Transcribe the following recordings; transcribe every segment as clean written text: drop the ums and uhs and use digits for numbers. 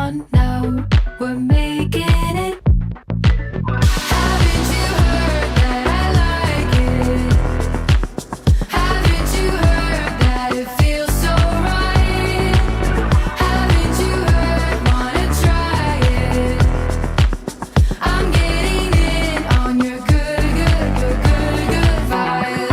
on now. We're making it. Haven't you heard that I like it? Haven't you heard that it feels so right? Haven't you heard, wanna try it? I'm getting in on your good vibe.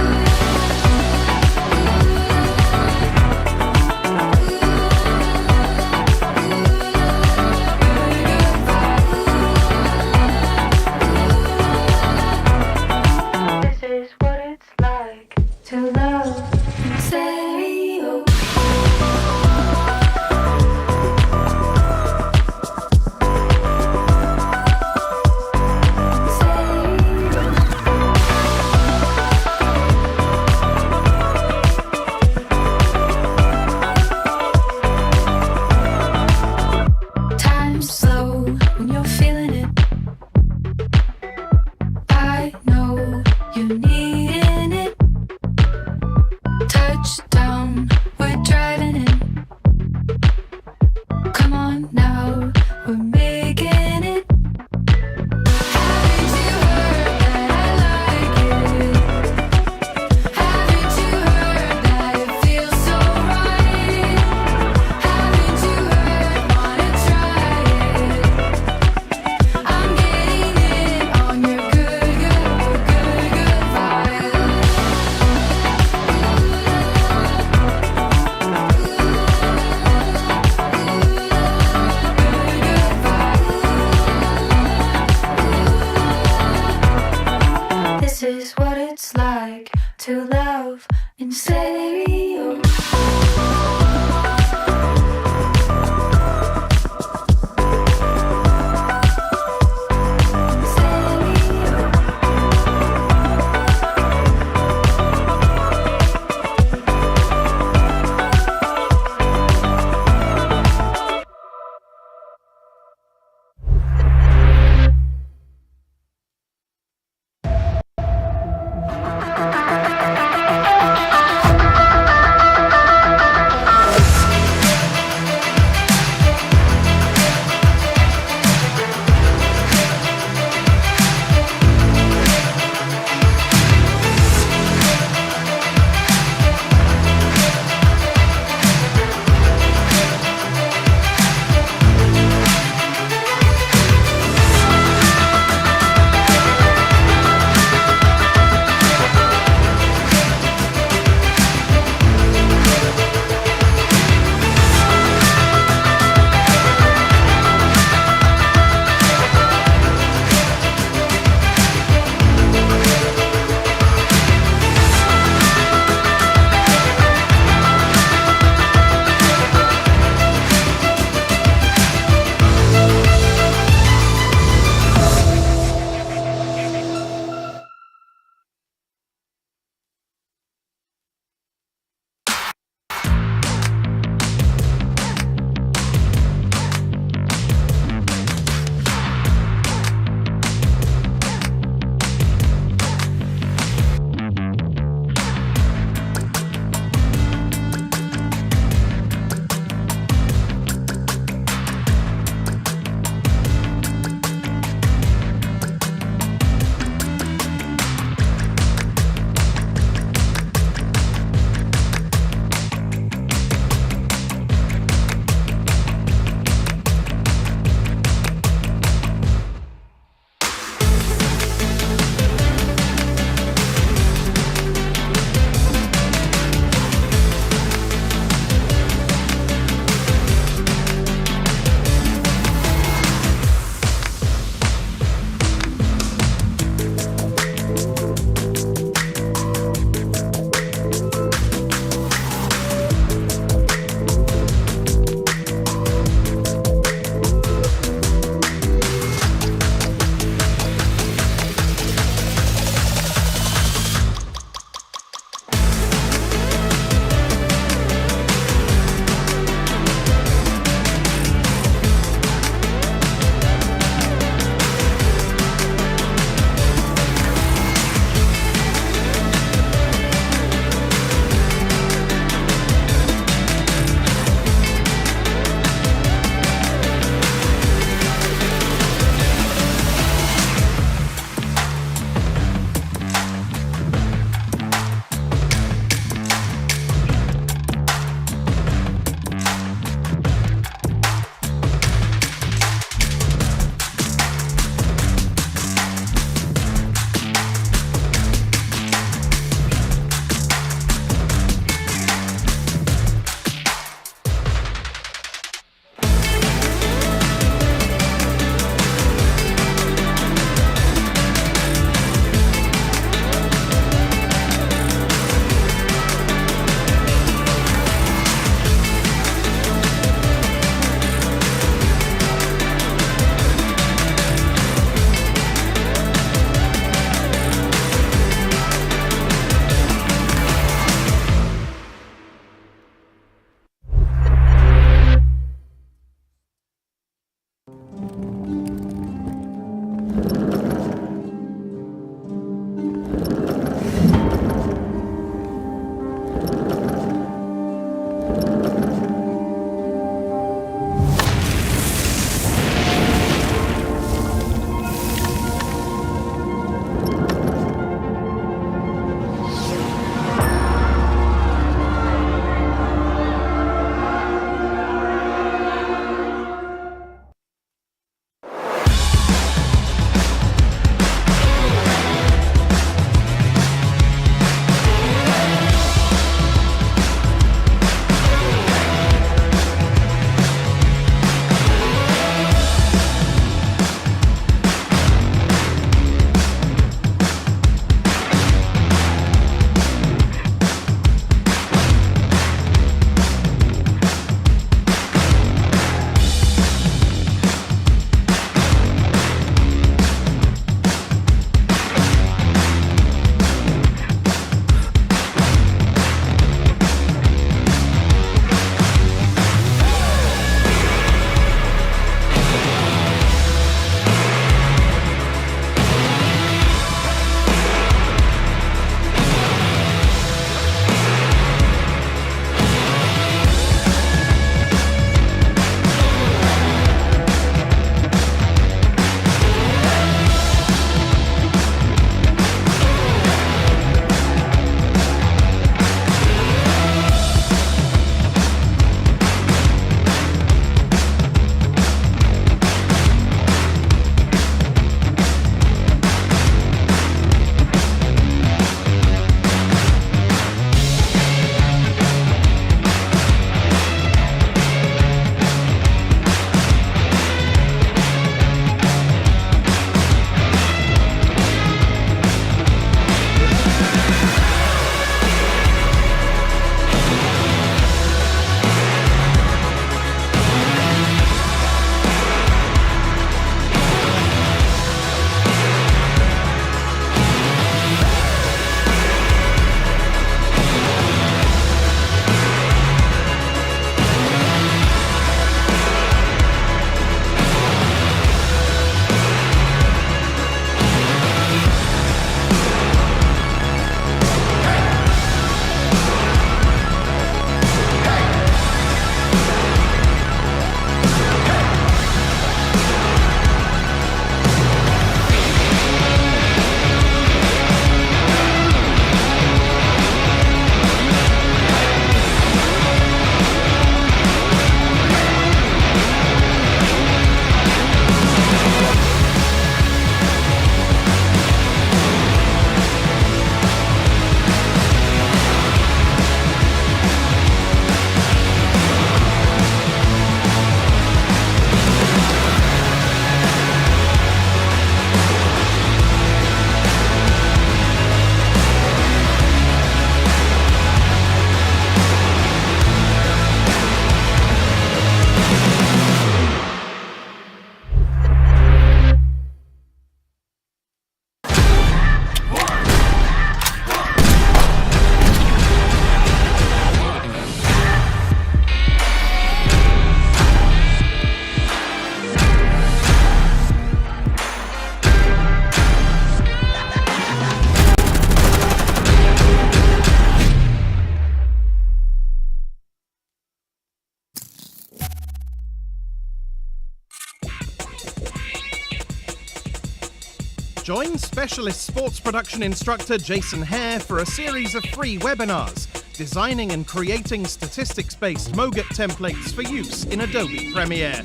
Join specialist sports production instructor Jason Hare for a series of free webinars designing and creating statistics-based MOGAT templates for use in Adobe Premiere.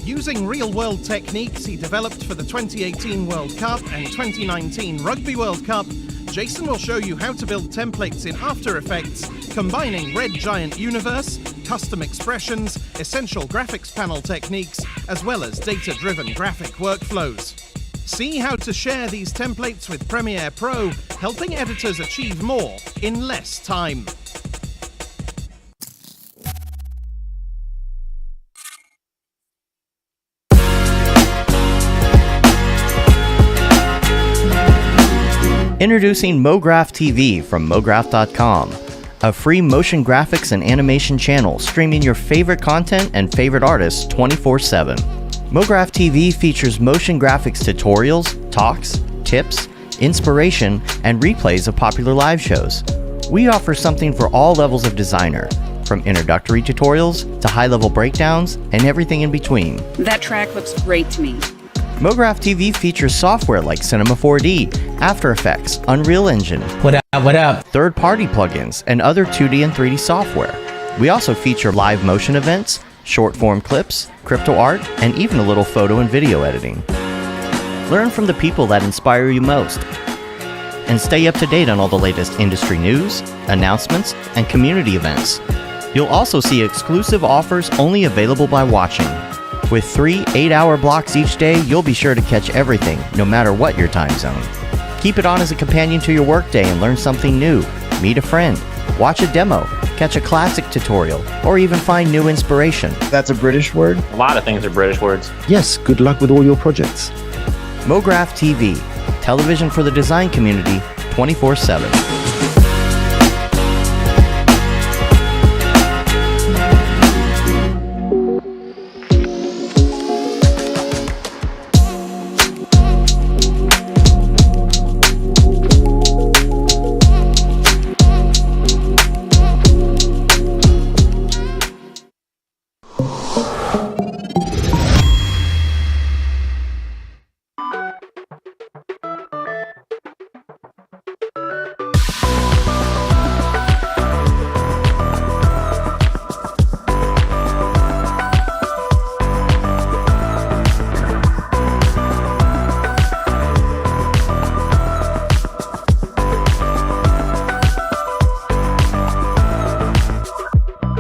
Using real-world techniques he developed for the 2018 World Cup and 2019 Rugby World Cup, Jason will show you how to build templates in After Effects, combining Red Giant Universe, custom expressions, essential graphics panel techniques, as well as data-driven graphic workflows. See how to share these templates with Premiere Pro, helping editors achieve more in less time. Introducing MoGraph TV from MoGraph.com, a free motion graphics and animation channel streaming your favorite content and favorite artists 24/7. MoGraph TV features motion graphics tutorials, talks, tips, inspiration, and replays of popular live shows. We offer something for all levels of designer, from introductory tutorials to high-level breakdowns and everything in between. That track looks great to me. MoGraph TV features software like Cinema 4D, After Effects, Unreal Engine, What up? third-party plugins, and other 2D and 3D software. We also feature live motion events, short-form clips, crypto art, and even a little photo and video editing. Learn from the people that inspire you most, and stay up to date on all the latest industry news, announcements, and community events. You'll also see exclusive offers only available by watching. With 3 8-hour blocks each day, you'll be sure to catch everything, no matter what your time zone. Keep it on as a companion to your workday and learn something new. Meet a friend, watch a demo, catch a classic tutorial, or even find new inspiration. That's a British word? A lot of things are British words. Yes, good luck with all your projects. MoGraph TV, television for the design community, 24/7.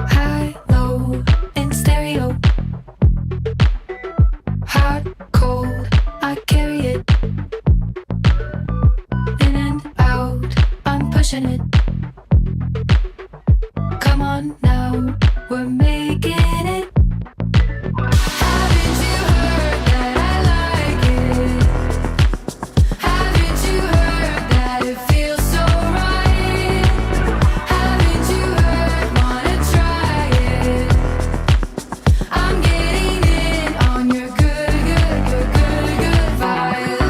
High, low, in stereo. Hot, cold, I carry it. In and out, I'm pushing it. Come on now, we're making it. Haven't you heard that I like it? Haven't you heard that it feels so right? Haven't you heard, wanna try it? I'm getting in on your good vibe.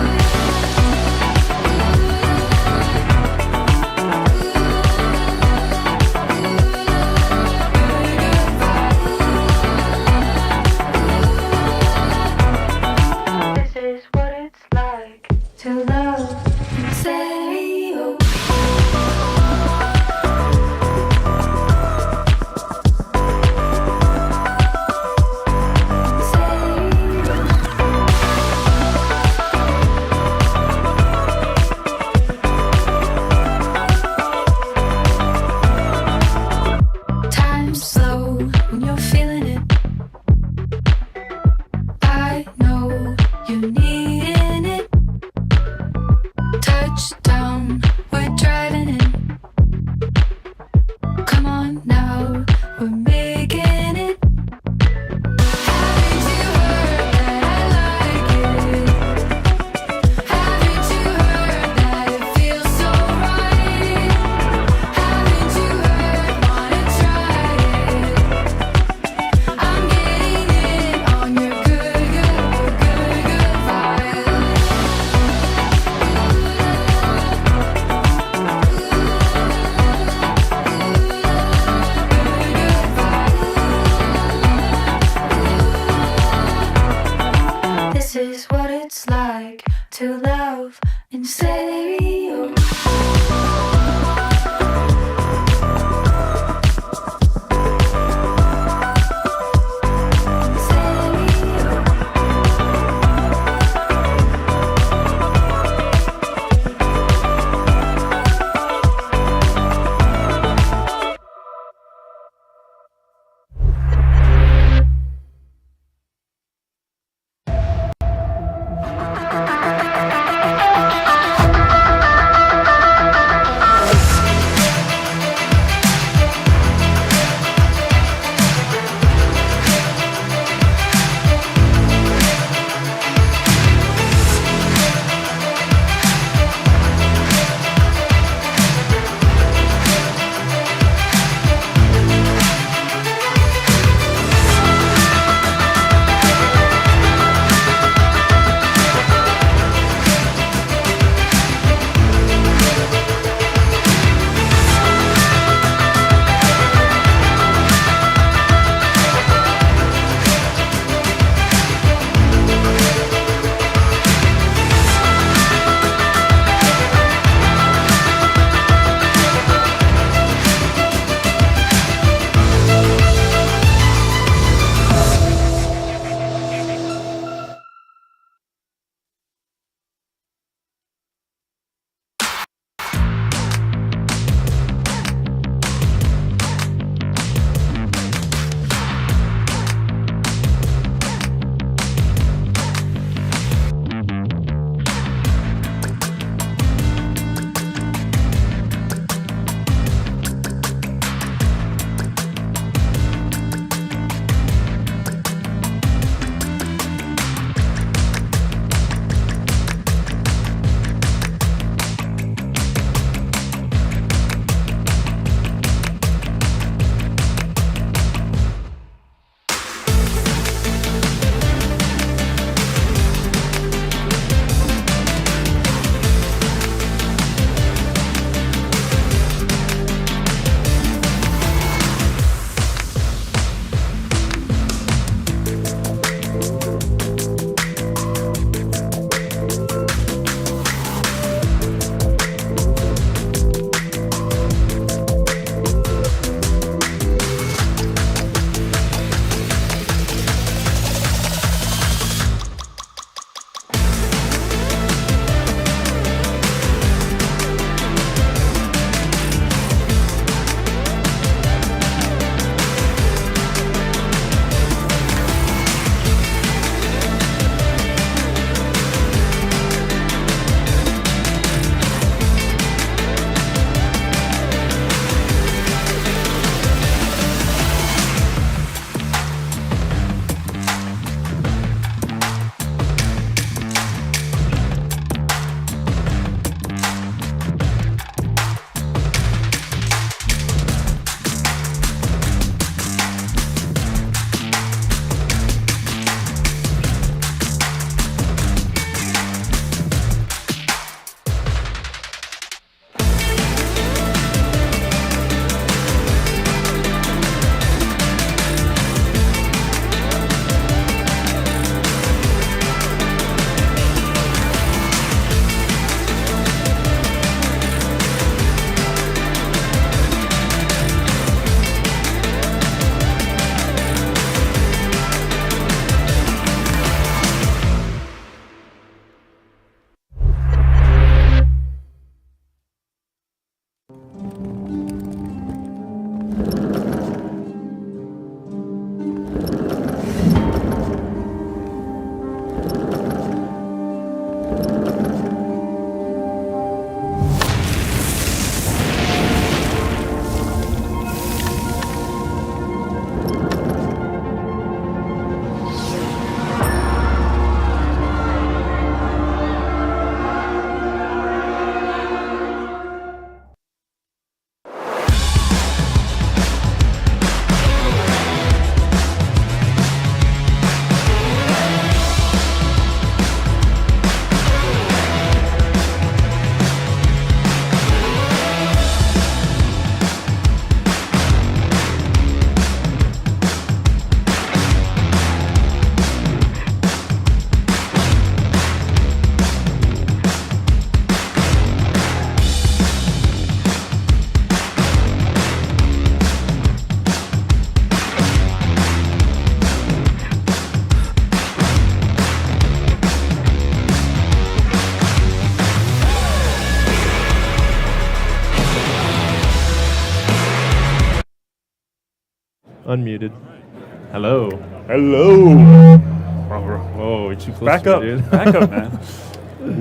Unmuted. Hello. Hello. Whoa, you're too close Back to up. me, dude. Back up, man.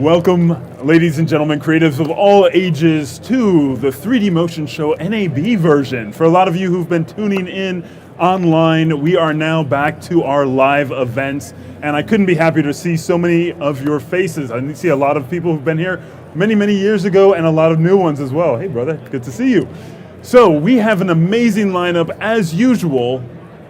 Welcome, ladies and gentlemen, creatives of all ages, to the 3D Motion Show NAB version. For a lot of you who've been tuning in online, we are now back to our live events, and I couldn't be happier to see so many of your faces. I see a lot of people who've been here many, many years ago, and a lot of new ones as well. Hey, brother, good to see you. So we have an amazing lineup as usual,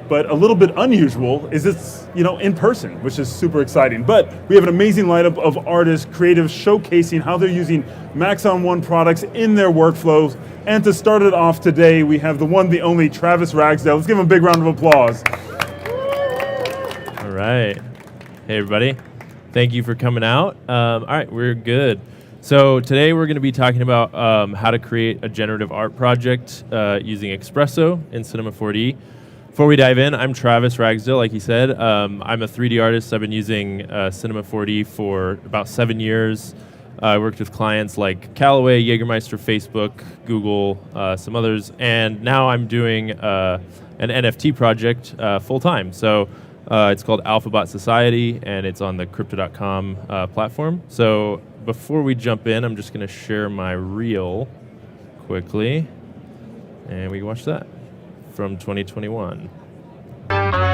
but a little bit unusual is it's, in person, which is super exciting. But we have an amazing lineup of artists, creatives showcasing how they're using Maxon One products in their workflows. And to start it off today, we have the one, the only Travis Ragsdale. Let's give him a big round of applause. All right. Hey, everybody. Thank you for coming out. All right, we're good. So today we're going to be talking about how to create a generative art project using Espresso in Cinema 4D. Before we dive in, I'm Travis Ragsdale, like he said. I'm a 3D artist. I've been using Cinema 4D for about 7 years. I worked with clients like Callaway, Jägermeister, Facebook, Google, some others, and now I'm doing an NFT project full-time. So it's called Alphabot Society, and it's on the Crypto.com platform. So before we jump in, I'm just going to share my reel quickly, and we can watch that from 2021. 2020.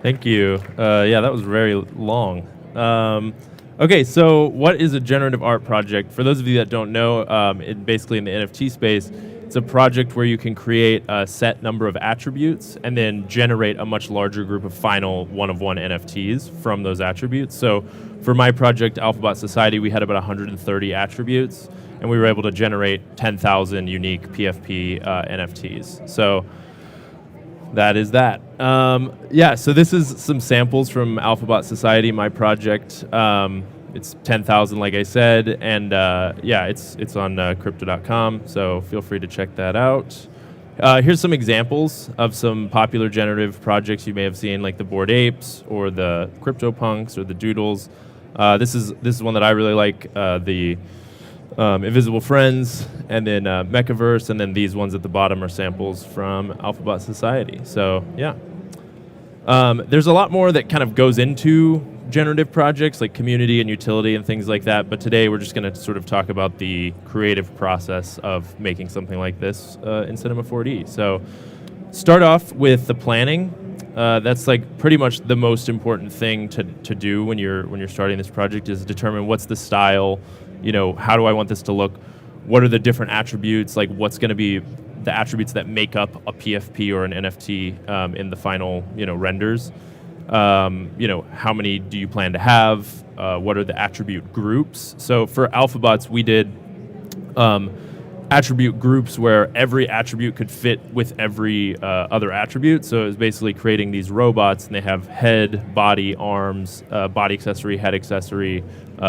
Thank you. Yeah, that was very long. Okay, so what is a generative art project? For those of you that don't know, basically in the NFT space, it's a project where you can create a set number of attributes and then generate a much larger group of final one-of-one NFTs from those attributes. So for my project, Alphabot Society, we had about 130 attributes, and we were able to generate 10,000 unique PFP NFTs. So that is that. Yeah, so this is some samples from Alphabot Society, my project. It's 10,000, like I said, and yeah, it's on crypto.com, so feel free to check that out. Here's some examples of some popular generative projects you may have seen, like the Bored Apes or the CryptoPunks or the Doodles. This is one that I really like, the Invisible Friends, and then Mechaverse, and then these ones at the bottom are samples from Alphabot Society. So yeah, there's a lot more that kind of goes into generative projects, like community and utility and things like that. But today we're just going to sort of talk about the creative process of making something like this in Cinema 4D. So start off with the planning. That's like pretty much the most important thing to do when you're starting this project, is determine what's the style. You know, how do I want this to look? What are the different attributes? Like, what's going to be the attributes that make up a PFP or an NFT in the final, renders? How many do you plan to have? What are the attribute groups? So for Alphabots, we did attribute groups where every attribute could fit with every other attribute. So it was basically creating these robots, and they have head, body, arms, body accessory, head accessory,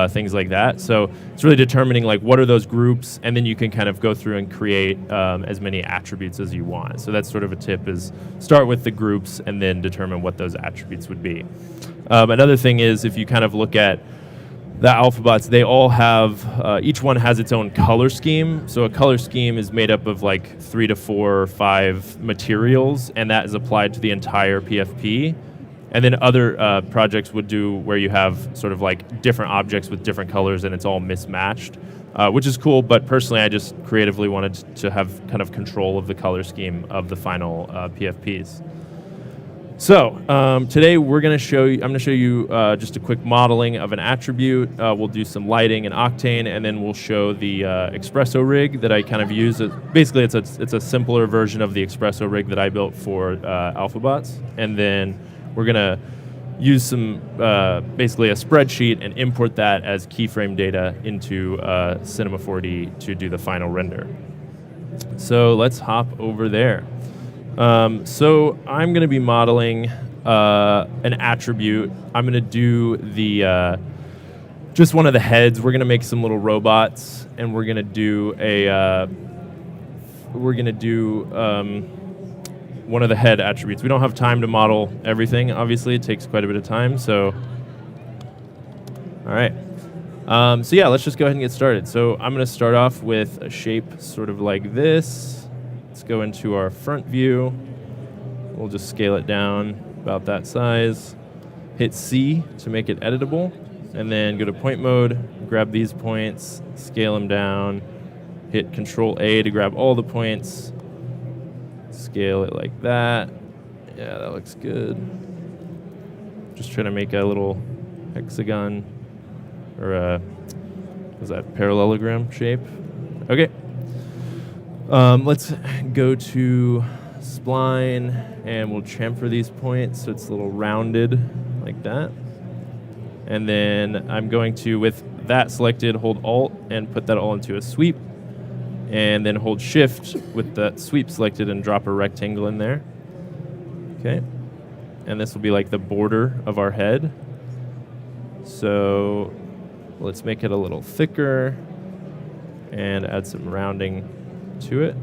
things like that. So it's really determining like what are those groups, and then you can kind of go through and create as many attributes as you want. So that's sort of a tip, is start with the groups and then determine what those attributes would be. Another thing is, if you kind of look at the Alphabots, they all have, each one has its own color scheme. So a color scheme is made up of like 3 to 4 or 5 materials, and that is applied to the entire PFP. And then other projects would do where you have sort of like different objects with different colors and it's all mismatched, which is cool. But personally, I just creatively wanted to have kind of control of the color scheme of the final PFPs. So today I'm going to show you just a quick modeling of an attribute. We'll do some lighting and Octane, and then we'll show the Espresso rig that I kind of use. Basically, it's a simpler version of the Espresso rig that I built for Alphabots. And then we're going to use some basically a spreadsheet and import that as keyframe data into Cinema 4D to do the final render. So let's hop over there. So I'm going to be modeling an attribute. I'm going to do the just one of the heads. We're going to make some little robots, and we're going to do one of the head attributes. We don't have time to model everything. Obviously, it takes quite a bit of time. So, all right. So yeah, let's just go ahead and get started. So I'm going to start off with a shape sort of like this. Let's go into our front view. We'll just scale it down about that size. Hit C to make it editable, and then go to point mode, grab these points, scale them down, hit Control A to grab all the points, scale it like that. Yeah, that looks good. Just trying to make a little hexagon or a, is that parallelogram shape? Okay. Let's go to spline, and we'll chamfer these points so it's a little rounded like that. And then I'm going to, with that selected, hold Alt and put that all into a sweep, and then hold Shift with that sweep selected and drop a rectangle in there. Okay. And this will be like the border of our head. So let's make it a little thicker and add some rounding to it.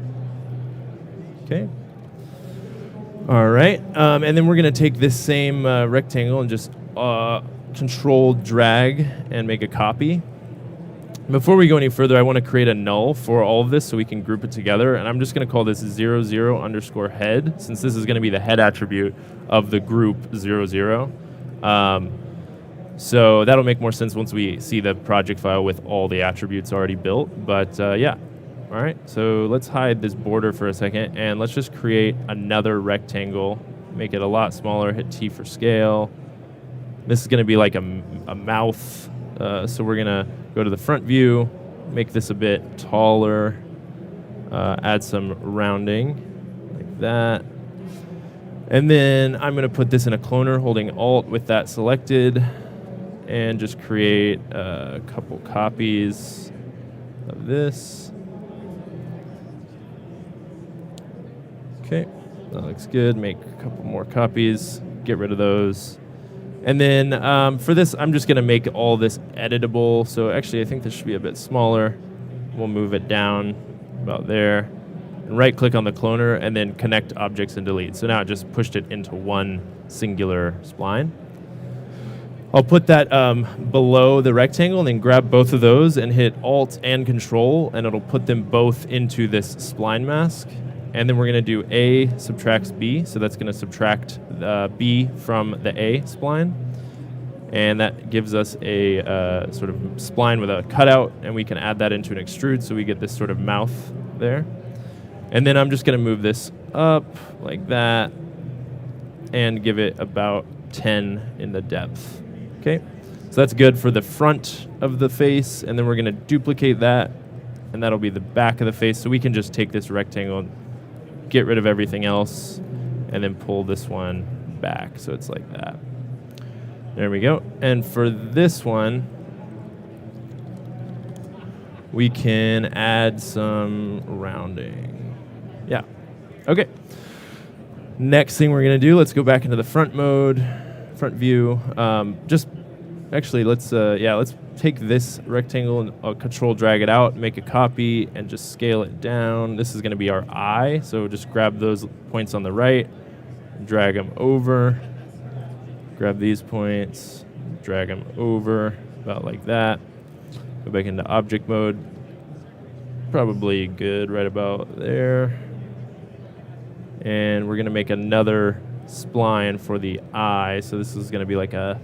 Okay. All right. And then we're going to take this same rectangle and just Control drag and make a copy. Before we go any further, I want to create a null for all of this so we can group it together. And I'm just going to call this 00_head, since this is going to be the head attribute of the group 00. So that'll make more sense once we see the project file with all the attributes already built. But yeah. All right, so let's hide this border for a second, and let's just create another rectangle make it a lot smaller, hit T for scale. This is going to be like a mouth, so we're going to go to the front view, make this a bit taller, add some rounding like that. And then I'm going to put this in a cloner holding Alt with that selected and just create a couple copies of this. Okay, that looks good. Make a couple more copies, get rid of those. And then for this, I'm just going to make all this editable. So actually, I think this should be a bit smaller. We'll move it down about there. And right-click on the cloner, and then connect objects and delete. So now it just pushed it into one singular spline. I'll put that below the rectangle, and then grab both of those and hit Alt and Control, and it'll put them both into this spline mask. And then we're going to do A subtracts B, so that's going to subtract B from the A spline. And that gives us a sort of spline with a cutout, and we can add that into an extrude, so we get this sort of mouth there. And then I'm just going to move this up like that and give it about 10 in the depth. Okay, so that's good for the front of the face, and then we're going to duplicate that, and that'll be the back of the face. So we can just take this rectangle and get rid of everything else, and then pull this one back, so it's like that. There we go. And for this one, we can add some rounding. Yeah. Okay. Next thing we're going to do, let's go back into the front mode, front view. Just actually, let's take this rectangle and control drag it out, make a copy, and just scale it down. This is going to be our eye, so just grab those points on the right, drag them over, grab these points, drag them over, about like that. Go back into object mode. Probably good right about there. And we're going to make another spline for the eye. So this is going to be like a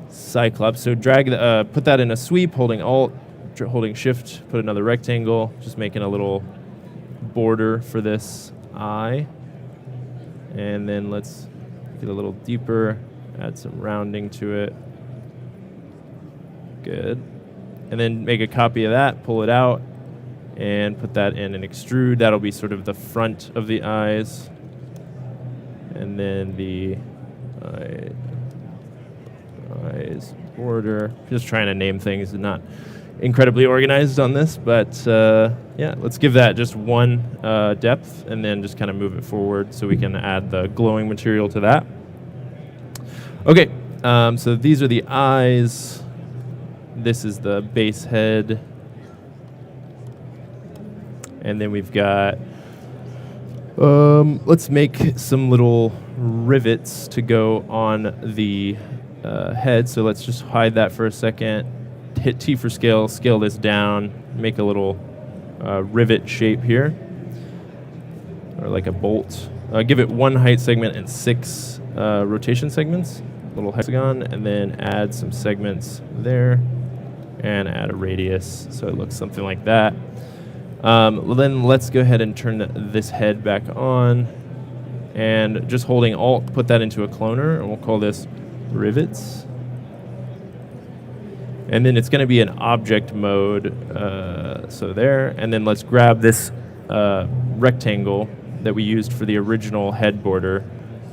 cyclops. So drag, put that in a sweep, holding Alt, holding Shift, put another rectangle, just making a little border for this eye. And then let's get a little deeper, add some rounding to it. Good. And then make a copy of that, pull it out, and put that in an extrude. That'll be sort of the front of the eyes. And then the eyes border. Just trying to name things, not incredibly organized on this, but yeah, let's give that just one depth, and then just kind of move it forward so we can add the glowing material to that. Okay, so these are the eyes. This is the base head. And then we've got, let's make some little rivets to go on the head. So let's just hide that for a second. Hit T for scale, scale this down, make a little rivet shape here, or like a bolt. Give it one height segment and 6 rotation segments, little hexagon, and then add some segments there, and add a radius so it looks something like that. Well, then let's go ahead and turn this head back on, and just holding Alt, put that into a cloner, and we'll call this rivets. And then it's going to be an object mode, so there. And then let's grab this rectangle that we used for the original head border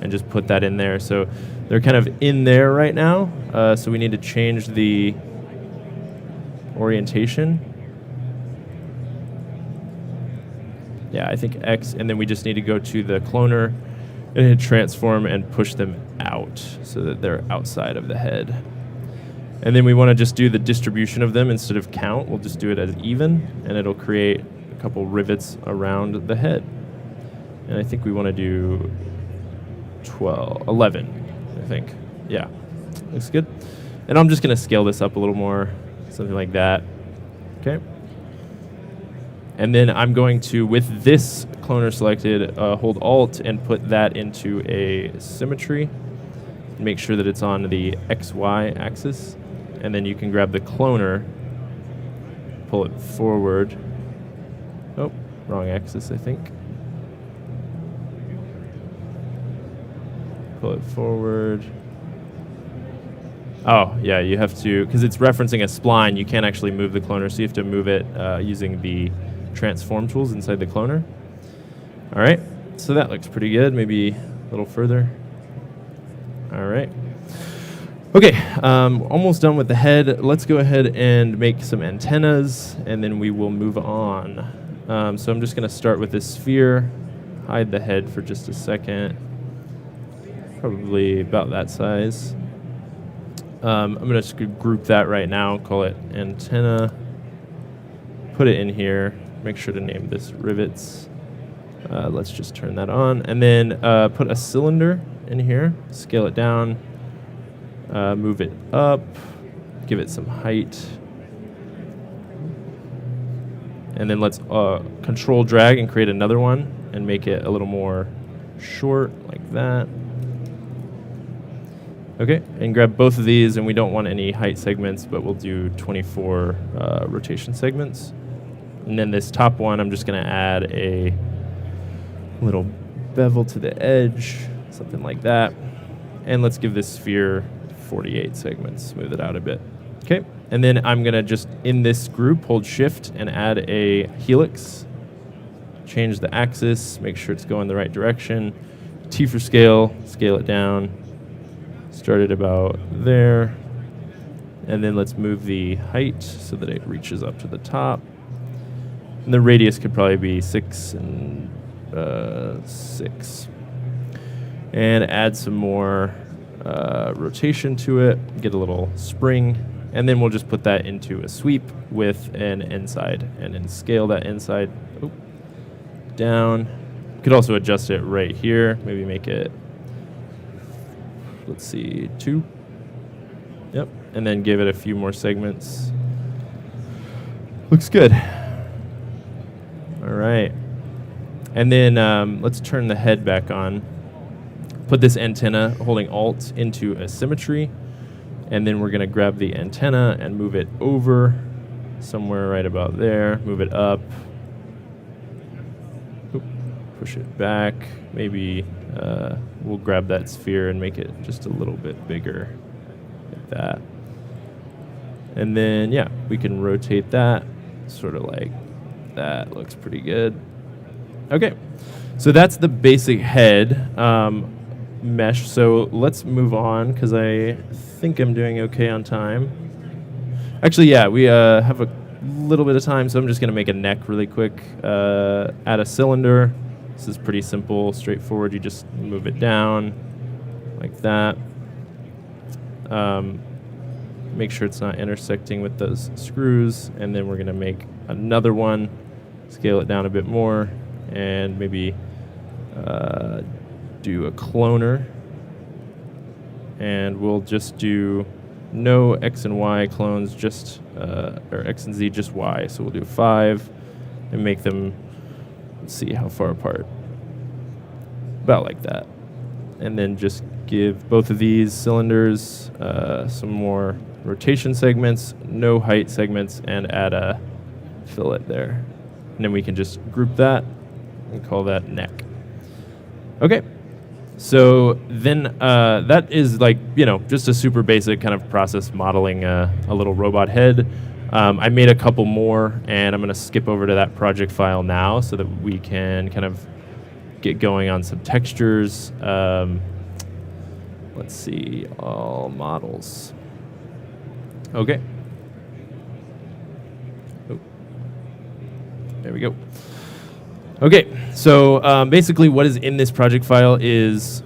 and just put that in there. So they're kind of in there right now, so we need to change the orientation. Yeah, I think X, and then we just need to go to the cloner and hit transform and push them out so that they're outside of the head. And then we want to just do the distribution of them instead of count. We'll just do it as even, and it'll create a couple rivets around the head. And I think we want to do 11, I think. Yeah, looks good. And I'm just going to scale this up a little more, something like that. Okay. And then I'm going to, with this cloner selected, hold Alt and put that into a symmetry. Make sure that it's on the XY axis. And then you can grab the cloner, pull it forward. Oh, wrong axis, I think. pull it forward. Oh, yeah, you have to, because it's referencing a spline, you can't actually move the cloner, so you have to move it using the transform tools inside the cloner. All right, so that looks pretty good. Maybe a little further. All right. Okay, almost done with the head. Let's go ahead and make some antennas, and then we will move on. So I'm just going to start with this sphere, hide the head for just a second, probably about that size. I'm going to just group that right now, call it antenna, put it in here, make sure to name this rivets. Let's just turn that on, and then put a cylinder in here, scale it down, move it up, give it some height, and then let's control drag and create another one and make it a little more short like that. Okay, and grab both of these, and we don't want any height segments, but we'll do 24 rotation segments. And then this top one, I'm just gonna add a little bevel to the edge, something like that. And let's give this sphere 48 segments, smooth it out a bit. Okay, and then I'm gonna just, in this group, hold shift and add a helix. Change the axis, make sure it's going the right direction. T for scale, scale it down. Start it about there. And then let's move the height so that it reaches up to the top. And the radius could probably be 6 and 6. And add some more rotation to it, get a little spring, and then we'll just put that into a sweep with an inside, and then scale that inside down. You could also adjust it right here, maybe make it, let's see, 2. Yep, and then give it a few more segments. Looks good. All right. And then let's turn the head back on. Put this antenna, holding Alt, into a symmetry. And then we're going to grab the antenna and move it over somewhere right about there. Move it up. Oop, push it back. Maybe we'll grab that sphere and make it just a little bit bigger, like that. And then, yeah, we can rotate that sort of like that. Looks pretty good. Okay, so that's the basic head mesh. So let's move on, because I think I'm doing okay on time. Actually, yeah, we have a little bit of time, so I'm just going to make a neck really quick. Add a cylinder. This is pretty simple, straightforward. You just move it down like that. Make sure it's not intersecting with those screws, and then we're going to make another one, scale it down a bit more, and maybe do a cloner. And we'll just do no X and Y clones, just or X and Z, just Y. So we'll do 5 and make them, let's see how far apart. About like that. And then just give both of these cylinders some more rotation segments, no height segments, and add a fillet there. And then we can just group that and call that neck. Okay. So then that is like, just a super basic kind of process modeling a little robot head. I made a couple more, and I'm going to skip over to that project file now so that we can kind of get going on some textures. Let's see, all models. Okay. Oh. There we go. Okay, so basically what is in this project file is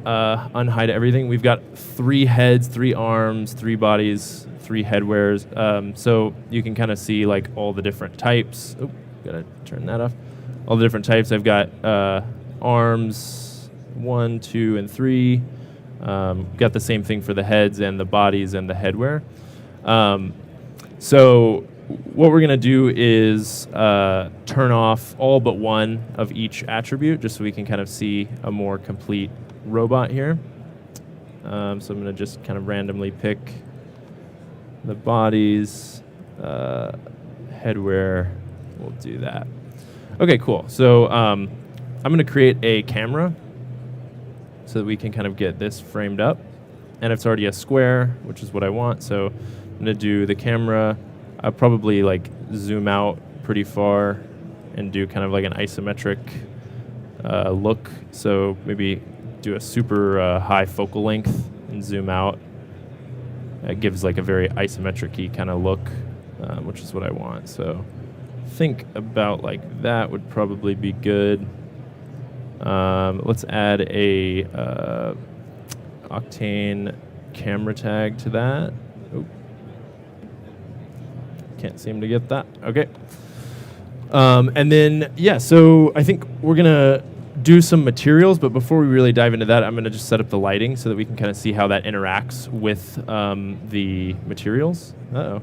unhide everything. We've got 3 heads, 3 arms, 3 bodies, 3 headwears. So you can kind of see like all the different types. Oh, gotta turn that off. All the different types. I've got arms 1, 2, and 3. Got the same thing for the heads and the bodies and the headwear. So what we're going to do is turn off all but one of each attribute, just so we can kind of see a more complete robot here. So I'm going to just kind of randomly pick the bodies, headwear. We'll do that. Okay, cool. So I'm going to create a camera. so that we can kind of get this framed up. And it's already a square, which is what I want. So I'm going to do the camera. I'll probably like zoom out pretty far and do kind of like an isometric look. So maybe do a super high focal length and zoom out. It gives like a very isometric-y kind of look, which is what I want. So think about like that would probably be good. Let's add a Octane camera tag to that. Oop. Can't seem to get that. Okay. And then, yeah, so I think we're going to do some materials, but before we really dive into that, I'm going to just set up the lighting so that we can kind of see how that interacts with the materials. Uh-oh.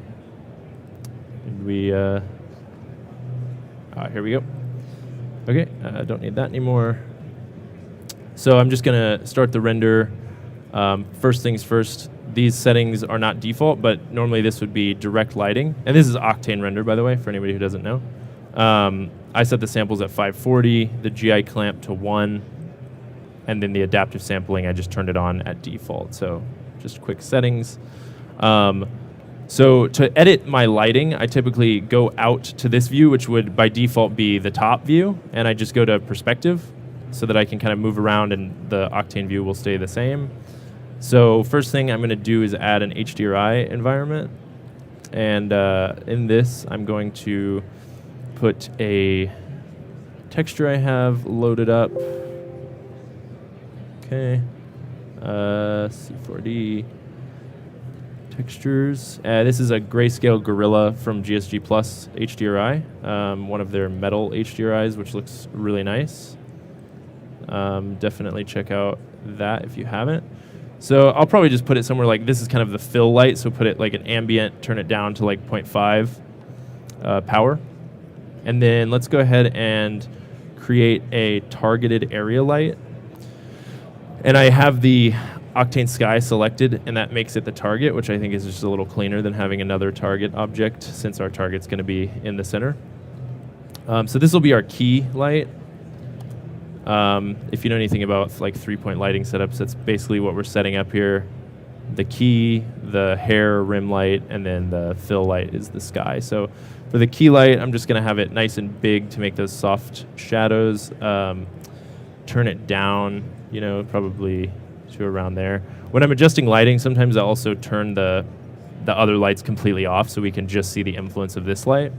Did we... here we go. Okay, don't need that anymore. So I'm just going to start the render. First things first, these settings are not default, but normally this would be direct lighting. And this is Octane render, by the way, for anybody who doesn't know. I set the samples at 540, the GI clamp to 1, and then the adaptive sampling, I just turned it on at default. So just quick settings. So to edit my lighting, I typically go out to this view, which would by default be the top view, and I just go to perspective so that I can kind of move around and the Octane view will stay the same. So first thing I'm going to do is add an HDRI environment. And in this, I'm going to put a texture I have loaded up. Okay. C4D. Textures. This is a grayscale gorilla from GSG Plus HDRI, one of their metal HDRIs, which looks really nice. Definitely check out that if you haven't. So I'll probably just put it somewhere like this is kind of the fill light, so put it like an ambient, turn it down to like 0.5 power. And then let's go ahead and create a targeted area light. And I have the Octane Sky selected, and that makes it the target, which I think is just a little cleaner than having another target object since our target's going to be in the center. So this will be our key light. If you know anything about like 3-point lighting setups, that's basically what we're setting up here. The key, the hair rim light, and then the fill light is the sky. So for the key light, I'm just going to have it nice and big to make those soft shadows. Turn it down, probably to around there. When I'm adjusting lighting, sometimes I also turn the other lights completely off so we can just see the influence of this light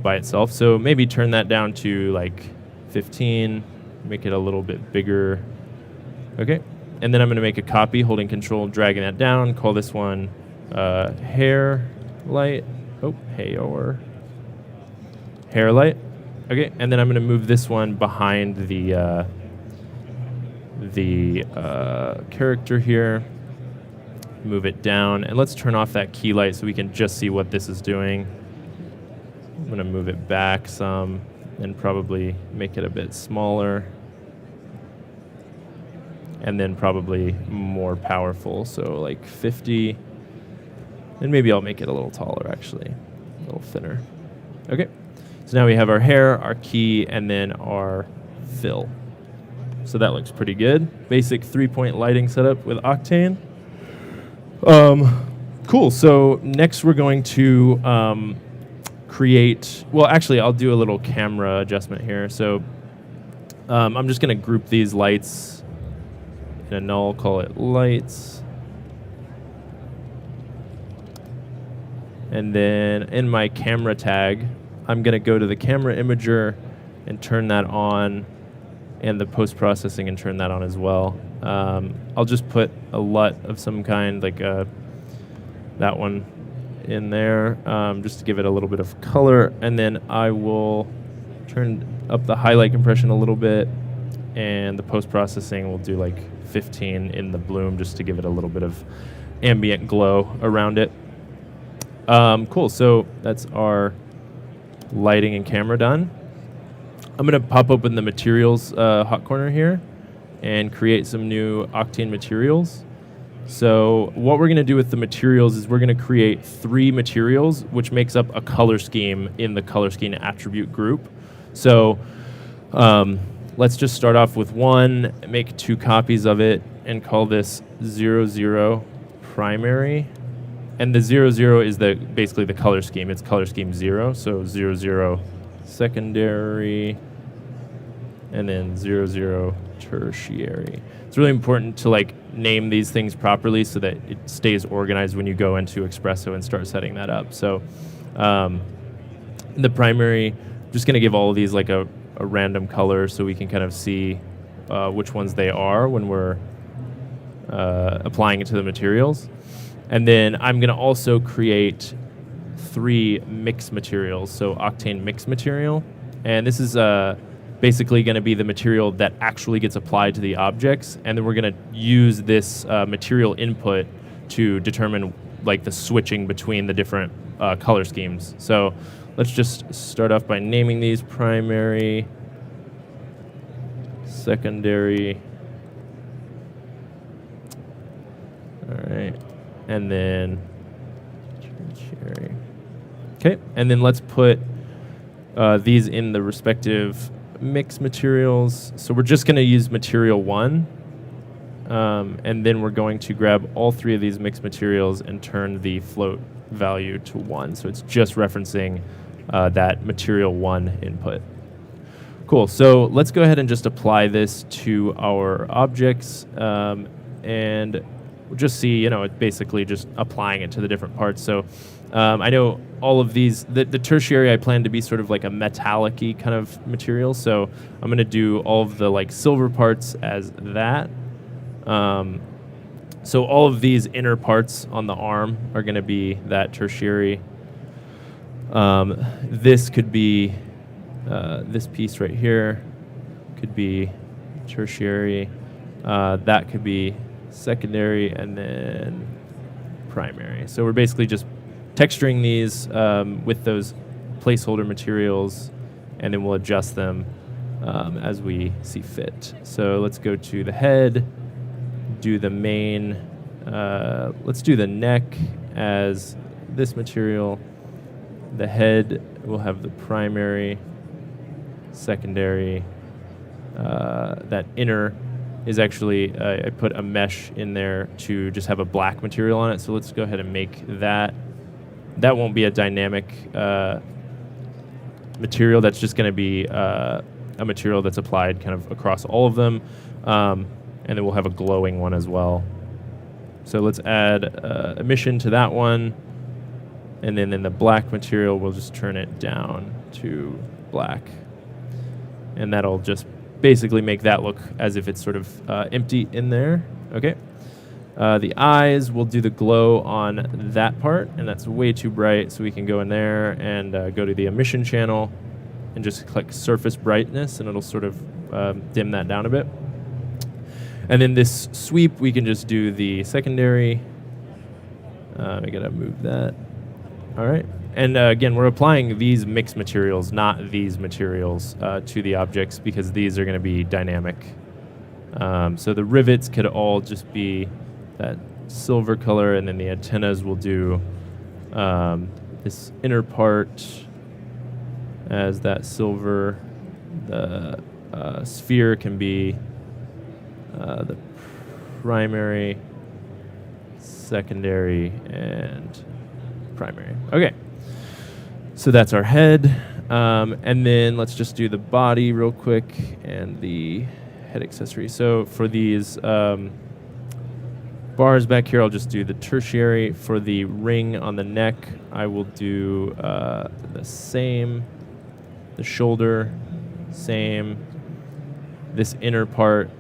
by itself. So maybe turn that down to like 15, make it a little bit bigger. Okay. And then I'm going to make a copy, holding control, dragging that down. Call this one hair light. Oh, hair light. Okay. And then I'm going to move this one behind the character here. Move it down. And let's turn off that key light so we can just see what this is doing. I'm going to move it back some and probably make it a bit smaller. And then probably more powerful, so like 50. And maybe I'll make it a little taller, actually, a little thinner. Okay, so now we have our hair, our key, and then our fill. So that looks pretty good. Basic 3-point lighting setup with Octane. Cool, so next we're going to create, well, actually, I'll do a little camera adjustment here. So I'm just going to group these lights in a null, call it lights. And then in my camera tag, I'm going to go to the camera imager and turn that on, and the post-processing and turn that on as well. I'll just put a LUT of some kind, like that one in there, just to give it a little bit of color. And then I will turn up the highlight compression a little bit, and the post-processing will do like 15 in the bloom just to give it a little bit of ambient glow around it. Cool, so that's our lighting and camera done. I'm going to pop open the materials hot corner here and create some new Octane materials. So what we're going to do with the materials is we're going to create 3 materials, which makes up a color scheme in the color scheme attribute group. So let's just start off with one, make 2 copies of it, and call this 00 primary. And the 00 is basically the color scheme. It's color scheme 0, so 00 secondary, and then 00 tertiary. It's really important to like name these things properly so that it stays organized when you go into Espresso and start setting that up. So the primary, I'm just going to give all of these like a random color so we can kind of see which ones they are when we're applying it to the materials. And then I'm going to also create 3 mix materials, so octane mix material. And this is basically going to be the material that actually gets applied to the objects. And then we're going to use this material input to determine like the switching between the different color schemes. So let's just start off by naming these primary, secondary, all right, and then tertiary. Okay, and then let's put these in the respective mix materials. So we're just going to use material 1, and then we're going to grab all 3 of these mix materials and turn the float value to 1. So it's just referencing that material 1 input. Cool, so let's go ahead and just apply this to our objects, and we'll just see, it's basically just applying it to the different parts. So I know all of these, the tertiary I plan to be sort of like a metallic-y kind of material, so I'm going to do all of the like silver parts as that. So all of these inner parts on the arm are going to be that tertiary. This could be, this piece right here could be tertiary. That could be secondary, and then primary. So we're basically just texturing these with those placeholder materials, and then we'll adjust them as we see fit. So let's go to the head, do the main, let's do the neck as this material. The head will have the primary, secondary. That inner is actually, I put a mesh in there to just have a black material on it. So let's go ahead and make that. That won't be a dynamic material. That's just going to be a material that's applied kind of across all of them. And then we'll have a glowing one as well. So let's add emission to that one. And then in the black material, we'll just turn it down to black. And that'll just basically make that look as if it's sort of empty in there. Okay. The eyes, we'll do the glow on that part, and that's way too bright, so we can go in there and go to the emission channel and just click surface brightness, and it'll sort of dim that down a bit. And then this sweep, we can just do the secondary. I gotta move that. All right. And again, we're applying these mixed materials, not these materials, to the objects, because these are going to be dynamic. So the rivets could all just be that silver color, and then the antennas will do this inner part as that silver. The sphere can be the primary, secondary, and primary. Okay. So that's our head. And then let's just do the body real quick and the head accessory. So for these bars back here, I'll just do the tertiary. For the ring on the neck, I will do the same. The shoulder, same. This inner part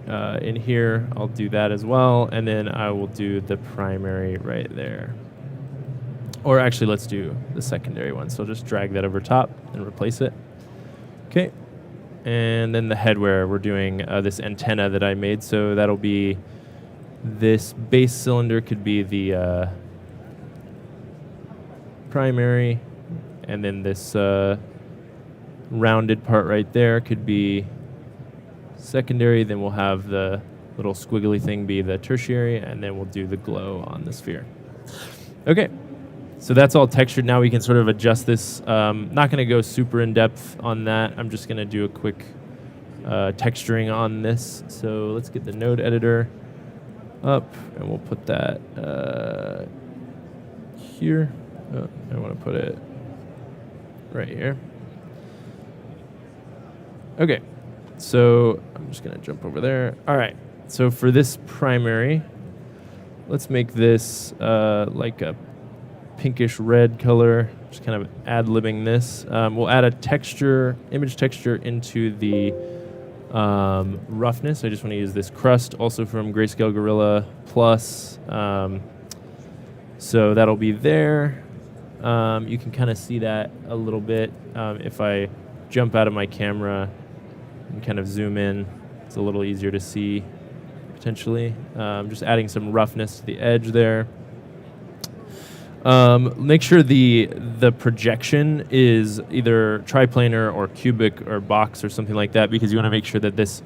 in here, I'll do that as well. And then I will do the primary right there. Or actually, let's do the secondary one. So just drag that over top and replace it. Okay. And then the headwear, we're doing this antenna that I made. So that'll be this base cylinder could be the primary. And then this rounded part right there could be secondary. Then we'll have the little squiggly thing be the tertiary. And then we'll do the glow on the sphere. Okay. So that's all textured. Now we can sort of adjust this. Not going to go super in depth on that. I'm just going to do a quick texturing on this. So let's get the node editor up, and we'll put that here. Oh, I want to put it right here. Okay, so I'm just going to jump over there. All right, so for this primary, let's make this like a pinkish red color, just kind of ad-libbing this. We'll add a texture, image texture into the roughness. I just want to use this crust, also from Grayscale Gorilla Plus. So that'll be there. You can kind of see that a little bit if I jump out of my camera and kind of zoom in. It's a little easier to see, potentially. Just adding some roughness to the edge there. Make sure the projection is either triplanar or cubic or box or something like that, because you want to make sure that these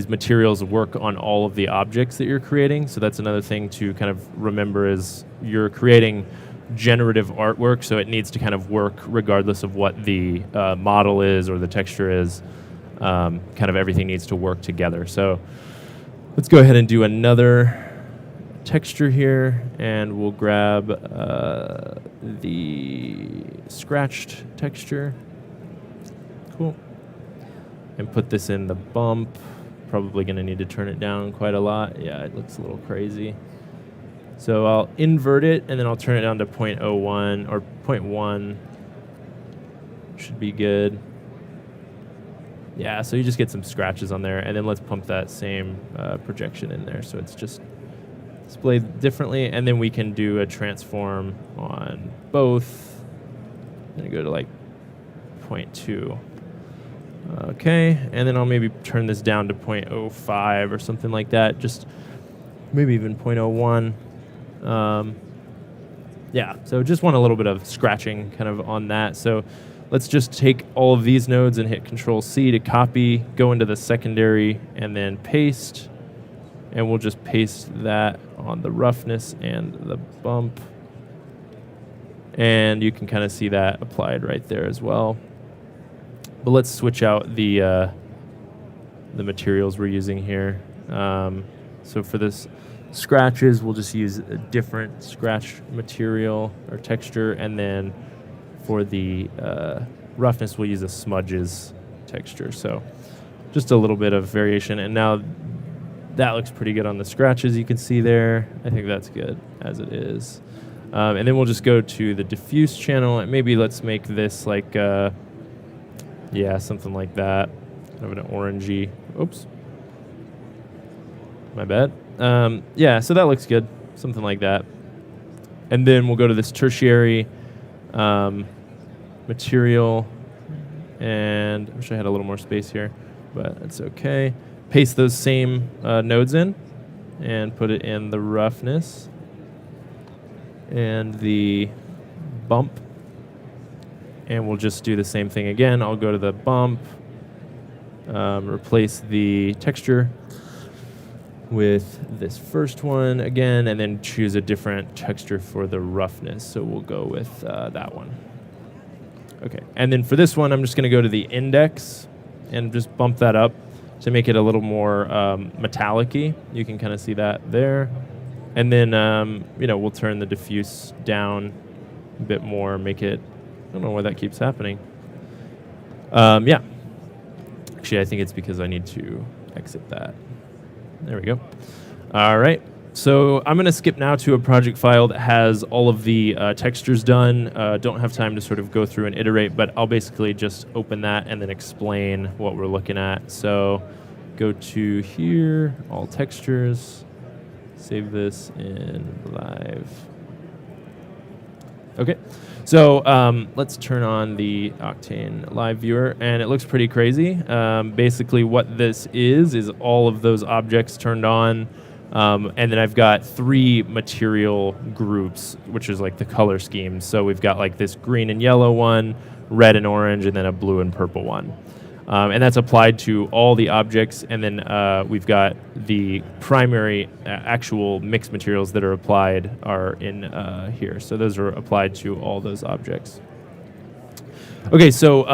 materials work on all of the objects that you're creating. So that's another thing to kind of remember, is you're creating generative artwork, so it needs to kind of work regardless of what the model is or the texture is. Kind of everything needs to work together. So let's go ahead and do another texture here, and we'll grab the scratched texture. Cool. And put this in the bump. Probably going to need to turn it down quite a lot. Yeah, it looks a little crazy. So I'll invert it, and then I'll turn it down to 0.01 or 0.1. Should be good. Yeah, so you just get some scratches on there, and then let's pump that same projection in there so it's just displayed differently, and then we can do a transform on both. I'm going to go to like 0.2. Okay, and then I'll maybe turn this down to 0.05 or something like that, just maybe even 0.01. Yeah, so just want a little bit of scratching kind of on that. So let's just take all of these nodes and hit Control-C to copy, go into the secondary, and then paste. And we'll just paste that on the roughness and the bump. And you can kind of see that applied right there as well. But let's switch out the materials we're using here. So for this scratches, we'll just use a different scratch material or texture, and then for the roughness, we'll use a smudges texture. So just a little bit of variation, and now that looks pretty good on the scratches you can see there. I think that's good as it is. And then we'll just go to the diffuse channel, and maybe let's make this like, yeah, something like that. Kind of an orangey. Oops. My bad. Yeah, so that looks good. Something like that. And then we'll go to this tertiary material. And I wish I had a little more space here, but it's okay. Paste those same nodes in and put it in the roughness and the bump. And we'll just do the same thing again. I'll go to the bump, replace the texture with this first one again, and then choose a different texture for the roughness. So we'll go with that one. Okay, and then for this one, I'm just gonna go to the index and just bump that up to make it a little more metallic-y. You can kind of see that there. And then, we'll turn the diffuse down a bit more, make it, I don't know why that keeps happening. Yeah. Actually, I think it's because I need to exit that. There we go. All right. So I'm going to skip now to a project file that has all of the textures done. Don't have time to sort of go through and iterate, but I'll basically just open that and then explain what we're looking at. So go to here, all textures, save this in live. Okay, so let's turn on the Octane live viewer, and it looks pretty crazy. Basically what this is all of those objects turned on, and then I've got 3 material groups, which is like the color schemes. So we've got like this green and yellow one, red and orange, and then a blue and purple one. And that's applied to all the objects, and then we've got the primary actual mixed materials that are applied are in here. So those are applied to all those objects. Okay, so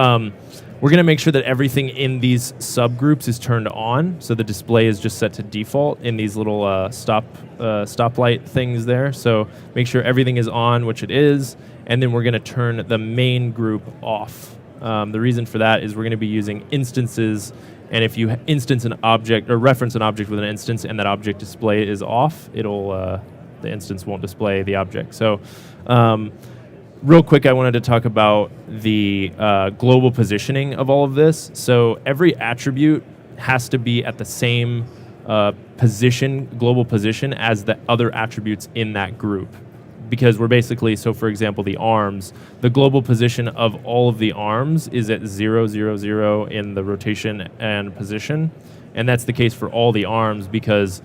we're going to make sure that everything in these subgroups is turned on. So the display is just set to default in these little stoplight things there. So make sure everything is on, which it is, and then we're going to turn the main group off. The reason for that is we're going to be using instances, and if you instance an object or reference an object with an instance and that object display is off, it'll the instance won't display the object. So real quick, I wanted to talk about the global positioning of all of this. So every attribute has to be at the same global position as the other attributes in that group. Because we're basically, so for example, the arms, the global position of all of the arms is at 0, 0, 0 in the rotation and position. And that's the case for all the arms, because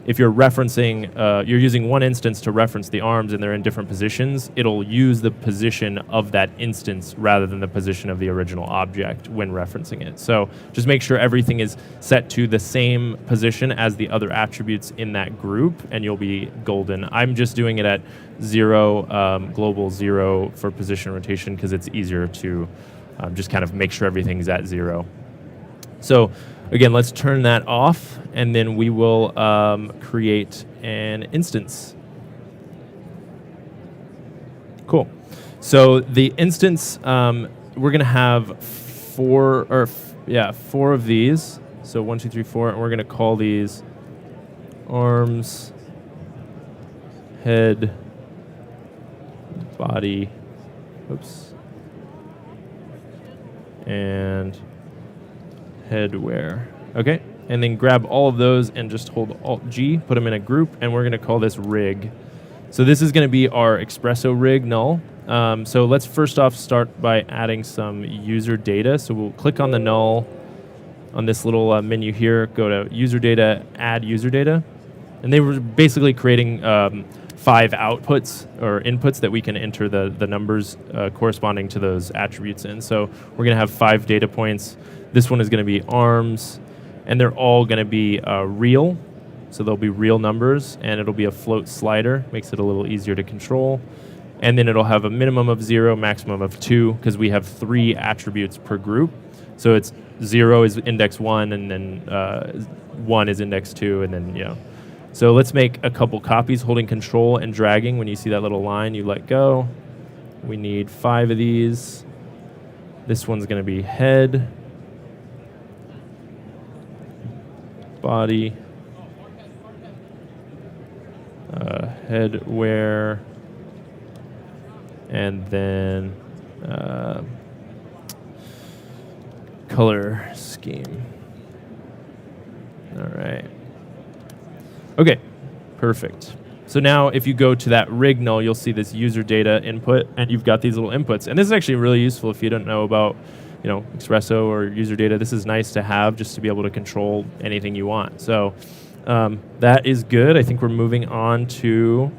if you're referencing, you're using one instance to reference the arms and they're in different positions, it'll use the position of that instance rather than the position of the original object when referencing it. So just make sure everything is set to the same position as the other attributes in that group and you'll be golden. I'm just doing it at 0, global 0 for position rotation because it's easier to just kind of make sure everything's at 0. So again, let's turn that off, and then we will create an instance. Cool. So the instance, we're going to have four of these. So 1, 2, 3, 4, and we're going to call these arms, head, body, and headwear. Okay, and then grab all of those and just hold Alt-G, put them in a group, and we're going to call this rig. So this is going to be our Espresso rig null. So let's first off start by adding some user data. So we'll click on the null on this little menu here, go to user data, add user data. And they were basically creating 5 outputs or inputs that we can enter the numbers corresponding to those attributes in. So we're going to have 5 data points. This one is going to be arms, and they're all going to be real. So they'll be real numbers, and it'll be a float slider. Makes it a little easier to control. And then it'll have a minimum of 0, maximum of 2, because we have 3 attributes per group. So it's 0 is index 1, and then 1 is index 2, and then, So let's make a couple copies holding control and dragging. When you see that little line, you let go. We need 5 of these. This one's going to be head, body, headwear, and then color scheme. All right. Okay, perfect. So now if you go to that rig null, you'll see this user data input, and you've got these little inputs. And this is actually really useful if you don't know about Espresso or user data. This is nice to have just to be able to control anything you want. So that is good. I think we're moving on to,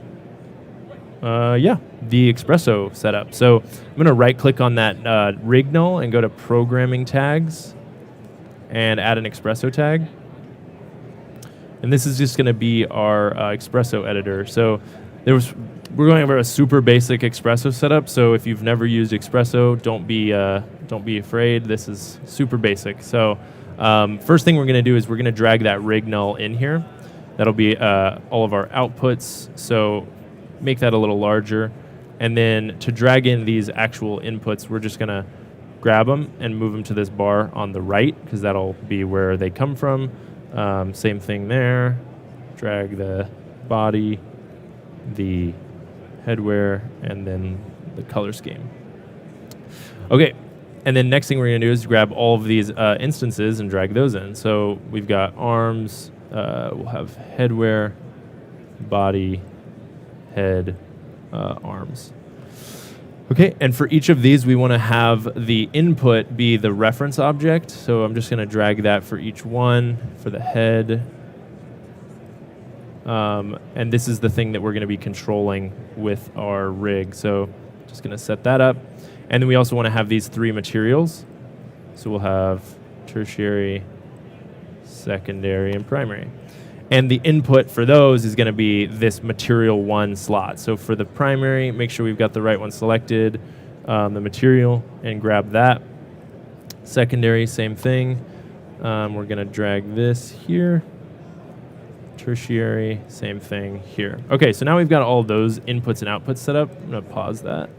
the Espresso setup. So I'm going to right-click on that rig null and go to Programming Tags and add an Espresso tag. And this is just going to be our Espresso editor. So we're going over a super basic Espresso setup. So if you've never used Espresso, don't be afraid. This is super basic. So first thing we're going to do is we're going to drag that rig null in here. That'll be all of our outputs. So make that a little larger. And then to drag in these actual inputs, we're just going to grab them and move them to this bar on the right, because that'll be where they come from. Same thing there. Drag the body, the headwear, and then the color scheme. Okay, and then next thing we're going to do is grab all of these instances and drag those in. So we've got arms, we'll have headwear, body, head, arms. Okay, and for each of these, we want to have the input be the reference object. So I'm just going to drag that for each one. For the head, and this is the thing that we're going to be controlling with our rig. So just going to set that up. And then we also want to have these 3 materials. So we'll have tertiary, secondary, and primary. And the input for those is going to be this material 1 slot. So for the primary, make sure we've got the right one selected. the material and grab that. Secondary, same thing. We're going to drag this here. Tertiary, same thing here. Okay, so now we've got all those inputs and outputs set up. I'm going to pause that.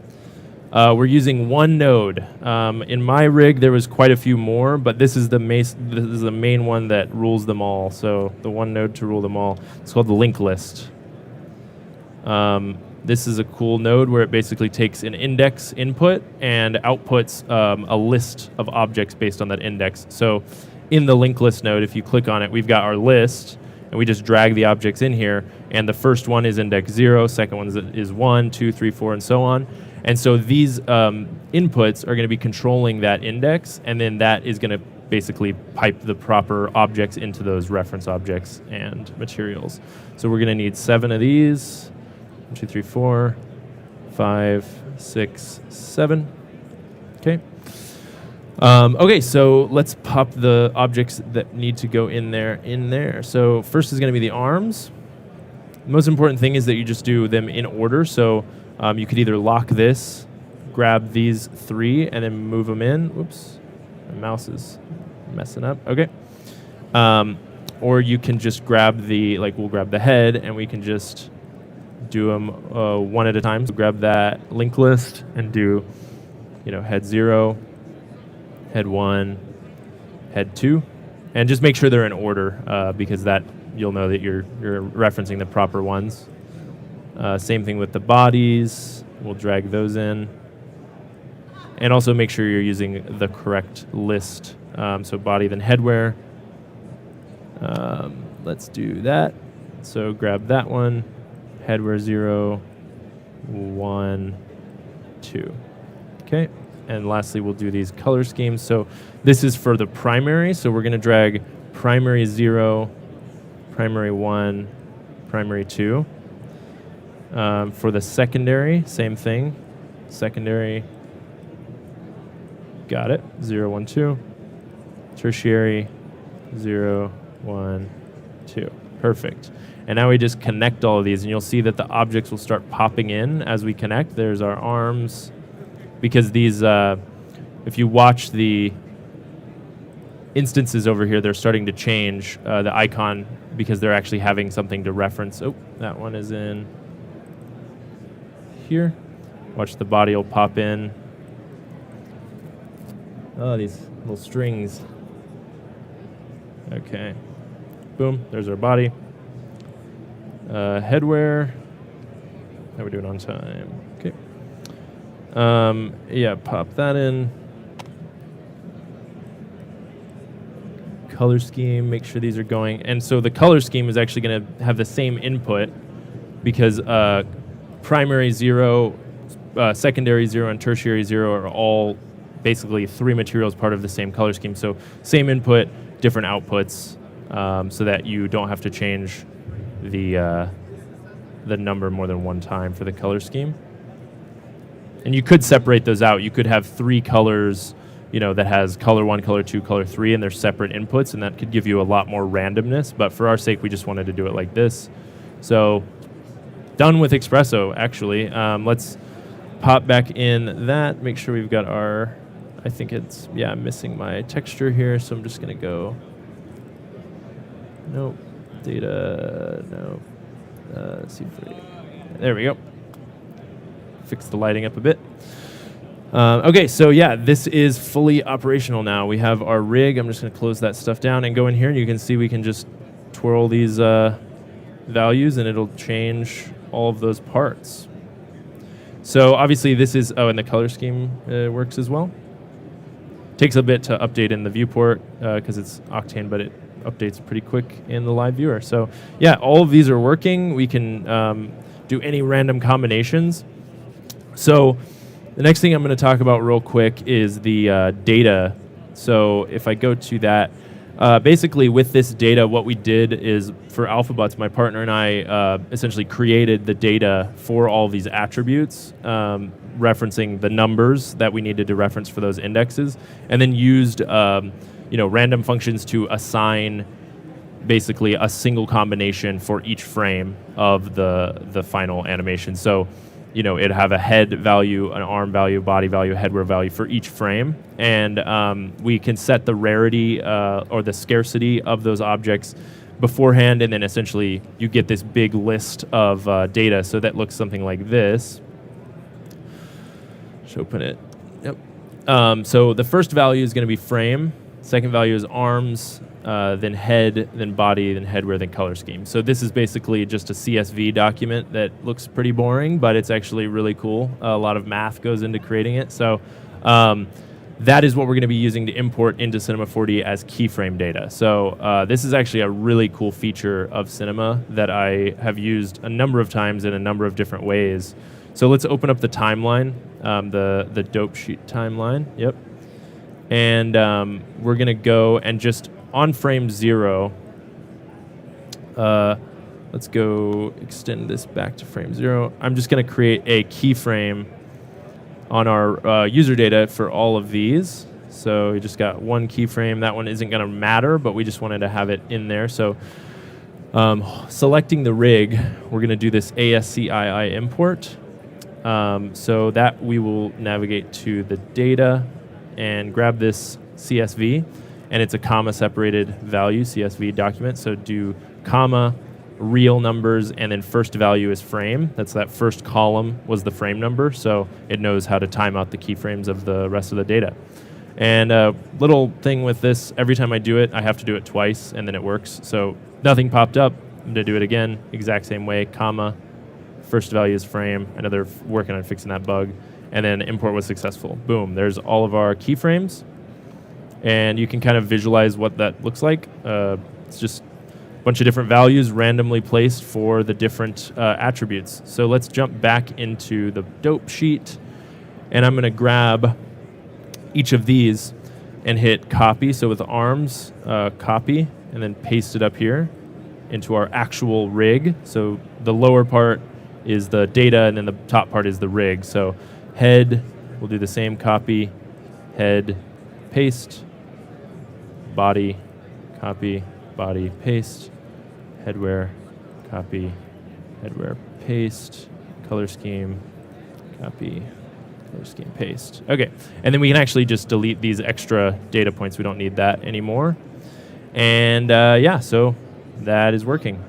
We're using one node. In my rig, there was quite a few more, but this is the main one that rules them all. So the one node to rule them all. It's called the link list. This is a cool node where it basically takes an index input and outputs a list of objects based on that index. So in the link list node, if you click on it, we've got our list, and we just drag the objects in here, and the first one is index 0, second one is 1, 2, 3, 4, and so on. And so these inputs are going to be controlling that index, and then that is going to basically pipe the proper objects into those reference objects and materials. So we're going to need 7 of these. 1, 2, 3, 4, 5, 6, 7. Okay. Okay, so let's pop the objects that need to go in there. So first is going to be the arms. The most important thing is that you just do them in order. So you could either lock this, grab these 3, and then move them in. Oops, my mouse is messing up. Okay. Or you can just grab we'll grab the head, and we can just do them one at a time. So grab that link list and do, head 0, head 1, head 2, and just make sure they're in order because that you'll know that you're referencing the proper ones. Same thing with the bodies. We'll drag those in, and also make sure you're using the correct list. So body then headwear. Let's do that. So grab that one. Headwear 0, 1, 2. Okay, and lastly, we'll do these color schemes. So this is for the primary. So we're going to drag primary 0, primary 1, primary 2. For the secondary, same thing. Secondary, got it. 0, 1, 2. Tertiary, 0, 1, 2. Perfect. And now we just connect all of these, and you'll see that the objects will start popping in as we connect. There's our arms, because these, if you watch the instances over here, they're starting to change the icon because they're actually having something to reference. Oh, that one is in here. Watch the body will pop in. Oh, these little strings. Okay. Boom, there's our body. Headwear. How are we doing on time? Okay. Yeah, pop that in. Color scheme, make sure these are going. And so the color scheme is actually going to have the same input because primary 0, secondary 0, and tertiary 0 are all basically 3 materials part of the same color scheme. So same input, different outputs, so that you don't have to change the number more than one time for the color scheme. And you could separate those out. You could have 3 colors, that has color 1, color 2, color 3, and they're separate inputs, and that could give you a lot more randomness. But for our sake, we just wanted to do it like this. So done with Espresso, actually. Let's pop back in that. Make sure we've got our, I think it's, I'm missing my texture here, so I'm just going to go, nope, data, no, C3. There we go. Fix the lighting up a bit. Okay, so this is fully operational now. We have our rig. I'm just going to close that stuff down and go in here, and you can see we can just twirl these values, and it'll change all of those parts. So obviously this is, and the color scheme works as well. Takes a bit to update in the viewport because it's Octane, but it updates pretty quick in the live viewer. So all of these are working. We can do any random combinations. So the next thing I'm going to talk about real quick is the data. So if I go to that, basically with this data, what we did is for AlphaButs, my partner and I essentially created the data for all these attributes, referencing the numbers that we needed to reference for those indexes, and then used random functions to assign basically a single combination for each frame of the final animation. So it'd have a head value, an arm value, body value, headwear value for each frame. And we can set the rarity or the scarcity of those objects beforehand, and then essentially you get this big list of data. So that looks something like this. Just open it. Yep. So the first value is going to be frame. Second value is arms, then head, then body, then headwear, then color scheme. So this is basically just a CSV document that looks pretty boring, but it's actually really cool. A lot of math goes into creating it. So that is what we're going to be using to import into Cinema 4D as keyframe data. So this is actually a really cool feature of Cinema that I have used a number of times in a number of different ways. So let's open up the timeline, the dope sheet timeline. Yep. And we're going to go and just on frame 0, let's go extend this back to frame 0. I'm just going to create a keyframe on our user data for all of these. So we just got one keyframe. That one isn't going to matter, but we just wanted to have it in there. So selecting the rig, we're going to do this ASCII import. So that we will navigate to the data and grab this CSV, and it's a comma separated value CSV document. So do comma, real numbers, and then first value is frame. That's that first column was the frame number, so it knows how to time out the keyframes of the rest of the data. And a little thing with this, every time I do it, I have to do it twice, and then it works. So nothing popped up. I'm going to do it again, exact same way, comma, first value is frame. I know they're working on fixing that bug. And then import was successful. Boom, there's all of our keyframes. And you can kind of visualize what that looks like. It's just a bunch of different values randomly placed for the different attributes. So let's jump back into the dope sheet. And I'm going to grab each of these and hit copy. So with the arms, copy, and then paste it up here into our actual rig. So the lower part is the data, and then the top part is the rig. So head, we'll do the same copy, head, paste, body, copy, body, paste, headwear, copy, headwear, paste, color scheme, copy, color scheme, paste. Okay, and then we can actually just delete these extra data points. We don't need that anymore. And yeah, so that is working.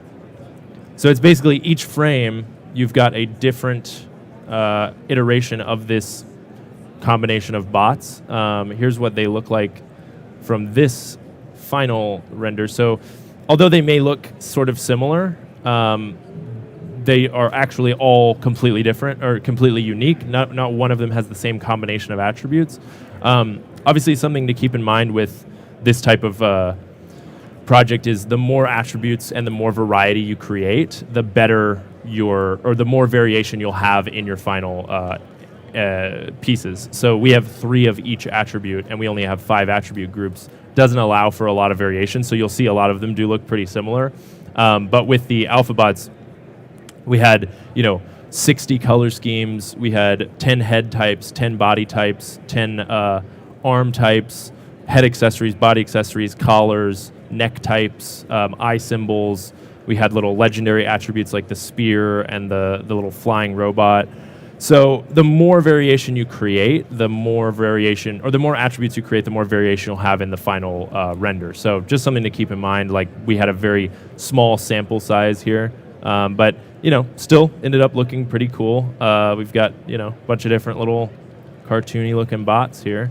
So it's basically each frame, you've got a different iteration of this combination of bots. Here's what they look like from this final render. So although they may look sort of similar, they are actually all completely different or completely unique. Not one of them has the same combination of attributes. Obviously, something to keep in mind with this type of project is the more attributes and the more variety you create, the better the more variation you'll have in your final pieces. So we have 3 of each attribute, and we only have 5 attribute groups. Doesn't allow for a lot of variation, so you'll see a lot of them do look pretty similar. But with the alphabots, we had 60 color schemes. We had 10 head types, 10 body types, 10 arm types, head accessories, body accessories, collars, neck types, eye symbols. We had little legendary attributes like the spear and the little flying robot. So the more variation you create, the more variation, or the more attributes you create, the more variation you'll have in the final render. So just something to keep in mind. Like, we had a very small sample size here, but still ended up looking pretty cool. We've got a bunch of different little cartoony looking bots here.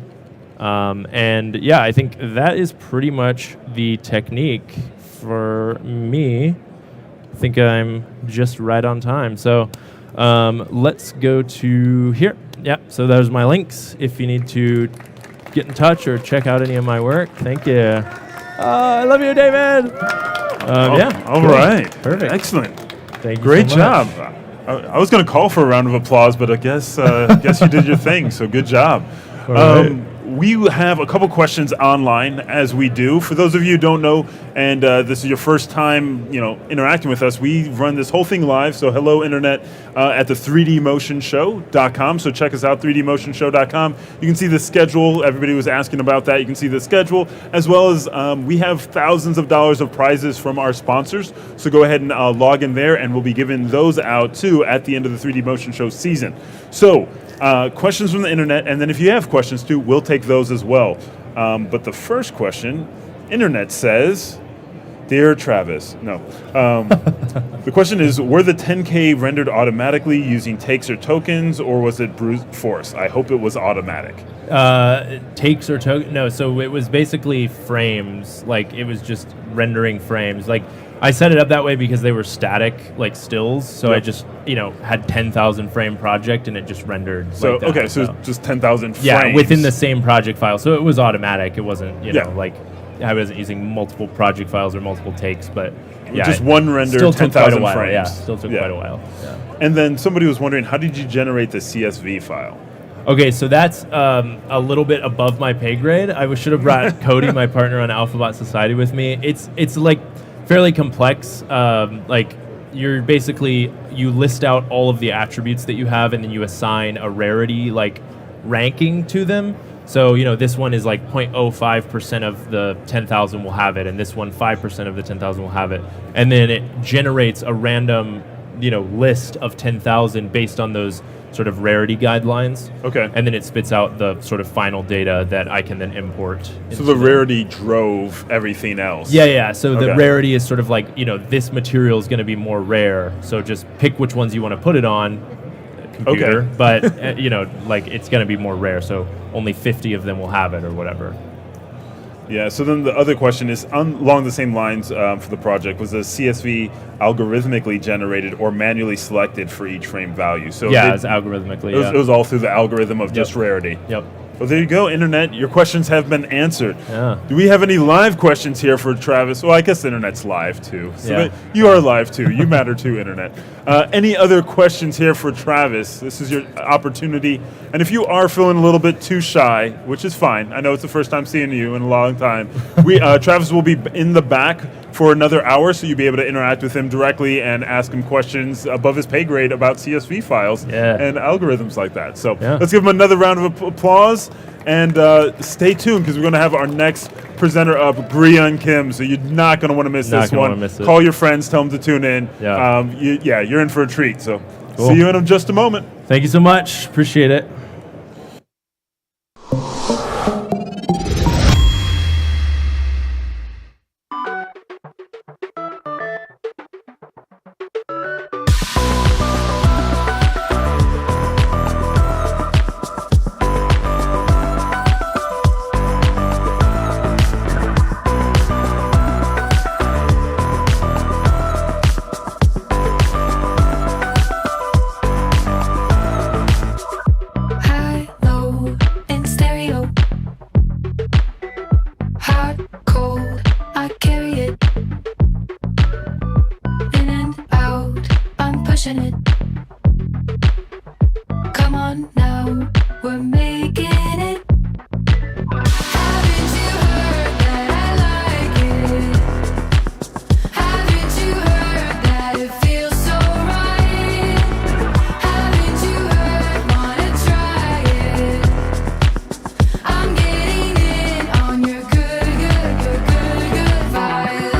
And yeah, I think that is pretty much the technique for me. I think I'm just right on time. So let's go to here. Yeah, so there's my links if you need to get in touch or check out any of my work. Thank you. I love you, David. Yeah. All right. Perfect. Excellent. Thank you. Great so much. job. I was going to call for a round of applause, but I guess you did your thing. So good job. All right. we have a couple questions online, as we do. For those of you who don't know, and this is your first time, interacting with us, we run this whole thing live. So hello, Internet, at the 3dmotionshow.com. So check us out, 3dmotionshow.com. You can see the schedule. Everybody was asking about that. You can see the schedule, as well as we have thousands of dollars of prizes from our sponsors. So go ahead and log in there, and we'll be giving those out, too, at the end of the 3D Motion Show season. So questions from the Internet, and then if you have questions, too, we'll take those as well. But the first question, Internet says, Dear Travis, no. The question is, were the 10K rendered automatically using takes or tokens, or was it brute force? I hope it was automatic. Takes or token? No, so it was basically frames. Like, it was just rendering frames. Like, I set it up that way because they were static, like stills. So Yep. I just, had 10,000 frame project, and it just rendered. So, like that, okay, so just 10,000 frames. yeah, within the same project file. So it was automatic. It wasn't, Yeah. like I wasn't using multiple project files or multiple takes, but yeah, Just one render, still took quite a 10,000 while. frames. Yeah, still took Yeah. quite a while. Yeah. And then somebody was wondering, how did you generate the CSV file? Okay, so that's a little bit above my pay grade. I should have brought Cody, my partner on Alphabot Society, with me. It's like fairly complex. Like you list out all of the attributes that you have, and then you assign a rarity like ranking to them. So this one is like 0.05% of the 10,000 will have it, and this one 5% of the 10,000 will have it, and then it generates a random list of 10,000 based on those sort of rarity guidelines. Okay. And then it spits out the sort of final data that I can then import. So the rarity drove everything else. Yeah. So the Okay. rarity is sort of like, this material is going to be more rare. So just pick which ones you want to put it on, computer. Okay. But, like it's going to be more rare. So only 50 of them will have it or whatever. Yeah, so then the other question is, along the same lines for the project, was the CSV algorithmically generated or manually selected for each frame value? So Yeah, it's algorithmically. it was all through the algorithm of just rarity. Yep. Well, there you go, Internet. Your questions have been answered. Yeah. Do we have any live questions here for Travis? Well, I guess the Internet's live, too. So Yeah. but you are live, too. You matter, too, Internet. Any other questions here for Travis? This is your opportunity. And if you are feeling a little bit too shy, which is fine. I know it's the first time seeing you in a long time. Travis will be in the back for another hour, so you'll be able to interact with him directly and ask him questions above his pay grade about CSV files and algorithms like that. So let's give him another round of applause, and stay tuned because we're going to have our next presenter up, Grian Kim. So you're not going to want to miss this one. Call your friends, tell them to tune in. Yeah. You're in for a treat. So Cool. see you in just a moment. Thank you so much. Appreciate it. High, low, in stereo. Hot, cold, I carry it. In and out, I'm pushing it. Come on now, we're making it. Haven't you heard that I like it? Haven't you heard that it feels so right? Haven't you heard, wanna try it? I'm getting in on your good vibe.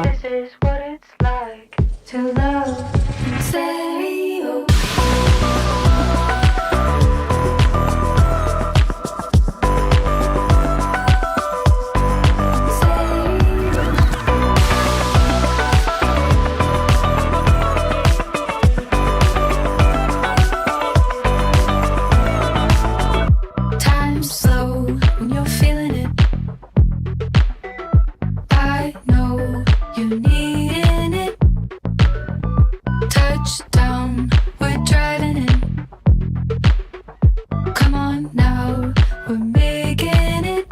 This is what it's like to love in stereo. Time's slow when you're feeling it. I know you needing it. Touchdown, we're driving in. Come on now, we're making it.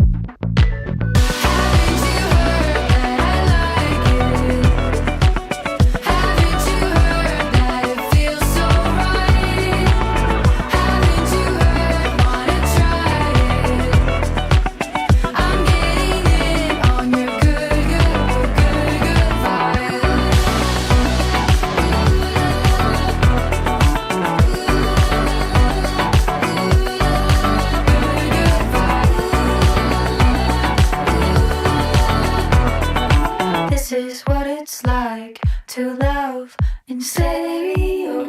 stereo.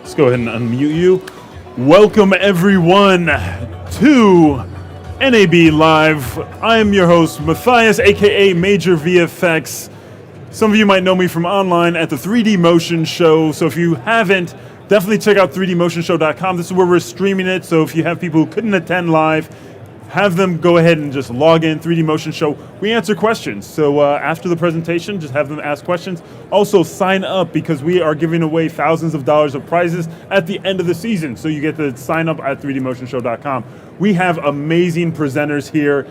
Let's go ahead and unmute you. Welcome everyone to NAB Live. I am your host, Matthias, aka Major VFX. Some of you might know me from online at the 3D Motion Show, so if you haven't, definitely check out 3dmotionshow.com. This is where we're streaming it, so if you have people who couldn't attend live, have them go ahead and just log in, 3D Motion Show. We answer questions, so after the presentation, just have them ask questions. Also, sign up because we are giving away thousands of dollars of prizes at the end of the season, so you get to sign up at 3dmotionshow.com. We have amazing presenters here.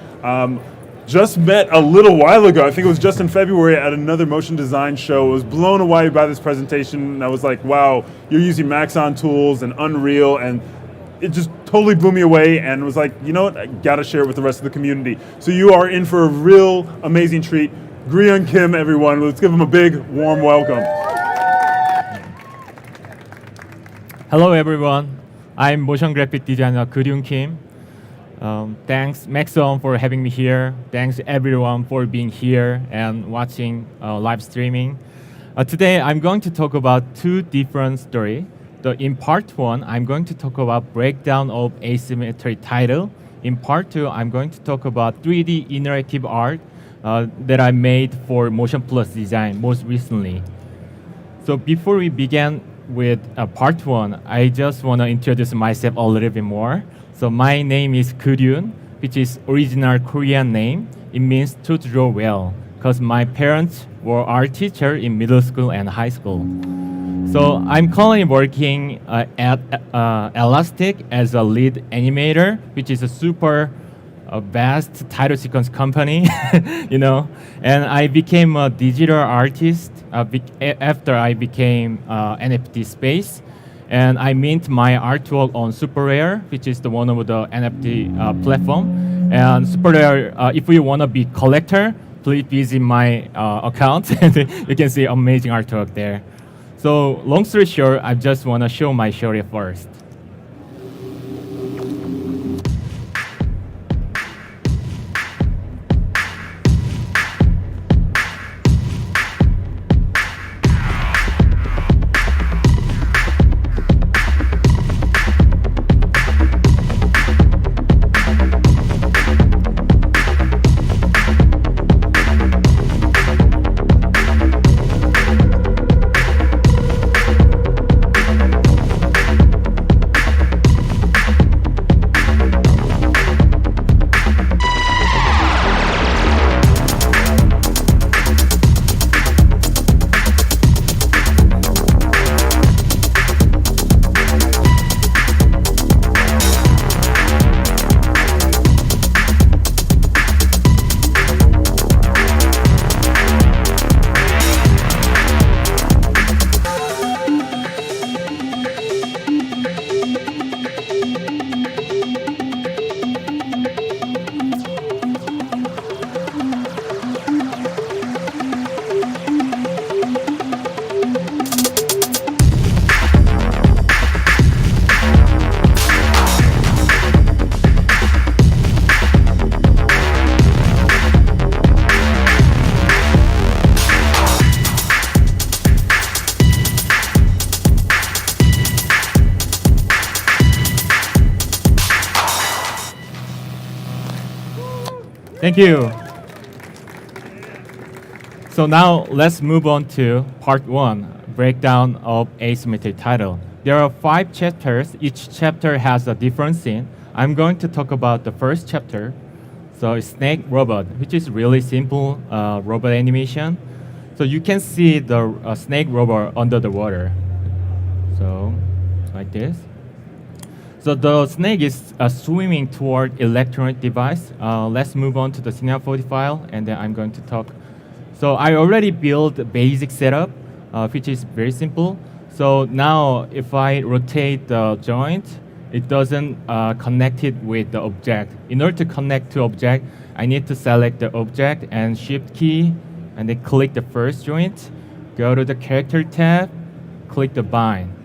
Just met a little while ago, I think it was just in February at another motion design show. I was blown away by this presentation, and I was like, wow, you're using Maxon tools and Unreal, and it just totally blew me away, and was like, you know what, I gotta share it with the rest of the community. So you are in for a real amazing treat. Grian Kim, everyone, let's give him a big, warm welcome. Hello everyone, I'm motion graphic designer Grian Kim. Thanks Maxon for having me here. Thanks everyone for being here and watching live streaming. Today I'm going to talk about two different stories. In part one, I'm going to talk about breakdown of asymmetry title. In part two, I'm going to talk about 3D interactive art that I made for Motion Plus Design most recently. So before we begin with part one, I just want to introduce myself a little bit more. So my name is Grian, which is original Korean name. It means to draw well, because my parents were art teacher in middle school and high school. So I'm currently working at Elastic as a lead animator, which is a super vast title sequence company, you know. And I became a digital artist after I became NFT Space. And I mint my artwork on SuperRare, which is the one of the NFT platform. And SuperRare, if you want to be collector, please visit my account, and you can see amazing artwork there. So long story short, I just want to show my story first. Thank you. So now let's move on to part one, breakdown of asymmetry title. There are 5 chapters. Each chapter has a different scene. I'm going to talk about the first chapter. So it's Snake Robot, which is really simple robot animation. So you can see the snake robot under the water. So like this. So the snake is swimming toward electronic device. Let's move on to the Cinema 40 file, and then I'm going to talk. So I already built a basic setup, which is very simple. So now if I rotate the joint, it doesn't connect it with the object. In order to connect to object, I need to select the object and Shift key, and then click the first joint, go to the character tab, click the bind.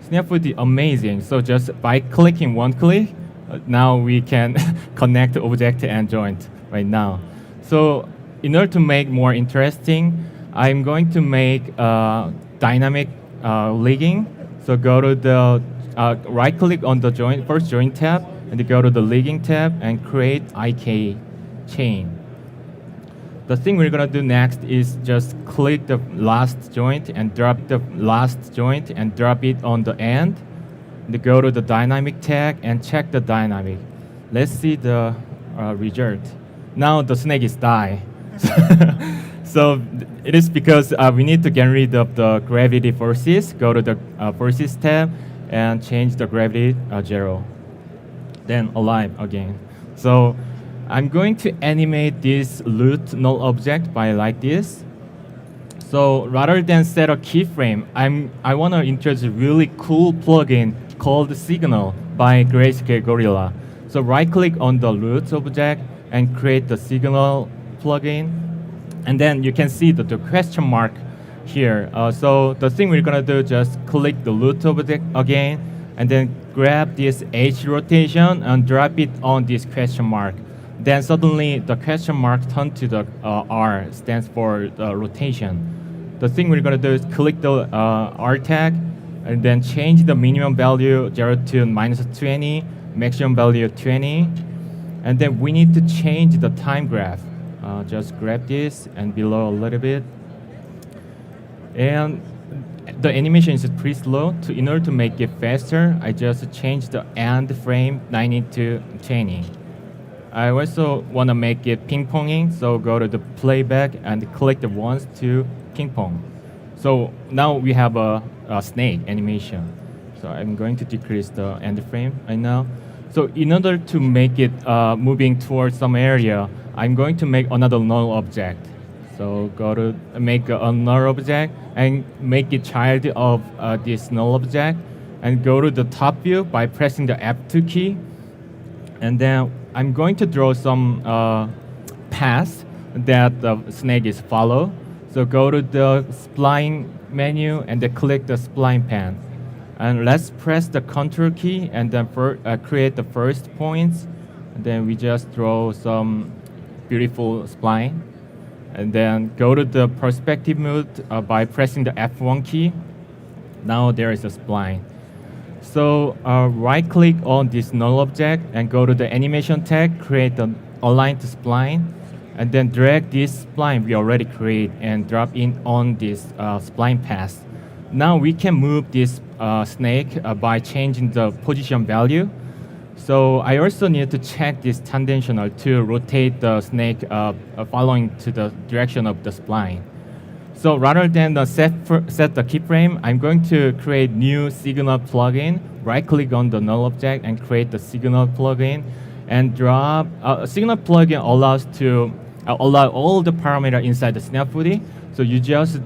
Snap would be amazing. So just by clicking one click, now we can connect the object and joint right now. So in order to make more interesting, I'm going to make dynamic linking. So go to the right click on the joint, first joint tab, and go to the linking tab and create IK chain. The thing we're gonna do next is just click the last joint and drop the last joint and drop it on the end. And go to the dynamic tag and check the dynamic. Let's see the result. Now the snake is die. So it is because we need to get rid of the gravity forces. Go to the forces tab and change the gravity 0. Then alive again. So I'm going to animate this root null object by like this. So rather than set a keyframe, I want to introduce a really cool plugin called Signal by Grayscale Gorilla. So right click on the root object and create the Signal plugin. And then you can see the question mark here. So the thing we're gonna do, just click the root object again, and then grab this H rotation and drop it on this question mark. Then suddenly the question mark turns to the R, stands for the rotation. The thing we're gonna do is click the R tag, and then change the minimum value 0 to -20, maximum value 20, and then we need to change the time graph. Just grab this and below a little bit. And the animation is pretty slow. In order to make it faster, I just change the end frame 90 to 20. I also want to make it ping-ponging, so go to the playback and click the ones to ping-pong. So now we have a snake animation. So I'm going to decrease the end frame right now. So in order to make it moving towards some area, I'm going to make another null object. So go to make a null object and make it child of this null object, and go to the top view by pressing the F2 key. And then I'm going to draw some path that the snake is follow. So go to the spline menu and then click the spline pen. And let's press the Ctrl key and then create the first points. And then we just draw some beautiful spline. And then go to the perspective mode by pressing the F1 key. Now there is a spline. So right click on this null object and go to the animation tag, create the align to spline, and then drag this spline we already create and drop in on this spline path. Now we can move this snake by changing the position value. So I also need to check this tangential to rotate the snake following to the direction of the spline. So rather than set the keyframe, I'm going to create new signal plugin. Right click on the null object and create the signal plugin, and drop signal plugin allows to allow all the parameters inside the snap footy. So you just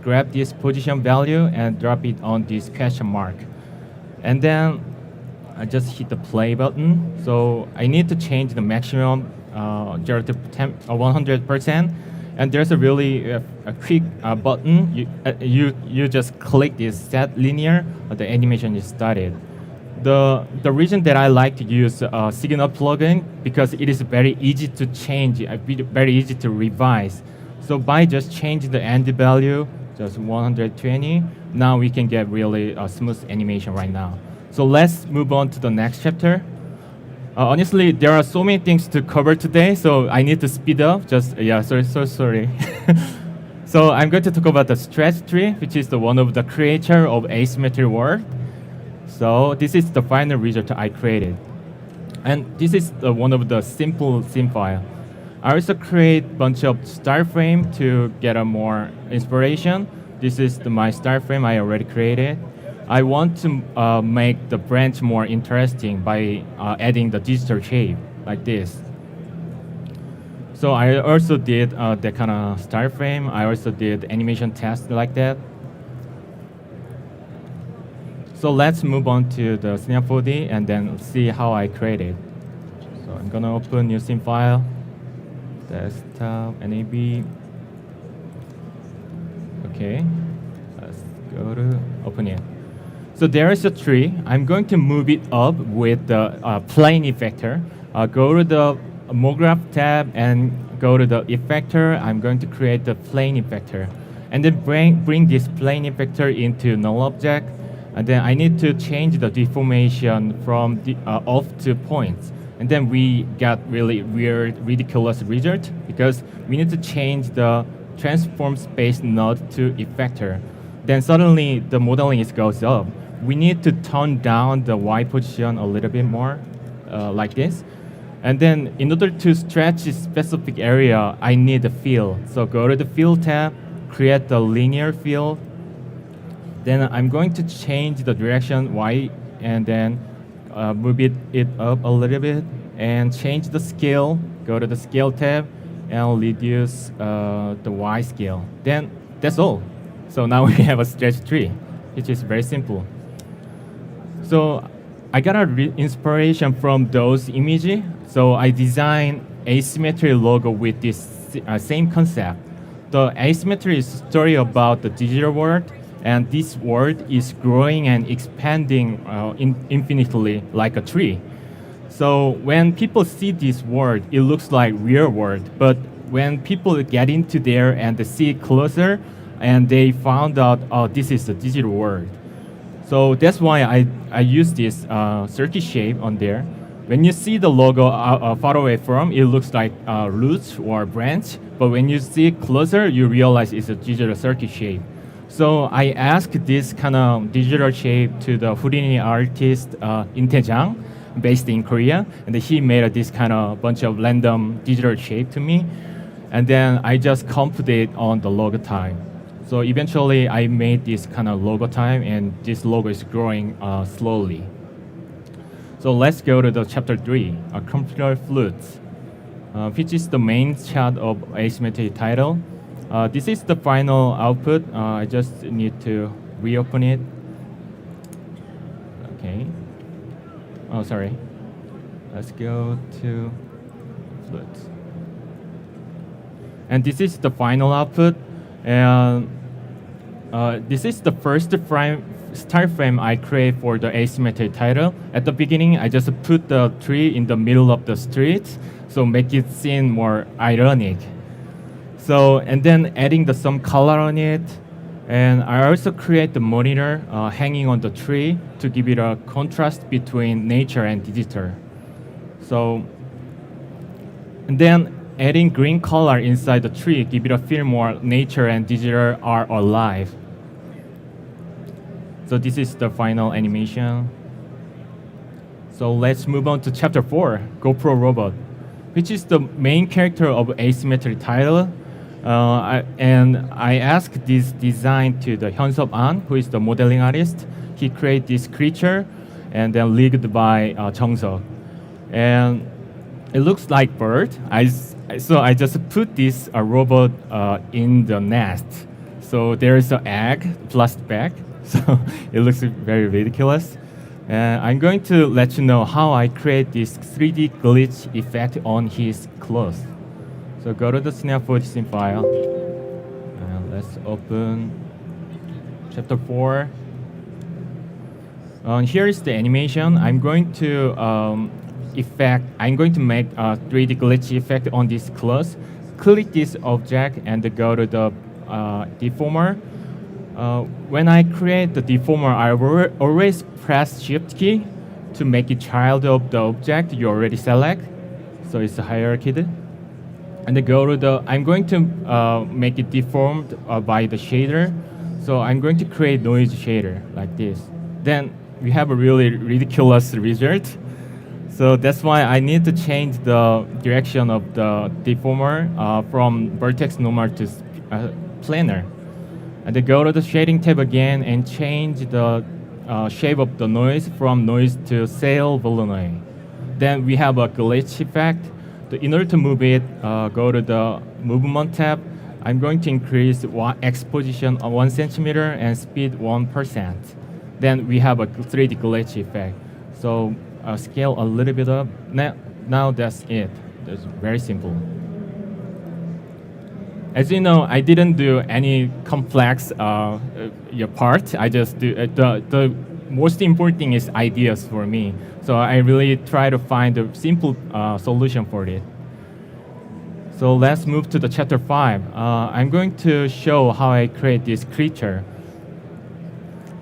grab this position value and drop it on this question mark, and then I just hit the play button. So I need to change the maximum 0 to 100%. And there's a really a quick button. You just click this set linear, the animation is started. The reason that I like to use Signal plugin, because it is very easy to change, very easy to revise. So by just changing the end value, just 120, now we can get really smooth animation right now. So let's move on to the next chapter. Honestly, there are so many things to cover today, so I need to speed up. Sorry. So I'm going to talk about the stretch tree, which is the one of the creator of asymmetry world. So this is the final result I created, and this is one of the simple scene file. I also create a bunch of star frame to get a more inspiration. This is my star frame I already created. I want to make the branch more interesting by adding the digital shape like this. So I also did that kind of star frame. I also did animation test like that. So let's move on to the Snap 4D and then see how I created. So I'm gonna open new scene file, desktop, NAB. Okay, let's go to open it. So there is a tree. I'm going to move it up with the plane effector. Go to the MoGraph tab and go to the effector. I'm going to create the plane effector. And then bring this plane effector into null object. And then I need to change the deformation from off to points. And then we got really weird, ridiculous result because we need to change the transform space node to effector. Then suddenly the modeling goes up. We need to tone down the Y position a little bit more, like this. And then in order to stretch a specific area, I need a fill. So go to the fill tab, create the linear fill. Then I'm going to change the direction Y and then move it up a little bit and change the scale. Go to the scale tab and reduce the Y scale. Then that's all. So now we have a stretch tree, which is very simple. So I got inspiration from those images. So I designed asymmetry logo with this same concept. The asymmetry is a story about the digital world, and this world is growing and expanding infinitely like a tree. So when people see this world, it looks like real world. But when people get into there and they see it closer, and they found out, oh, this is the digital world. So that's why I use this circuit shape on there. When you see the logo far away from, it looks like roots or branch. But when you see it closer, you realize it's a digital circuit shape. So I asked this kind of digital shape to the Houdini artist In Tae-jang, based in Korea, and he made this kind of bunch of random digital shape to me. And then I just copied it on the logo time. So eventually I made this kind of logo time, and this logo is growing slowly. So let's go to the chapter 3, computer flutes, which is the main shot of asymmetry title. This is the final output. I just need to reopen it. Okay. Oh, sorry. Let's go to flutes. And this is the final output. And this is the first start frame I create for the asymmetry title. At the beginning, I just put the tree in the middle of the street, so make it seem more ironic. So, and then adding some color on it. And I also create the monitor hanging on the tree to give it a contrast between nature and digital. So, and then adding green color inside the tree give it a feel more nature and digital are alive. So this is the final animation. So let's move on to chapter 4, GoPro Robot, which is the main character of asymmetry title. And I asked this design to the Hyun-sub An, who is the modeling artist. He created this creature and then leaked by Jung-seok. And it looks like bird. So I just put this robot in the nest. So there is an egg plastic bag. So it looks very ridiculous. And I'm going to let you know how I create this 3D glitch effect on his clothes. So go to the snap footage scene file. And let's open chapter 4. Here is the animation. I'm going to make a 3D glitch effect on this clothes. Click this object and go to the deformer. When I create the deformer, I always press Shift key to make it child of the object you already select. So it's a hierarchy. And then go to the, I'm going to make it deformed by the shader. So I'm going to create noise shader like this. Then we have a really ridiculous result. So that's why I need to change the direction of the deformer from vertex normal to planar. And then go to the shading tab again and change the shape of the noise from noise to sail Voronoi. Then we have a glitch effect. In order to move it, go to the movement tab. I'm going to increase X position 1 centimeter and speed 1%. Then we have a 3D glitch effect. So scale a little bit up. Now that's it. That's very simple. As you know, I didn't do any complex part. I just do the most important thing is ideas for me. So I really try to find a simple solution for it. So let's move to the chapter 5. I'm going to show how I create this creature.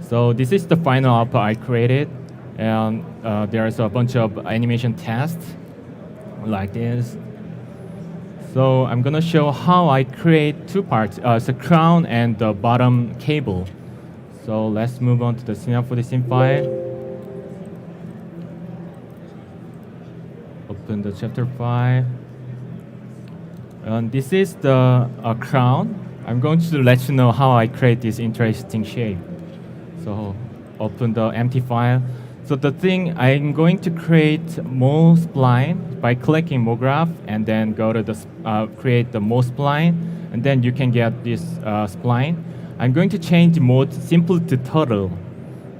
So this is the final output I created, and there's a bunch of animation tests like this. So I'm gonna show how I create two parts, the crown and the bottom cable. So let's move on to the Snap for the scene file. Open the chapter 5. And this is the crown. I'm going to let you know how I create this interesting shape. So open the empty file. So the thing, I'm going to create Mo spline by clicking Mo graph and then go to the create the Mo spline, and then you can get this spline. I'm going to change mode simple to total,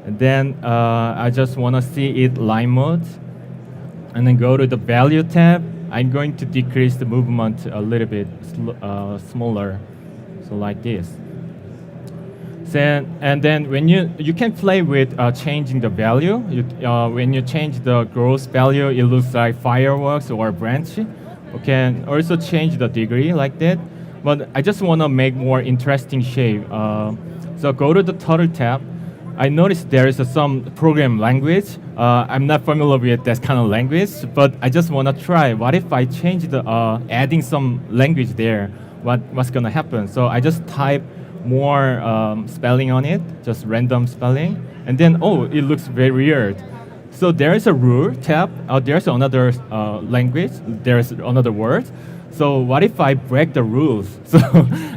and then I just want to see it line mode, and then go to the value tab. I'm going to decrease the movement a little bit smaller, so like this. And then when you can play with changing the value. When you change the gross value, it looks like fireworks or branch. You can also change the degree like that. But I just want to make more interesting shape. So go to the total tab. I noticed there is some program language. I'm not familiar with that kind of language, but I just want to try. What if I change the adding some language there? What's gonna happen? So I just type more spelling on it, just random spelling, and then it looks very weird. So there is a rule tab. There's another language. There's another word. So what if I break the rules? So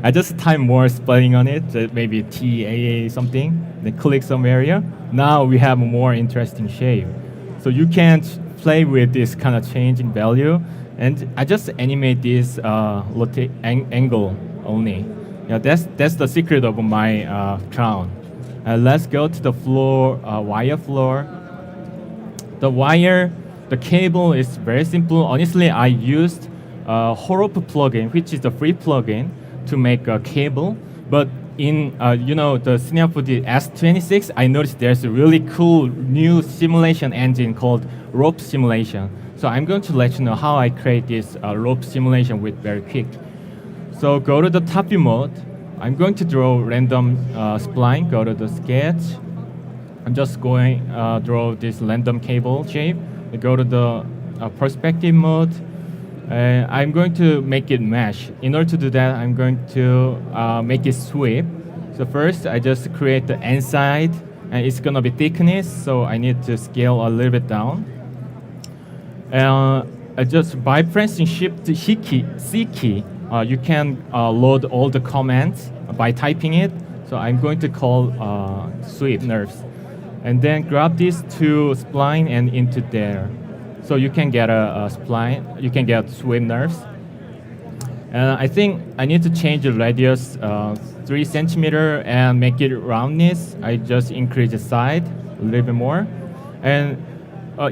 I just type more spelling on it, maybe TAA something, then click some area. Now we have a more interesting shape. So you can play with this kind of changing value, and I just animate this angle only. Yeah, that's the secret of my crown. Let's go to the floor, wire floor. The cable is very simple. Honestly, I used Horop plugin, which is a free plugin, to make a cable. But in the Snap for the S26, I noticed there's a really cool new simulation engine called rope simulation. So I'm going to let you know how I create this rope simulation with very quick. So go to the top view mode. I'm going to draw random spline. Go to the sketch. I'm just going draw this random cable shape. Go to the perspective mode. I'm going to make it mesh. In order to do that, I'm going to make it sweep. So first, I just create the inside, and it's gonna be thickness. So I need to scale a little bit down. Just by pressing Shift C key, you can load all the commands by typing it. So I'm going to call sweep nerves, and then grab these two spline and into there. So you can get a spline, you can get sweep nerves. And I think I need to change the radius 3 centimeter and make it roundness. I just increase the side a little bit more. And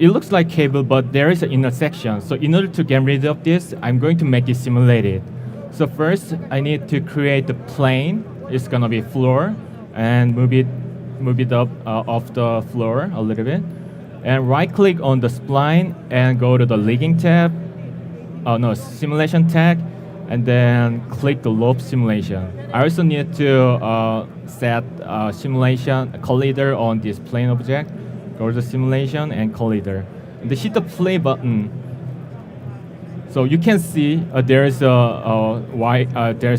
it looks like cable, but there is an intersection. So in order to get rid of this, I'm going to make it simulated. So first, I need to create the plane. It's gonna be floor, and move it up off the floor a little bit. And right-click on the spline and go to the rigging tab. Simulation tag, and then click the loop simulation. I also need to set simulation collider on this plane object. Go to the simulation and collider. And hit the play button. So you can see there's a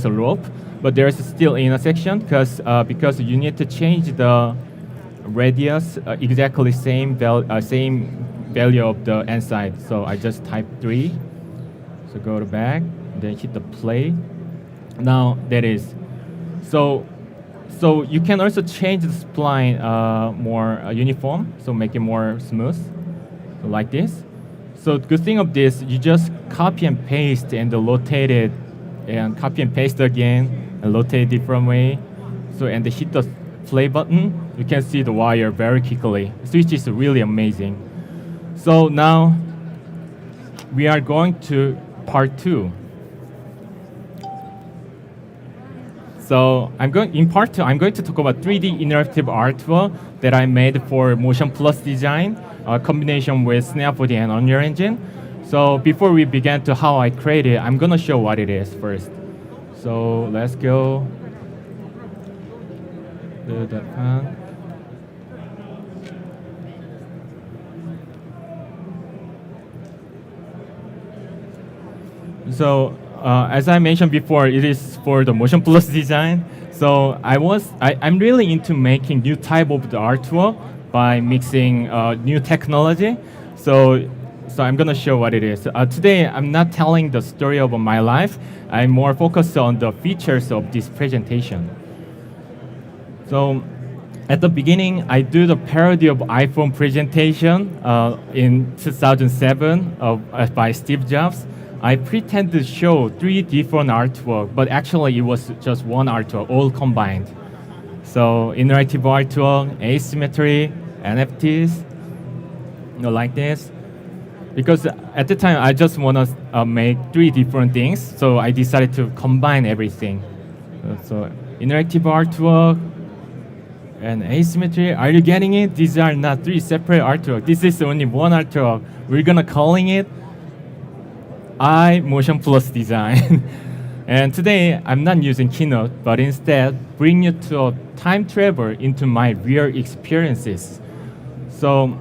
rope, but there's still intersection because you need to change the radius exactly same value of the inside. So I just type 3. So go to back, then hit the play. Now that is. So you can also change the spline more uniform, so make it more smooth, so like this. So the good thing of this, you just copy and paste and rotate it, and copy and paste again, and rotate different way. So and hit the play button, you can see the wire very quickly, which is really amazing. So now we are going to part 2. So in part 2, I'm going to talk about 3D interactive artwork that I made for Motion Plus design, a combination with Snap 4D and Unreal Engine. So before we begin to how I create it, I'm gonna show what it is first. So let's go to that one. So as I mentioned before, it is for the motion plus design. So I'm really into making new type of the artwork by mixing new technology. So I'm gonna show what it is. Today I'm not telling the story of my life. I'm more focused on the features of this presentation. So at the beginning, I do the parody of iPhone presentation in 2007 by Steve Jobs. I pretend to show 3 different artwork, but actually it was just one artwork, all combined. So interactive artwork, asymmetry, NFTs, like this. Because at the time, I just want to make 3 different things, so I decided to combine everything. So interactive artwork and asymmetry, are you getting it? These are not 3 separate artwork. This is only one artwork. We're gonna calling it Motion Plus Design. And today, I'm not using Keynote, but instead, bring you to a time travel into my real experiences. So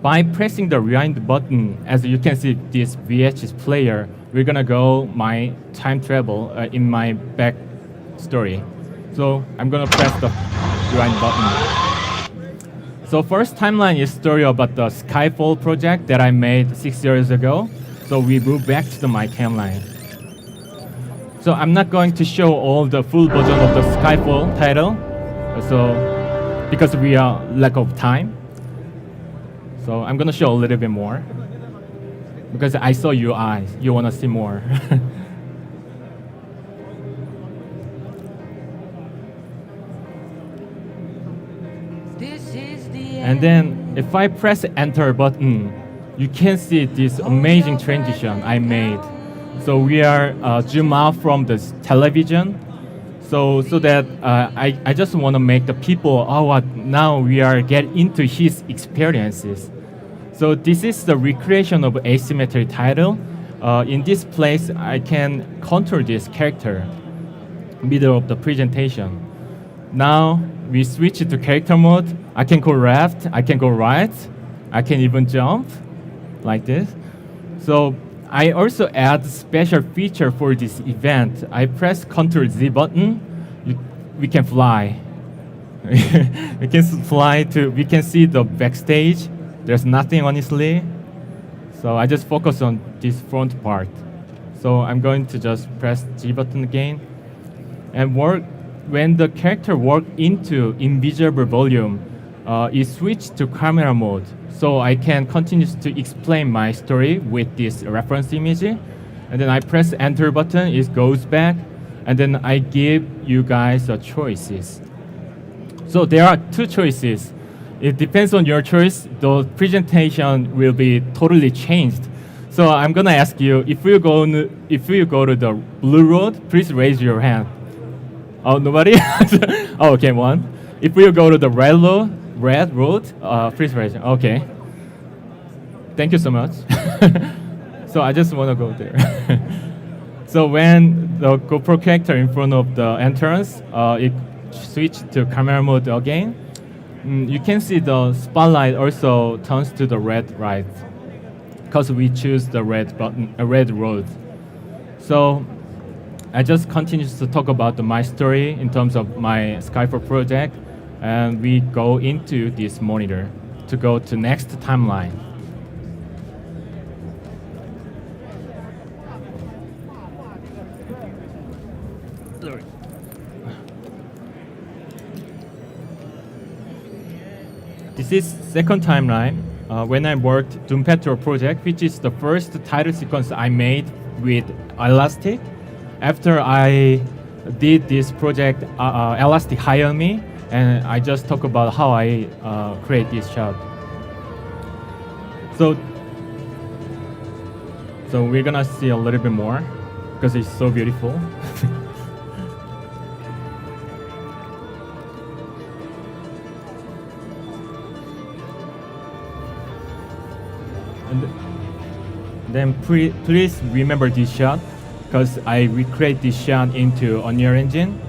by pressing the rewind button, as you can see this VHS player, we're gonna go my time travel in my back story. So I'm gonna press the rewind button. So first timeline is story about the Skyfall project that I made 6 years ago. So we move back to my timeline. So I'm not going to show all the full version of the Skyfall title, so because we are lack of time. So I'm gonna show a little bit more because I saw your eyes. You wanna see more. And then if I press enter button, you can see this amazing transition I made. So we are zoom out from the television, so that I just want to make the people, now we are get into his experiences. So this is the recreation of asymmetry title. In this place, I can control this character, middle of the presentation. Now we switch to character mode. I can go left, I can go right, I can even jump, like this. So I also add special feature for this event. I press Ctrl Z button, we can fly. We can fly we can see the backstage. There's nothing honestly. So I just focus on this front part. So I'm going to just press G button again. And when the character walk into invisible volume, it switched to camera mode. So I can continue to explain my story with this reference image. And then I press enter button, it goes back. And then I give you guys choices. So there are 2 choices. It depends on your choice. The presentation will be totally changed. So I'm gonna ask you, if you go to the blue road, please raise your hand. Oh, nobody? Oh, okay, 1. If you go to the red road, please raise your hand. Okay. Thank you so much. So I just wanna go there. So when the GoPro character in front of the entrance, it switched to camera mode again. You can see the spotlight also turns to the red light because we choose the red button, red road. So I just continue to talk about my story in terms of my Skyfall project, and we go into this monitor to go to next timeline. This is second timeline when I worked Doom Patrol project, which is the first title sequence I made with Elastic. After I did this project, Elastic hired me, and I just talk about how I create this shot. So we're gonna see a little bit more because it's so beautiful. And then please remember this shot because I recreate this shot into Unreal Engine,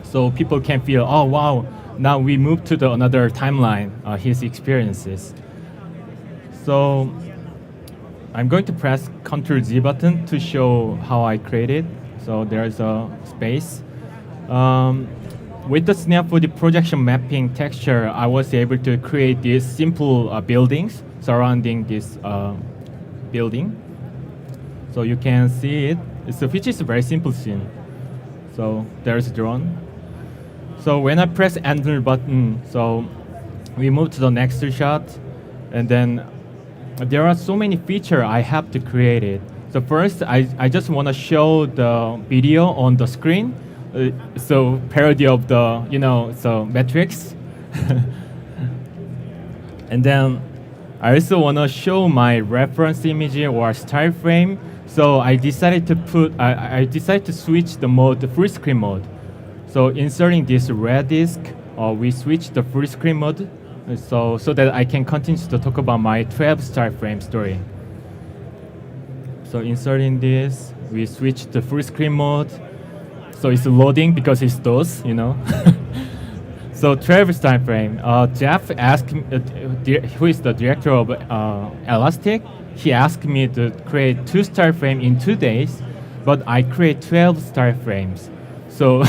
so people can feel, oh wow, now we move to another timeline, his experiences. So I'm going to press Ctrl Z button to show how I created. So there's a space. With the Snap 4D projection mapping texture, I was able to create these simple buildings surrounding this building. So you can see it. Which is a very simple scene. So there's a drone. So when I press Enter button, so we move to the next shot, and then there are so many features I have to create it. So first, I just want to show the video on the screen. So parody of the, so Matrix. And then I also want to show my reference image or style frame. So I decided to switch the mode, the full screen mode. So inserting this red disk, we switch the full screen mode, so that I can continue to talk about my 12 style frame story. So inserting this, we switch the full screen mode. So it's loading because it's DOS, So 12 style frame. Jeff asked me, who is the director of Elastic, he asked me to create 2 style frame in 2 days, but I create 12 style frames. So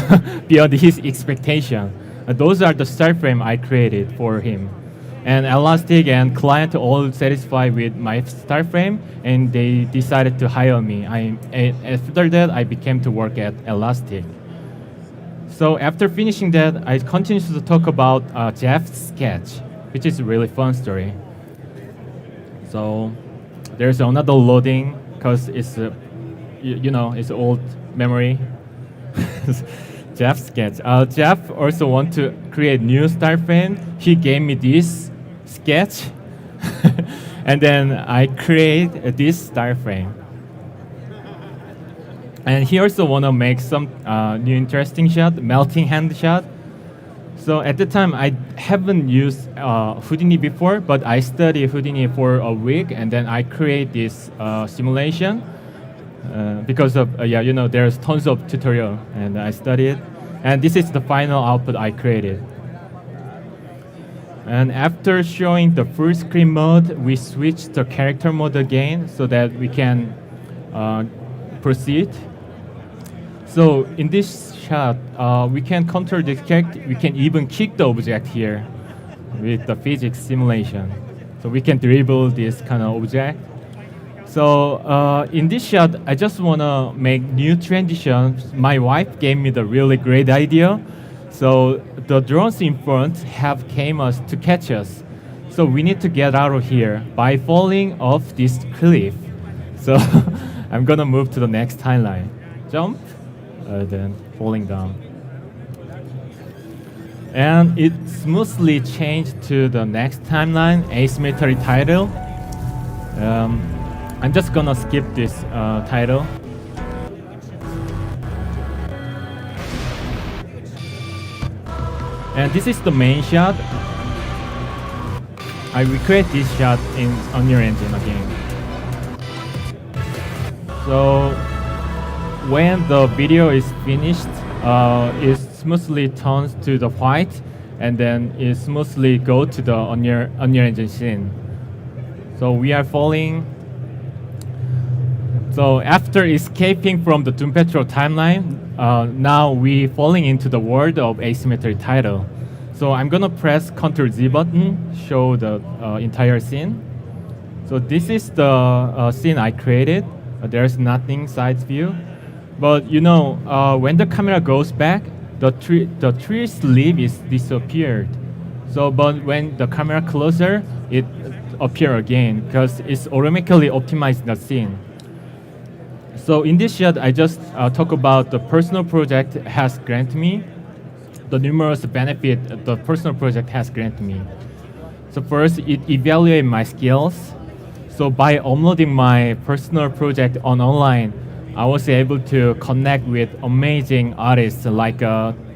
beyond his expectation. Those are the style frame I created for him. And Elastic and client all satisfied with my style frame, and they decided to hire me. After that, I became to work at Elastic. So after finishing that, I continued to talk about Jeff's sketch, which is a really fun story. So there's another loading because it's, it's old memory. Jeff's sketch. Jeff also want to create new style frame. He gave me this sketch, and then I create this style frame. And he also want to make some new interesting shot, melting hand shot. So at the time, I haven't used Houdini before, but I studied Houdini for a week, and then I create this simulation. Because of, there's tons of tutorial, and I studied. And this is the final output I created. And after showing the full screen mode, we switch the character mode again so that we can proceed. So in this shot, we can control the character. We can even kick the object here with the physics simulation. So we can dribble this kind of object. So in this shot, I just want to make new transitions. My wife gave me the really great idea. So the drones in front have came us to catch us. So we need to get out of here by falling off this cliff. So I'm going to move to the next timeline. Jump, then falling down. And it smoothly changed to the next timeline, asymmetry title. I'm just gonna skip this title. And this is the main shot. I recreate this shot in Unreal Engine again. So when the video is finished, it smoothly turns to the white, and then it smoothly go to the Unreal Engine scene. So we are falling. So after escaping from the Doom Patrol timeline, now we falling into the world of asymmetry title. So I'm gonna press Ctrl Z button, show the entire scene. So this is the scene I created. There's nothing side view, but when the camera goes back, the tree's leaf is disappeared. So but when the camera closer, it appear again because it's automatically optimized the scene. So in this shot, I just talk about the personal project has granted me, the numerous benefit the personal project has granted me. So first, it evaluates my skills. So by uploading my personal project online, I was able to connect with amazing artists like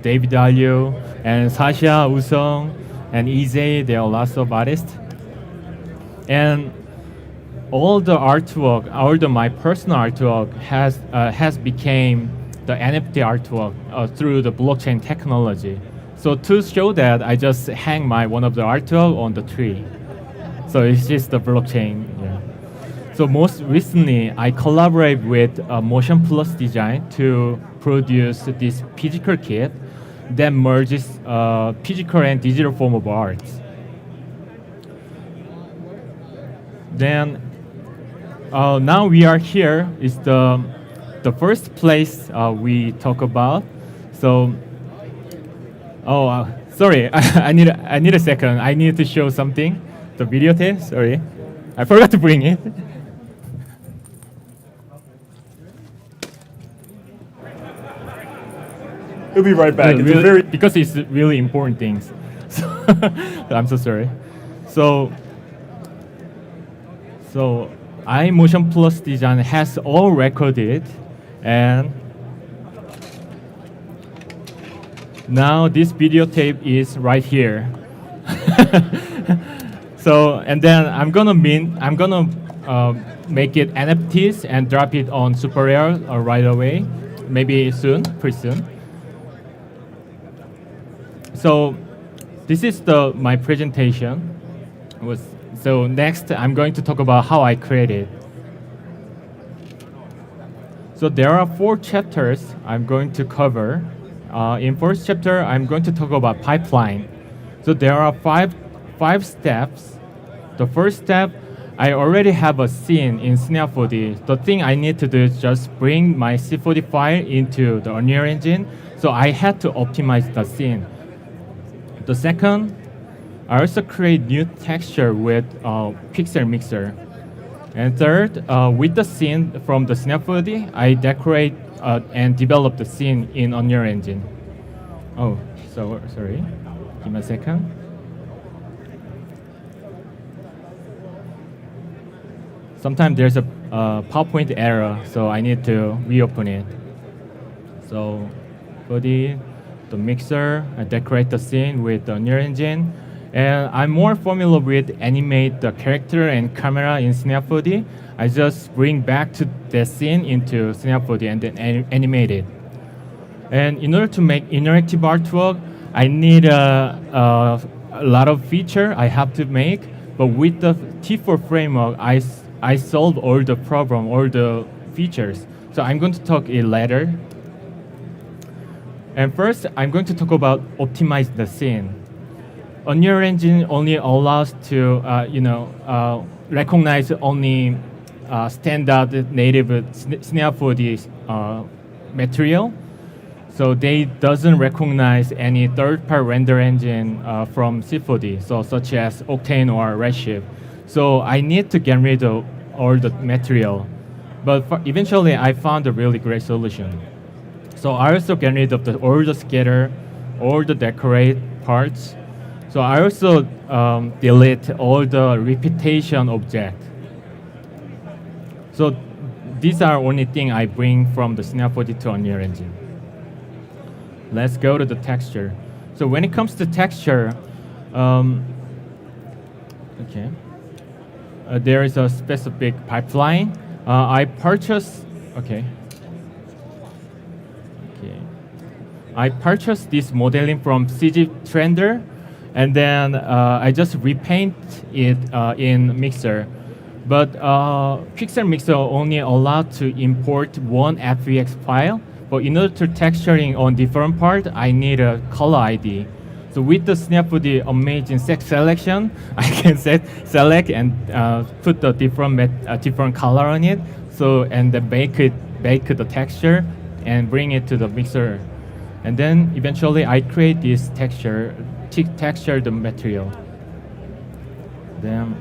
David Alliu and Sasha Usong and Izzy. There are lots of artists. And all the artwork, my personal artwork has became the NFT artwork through the blockchain technology. So to show that, I just hang one of the artwork on the tree. So it's just the blockchain. Yeah. So most recently, I collaborate with Motion Plus Design to produce this physical kit that merges physical and digital form of art. Then now we are here is the first place we talk about. So, sorry, I need a second. I need to show something. The videotape. Sorry, I forgot to bring it. He'll be right back. It's a Really- very because it's really important things. So I'm so sorry. So iMotion Plus Design has all recorded, and now this videotape is right here. So and then I'm gonna make it NFTs and drop it on Super Rare right away, maybe soon, pretty soon. So this is my presentation. So next I'm going to talk about how I created. So there are 4 chapters I'm going to cover. In first chapter I'm going to talk about pipeline. So there are five steps. The first step, I already have a scene in Snap 4D. The thing I need to do is just bring my C4D file into the Unreal Engine. So I had to optimize the scene. The second, I also create new texture with Pixel Mixer. And third, with the scene from the Snap 4D, I decorate and develop the scene in Unreal Engine. Oh, so sorry. Give me a second. Sometimes there's a PowerPoint error, so I need to reopen it. So for the mixer, I decorate the scene with the Unreal Engine. And I'm more familiar with animate the character and camera in Snap 4D. I just bring back to the scene into Snap 4D and then animate it. And in order to make interactive artwork, I need a lot of feature I have to make. But with the T4 framework, I solve all the problem, all the features. So I'm going to talk it later. And first, I'm going to talk about optimize the scene. Unreal Engine only allows to recognize only standard native Snap 4D material. So they doesn't recognize any third-party render engine from C4D, so such as Octane or Redshift. So I need to get rid of all the material. But eventually, I found a really great solution. So I also get rid of all the scatter, all the decorate parts. So I also delete all the repetition object. So these are only thing I bring from the Snap 4D to Unreal Engine. Let's go to the texture. So when it comes to texture, there is a specific pipeline. I purchased this modeling from CG Trender, and then I just repaint it in Mixer. But Pixel Mixer only allowed to import one FVX file. But in order to texturing on different part, I need a color ID. So with the Snap 4D amazing set selection, I can select and put the different color on it. So and then bake the texture and bring it to the mixer. And then eventually I create this texture the material. Then,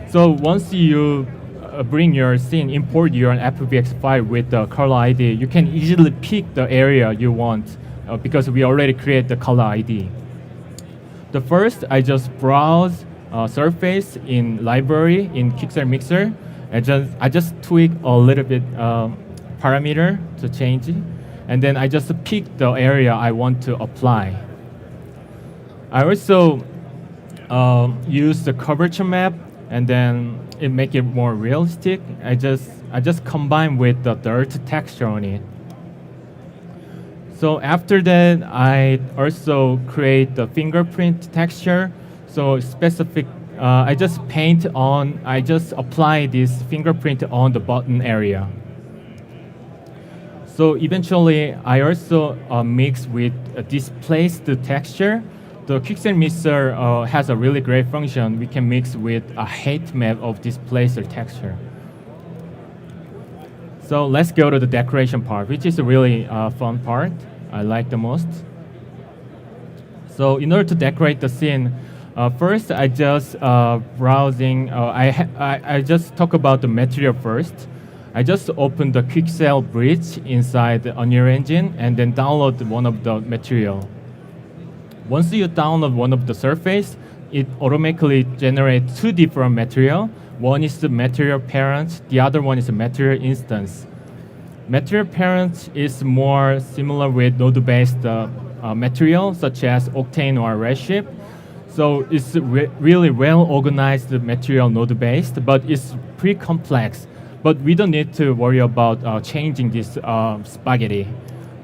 so once you bring your scene, import your FBX file with the color ID, you can easily pick the area you want because we already create the color ID. The first, I just browse surface in library in Pixel Mixer. I just tweak a little bit parameter to change it. And then I just pick the area I want to apply. I also use the curvature map, and then it make it more realistic. I just combine with the dirt texture on it. So after that, I also create the fingerprint texture. So specific I just apply this fingerprint on the button area. So eventually, I also mix with displaced texture. The Quixel mixer has a really great function. We can mix with a height map of displaced texture. So let's go to the decoration part, which is a really fun part. I like the most. So in order to decorate the scene, first I just browsing. I just talk about the material first. I just open the Quixel bridge inside the Unreal Engine and then download one of the material. Once you download one of the surface, it automatically generates two different material. One is the material parent, the other one is the material instance. Material parent is more similar with node-based material such as Octane or Redshift. So it's really well organized material node-based, but it's pretty complex. But we don't need to worry about changing this spaghetti.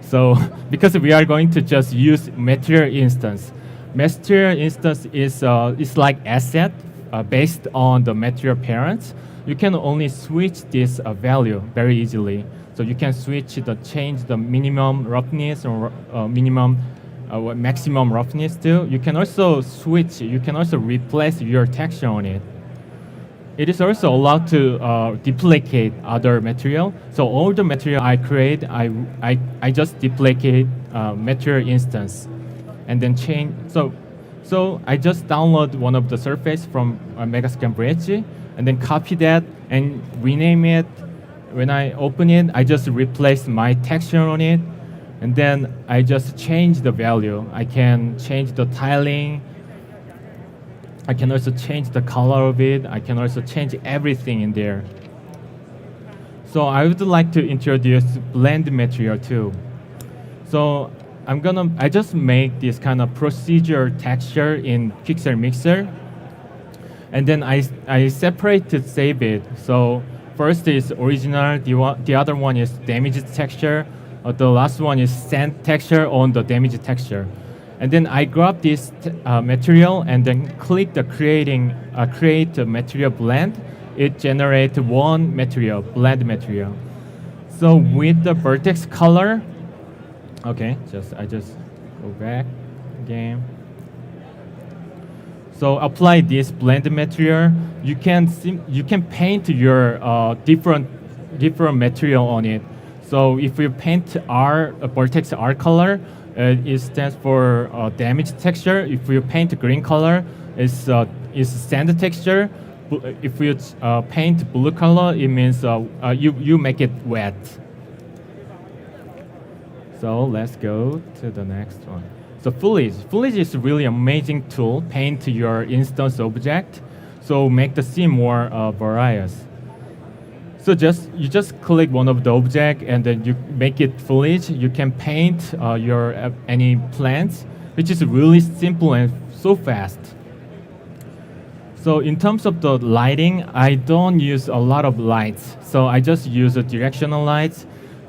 So because we are going to just use material instance. Material instance is like asset based on the material parents. You can only switch this value very easily. So you can change the minimum roughness or maximum roughness too. You can also replace your texture on it. It is also allowed to duplicate other material. So all the material I create, I just duplicate material instance, and then change. So I just download one of the surface from Megascan Bridge, and then copy that and rename it. When I open it, I just replace my texture on it, and then I just change the value. I can change the tiling. I can also change the color of it. I can also change everything in there. So I would like to introduce blend material too. So I just make this kind of procedure texture in Quixel Mixer, and then I separate to save it. So first is original. The other one is damaged texture. The last one is sand texture on the damaged texture. And then I grab this material and then click the create a material blend. It generates one material, blend material. So with the vertex color, okay, I just go back again. So apply this blend material. You can paint your different material on it. So if you paint vertex R color, it stands for damaged texture. If you paint green color, is sand texture. If you paint blue color, it means you make it wet. So let's go to the next one. So Foliage. Foliage is a really amazing tool. Paint your instance object, so make the scene more various. So you just click one of the object and then you make it foliage. You can paint your any plants, which is really simple and so fast. So in terms of the lighting, I don't use a lot of lights. So I just use the directional lights,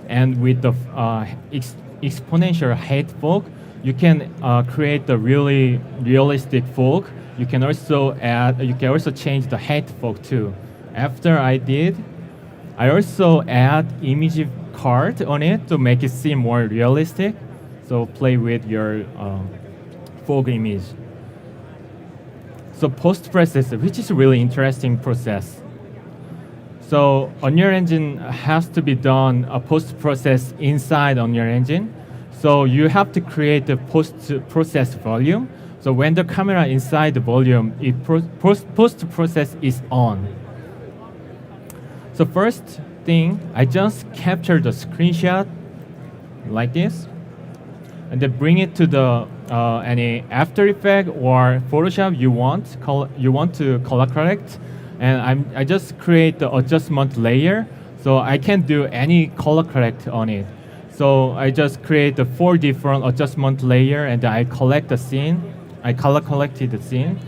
and with the exponential height fog, you can create a really realistic fog. You can also change the height fog too. After I also add image card on it to make it seem more realistic. So play with your fog image. So post-processor, which is a really interesting process. So Unreal Engine has to be done a post-process inside Unreal Engine. So you have to create the post-process volume. So when the camera inside the volume, post-process is on. So first thing, I just capture the screenshot like this, and then bring it to the any After Effects or Photoshop you want to color correct, and I just create the adjustment layer, so I can do any color correct on it. So I just create the 4 different adjustment layer, and I collect the scene. I color collected the scene,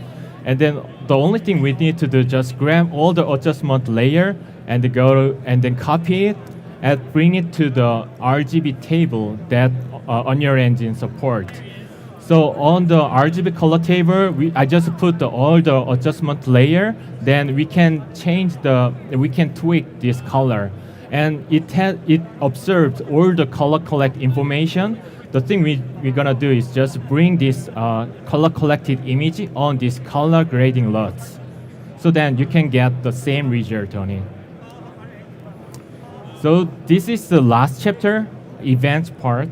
and then the only thing we need to do is just grab all the adjustment layer and then copy it and bring it to the RGB table that Unreal Engine support. So on the RGB color table, I just put all the adjustment layer. Then we can we can tweak this color, and it observes all the color collect information. The thing we're gonna do is just bring this color collected image on this color grading LUTs. So then you can get the same result on it. So this is the last chapter, events part.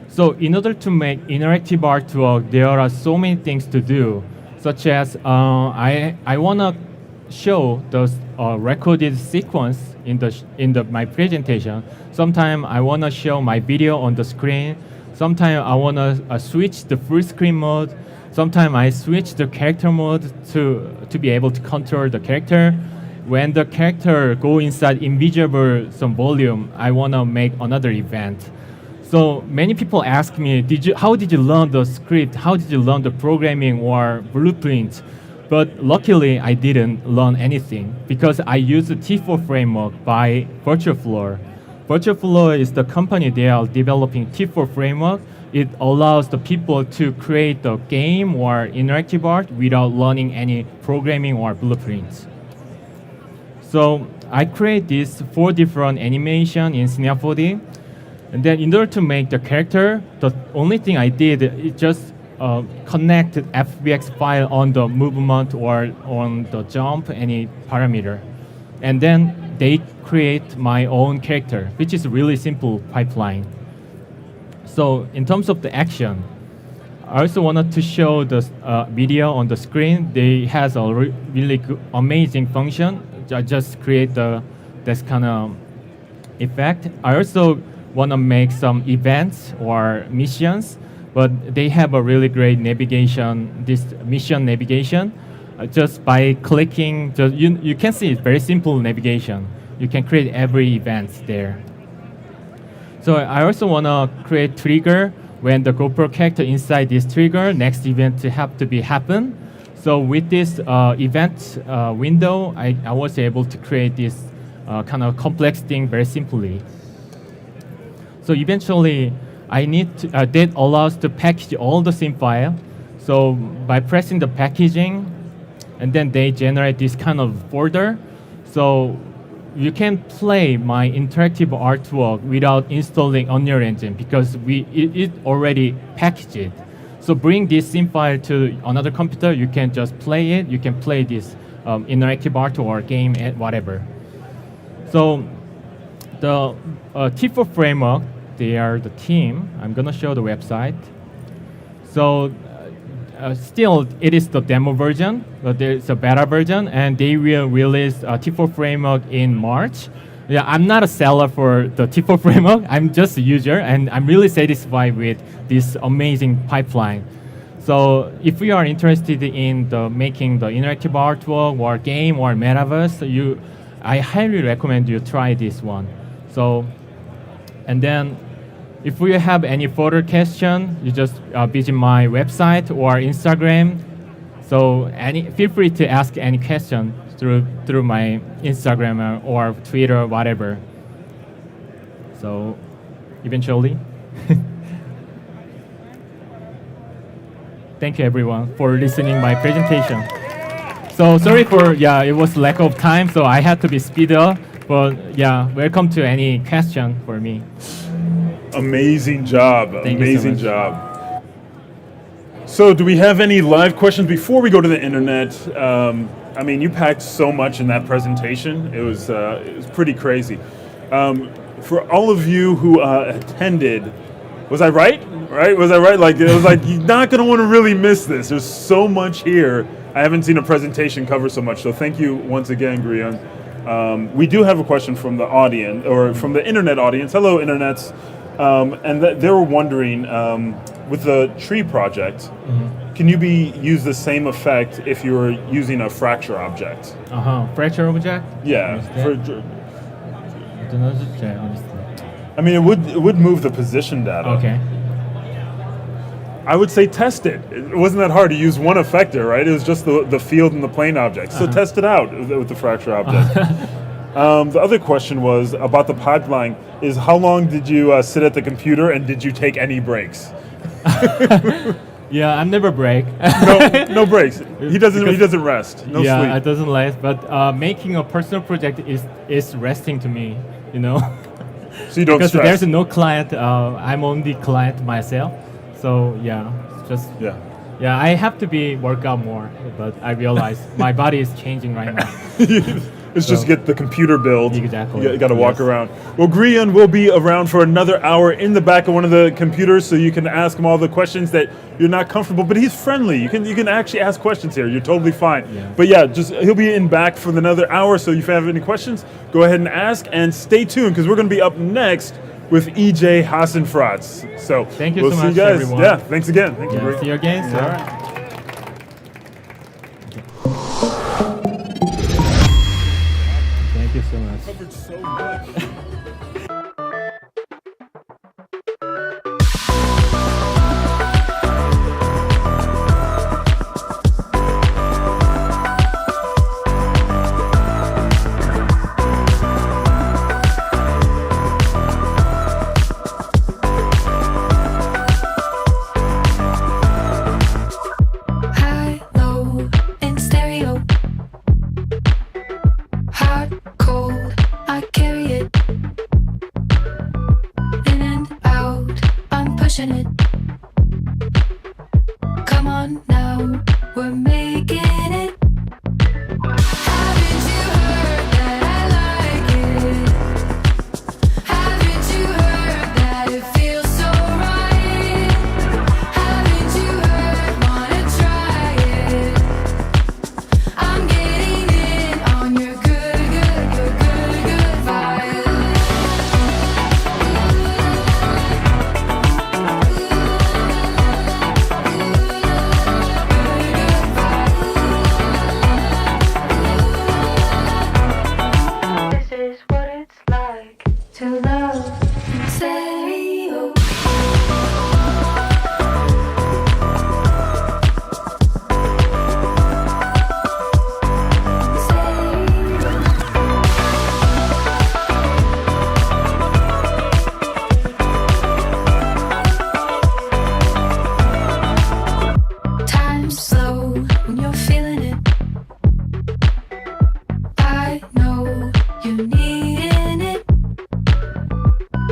So in order to make interactive artwork, there are so many things to do, such as I wanna show the recorded sequence in my presentation. Sometimes I wanna show my video on the screen. Sometimes I wanna switch the full screen mode. Sometimes I switch the character mode to be able to control the character. When the character go inside invisible some volume, I wanna make another event. So many people ask me, how did you learn the script? How did you learn the programming or blueprint? But luckily, I didn't learn anything because I use the T4 framework by VirtualFloor. VirtualFloor is the company they are developing T4 framework. It allows the people to create a game or interactive art without learning any programming or blueprints. So I create these 4 different animation in Cinema 4D. And then in order to make the character, the only thing I did is just connect FBX file on the movement or on the jump, any parameter. And then they create my own character, which is a really simple pipeline. So in terms of the action, I also wanted to show the video on the screen. They has a really good, amazing function. I just create this kind of effect. I also want to make some events or missions, but they have a really great navigation, this mission navigation. Just by clicking, you can see it's very simple navigation. You can create every event there. So I also want to create trigger when the GoPro character inside this trigger, next event to have to be happen. So with this event window, I was able to create this kind of complex thing very simply. So eventually, that allows to package all the sim file. So by pressing the packaging, and then they generate this kind of folder. So you can play my interactive artwork without installing Unreal Engine because it already packaged it. So bring this sim file to another computer, you can just play it. You can play this interactive art or game, whatever. So the T4 framework, they are the team. I'm gonna show the website. So still, it is the demo version, but there's a beta version, and they will release T4 framework in March. Yeah, I'm not a seller for the T4 framework. I'm just a user, and I'm really satisfied with this amazing pipeline. So if you are interested in making the interactive artwork or game or metaverse, I highly recommend you try this one. So, and then if you have any further question, you just visit my website or Instagram. So feel free to ask any question through my Instagram or Twitter, whatever. So eventually, thank you everyone for listening my presentation. So sorry for, it was lack of time, so I had to be speed up. But welcome to any question for me. Amazing job. Thank you so Amazing much. job. So do we have any live questions before we go to the internet? I mean, you packed so much in that presentation. It was pretty crazy. For all of you who attended, was I right? Was I right? Like, it was like, you're not going to want to really miss this. There's so much here. I haven't seen a presentation cover so much. So thank you once again, Grion. We do have a question from the audience, or from the internet audience. Hello, internets. And they were wondering, with the tree project, can you use the same effect if you were using a fracture object? Fracture object? Yeah. I don't know, honestly. I mean, it would move the position data. Okay. I would say test it. It wasn't that hard to use one effector, right? It was just the field and the plane object. So test it out with the fracture object. The other question was about the pipeline. Is how long did you sit at the computer, and did you take any breaks? Yeah, I never break. No breaks. He doesn't rest. No yeah, sleep. it doesn't last. But making a personal project is resting to me. You know, So you don't because stress. there's no client. I'm only client myself. So yeah, just Yeah. yeah. I have to work out more, but I realize my body is changing right now. It's just get the computer build. Exactly. You got to walk Yes. around. Well, Grian will be around for another hour in the back of one of the computers, so you can ask him all the questions that you're not comfortable. But he's friendly. You can actually ask questions here. You're totally fine. Yeah. But yeah, just he'll be in back for another hour. So if you have any questions, go ahead and ask, and stay tuned because we're going to be up next with EJ Hassenfratz. So Thank you we'll so see much, you guys. everyone. Yeah, thanks again. Thank you. Yeah, Grian. see you again. All sir. right. Thank you so much. Covered so much. High, low, in stereo. Hot, cold, I carry it. In and out, I'm pushing it. Come on now, we're making it. Haven't you heard that I like it? Haven't you heard that it feels so right? Haven't you heard, wanna try it? I'm getting in on your good vibe. This is what it's like to love in stereo. Time's slow when you're feeling it. I know you're needing it.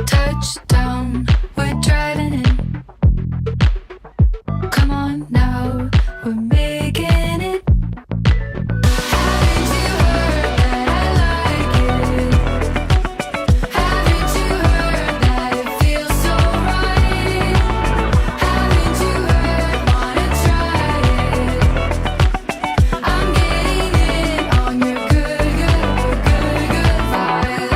Touchdown, we're driving it. Come on now, we're making it. Haven't you heard that I like it? Haven't you heard that it feels so right? Haven't you heard, wanna try it? I'm getting in on your good vibe.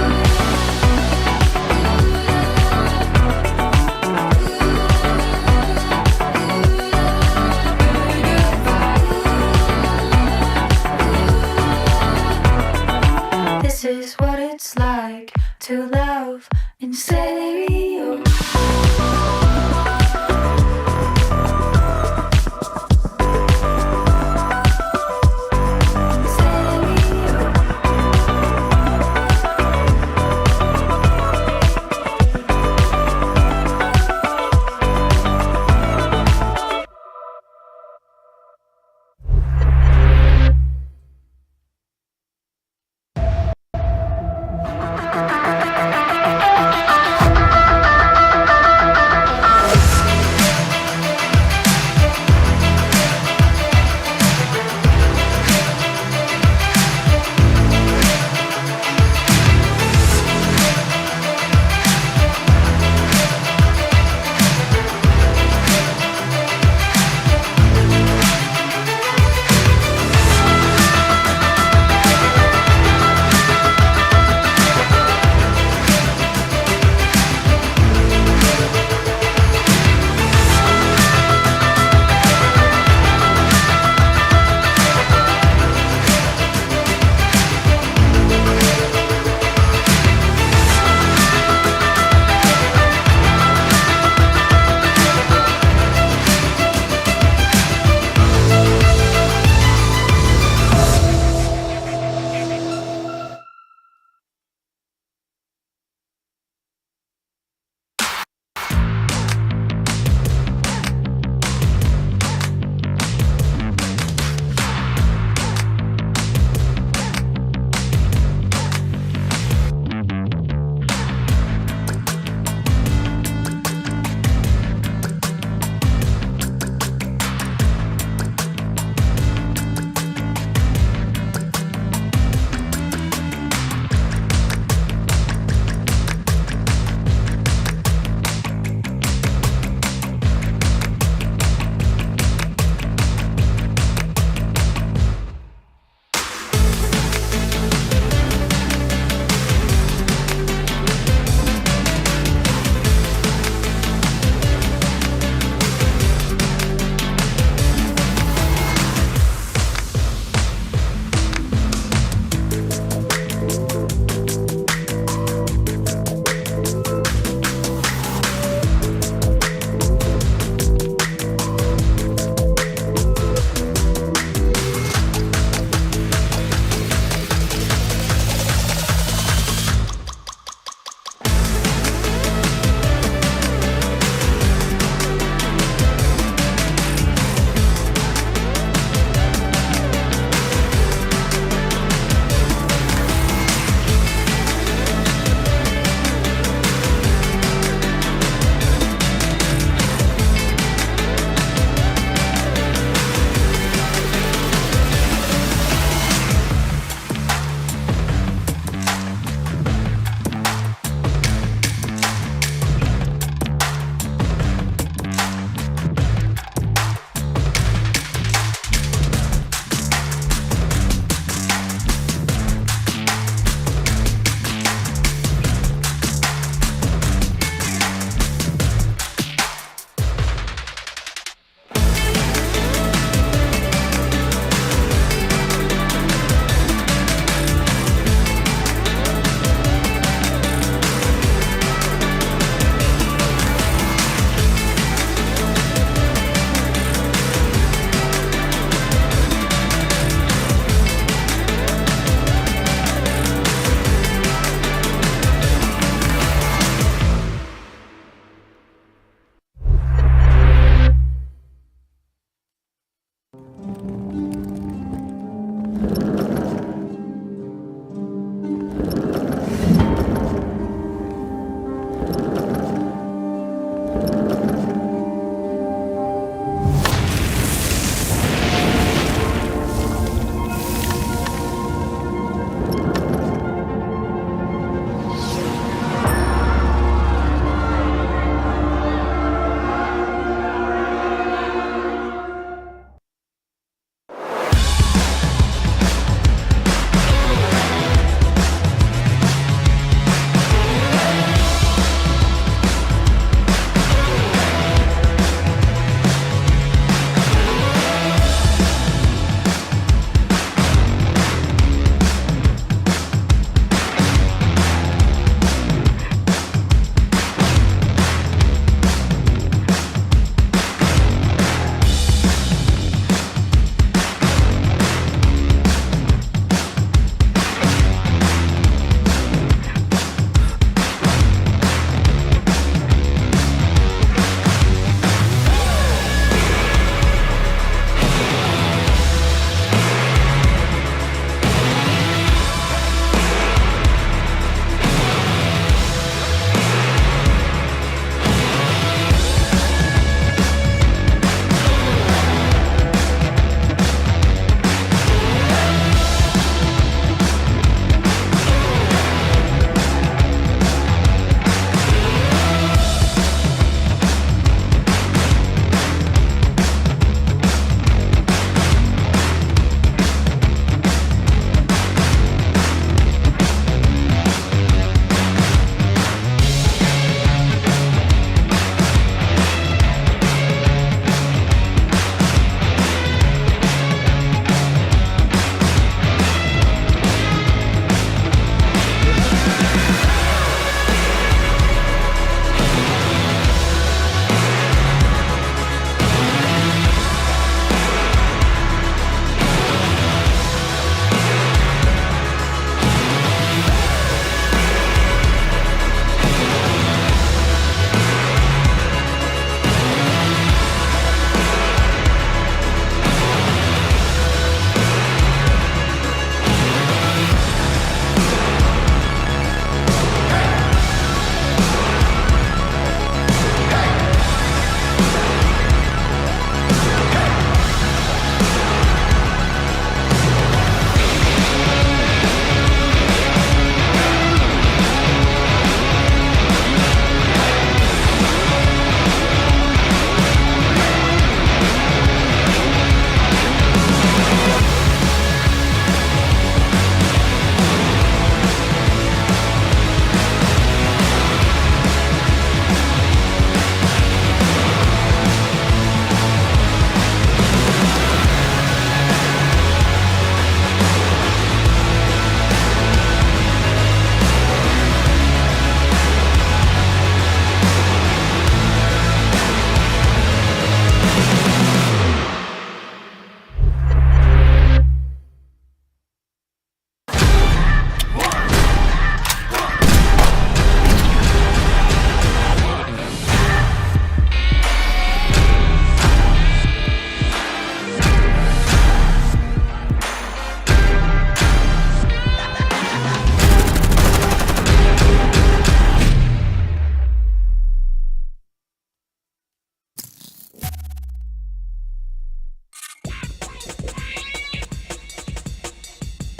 This is what it's like to love in stereo. Stereo.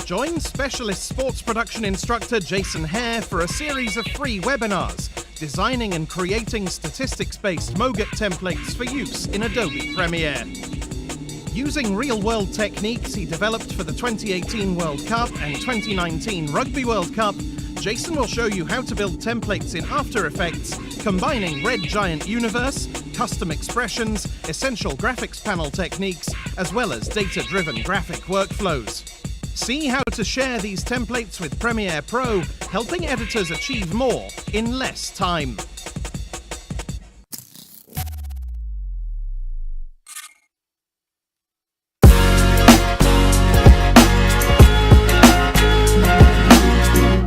Join specialist sports production instructor Jason Hare for a series of free webinars designing and creating statistics-based MOGAT templates for use in Adobe Premiere. Using real-world techniques he developed for the 2018 World Cup and 2019 Rugby World Cup, Jason will show you how to build templates in After Effects, combining Red Giant Universe, custom expressions, essential graphics panel techniques, as well as data-driven graphic workflows. See how to share these templates with Premiere Pro, helping editors achieve more in less time.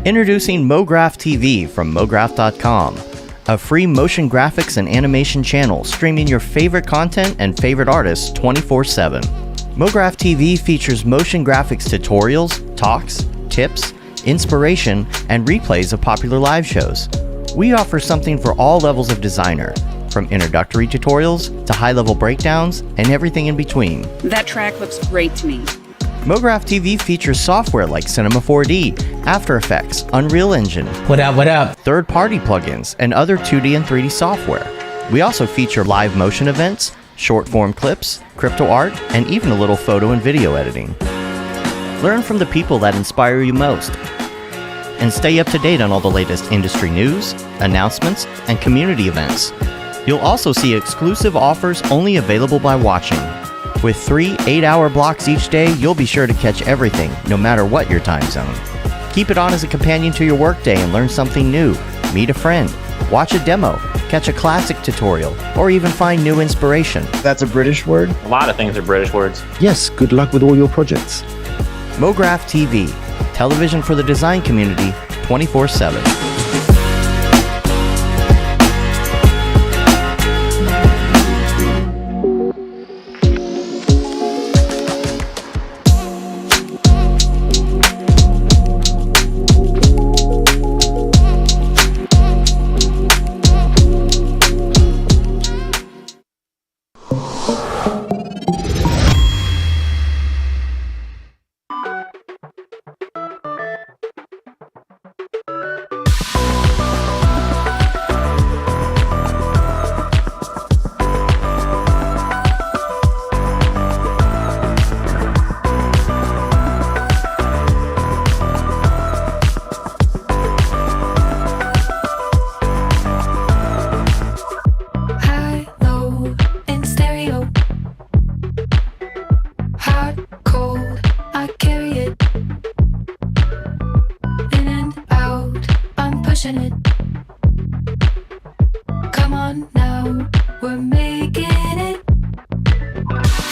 Introducing MoGraph TV from MoGraph.com, a free motion graphics and animation channel streaming your favorite content and favorite artists 24/7. MoGraph TV features motion graphics tutorials, talks, tips, inspiration, and replays of popular live shows. We offer something for all levels of designer, from introductory tutorials to high-level breakdowns and everything in between. That track looks great to me. MoGraph TV features software like Cinema 4D, After Effects, Unreal Engine, What up? third-party plugins, and other 2D and 3D software. We also feature live motion events, short-form clips, crypto art, and even a little photo and video editing. Learn from the people that inspire you most, and stay up to date on all the latest industry news, announcements, and community events. You'll also see exclusive offers only available by watching. With 3 8-hour blocks each day, you'll be sure to catch everything, no matter what your time zone. Keep it on as a companion to your workday and learn something new. Meet a friend, watch a demo, catch a classic tutorial, or even find new inspiration. That's a British word? A lot of things are British words. Yes, good luck with all your projects. MoGraph TV, television for the design community, 24/7. High, low, in stereo. Hot, cold, I carry it. In and out, I'm pushing it. Come on now, we're making it.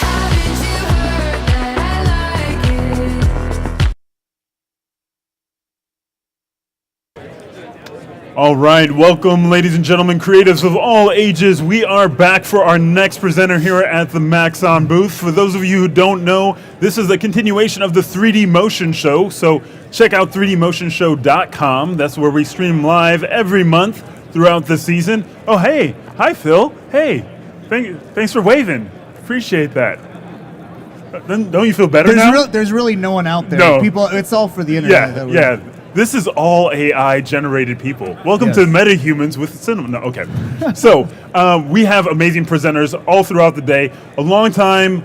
Haven't you heard that I like it? All right, welcome, ladies and gentlemen, creatives of all ages. We are back for our next presenter here at the Maxon booth. For those of you who don't know, this is a continuation of the 3D Motion Show. So check out 3dmotionshow.com. That's where we stream live every month throughout the season. Oh, hey, hi, Phil. Hey, thanks for waving. Appreciate that. Then don't you feel better now? There's really no one out there. No. People, it's all for the internet. that we- Yeah. This is all AI generated people. Welcome to Yes. MetaHumans with Cinema. No, okay. So we have amazing presenters all throughout the day. A longtime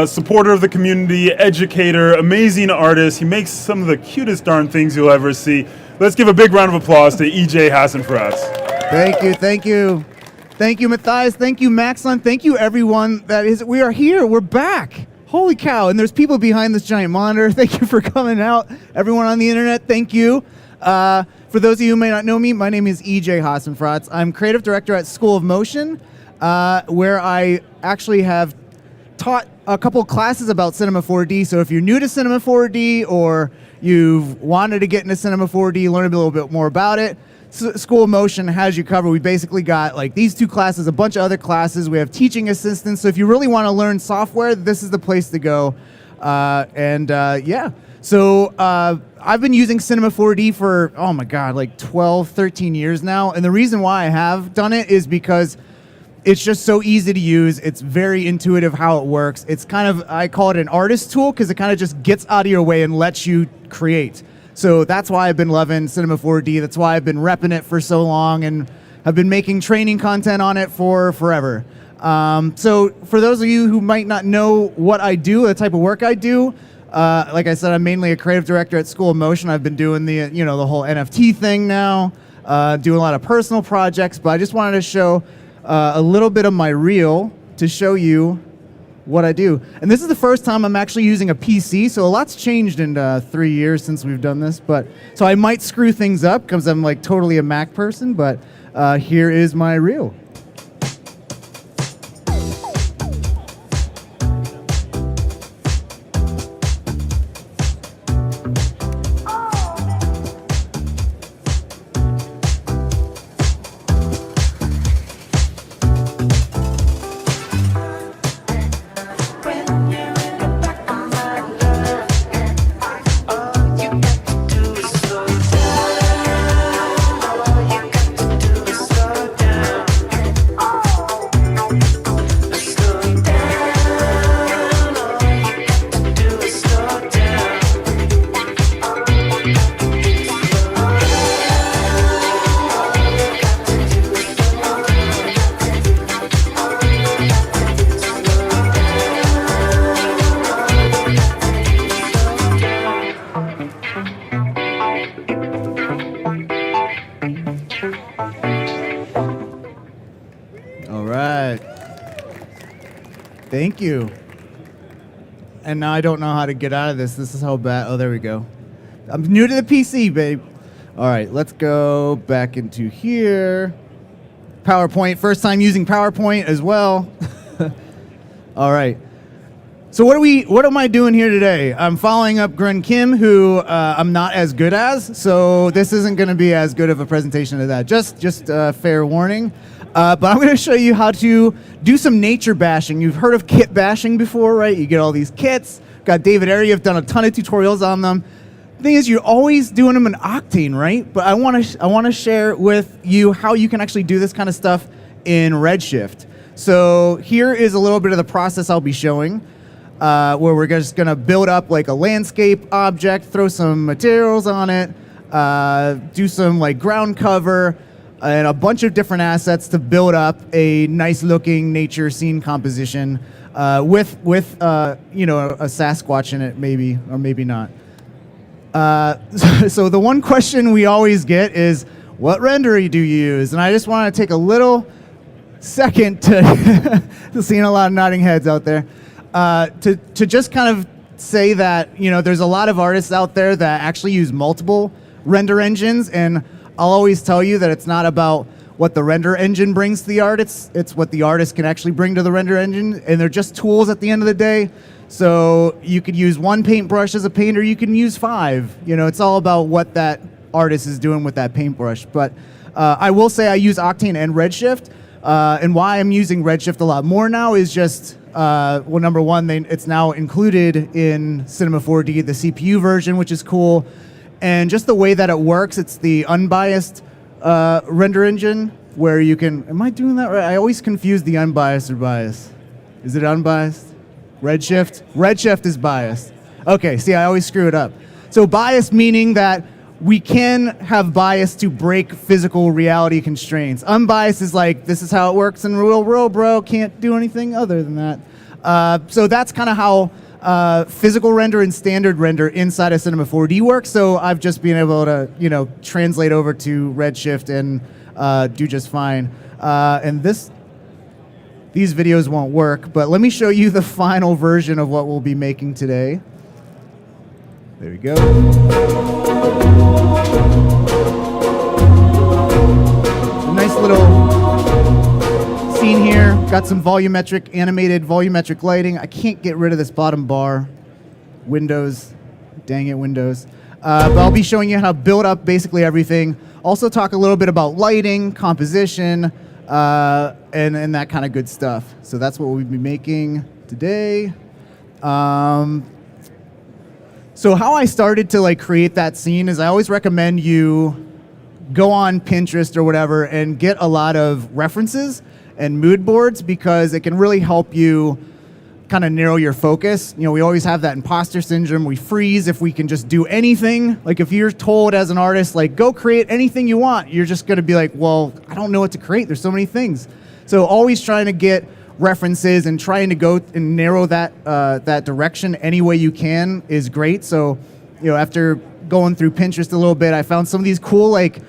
supporter of the community, educator, amazing artist. He makes some of the cutest darn things you'll ever see. Let's give a big round of applause to EJ Hassan for us. Thank you, Matthias. Thank you, Maxon. Thank you, everyone. We are here. We're back. Holy cow! And there's people behind this giant monitor. Thank you for coming out. Everyone on the internet, thank you. For those of you who may not know me, my name is EJ Hassan-Fratz. I'm creative director at School of Motion, where I actually have taught a couple classes about Cinema 4D. So if you're new to Cinema 4D or you've wanted to get into Cinema 4D, learn a little bit more about it, School of Motion has you covered. We basically got like these 2 classes, a bunch of other classes. We have teaching assistants. So if you really want to learn software, this is the place to go. Yeah. So I've been using Cinema 4D for, oh my God, like 12, 13 years now. And the reason why I have done it is because It's just so easy to use. It's very intuitive how it works. It's kind of, I call it an artist tool because it kind of just gets out of your way and lets you create. So that's why I've been loving Cinema 4D. That's why I've been repping it for so long and have been making training content on it for forever. So for those of you who might not know what I do, the type of work I do, like I said, I'm mainly a creative director at School of Motion. I've been doing the whole NFT thing now, doing a lot of personal projects, but I just wanted to show a little bit of my reel to show you what I do. And this is the first time I'm actually using a PC, so a lot's changed in 3 years since we've done this. But so I might screw things up because I'm like totally a Mac person, but here is my reel. All right. Thank you. And now I don't know how to get out of this. This is how bad. Oh, there we go. I'm new to the PC, babe. All right, let's go back into here. PowerPoint. First time using PowerPoint as well. All right. So what am I doing here today? I'm following up Grun Kim, who I'm not as good as, so this isn't going to be as good of a presentation as that. Just fair warning. But I'm going to show you how to do some nature bashing. You've heard of kit bashing before, right? You get all these kits. Got David Airy. I've done a ton of tutorials on them. The thing is, you're always doing them in Octane, right? But I want to share with you how you can actually do this kind of stuff in Redshift. So here is a little bit of the process I'll be showing. Where we're just going to build up like a landscape object, throw some materials on it, do some like ground cover, and a bunch of different assets to build up a nice looking nature scene composition with a Sasquatch in it, maybe, or maybe not. So the one question we always get is, what renderer do you use? And I just want to take a little second to seeing a lot of nodding heads out there. To just kind of say that, there's a lot of artists out there that actually use multiple render engines, and I'll always tell you that it's not about what the render engine brings to the art, it's what the artist can actually bring to the render engine, and they're just tools at the end of the day. So you could use one paintbrush as a painter, you can use 5. It's all about what that artist is doing with that paintbrush. But I will say I use Octane and Redshift, and why I'm using Redshift a lot more now is just well, number one, it's now included in Cinema 4D, the CPU version, which is cool. And just the way that it works, it's the unbiased render engine where you can, am I doing that right? I always confuse the unbiased or biased. Is it unbiased? Redshift? Redshift is biased. Okay, see, I always screw it up. So biased meaning that we can have bias to break physical reality constraints. Unbiased is like, this is how it works in real world, bro. Can't do anything other than that. So that's kind of how physical render and standard render inside of Cinema 4D works. So I've just been able to, translate over to Redshift and do just fine. And these videos won't work, but let me show you the final version of what we'll be making today. There we go. A nice little scene here. Got some animated volumetric lighting. I can't get rid of this bottom bar. Windows. Dang it, Windows. But I'll be showing you how to build up basically everything. Also talk a little bit about lighting, composition, and that kind of good stuff. So that's what we'll be making today. So how I started to create that scene is I always recommend you go on Pinterest or whatever and get a lot of references and mood boards because it can really help you kind of narrow your focus. You know, we always have that imposter syndrome. We freeze if we can just do anything. Like if you're told as an artist, like go create anything you want, you're just going to be like, well, I don't know what to create. There's so many things. So always trying to get references and trying to go and narrow that direction any way you can is great. So, you know, after going through Pinterest a little bit, I found some of these cool like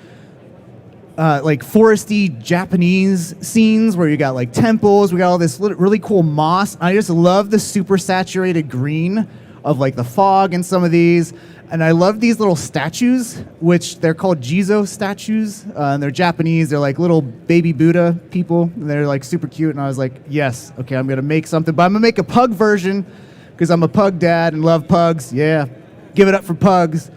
foresty Japanese scenes where you got like temples. We got all this really cool moss. I just love the super saturated green of like the fog in some of these. And I love these little statues, which they're called Jizo statues. And they're Japanese. They're like little baby Buddha people. And they're like super cute. And I was like, yes, okay, I'm going to make something. But I'm going to make a pug version because I'm a pug dad and love pugs. Yeah, give it up for pugs.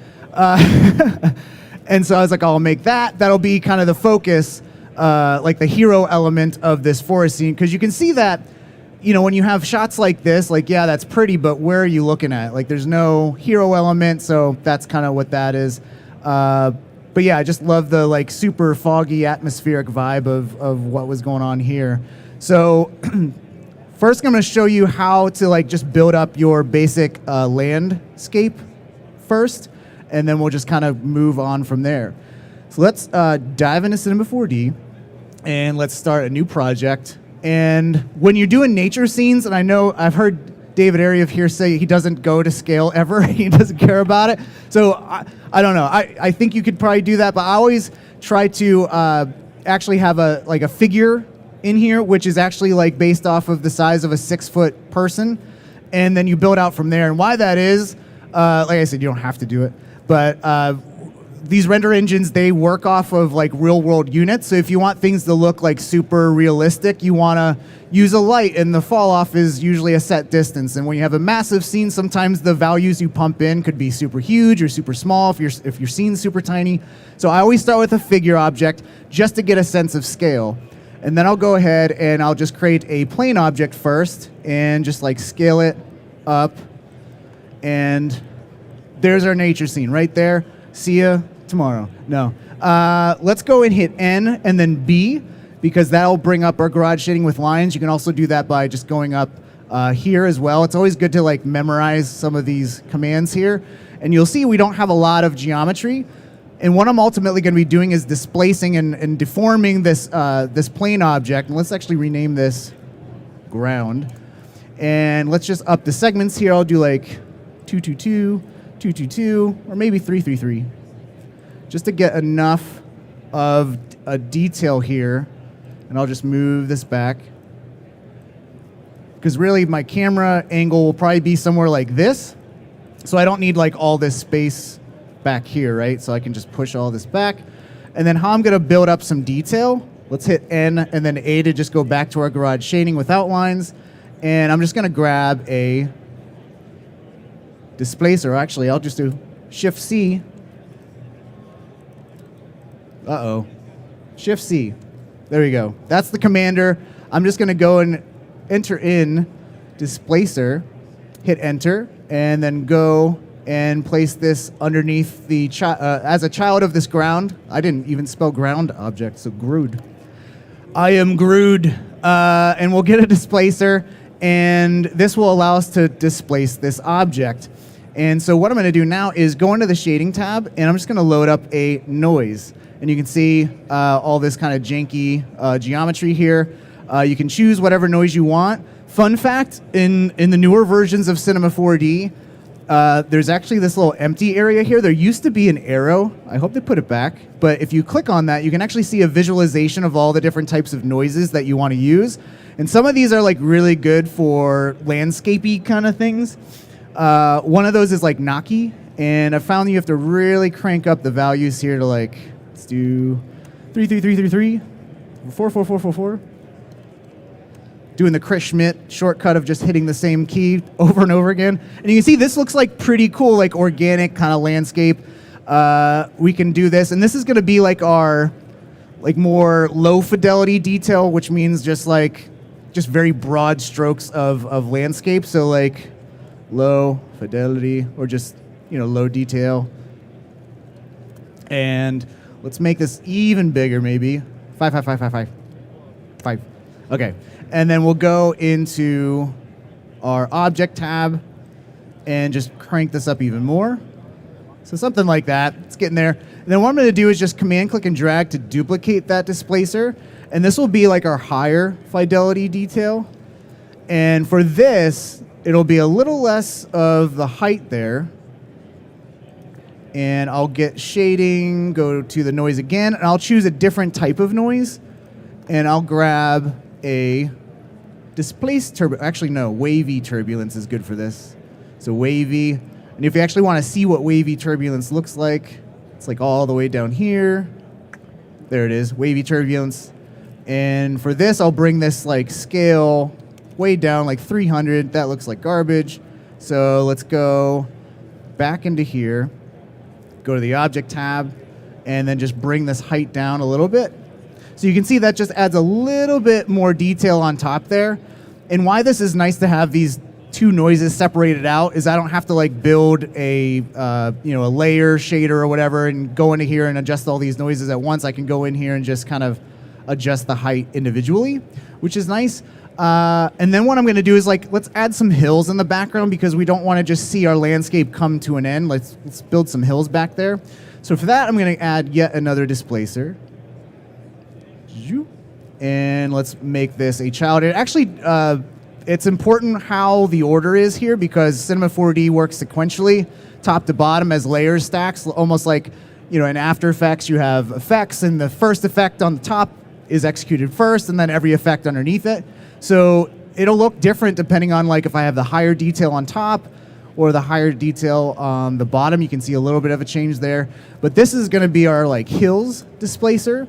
And so I was like, I'll make that. That'll be kind of the focus, like the hero element of this forest scene. Because you can see that, you know, when you have shots like this, like, yeah, that's pretty, but where are you looking at? Like, there's no hero element, so that's kind of what that is. But yeah, I just love the like super foggy atmospheric vibe of what was going on here. So first I'm going to show you how to like just build up your basic landscape first. And then we'll just kind of move on from there. So let's dive into Cinema 4D, and let's start a new project. And when you're doing nature scenes, and I know I've heard David Ariev here say he doesn't go to scale ever, he doesn't care about it. So I don't know. I think you could probably do that, but I always try to actually have a figure in here, which is actually like based off of the size of a 6-foot person, and then you build out from there. And why that is, like I said, you don't have to do it. But these render engines, they work off of like real world units. So if you want things to look like super realistic, you want to use a light, and the fall off is usually a set distance. And when you have a massive scene, sometimes the values you pump in could be super huge or super small if your scene's super tiny. So I always start with a figure object just to get a sense of scale. And then I'll go ahead and I'll just create a plane object first and just like scale it up. And there's our nature scene right there. See ya tomorrow. No. Let's go and hit N and then B, because that'll bring up our garage shading with lines. You can also do that by just going up here as well. It's always good to like memorize some of these commands here. And you'll see we don't have a lot of geometry. And what I'm ultimately going to be doing is displacing and deforming this plane object. And let's actually rename this ground. And let's just up the segments here. I'll do like 222. 222, or maybe 333, just to get enough of a detail here. And I'll just move this back, because really my camera angle will probably be somewhere like this, so I don't need like all this space back here, right? So I can just push all this back. And then how I'm gonna build up some detail, let's hit N and then A to just go back to our garage shading with outlines. And I'm just gonna grab a displacer. Actually, I'll just do Shift C. Shift C. There we go. That's the commander. I'm just going to go and enter in displacer, hit enter, and then go and place this underneath the as a child of this ground. I didn't even spell ground object, so Grood. I am Grood. And we'll get a displacer, and this will allow us to displace this object. And so what I'm going to do now is go into the shading tab, and I'm just going to load up a noise. And you can see all this kind of janky geometry here. You can choose whatever noise you want. Fun fact, in the newer versions of Cinema 4D, there's actually this little empty area here. There used to be an arrow. I hope they put it back. But if you click on that, you can actually see a visualization of all the different types of noises that you want to use. And some of these are like really good for landscapey kind of things. One of those is like Naki, and I found that you have to really crank up the values here to like, let's do 33333, 44444. Doing the Chris Schmidt shortcut of just hitting the same key over and over again. And you can see this looks like pretty cool, like organic kind of landscape. We can do this, and this is going to be like our like more low fidelity detail, which means just very broad strokes of landscape. So like low fidelity, or just, you know, low detail. And let's make this even bigger, maybe 5. Okay, and then we'll go into our object tab and just crank this up even more. So something like that. It's getting there. And then what I'm going to do is just command click and drag to duplicate that displacer. And this will be like our higher fidelity detail. And for this, it'll be a little less of the height there. And I'll get shading, go to the noise again, and I'll choose a different type of noise. And I'll grab a displaced actually no, wavy turbulence is good for this. So wavy, and if you actually want to see what wavy turbulence looks like, it's like all the way down here. There it is, wavy turbulence. And for this, I'll bring this like scale way down, like 300. That looks like garbage. So let's go back into here, go to the object tab, and then just bring this height down a little bit. So you can see that just adds a little bit more detail on top there. And why this is nice to have these two noises separated out is I don't have to like build a a layer shader or whatever and go into here and adjust all these noises at once. I can go in here and just kind of adjust the height individually, which is nice. And then what I'm going to do is let's add some hills in the background because we don't want to just see our landscape come to an end. Let's build some hills back there. So for that, I'm going to add yet another displacer. And let's make this a child. It actually, it's important how the order is here because Cinema 4D works sequentially, top to bottom as layers stacks, almost like, in After Effects you have effects and the first effect on the top is executed first and then every effect underneath it. So it'll look different depending on if I have the higher detail on top or the higher detail on the bottom. You can see a little bit of a change there. But this is going to be our hills displacer.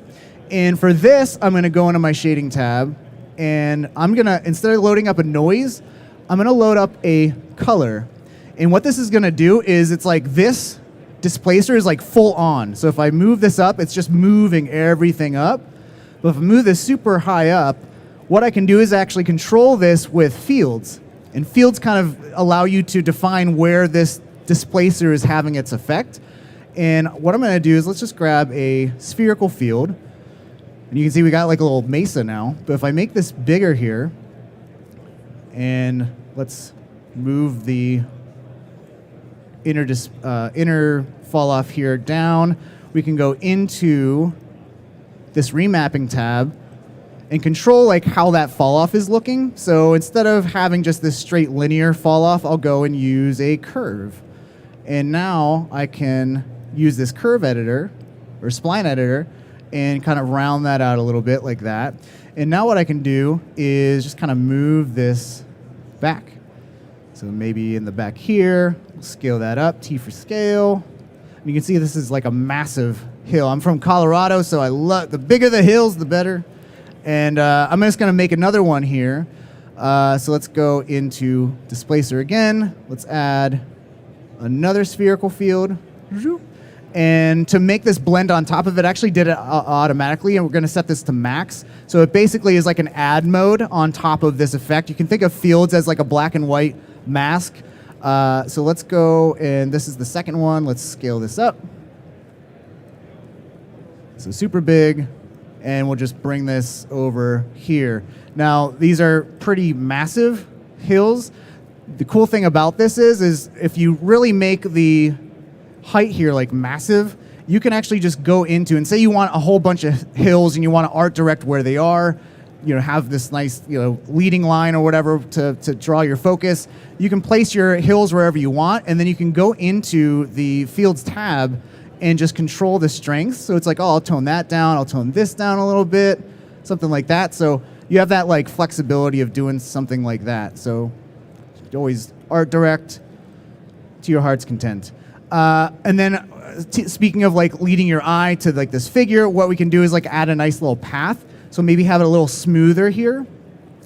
And for this, I'm going to go into my shading tab, and I'm going to, instead of loading up a noise, I'm going to load up a color. And what this is going to do is it's like this displacer is full on. So if I move this up, it's just moving everything up. But if I move this super high up, what I can do is actually control this with fields. And fields kind of allow you to define where this displacer is having its effect. And what I'm going to do is let's just grab a spherical field. And you can see we got a little mesa now. But if I make this bigger here, and let's move the inner fall off here down, we can go into this remapping tab and control how that fall off is looking. So instead of having just this straight linear fall off, I'll go and use a curve. And now I can use this curve editor or spline editor and kind of round that out a little bit like that. And now what I can do is just kind of move this back. So maybe in the back here, scale that up, T for scale. And you can see this is a massive hill. I'm from Colorado, so I love, the bigger the hills, the better. And I'm just going to make another one here. So let's go into displacer again. Let's add another spherical field. And to make this blend on top of it, actually did it automatically, and we're going to set this to max. So it basically is like an add mode on top of this effect. You can think of fields as a black and white mask. So let's go, and this is the second one. Let's scale this up. So super big, and we'll just bring this over here. Now, these are pretty massive hills. The cool thing about this is if you really make the height here massive, you can actually just go into, and say you want a whole bunch of hills and you want to art direct where they are, have this nice leading line or whatever to draw your focus. You can place your hills wherever you want, and then you can go into the fields tab and just control the strength. So it's I'll tone that down, I'll tone this down a little bit, something like that. So you have that flexibility of doing something like that. So always art direct to your heart's content. And then speaking of leading your eye to this figure, what we can do is add a nice little path. So maybe have it a little smoother here.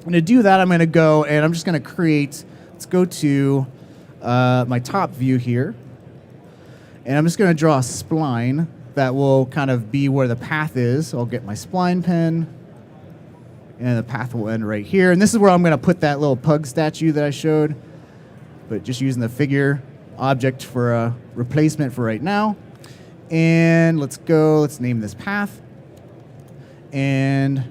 And to do that, I'm going to go and I'm just going to create, let's go to my top view here. And I'm just going to draw a spline that will kind of be where the path is. So I'll get my spline pen, and the path will end right here. And this is where I'm going to put that little pug statue that I showed, but just using the figure object for a replacement for right now. And let's name this path. And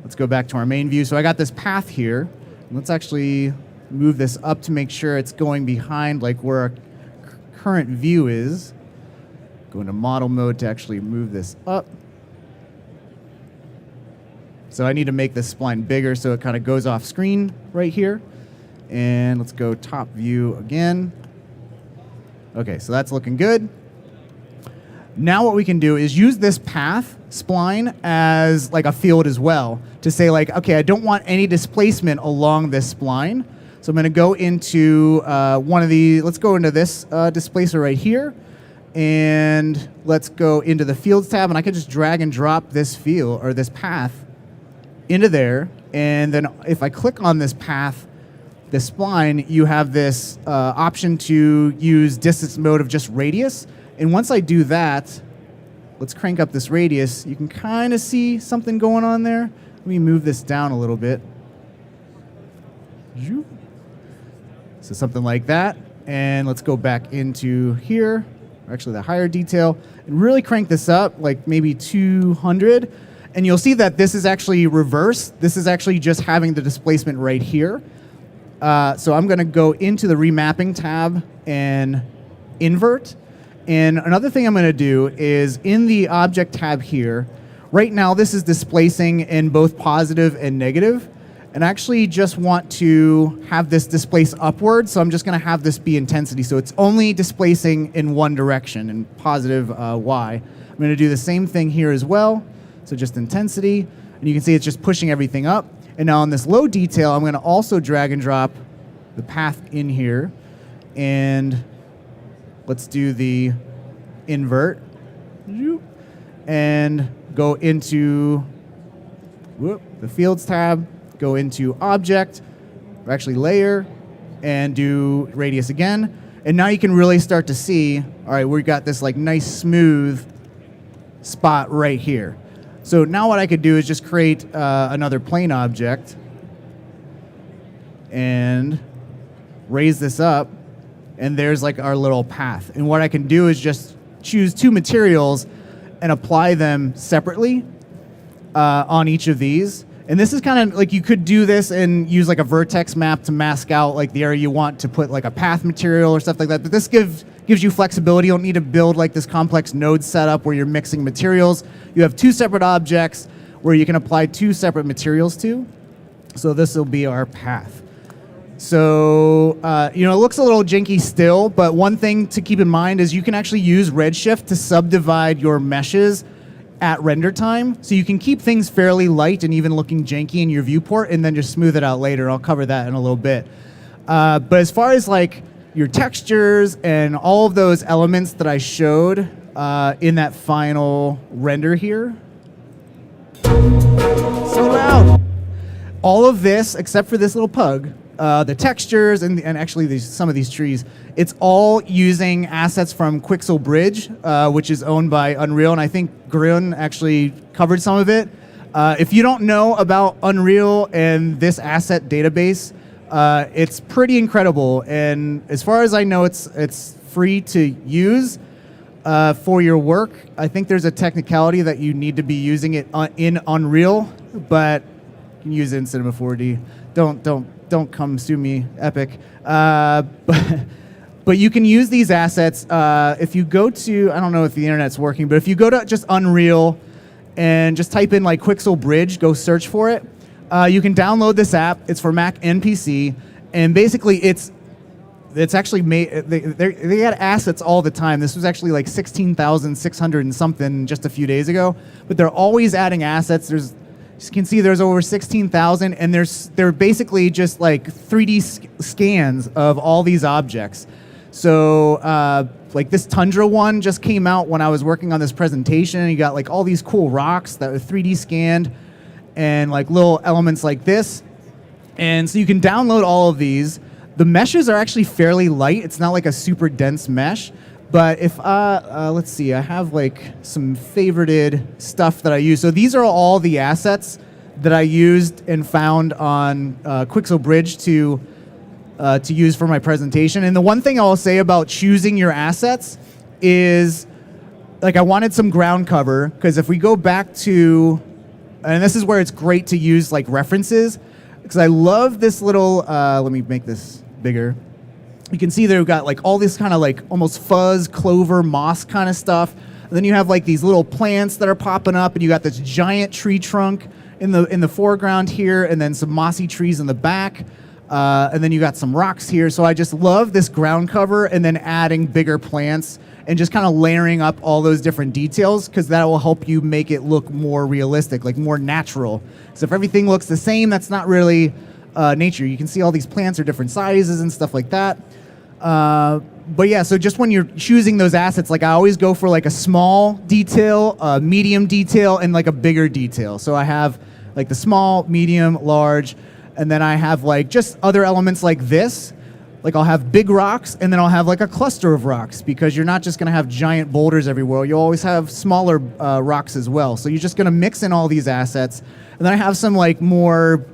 let's Let's go back to our main view. So I got this path here. Let's actually move this up to make sure it's going behind like where our current view is. Go into model mode to actually move this up. So I need to make this spline bigger so it kind of goes off screen right here. And let's go top view again. Okay, so that's looking good. Now what we can do is use this path spline as like a field as well to say like, okay, I don't want any displacement along this spline. So I'm going to go into let's go into this displacer right here. And let's go into the fields tab, and I can just drag and drop this field or this path into there. And then if I click on this path, this spline, you have this option to use distance mode of just radius. And once I do that, let's crank up this radius. You can kind of see something going on there. Let me move this down a little bit. So something like that. And let's go back into here, actually the higher detail, and really crank this up, like maybe 200. And you'll see that this is actually reverse. This is actually just having the displacement right here. So I'm going to go into the remapping tab and invert. And another thing I'm going to do is in the object tab here, right now this is displacing in both positive and negative. And I actually just want to have this displace upward, so I'm just going to have this be intensity. So it's only displacing in one direction, in positive y. I'm going to do the same thing here as well. So just intensity. And you can see it's just pushing everything up. And now on this low detail, I'm going to also drag and drop the path in here. And let's do the invert. And go into the fields tab. Go into object, or actually layer, and do radius again. And now you can really start to see, all right, we've got this like nice smooth spot right here. So now what I could do is just create another plane object and raise this up, and there's like our little path. And what I can do is just choose two materials and apply them separately on each of these. And this is kind of like you could do this and use like a vertex map to mask out like the area you want to put like a path material or stuff like that. But this gives you flexibility. You don't need to build like this complex node setup where you're mixing materials. You have two separate objects where you can apply two separate materials to. So this will be our path. So, it looks a little janky still, but one thing to keep in mind is you can actually use Redshift to subdivide your meshes at render time, so you can keep things fairly light and even looking janky in your viewport, and then just smooth it out later. I'll cover that in a little bit. But as far as like your textures and all of those elements that I showed in that final render here, so loud. All of this, except for this little pug, the textures and actually some of these trees, it's all using assets from Quixel Bridge, which is owned by Unreal, and I think Grun actually covered some of it. If you don't know about Unreal and this asset database, it's pretty incredible, and as far as I know, it's free to use for your work. I think there's a technicality that you need to be using it in Unreal, but you can use it in Cinema 4D. Don't come sue me, Epic. But you can use these assets. If you go to, I don't know if the internet's working, but if you go to just Unreal and just type in like Quixel Bridge, go search for it. You can download this app. It's for Mac and PC, and basically it's actually made. They had assets all the time. This was actually like 16,600 and something just a few days ago. But they're always adding assets. You can see there's over 16,000, and they're basically just like 3D scans of all these objects. So like this Tundra one just came out when I was working on this presentation. You got like all these cool rocks that are 3D scanned and like little elements like this. And so you can download all of these. The meshes are actually fairly light. It's not like a super dense mesh. But if, let's see, I have like some favorited stuff that I use. So these are all the assets that I used and found on Quixel Bridge to use for my presentation. And the one thing I'll say about choosing your assets is, like, I wanted some ground cover, because if we go back to and this is where it's great to use like references, because I love this little, let me make this bigger. You can see they've got like all this kind of like almost fuzz, clover, moss kind of stuff. And then you have like these little plants that are popping up, and you got this giant tree trunk in the foreground here, and then some mossy trees in the back. And then you got some rocks here. So I just love this ground cover and then adding bigger plants and just kind of layering up all those different details, because that will help you make it look more realistic, like more natural. So if everything looks the same, that's not really nature. You can see all these plants are different sizes and stuff like that. But yeah, so just when you're choosing those assets, like I always go for like a small detail, a medium detail, and like a bigger detail. So I have like the small, medium, large, and then I have like just other elements like this. Like I'll have big rocks, and then I'll have like a cluster of rocks, because you're not just gonna have giant boulders everywhere. You'll always have smaller rocks as well. So you're just gonna mix in all these assets. And then I have some like more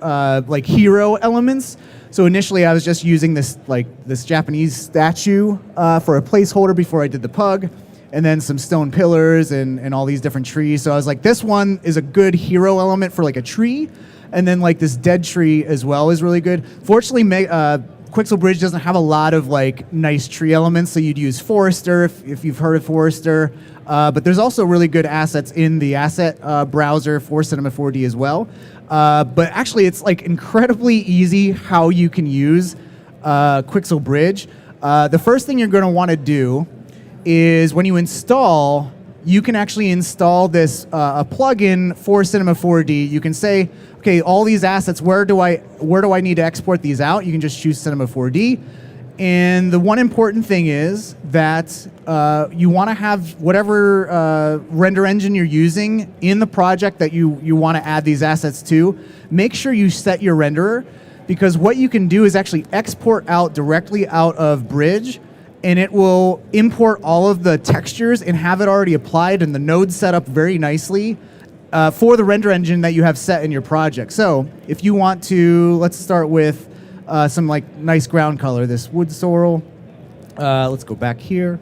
like hero elements. So initially I was just using this Japanese statue for a placeholder before I did the pug, and then some stone pillars and all these different trees. So I was like, this one is a good hero element for like a tree, and then like this dead tree as well is really good. Fortunately, Quixel Bridge doesn't have a lot of like nice tree elements, so you'd use Forester if you've heard of Forester. But there's also really good assets in the asset browser for Cinema 4D as well. But actually, it's like incredibly easy how you can use Quixel Bridge. The first thing you're going to want to do is when you install, you can actually install this a plugin for Cinema 4D. You can say, okay, all these assets, where do I need to export these out? You can just choose Cinema 4D. And the one important thing is that you want to have whatever render engine you're using in the project that you want to add these assets to. Make sure you set your renderer, because what you can do is actually export out directly out of Bridge, and it will import all of the textures and have it already applied and the node set up very nicely for the render engine that you have set in your project. So if you want to, let's start with some like nice ground color, this wood sorrel. Let's go back here.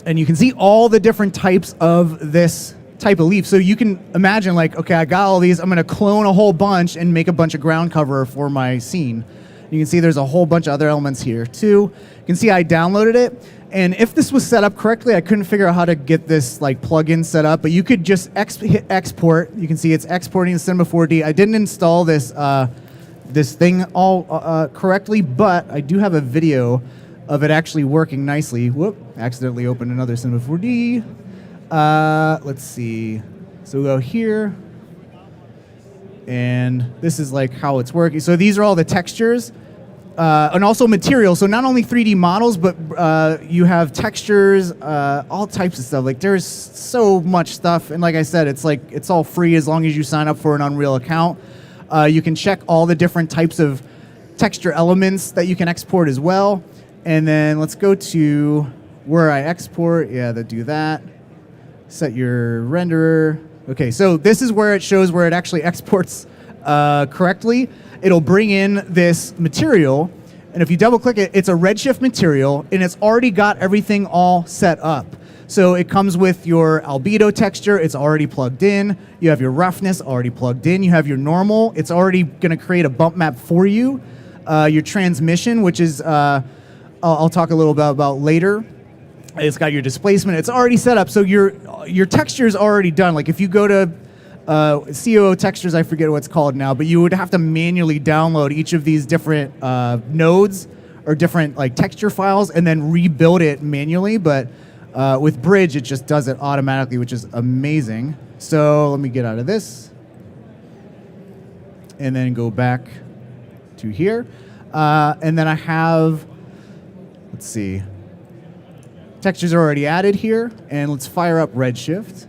And you can see all the different types of this type of leaf. So you can imagine like, okay, I got all these, I'm gonna clone a whole bunch and make a bunch of ground cover for my scene. You can see there's a whole bunch of other elements here too. You can see I downloaded it, and if this was set up correctly, I couldn't figure out how to get this like plugin set up, but you could just hit export. You can see it's exporting to Cinema 4D. I didn't install this this thing all correctly, but I do have a video of it actually working nicely. Whoop, accidentally opened another Cinema 4D. Let's see. So we'll go here. And this is like how it's working. So these are all the textures and also materials. So not only 3D models, but you have textures, all types of stuff. Like there's so much stuff. And like I said, it's like it's all free as long as you sign up for an Unreal account. You can check all the different types of texture elements that you can export as well. And then let's go to where I export. Yeah, do that. Set your renderer. Okay, so this is where it shows where it actually exports correctly. It'll bring in this material, and if you double click it, it's a Redshift material, and it's already got everything all set up. So it comes with your albedo texture, it's already plugged in. You have your roughness already plugged in. You have your normal, it's already gonna create a bump map for you. Your transmission, which is, I'll talk a little bit about later. It's got your displacement. It's already set up, so your texture is already done. Like if you go to COO textures, I forget what it's called now, but you would have to manually download each of these different nodes or different like texture files and then rebuild it manually. But with Bridge, it just does it automatically, which is amazing. So let me get out of this and then go back to here. And then I have, let's see. Textures are already added here, and let's fire up Redshift.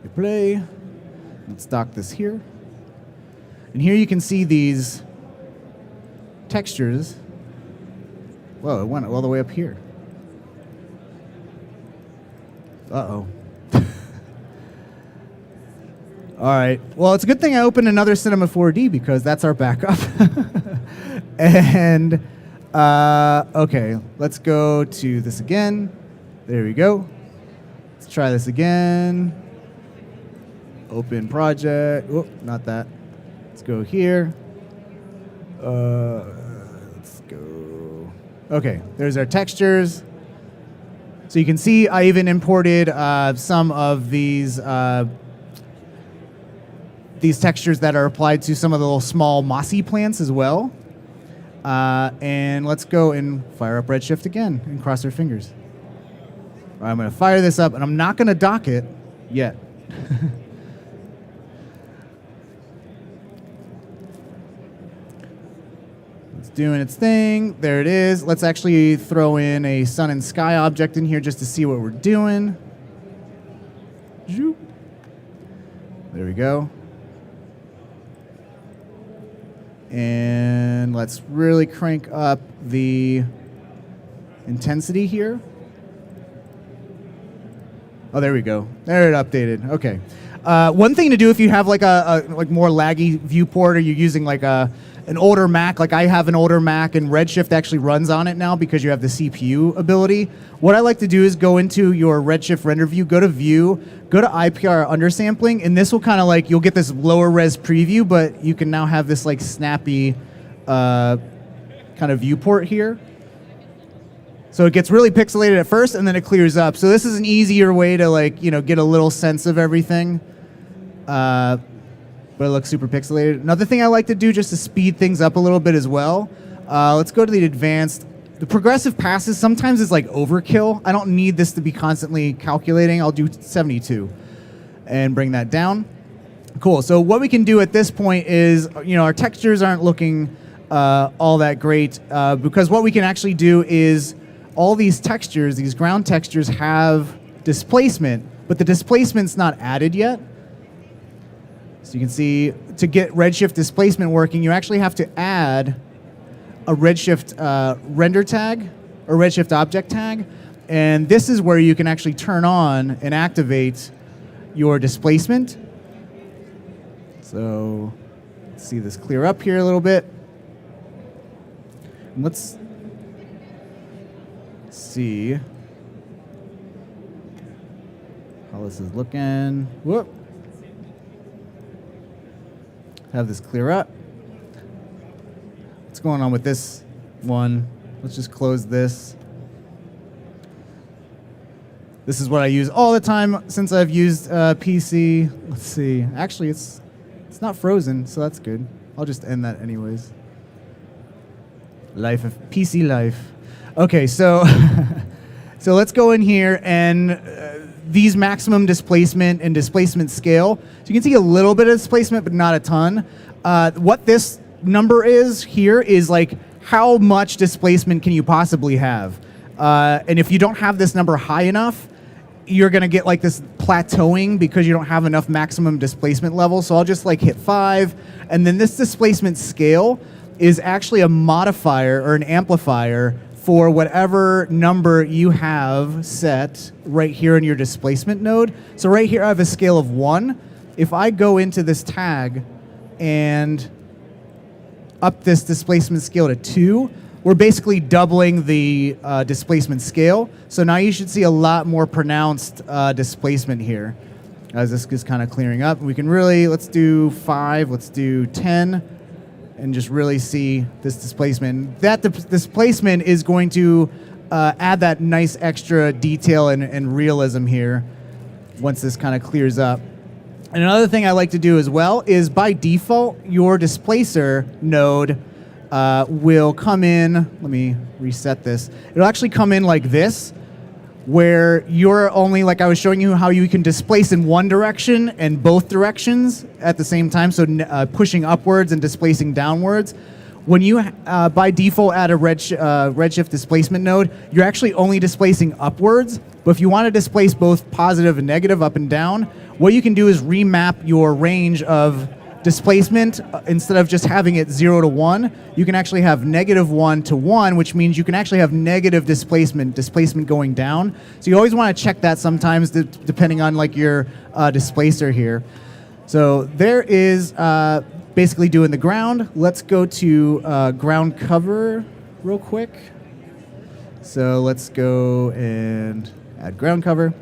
Hit play. Let's dock this here. And here you can see these textures. Whoa, it went all the way up here. Uh-oh. All right. Well, it's a good thing I opened another Cinema 4D because that's our backup. And okay, let's go to this again. There we go. Let's try this again. Open project. Oh, not that. Let's go here. Let's go. Okay, there's our textures. So you can see I even imported some of these textures that are applied to some of the little small mossy plants as well. And let's go and fire up Redshift again and cross our fingers. All right, I'm going to fire this up, and I'm not going to dock it yet. It's doing its thing. There it is. Let's actually throw in a sun and sky object in here just to see what we're doing. Zoop. There we go. And let's really crank up the intensity here. Oh, there we go. There it updated. Okay. One thing to do if you have like a more laggy viewport, or you're using like an older Mac, like I have an older Mac and Redshift actually runs on it now because you have the CPU ability. What I like to do is go into your Redshift render view, go to view, go to IPR undersampling, and this will kind of like, you'll get this lower res preview, but you can now have this like snappy kind of viewport here. So it gets really pixelated at first, and then it clears up. So this is an easier way to like, get a little sense of everything. But it looks super pixelated. Another thing I like to do just to speed things up a little bit as well. Let's go to the advanced. The progressive passes sometimes is like overkill. I don't need this to be constantly calculating. I'll do 72 and bring that down. Cool. So what we can do at this point is, our textures aren't looking all that great because what we can actually do is all these textures, these ground textures have displacement, but the displacement's not added yet. So you can see to get Redshift displacement working, you actually have to add a Redshift render tag or Redshift object tag. And this is where you can actually turn on and activate your displacement. So let's see this clear up here a little bit. And let's see how this is looking. Whoop. Have this clear up. What's going on with this one? Let's just close this. This is what I use all the time since I've used PC. Let's see. Actually, it's not frozen, so that's good. I'll just end that anyways. Life of PC life. Okay, so so let's go in here and these maximum displacement and displacement scale. So you can see a little bit of displacement, but not a ton. What this number is here is like how much displacement can you possibly have? And if you don't have this number high enough, you're gonna get like this plateauing because you don't have enough maximum displacement level. So I'll just like hit 5, and then this displacement scale is actually a modifier or an amplifier for whatever number you have set right here in your displacement node. So right here I have a scale of 1. If I go into this tag and up this displacement scale to 2, we're basically doubling the displacement scale. So now you should see a lot more pronounced displacement here as this is kind of clearing up. We can really, let's do 5, let's do 10, and just really see this displacement. That displacement is going to add that nice extra detail and realism here once this kind of clears up. And another thing I like to do as well is by default, your displacer node will come in, let me reset this. It'll actually come in like this, where you're only, like I was showing you how you can displace in one direction and both directions at the same time, so pushing upwards and displacing downwards. When you, by default, add a Redshift displacement node, you're actually only displacing upwards, but if you want to displace both positive and negative, up and down, what you can do is remap your range of displacement. Instead of just having it 0 to 1, you can actually have -1 to 1, which means you can actually have negative displacement going down. So you always want to check that sometimes, depending on like your displacer here. So there is basically doing the ground. Let's go to ground cover real quick. So let's go and add ground cover.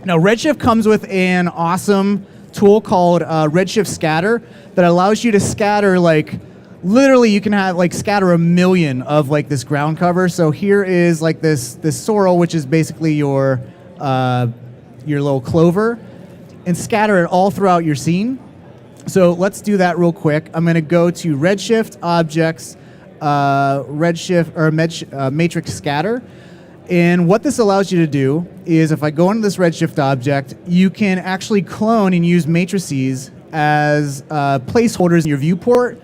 Now Redshift comes with an awesome tool called Redshift Scatter that allows you to scatter like literally you can have like scatter 1 million of like this ground cover. So here is like this sorrel, which is basically your little clover, and scatter it all throughout your scene. So let's do that real quick. I'm going to go to Redshift Objects, Matrix Scatter. And what this allows you to do is if I go into this Redshift object, you can actually clone and use matrices as placeholders in your viewport,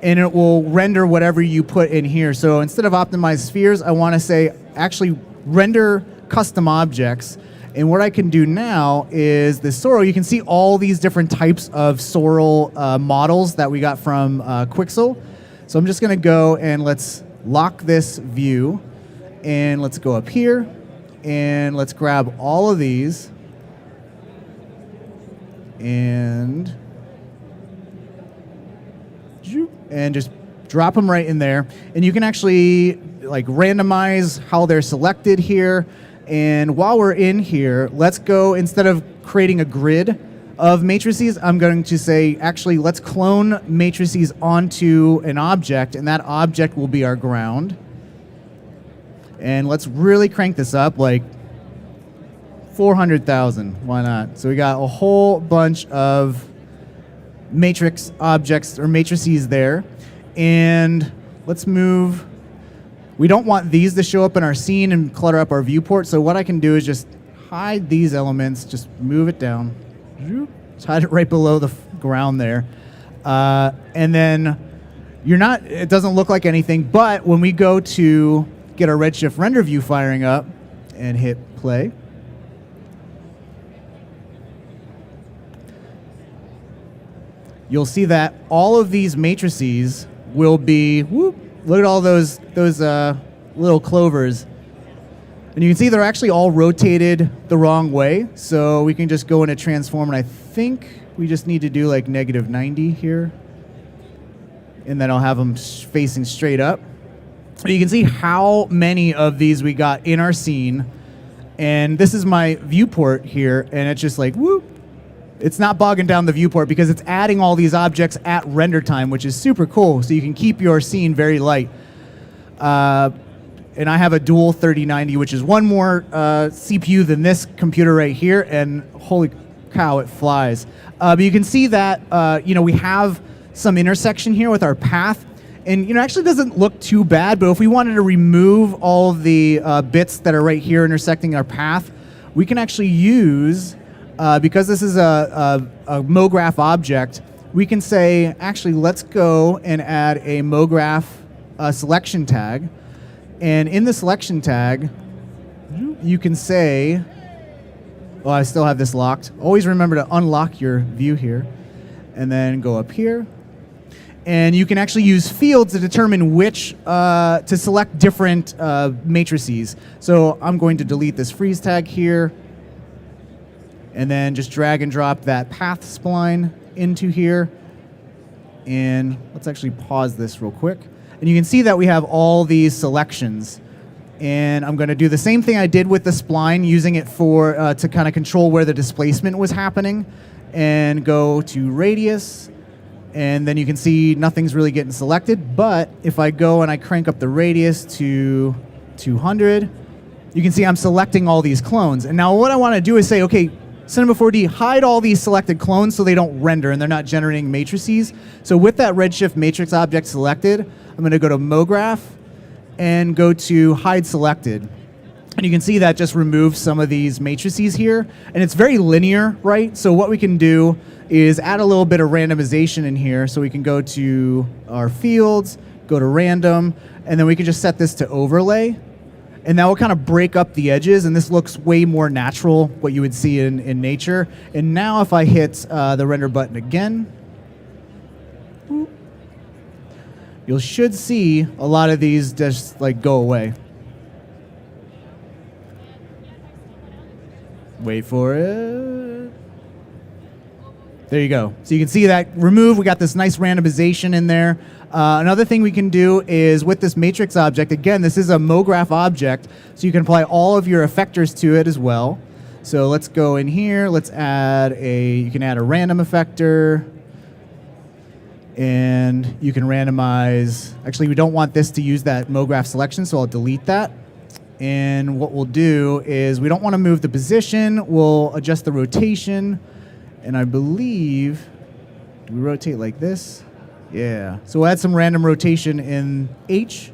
and it will render whatever you put in here. So instead of optimized spheres, I want to say actually render custom objects. And what I can do now is this sorrel. You can see all these different types of sorrel models that we got from Quixel. So I'm just going to go and let's lock this view. And let's go up here, and let's grab all of these, and just drop them right in there. And you can actually like randomize how they're selected here. And while we're in here, let's go, instead of creating a grid of matrices, I'm going to say, actually, let's clone matrices onto an object, and that object will be our ground. And let's really crank this up, like 400,000. Why not? So we got a whole bunch of matrix objects or matrices there. And let's move. We don't want these to show up in our scene and clutter up our viewport. So what I can do is just hide these elements, just move it down. Just hide it right below the ground there. And then it doesn't look like anything, but when we go to get our Redshift render view firing up and hit play, you'll see that all of these matrices will be, look at all those little clovers. And you can see they're actually all rotated the wrong way. So we can just go into transform, and I think we just need to do like -90 here. And then I'll have them facing straight up. You can see how many of these we got in our scene. And this is my viewport here, and it's just like, whoop. It's not bogging down the viewport because it's adding all these objects at render time, which is super cool. So you can keep your scene very light. And I have a dual 3090, which is one more CPU than this computer right here, and holy cow, it flies. But you can see that we have some intersection here with our path. And it actually doesn't look too bad, but if we wanted to remove all of the bits that are right here intersecting our path, we can actually use, because this is a MoGraph object, we can say, actually, let's go and add a MoGraph selection tag. And in the selection tag, you can say, I still have this locked. Always remember to unlock your view here, and then go up here. And you can actually use fields to determine which, to select different matrices. So I'm going to delete this freeze tag here, and then just drag and drop that path spline into here. And let's actually pause this real quick. And you can see that we have all these selections. And I'm going to do the same thing I did with the spline, using it for to kind of control where the displacement was happening. And go to radius. And then you can see nothing's really getting selected. But if I go and I crank up the radius to 200, you can see I'm selecting all these clones. And now what I want to do is say, okay, Cinema 4D, hide all these selected clones so they don't render and they're not generating matrices. So with that Redshift matrix object selected, I'm going to go to MoGraph and go to hide selected. And you can see that just removes some of these matrices here. And it's very linear, right? So what we can do is add a little bit of randomization in here. So we can go to our fields, go to random, and then we can just set this to overlay. And that will kind of break up the edges, and this looks way more natural, what you would see in nature. And now if I hit the render button again, you should see a lot of these just like go away. Wait for it. There you go. So you can see that remove. We got this nice randomization in there. Another thing we can do is with this matrix object, again, this is a MoGraph object, so you can apply all of your effectors to it as well. So let's go in here. Let's add you can add a random effector. And you can randomize. Actually, we don't want this to use that MoGraph selection, so I'll delete that. And what we'll do is we don't want to move the position. We'll adjust the rotation. And I believe, do we rotate like this? Yeah. So we'll add some random rotation in H.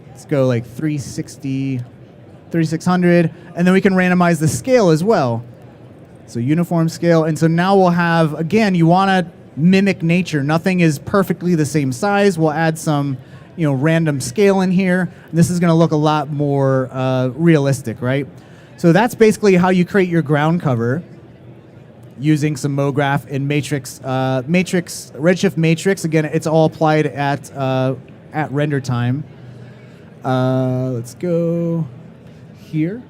Let's go like 360, 3600. And then we can randomize the scale as well. So uniform scale. And so now we'll have, again, you want to mimic nature. Nothing is perfectly the same size. We'll add some random scale in here. This is going to look a lot more realistic, right? So that's basically how you create your ground cover using some MoGraph and matrix, redshift matrix. Again, it's all applied at render time. Let's go here.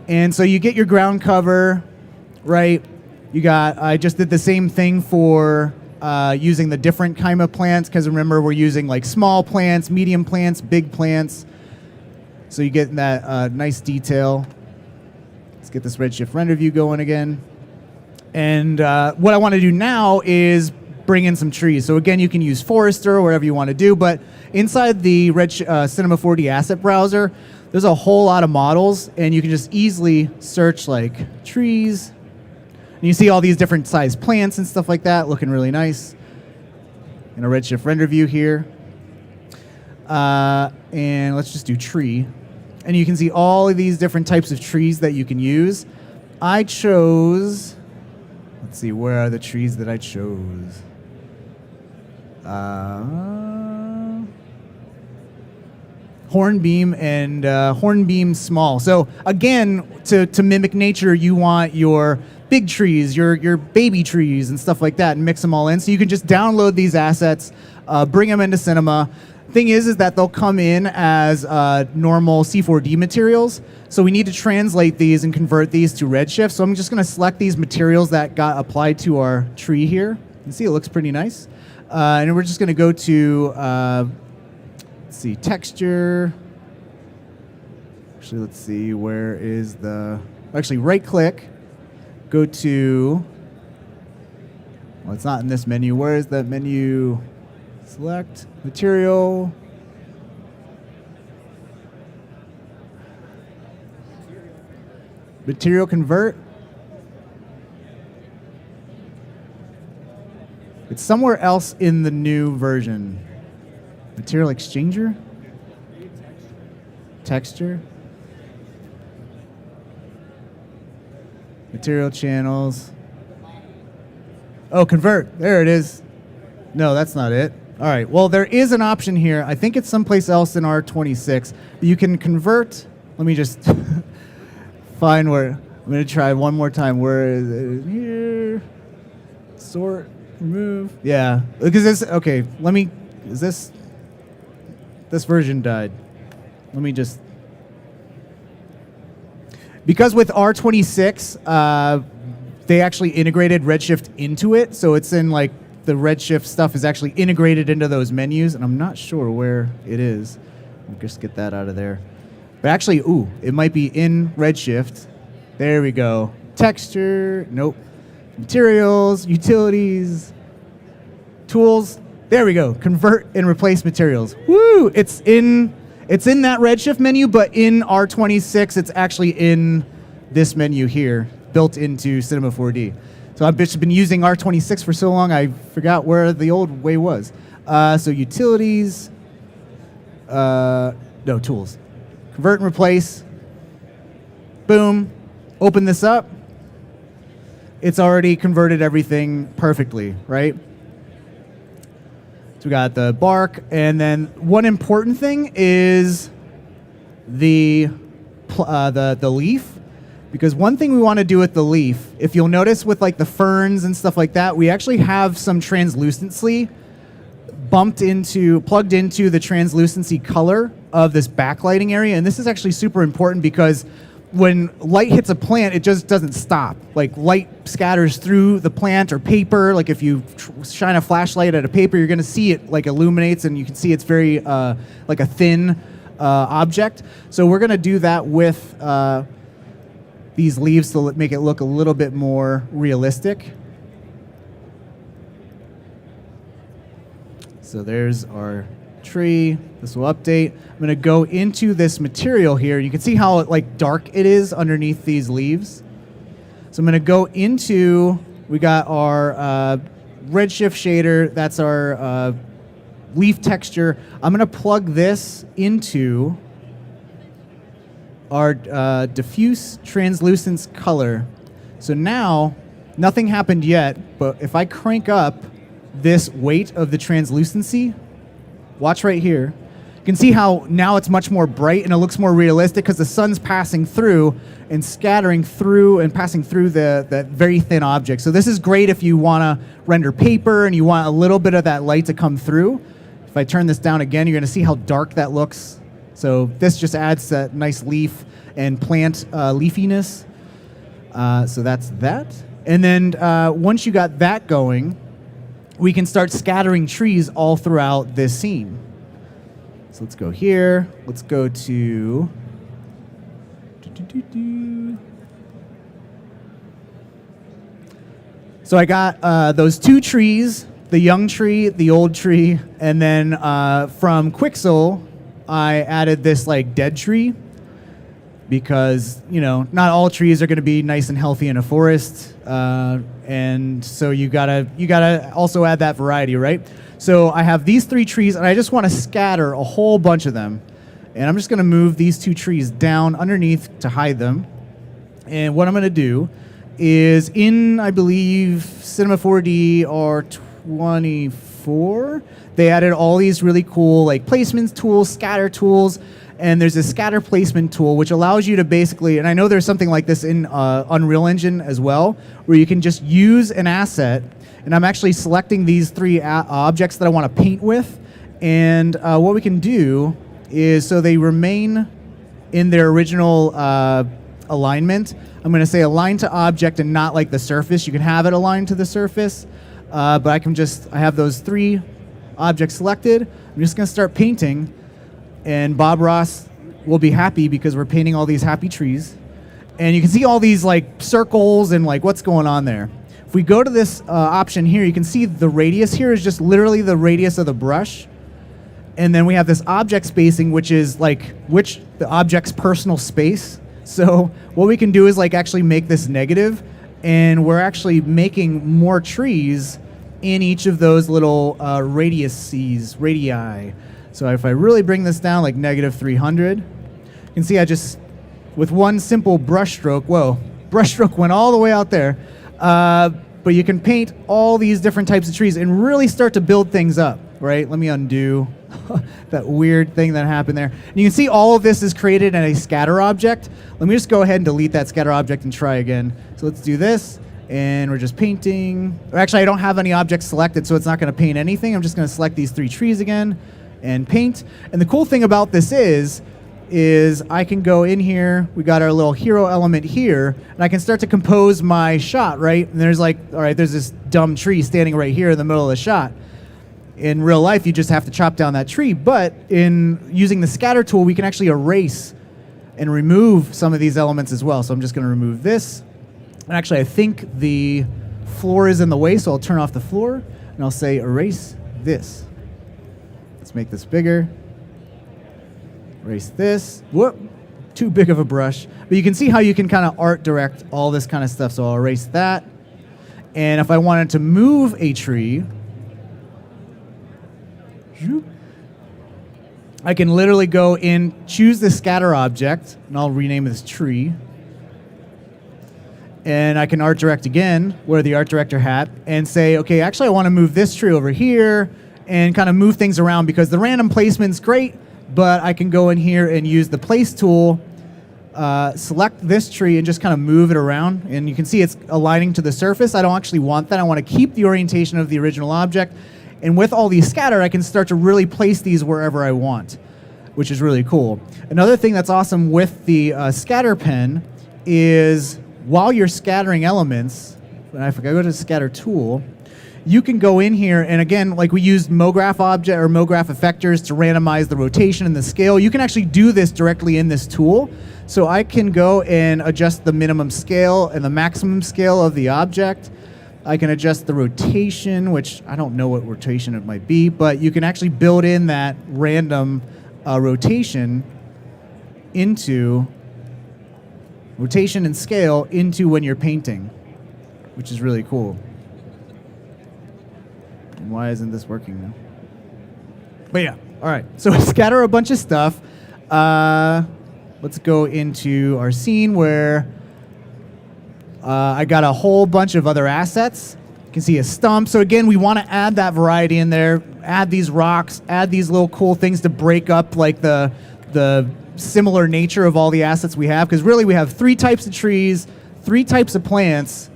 And so you get your ground cover, right? I just did the same thing for using the different kind of plants, because remember we're using like small plants, medium plants, big plants. So you get that nice detail. Let's get this redshift render view going again. And what I want to do now is bring in some trees. So again, you can use Forester or whatever you want to do, but inside the Cinema 4D asset browser, there's a whole lot of models, and you can just easily search like trees. And you see all these different size plants and stuff like that, looking really nice. In a redshift render view here. And let's just do tree. And you can see all of these different types of trees that you can use. I chose, let's see, where are the trees that I chose? Hornbeam and hornbeam small. So again, to mimic nature, you want your big trees, your baby trees and stuff like that, and mix them all in. So you can just download these assets, bring them into Cinema. Thing is that they'll come in as normal C4D materials. So we need to translate these and convert these to Redshift. So I'm just going to select these materials that got applied to our tree here. You can see it looks pretty nice. And we're just going to go to, let's see, texture. Actually, let's see, where is the, actually right click, go to, well, it's not in this menu. Where is that menu? Select material. Material convert. It's somewhere else in the new version. Material exchanger? Texture. Material channels. Oh, convert. There it is. No, that's not it. All right, well, there is an option here. I think it's someplace else in R26. You can convert. Let me just find where. I'm going to try one more time. Where is it? Here. Sort, remove. Yeah, because this, okay, let me, is this version died. Let me just, because with R26, they actually integrated Redshift into it, so it's in like, the Redshift stuff is actually integrated into those menus, and I'm not sure where it is. We'll just get that out of there. But actually, ooh, it might be in Redshift. There we go. Texture, nope. Materials, utilities, tools. There we go. Convert and replace materials. Woo! It's in that Redshift menu, but in R26, it's actually in this menu here, built into Cinema 4D. So I've just been using R26 for so long, I forgot where the old way was. So utilities, no, tools. Convert and replace. Boom. Open this up. It's already converted everything perfectly, right? So we got the bark, and then one important thing is the leaf. Because one thing we want to do with the leaf, if you'll notice with like the ferns and stuff like that, we actually have some translucency plugged into the translucency color of this backlighting area. And this is actually super important because when light hits a plant, it just doesn't stop. Like light scatters through the plant or paper. Like if you shine a flashlight at a paper, you're going to see it like illuminates, and you can see it's very like a thin object. So we're going to do that with these leaves to make it look a little bit more realistic. So there's our tree. This will update. I'm going to go into this material here. You can see how like dark it is underneath these leaves. So I'm going to go into, we got our redshift shader. That's our leaf texture. I'm going to plug this into our diffuse translucence color. So now nothing happened yet, but if I crank up this weight of the translucency, watch right here. You can see how now it's much more bright and it looks more realistic because the sun's passing through and scattering through and passing through that very thin object. So this is great if you want to render paper and you want a little bit of that light to come through. If I turn this down again, you're going to see how dark that looks. So this just adds that nice leaf and plant leafiness. So that's that. And then once you got that going, we can start scattering trees all throughout this scene. So let's go here. Let's go to... So I got those two trees, the young tree, the old tree, and then from Quixel, I added this like dead tree because, you know, not all trees are going to be nice and healthy in a forest. And so you gotta also add that variety, right? So I have these three trees, and I just want to scatter a whole bunch of them. And I'm just going to move these two trees down underneath to hide them. And what I'm going to do is in, I believe, Cinema 4D R24, they added all these really cool like placements tools, scatter tools, and there's a scatter placement tool which allows you to basically, and I know there's something like this in Unreal Engine as well, where you can just use an asset, and I'm actually selecting these three objects that I want to paint with, and what we can do is, so they remain in their original alignment, I'm going to say align to object and not like the surface. You can have it aligned to the surface, but I have those three objects selected. I'm just going to start painting, and Bob Ross will be happy because we're painting all these happy trees. And you can see all these like circles and like what's going on there. If we go to this option here, you can see the radius here is just literally the radius of the brush. And then we have this object spacing, which is like the object's personal space. So what we can do is like actually make this negative, and we're actually making more trees in each of those little radii. So if I really bring this down like -300, you can see I just, with one simple brush stroke, brush stroke went all the way out there. But you can paint all these different types of trees and really start to build things up, right? Let me undo that weird thing that happened there. And you can see all of this is created in a scatter object. Let me just go ahead and delete that scatter object and try again. So let's do this, and we're just painting. Or actually, I don't have any objects selected, so it's not going to paint anything. I'm just going to select these three trees again and paint. And the cool thing about this is I can go in here, we got our little hero element here, and I can start to compose my shot, right? And there's like, all right, there's this dumb tree standing right here in the middle of the shot. In real life, you just have to chop down that tree, but in using the scatter tool, we can actually erase and remove some of these elements as well. So I'm just gonna remove this. And actually, I think the floor is in the way, so I'll turn off the floor, and I'll say erase this. Let's make this bigger. Erase this. Whoop, too big of a brush. But you can see how you can kind of art direct all this kind of stuff. So I'll erase that. And if I wanted to move a tree, I can literally go in, choose the scatter object, and I'll rename this tree. And I can art direct again, wear the art director hat, and say, okay, actually I want to move this tree over here, and kind of move things around, because the random placement's great, but I can go in here and use the place tool, select this tree, and just kind of move it around. And you can see it's aligning to the surface. I don't actually want that. I want to keep the orientation of the original object. And with all these scatter, I can start to really place these wherever I want. which is really cool. Another thing that's awesome with the scatter pen is while you're scattering elements, and if I go to the scatter tool, you can go in here, and again, like we used MoGraph object or MoGraph effectors to randomize the rotation and the scale. You can actually do this directly in this tool. So I can go and adjust the minimum scale and the maximum scale of the object. I can adjust the rotation, which I don't know what rotation it might be, but you can actually build in that random rotation and scale into when you're painting, which is really cool. And why isn't this working now? But yeah, all right. So scatter a bunch of stuff. Let's go into our scene where I got a whole bunch of other assets. You can see a stump. So again, we want to add that variety in there, add these rocks, add these little cool things to break up like the similar nature of all the assets we have. Because really we have 3 types of trees, 3 types of plants,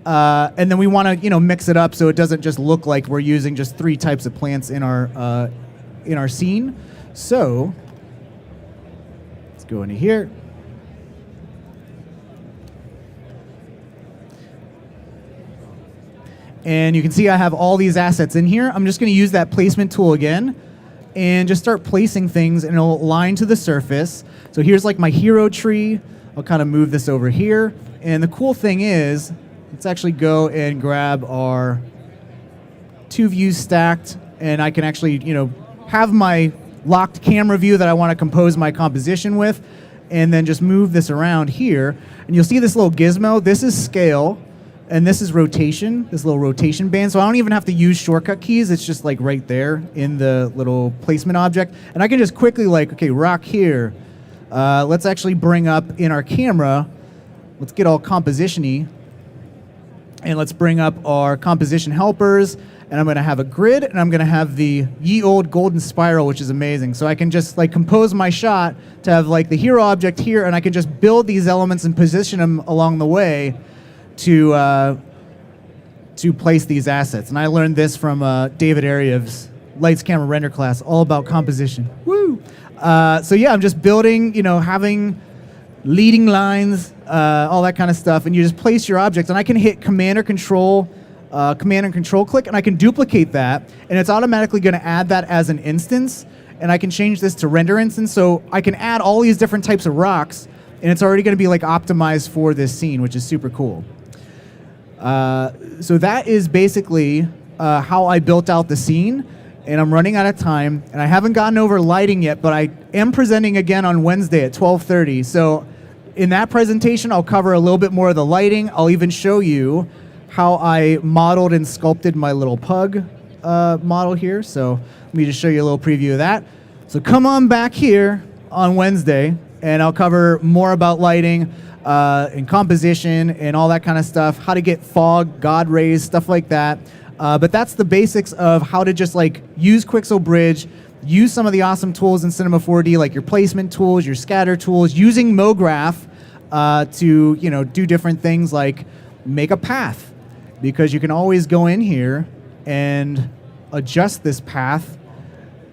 and then we want to mix it up so it doesn't just look like we're using just 3 types of plants in our scene. So let's go into here. And you can see I have all these assets in here. I'm just going to use that placement tool again and just start placing things, and it'll align to the surface. So here's like my hero tree. I'll kind of move this over here. And the cool thing is, let's actually go and grab our 2 views stacked, and I can actually, have my locked camera view that I want to compose my composition with, and then just move this around here. And you'll see this little gizmo. This is scale. And this is rotation, this little rotation band. So I don't even have to use shortcut keys. It's just like right there in the little placement object. And I can just quickly okay, rock here. Let's actually bring up in our camera, let's get all composition-y. And let's bring up our composition helpers. And I'm gonna have a grid, and I'm gonna have the ye old golden spiral, which is amazing. So I can just compose my shot to have the hero object here, and I can just build these elements and position them along the way to place these assets. And I learned this from David Aryev's Lights, Camera, Render class, all about composition. Woo! So yeah, I'm just building, having leading lines, all that kind of stuff, and you just place your objects, and I can hit Command and Control click, and I can duplicate that, and it's automatically going to add that as an instance, and I can change this to render instance, so I can add all these different types of rocks, and it's already going to be optimized for this scene, which is super cool. So that is basically how I built out the scene, and I'm running out of time, and I haven't gotten over lighting yet, but I am presenting again on Wednesday at 12:30. So in that presentation, I'll cover a little bit more of the lighting. I'll even show you how I modeled and sculpted my little pug model here. So let me just show you a little preview of that. So come on back here on Wednesday, and I'll cover more about lighting and composition and all that kind of stuff, how to get fog, God rays, stuff like that. But that's the basics of how to just use Quixel Bridge, use some of the awesome tools in Cinema 4D, like your placement tools, your scatter tools, using MoGraph to do different things like make a path, because you can always go in here and adjust this path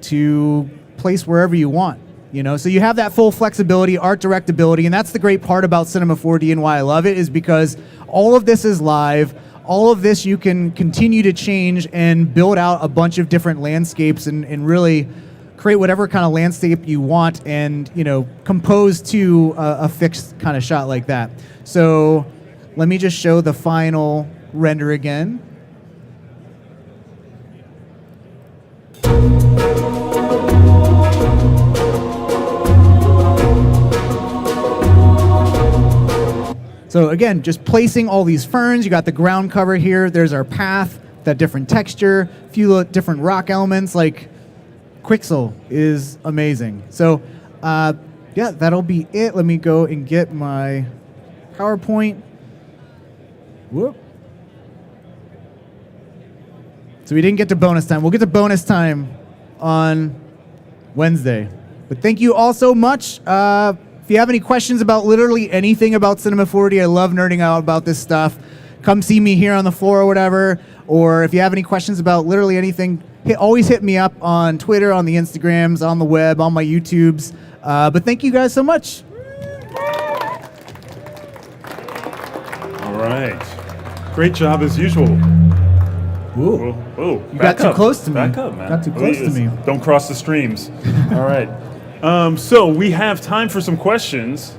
to place wherever you want. So you have that full flexibility, art directability, and that's the great part about Cinema 4D and why I love it, is because all of this is live. All of this you can continue to change and build out a bunch of different landscapes and really create whatever kind of landscape you want and compose to a fixed kind of shot like that. So let me just show the final render again. So again, just placing all these ferns. You got the ground cover here. There's our path, that different texture, a few different rock elements. Quixel is amazing. So yeah, that'll be it. Let me go and get my PowerPoint. Whoop. So we didn't get to bonus time. We'll get to bonus time on Wednesday. But thank you all so much. If you have any questions about literally anything about Cinema 4D, I love nerding out about this stuff. Come see me here on the floor or whatever. Or if you have any questions about literally anything, always hit me up on Twitter, on the Instagrams, on the web, on my YouTubes. But thank you guys so much. All right. Great job as usual. Ooh. Whoa. You got too close to me. Back up, man. Got too close to me. Don't cross the streams. All right. So we have time for some questions.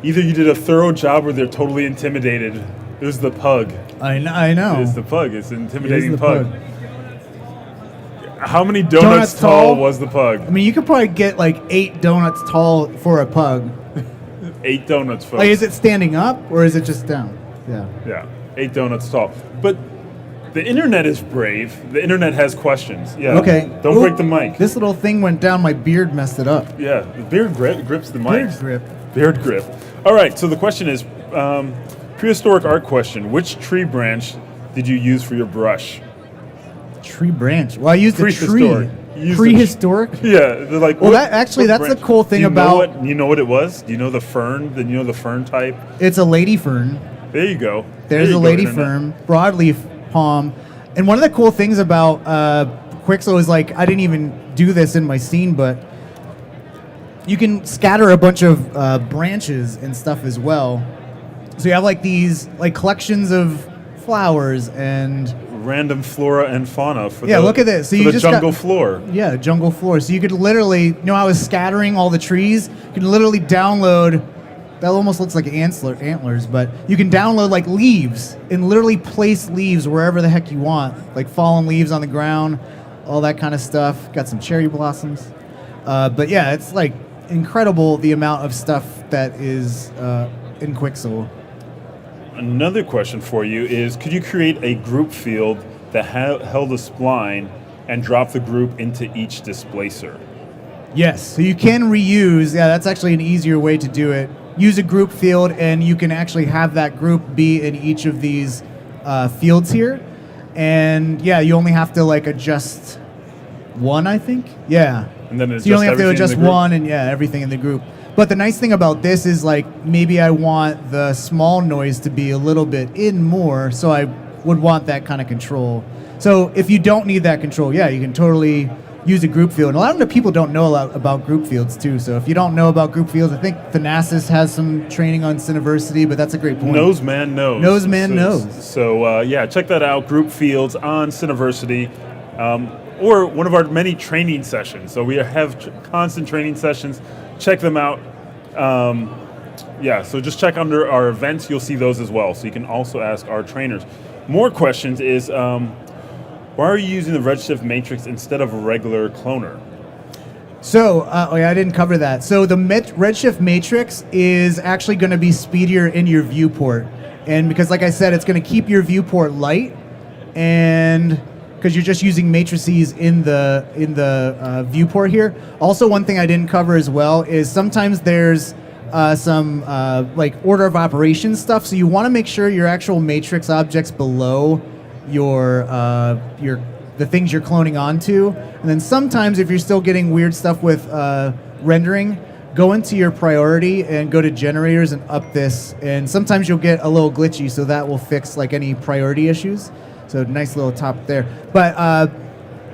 Either you did a thorough job or they're totally intimidated. It was the pug. I know. It's the pug. It's an It is intimidating the pug. How many donuts tall was the pug? I mean, you could probably get like 8 donuts tall for a pug. 8 donuts, folks. Like, is it standing up or is it just down? Yeah. Yeah, 8 donuts tall. But the internet is brave. The internet has questions. Yeah. Okay. Don't Ooh, break the mic. This little thing went down. My beard messed it up. Yeah, the beard grips the mic. Beard grip. Beard grip. All right, so the question is, prehistoric art question. Which tree branch did you use for your brush? Tree branch. Well, I used a tree. Prehistoric. You used a Prehistoric? Yeah, they're like. Well, what- that's what the branch? cool thing Do you know about. you know what it was? Do you know the fern? Do you know the fern type? It's a lady fern. There you go. There's There a you go, lady internet. fern, broadleaf palm. And one of the cool things about Quixel is, like, I didn't even do this in my scene, but you can scatter a bunch of branches and stuff as well. So you have like these like collections of flowers and Random flora and fauna for Yeah, the, look at this. So for you the just jungle got- floor. yeah, jungle floor. So you could literally, you know, I was scattering all the trees. You can literally download. That almost looks like antlers, but you can download like leaves and literally place leaves wherever the heck you want, like fallen leaves on the ground, all that kind of stuff. Got some cherry blossoms, but yeah, it's like incredible the amount of stuff that is in Quixel. Another question for you is, could you create a group field that held a spline and drop the group into each displacer? Yes, so you can reuse. Yeah, that's actually an easier way to do it. Use a group field, and you can actually have that group be in each of these fields here. And yeah, you only have to like adjust one, I think. Yeah. And then So you only have to everything in the adjust group? one, and yeah, everything in the group. But the nice thing about this is like maybe I want the small noise to be a little bit in more, so I would want that kind of control. So if you don't need that control, yeah, you can totally use a group field. And a lot of the people don't know a lot about group fields too. So if you don't know about group fields, I think Thanasis has some training on Cineversity, but that's a great point. Knows man knows. Knows man knows. So yeah, check that out. Group fields on Cineversity, or one of our many training sessions. So we have constant training sessions. Check them out. Yeah, so just check under our events. You'll see those as well. So you can also ask our trainers. More questions is, why are you using the Redshift matrix instead of a regular cloner? So, oh yeah, I didn't cover that. So the Redshift matrix is actually going to be speedier in your viewport. And because like I said, it's going to keep your viewport light, and because you're just using matrices in the viewport here. Also, one thing I didn't cover as well is sometimes there's some like order of operations stuff. So you want to make sure your actual matrix objects below your the things you're cloning onto. And then sometimes if you're still getting weird stuff with rendering, go into your priority and go to generators and up this. And sometimes you'll get a little glitchy, so that will fix like any priority issues. So nice little top there. But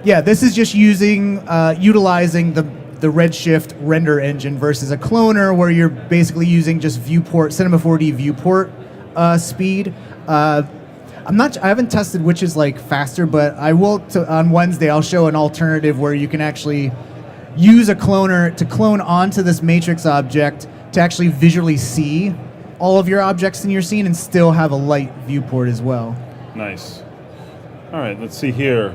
yeah, this is just utilizing the Redshift render engine versus a cloner where you're basically using just viewport, Cinema 4D viewport speed. I haven't tested which is like faster, but I will on Wednesday. I'll show an alternative where you can actually use a cloner to clone onto this matrix object to actually visually see all of your objects in your scene and still have a light viewport as well. Nice. All right, let's see here.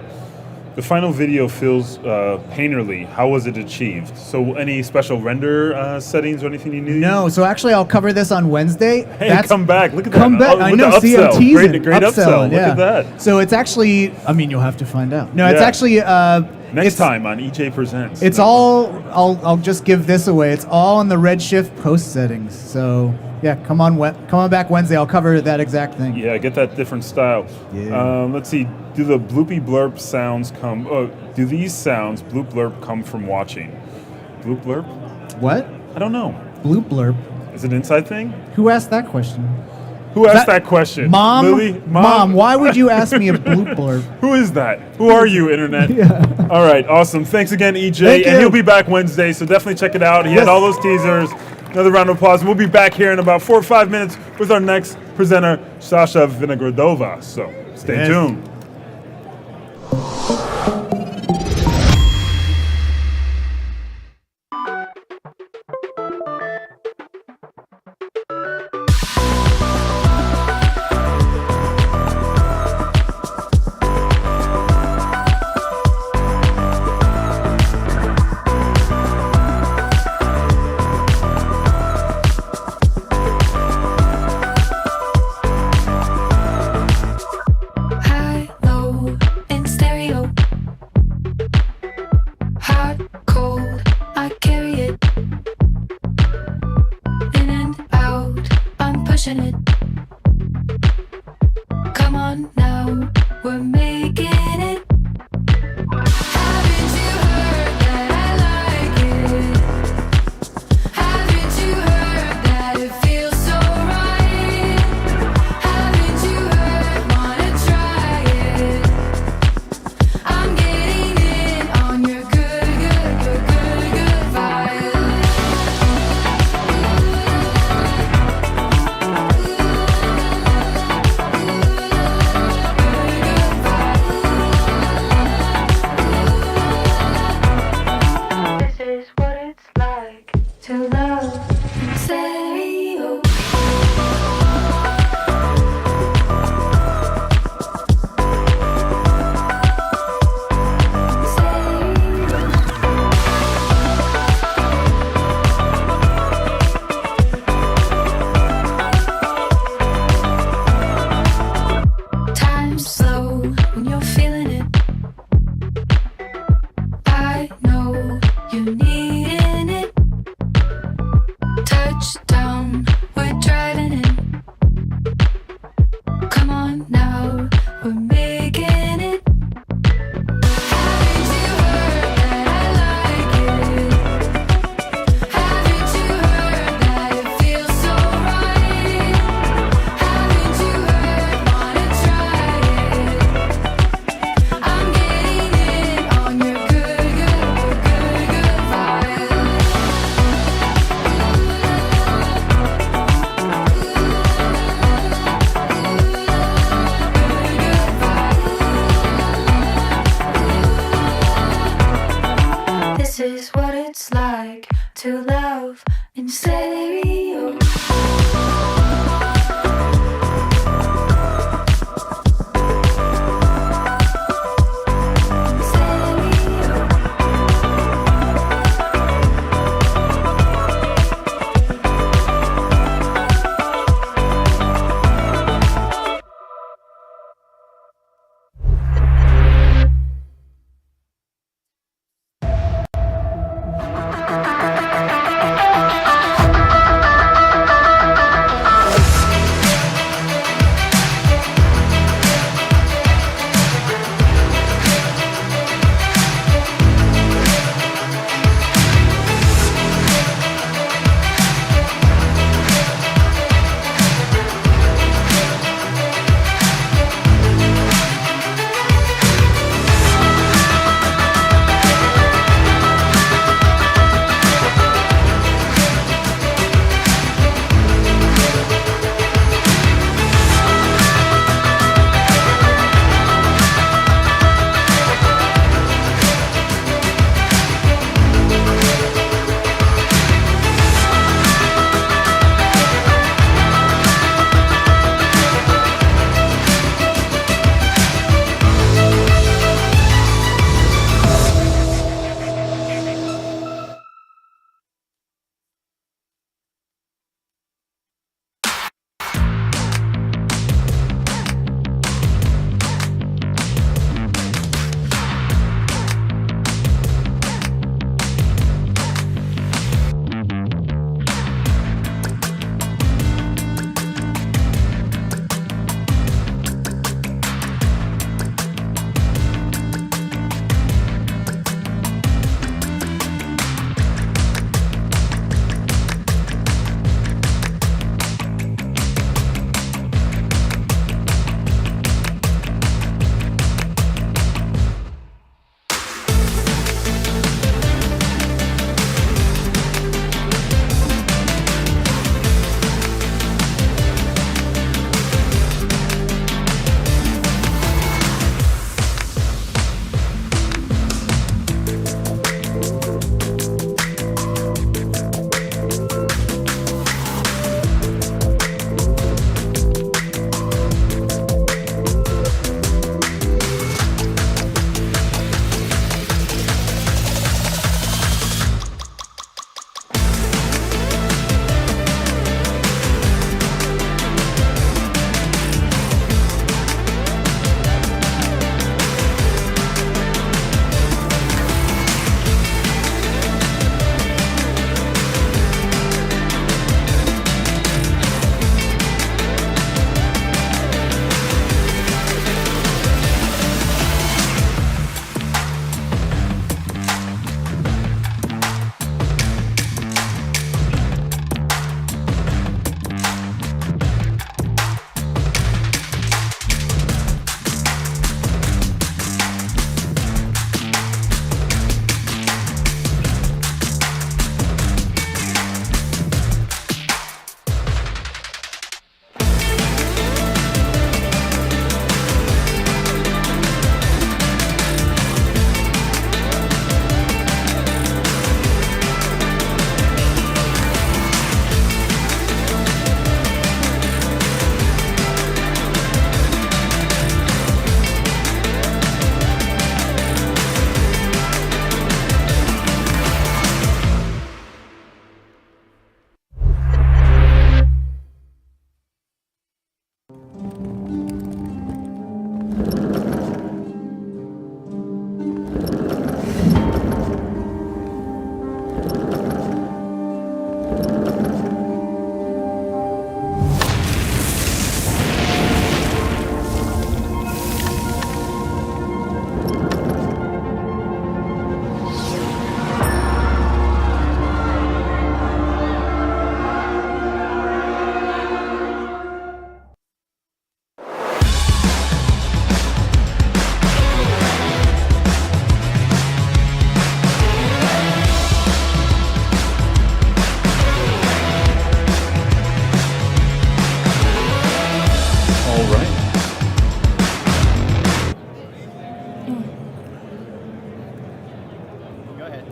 The final video feels painterly. How was it achieved? So any special render settings or anything you need? No, so actually I'll cover this on Wednesday. Hey, come back. Look at that. Come back. Oh, I with know, the see, I'm upsell. teasing. Great upsell. Look at that. So it's actually, I mean, you'll have to find out. No, it's Yeah. actually... Next time on EJ Presents. It's all, I'll just give this away. It's all in the Redshift post settings. So yeah, come on back Wednesday. I'll cover that exact thing. Yeah, get that different style. Yeah. Let's see. Do the bloopy blurp sounds come? Do these sounds bloop blurp come from watching? Bloop blurp? What? I don't know. Bloop blurp. Is it an inside thing? Who asked that question? Who asked that question? Mom? Lily? Mom, why would you ask me a bloop blurb? Who is that? Who are you, Internet? All right, awesome. Thanks again, EJ. Thank and you. he'll be back Wednesday, so definitely check it out. He had all those teasers. Another round of applause. And we'll be back here in about 4 or 5 minutes with our next presenter, Sasha Vinogradova. So stay tuned. High, low, in stereo. Hot, cold, I carry it. In and out, I'm pushing it. Come on now, we're making it. Haven't you heard that I like it? Haven't you heard that it feels so right? Haven't you heard, wanna try it? I'm getting in on your good vibe. This is what it's like to love in stereo. Time slow when you're feeling it. I know you're needing it. Touchdown, we're driving in. Come on now, we're making it. Haven't you heard that I like it? Haven't you heard that it feels so right? Haven't you heard, wanna try it? I'm getting in on your good vibe. This is what it's like to love in stereo.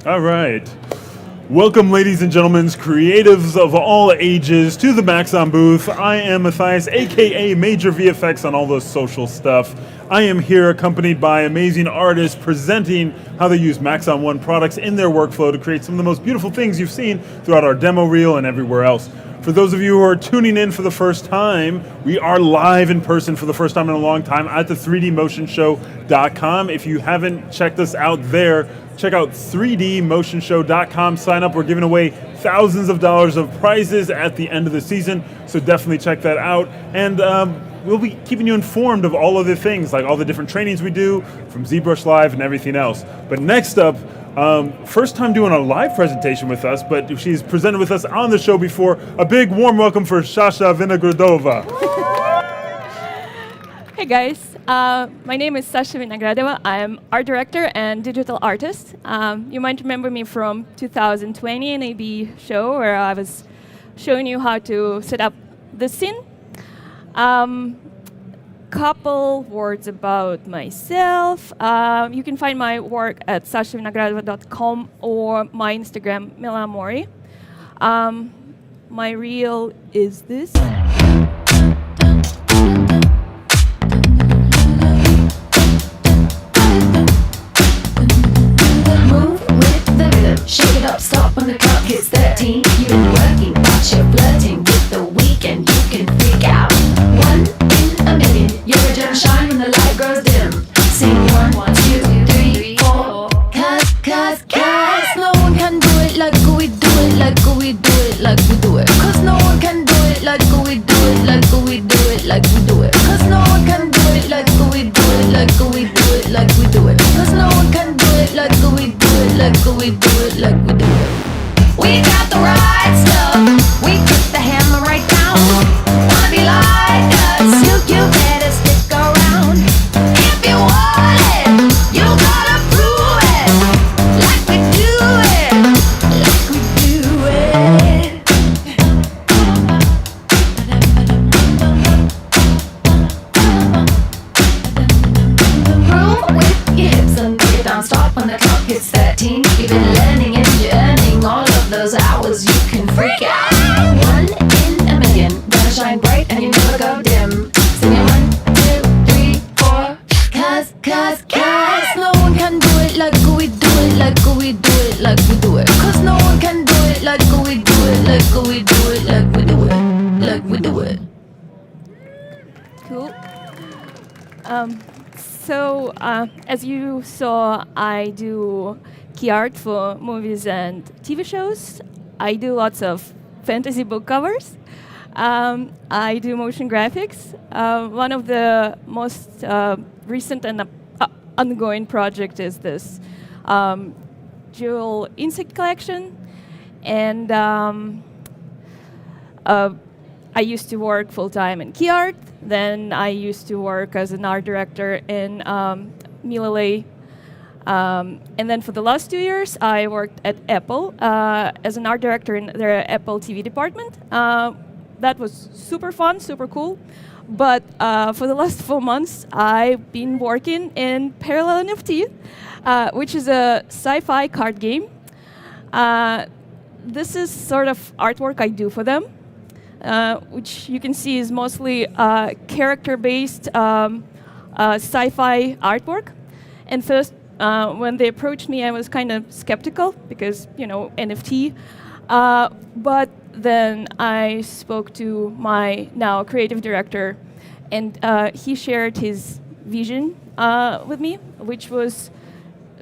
All right. Welcome, ladies and gentlemen, creatives of all ages, to the Maxon booth. I am Matthias, aka Major VFX on all the social stuff. I am here accompanied by amazing artists presenting how they use Maxon One products in their workflow to create some of the most beautiful things you've seen throughout our demo reel and everywhere else. For those of you who are tuning in for the first time, we are live in person for the first time in a long time at the 3dmotionshow.com. If you haven't checked us out there, check out 3dmotionshow.com. Sign up. We're giving away thousands of dollars of prizes at the end of the season, so definitely check that out. And we'll be keeping you informed of all other things, like all the different trainings we do from ZBrush Live and everything else. But next up, first time doing a live presentation with us, but she's presented with us on the show before. A big warm welcome for Sasha Vinogradova. Hey guys, my name is Sasha Vinogradova. I'm art director and digital artist. You might remember me from 2020 NAB show where I was showing you how to set up the scene. Couple words about myself. You can find my work at sashavinogradova.com or my Instagram, Milamori. My reel is this. Move with the rhythm, shake it up, stop when the clock hits 13. You've been working, but you're flirting with the weekend. You can freak out. 1 in a million, you're a gem, shine when the light grows dim. Sing 1, 2, 3, 4. Cause no one can do it like we do it, like we do it, like we do it. Cause no one can do it like we do it, like we do it, like we do it. Cause no one can do it like we do it, like we do it, like we do it. Cause no one can do it like we do it, like we do it, like we do it. We got the right stuff, we put the hammer right down. Wanna be like us, you better stick around. If you want it, you gotta prove it. Like we do it, like we do it. Groove with your hips and break it down. Stop when the clock hits 13. You've been learning and you're earning all of those hours. You can freak out. 1 in a million, gonna shine bright and you never go dim. Sing it 1, 2, 3, 4. Cause no one can do it like we do it, like we do it, like we do it. Cause no one can do it like we do it, like we do it, like we do it, like we do it. Cool. So, as you saw, I do key art for movies and TV shows. I do lots of fantasy book covers. I do motion graphics. One of the most recent and ongoing project is this jewel insect collection. And I used to work full-time in key art. Then I used to work as an art director in Milalay. And then for the last 2 years, I worked at Apple as an art director in their Apple TV department. That was super fun, super cool. But for the last 4 months, I've been working in Parallel NFT, which is a sci-fi card game. This is sort of artwork I do for them, which you can see is mostly character-based sci-fi artwork. And first, when they approached me, I was kind of skeptical because, you know, NFT. But then I spoke to my now creative director, and he shared his vision with me, which was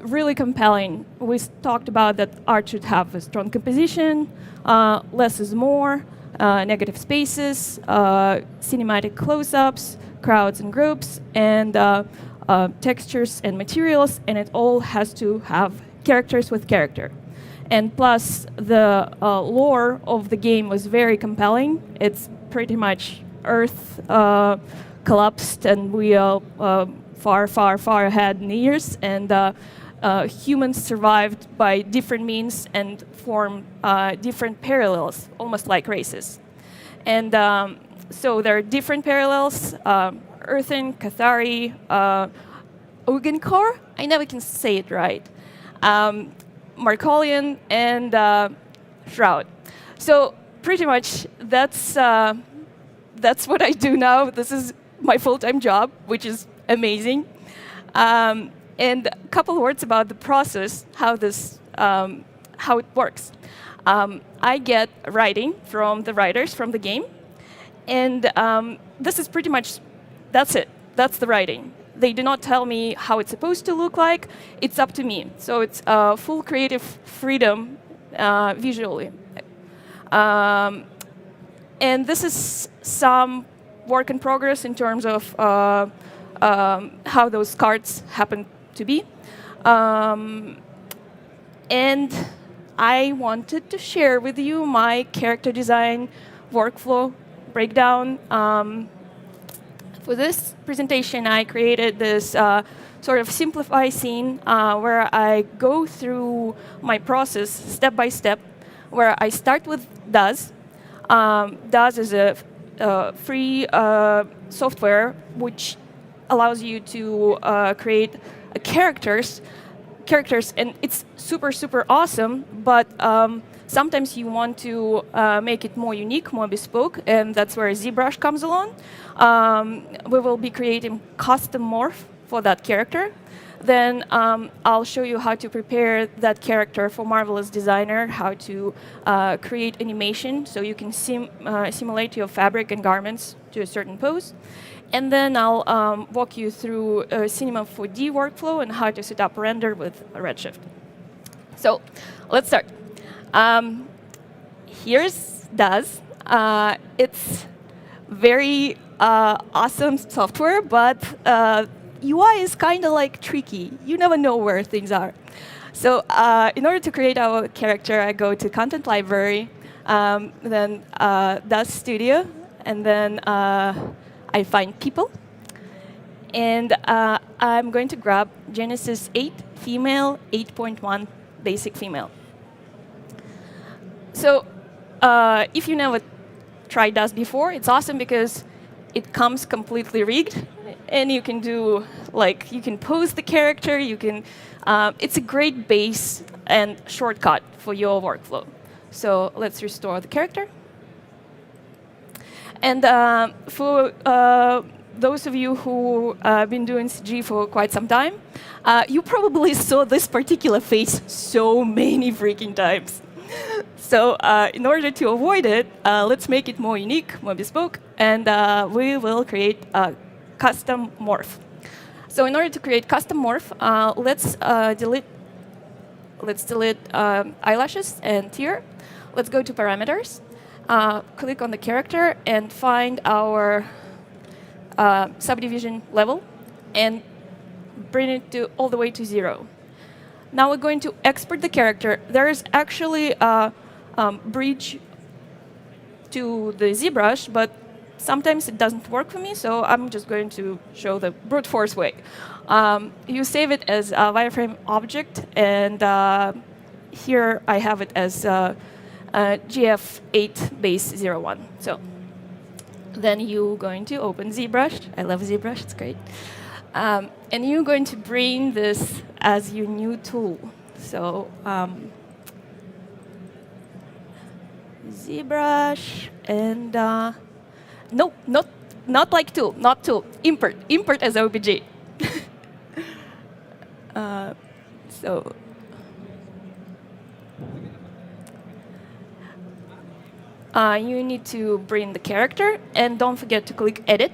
really compelling. We talked about that art should have a strong composition, less is more, negative spaces, cinematic close-ups, crowds and groups, and textures and materials, and it all has to have characters with character. And plus, the lore of the game was very compelling. It's pretty much Earth collapsed, and we are far, far, far ahead in the years, and humans survived by different means and form different parallels, almost like races. And so there are different parallels, Earthen, Cathari, Ogankar, I never can say it right. Markolian, and Shroud. So pretty much that's what I do now. This is my full-time job, which is amazing. And a couple of words about the process, how it works. I get writing from the writers from the game, and this is pretty much, that's it. That's the writing. They do not tell me how it's supposed to look like. It's up to me. So it's full creative freedom visually. And this is some work in progress in terms of how those cards happen to be. And I wanted to share with you my character design workflow breakdown. For this presentation, I created this sort of simplified scene where I go through my process step by step, where I start with DAZ. DAZ is a free software which allows you to create characters, and it's super, super awesome, but sometimes you want to make it more unique, more bespoke, and that's where ZBrush comes along. We will be creating custom morph for that character. Then I'll show you how to prepare that character for Marvelous Designer, how to create animation so you can simulate your fabric and garments to a certain pose. And then I'll walk you through Cinema 4D workflow and how to set up render with Redshift. So let's start. Here's DAZ. It's very awesome software, but UI is kind of like tricky. You never know where things are. So in order to create our character, I go to Content Library, then DAZ Studio, and then I find People. And I'm going to grab Genesis 8 Female, 8.1 Basic Female. So if you never tried DAZ before, it's awesome because it comes completely rigged, and you can do, like, you can pose the character, you can, it's a great base and shortcut for your workflow. So let's restore the character. And for those of you who have been doing CG for quite some time, you probably saw this particular face so many freaking times. So in order to avoid it, let's make it more unique, more bespoke, and we will create a custom morph. So in order to create custom morph, let's delete eyelashes and tear. Let's go to parameters, click on the character, and find our subdivision level, and bring it all the way to 0. Now we're going to export the character. There is actually a bridge to the ZBrush, but sometimes it doesn't work for me, so I'm just going to show the brute force way. You save it as a wireframe object, and here I have it as GF8 base 01. So then you're going to open ZBrush. I love ZBrush, it's great. And you're going to bring this as your new tool. So ZBrush and no, not like tool, not tool. Import as OBJ. So you need to bring the character, and don't forget to click Edit.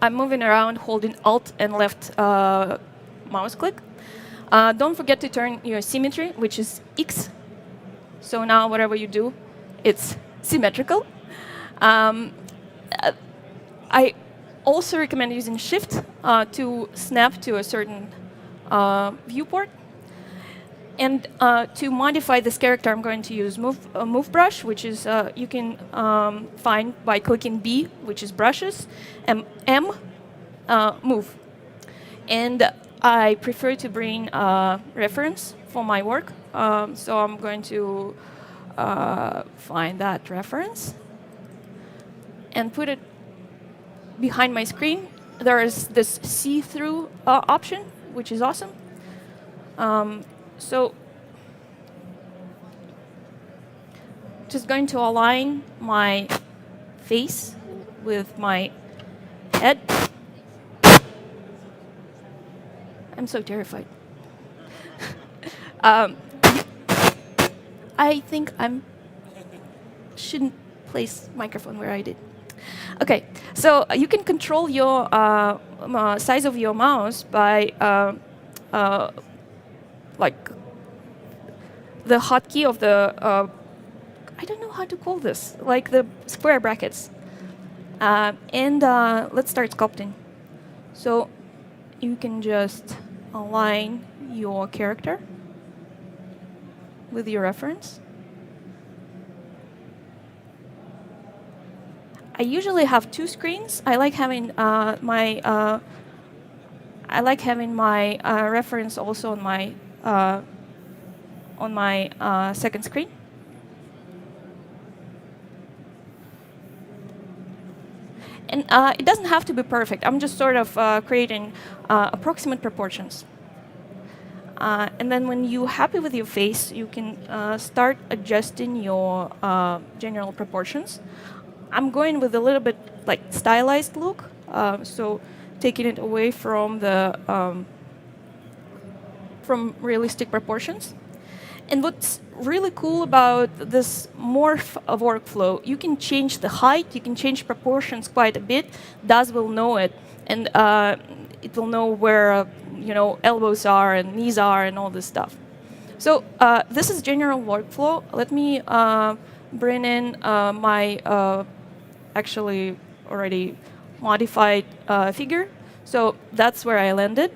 I'm moving around holding Alt and left mouse click. Don't forget to turn your symmetry, which is X. So now whatever you do, it's symmetrical. I also recommend using Shift to snap to a certain viewport. And to modify this character, I'm going to use Move Brush, which is you can find by clicking B, which is brushes, and M, move. And I prefer to bring reference for my work, so I'm going to find that reference and put it behind my screen. There is this see-through option, which is awesome. So just going to align my face with my head. I'm so terrified. I think shouldn't place microphone where I did. Okay, so you can control your size of your mouse by like the hotkey of the I don't know how to call this, like the square brackets. And let's start sculpting. So you can just align your character with your reference. I usually have two screens. I like having my reference also on my second screen. And it doesn't have to be perfect. I'm just sort of creating approximate proportions. And then when you're happy with your face, you can start adjusting your general proportions. I'm going with a little bit like stylized look, so taking it away from the from realistic proportions. And what's really cool about this morph workflow, you can change the height, you can change proportions quite a bit. DAS will know it, and it will know where elbows are and knees are and all this stuff. So this is general workflow. Let me bring in my actually already modified figure. So that's where I landed.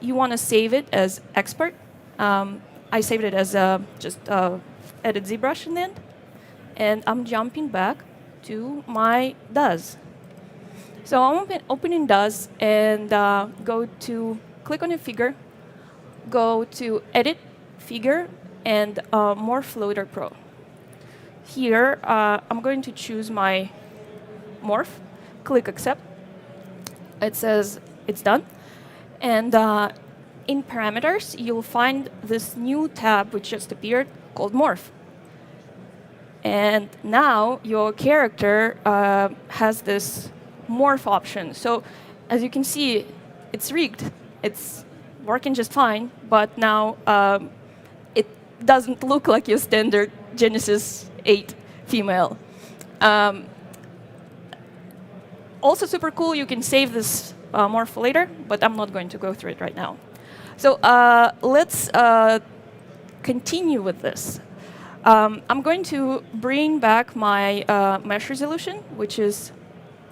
You want to save it as expert. I saved it as just edit ZBrush in the end. And I'm jumping back to my DAS. So I'm opening DAS and go to click on a figure, go to Edit, Figure, and Morph Loader Pro. Here, I'm going to choose my morph, click Accept. It says it's done. And in parameters, you'll find this new tab which just appeared called Morph. And now your character has this morph option. So as you can see, it's rigged. It's working just fine, but now it doesn't look like your standard Genesis 8 female. Also super cool, you can save this morph for later, but I'm not going to go through it right now. So let's continue with this. I'm going to bring back my mesh resolution, which is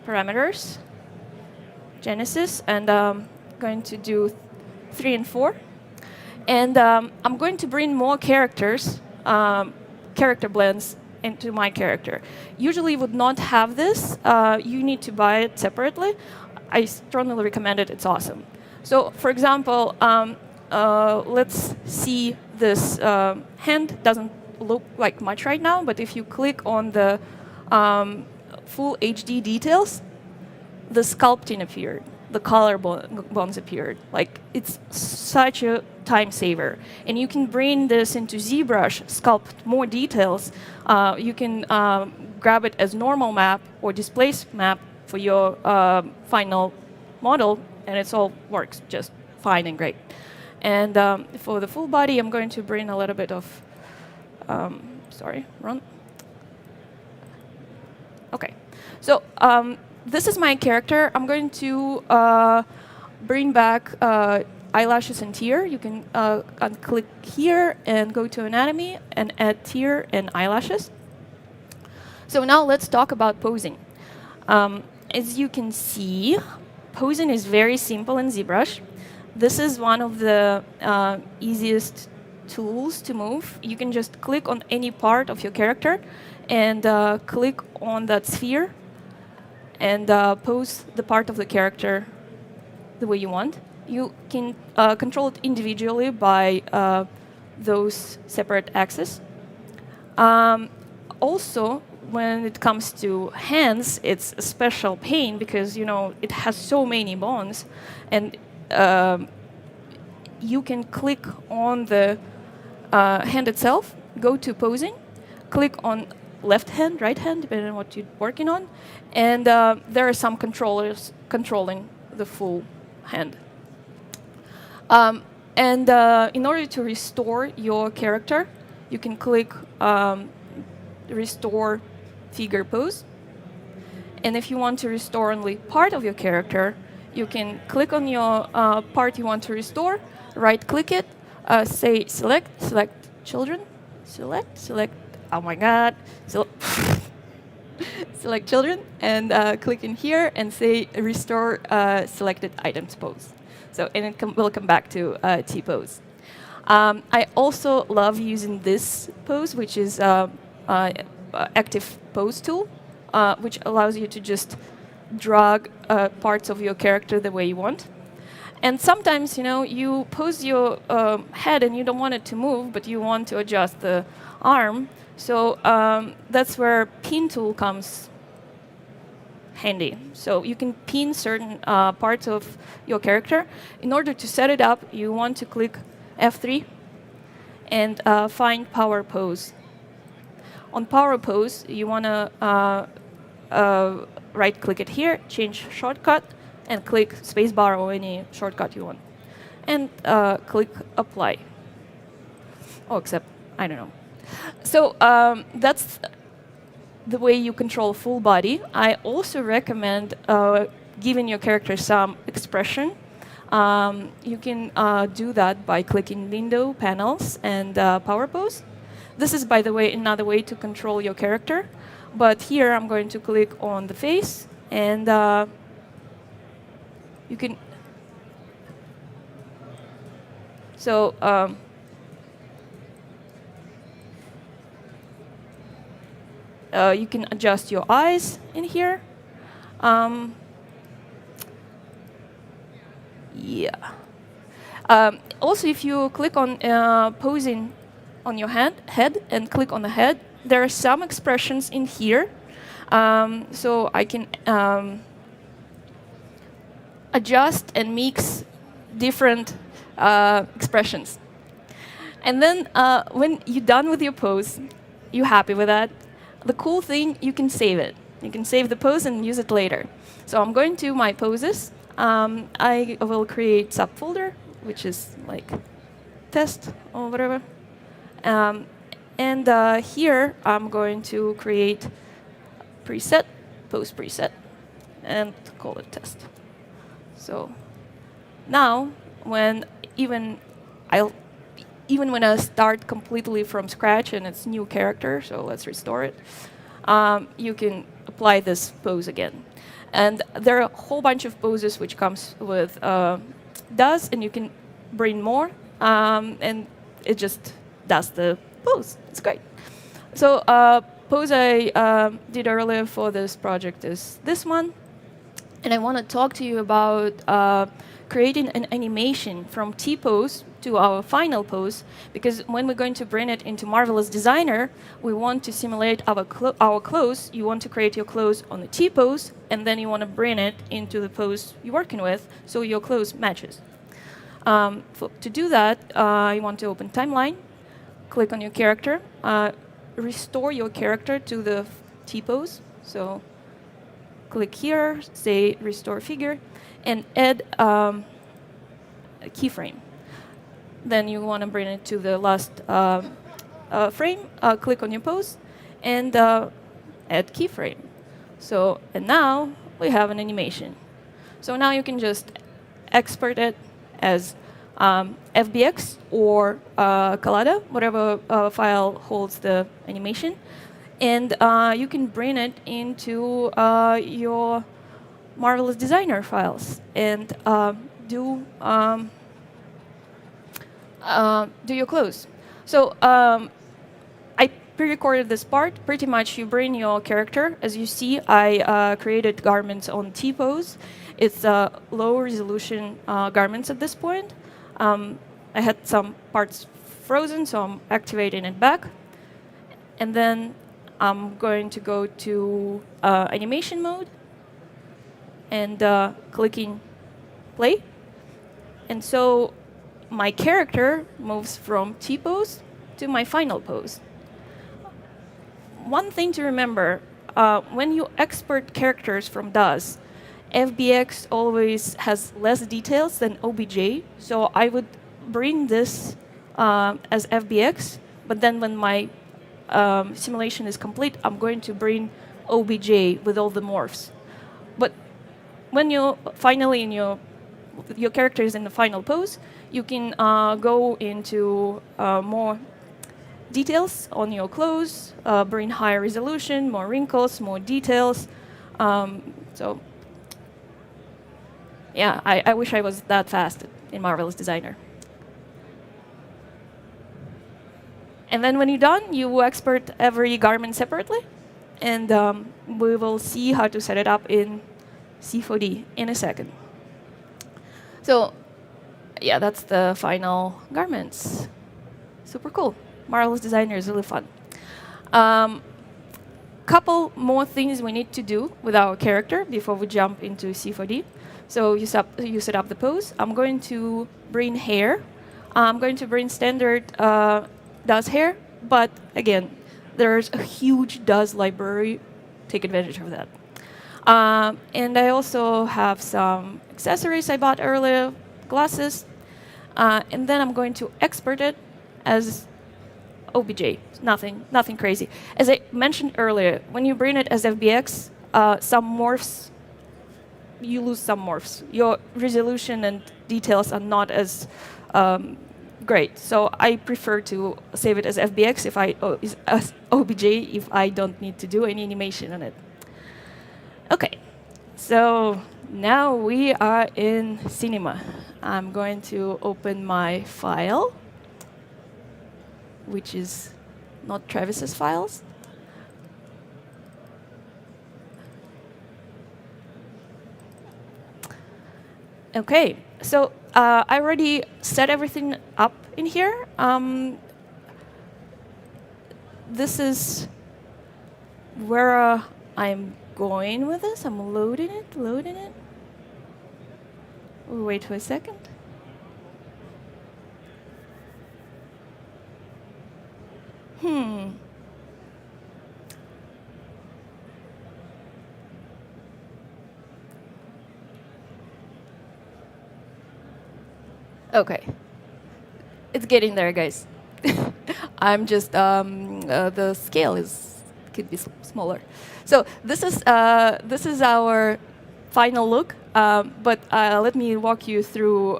parameters, Genesis, and I'm going to do 3 and 4. And I'm going to bring more characters, character blends, into my character. Usually you would not have this. You need to buy it separately. I strongly recommend it. It's awesome. So for example, let's see this hand. Doesn't look like much right now, but if you click on the full HD details, the sculpting appeared, the color bonds appeared. Like, it's such a time saver. And you can bring this into ZBrush, sculpt more details. You can grab it as normal map or displace map for your final model, and it all works just fine and great. And for the full body, I'm going to bring a little bit of, sorry, run. OK. So this is my character. I'm going to bring back eyelashes and tear. You can click here and go to anatomy and add tear and eyelashes. So now let's talk about posing. As you can see, posing is very simple in ZBrush. This is one of the easiest tools to move. You can just click on any part of your character and click on that sphere and pose the part of the character the way you want. You can control it individually by those separate axes. Also, when it comes to hands, it's a special pain because it has so many bones, and you can click on the hand itself, go to posing, click on left hand, right hand, depending on what you're working on, and there are some controllers controlling the full hand. And in order to restore your character, you can click Restore Figure Pose. And if you want to restore only part of your character, you can click on your part you want to restore, right-click it, say select children, select, oh my god, select children, and click in here and say restore selected items pose. So, and it will come back to T-pose. I also love using this pose, which is active pose tool, which allows you to just drag parts of your character the way you want. And sometimes, you pose your head and you don't want it to move, but you want to adjust the arm. So that's where pin tool comes handy. So you can pin certain parts of your character. In order to set it up, you want to click F3 and find Power Pose. On Power Pose, you want to right-click it here, change shortcut, and click spacebar or any shortcut you want. And click Apply. Oh, except, I don't know. So that's the way you control full body. I also recommend giving your character some expression. You can do that by clicking Window, Panels, and Power Pose. This is, by the way, another way to control your character. But here I'm going to click on the face, and you can. So you can adjust your eyes in here. Yeah. Also, if you click on posing on your head and click on the head, there are some expressions in here. So I can adjust and mix different expressions. And then when you're done with your pose, you're happy with that. The cool thing, you can save it. You can save the pose and use it later. So I'm going to my poses. I will create subfolder, which is like test or whatever. And here I'm going to create preset, pose preset, and call it test. So now, even when I start completely from scratch and it's new character, so let's restore it, you can apply this pose again. And there are a whole bunch of poses which comes with does, and you can bring more, and it just does the pose. It's great. So pose I did earlier for this project is this one. And I want to talk to you about creating an animation from T-pose to our final pose, because when we're going to bring it into Marvelous Designer, we want to simulate our clothes. You want to create your clothes on the T-pose, and then you want to bring it into the pose you're working with, so your clothes matches. To do that, you want to open Timeline, click on your character, restore your character to the T-pose. So click here, say Restore Figure, and add a keyframe. Then you want to bring it to the last frame, click on your pose, and add keyframe. So, and now we have an animation. So now you can just export it as FBX or Collada, whatever file holds the animation. And you can bring it into your Marvelous Designer files and do your clothes. So I pre-recorded this part. Pretty much you bring your character. As you see, I created garments on T-pose. It's low resolution garments at this point. I had some parts frozen, so I'm activating it back. And then I'm going to go to animation mode and clicking play. And so my character moves from T-pose to my final pose. One thing to remember, when you export characters from DOS, FBX always has less details than OBJ, so I would bring this as FBX, but then when my simulation is complete, I'm going to bring OBJ with all the morphs. But when you finally in your character is in the final pose, you can go into more details on your clothes, bring higher resolution, more wrinkles, more details. So yeah, I wish I was that fast in Marvelous Designer. And then when you're done, you export every garment separately, and we will see how to set it up in C4D in a second. So yeah, that's the final garments. Super cool. Marvelous Designer is really fun. Couple more things we need to do with our character before we jump into C4D. So you set up the pose. I'm going to bring hair. I'm going to bring standard DOS hair, but again, there's a huge DOS library. Take advantage of that. And I also have some accessories I bought earlier, glasses, and then I'm going to export it as OBJ. Nothing crazy. As I mentioned earlier, when you bring it as FBX, some morphs, you lose some morphs. Your resolution and details are not as great. So I prefer to save it as FBX as OBJ if I don't need to do any animation on it. Okay, so now we are in Cinema. I'm going to open my file, which is not Travis's files. Okay, so I already set everything up in here. This is where I'm going with this. I'm loading it. We'll wait for a second. Okay. It's getting there, guys. I'm just, the scale could be smaller. So this is our final look, but let me walk you through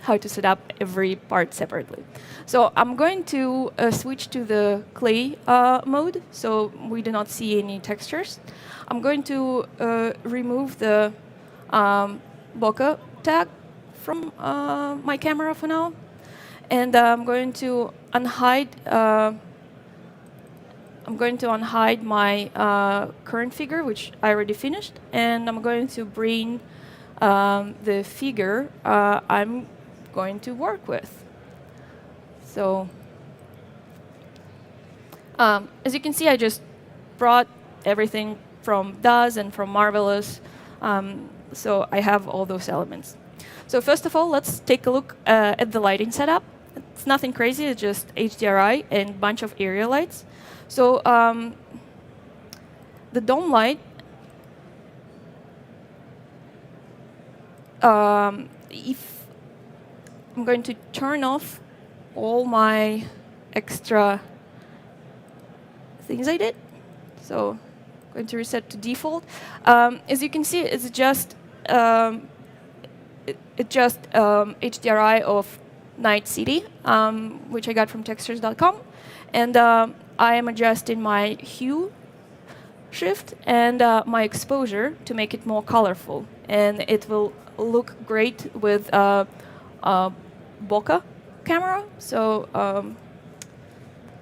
how to set up every part separately. So I'm going to switch to the clay mode, so we do not see any textures. I'm going to remove the bokeh tag from my camera for now, and I'm going to unhide my current figure, which I already finished, and I'm going to bring the figure I'm going to work with. So as you can see, I just brought everything from DOS and from Marvelous, so I have all those elements. So first of all, let's take a look at the lighting setup. It's nothing crazy, it's just HDRI and a bunch of area lights. So the dome light, if I'm going to turn off all my extra things I did. So I'm going to reset to default. As you can see, it's just HDRI of Night City, which I got from textures.com. And I am adjusting my hue shift and my exposure to make it more colorful. And it will look great with bokeh camera. So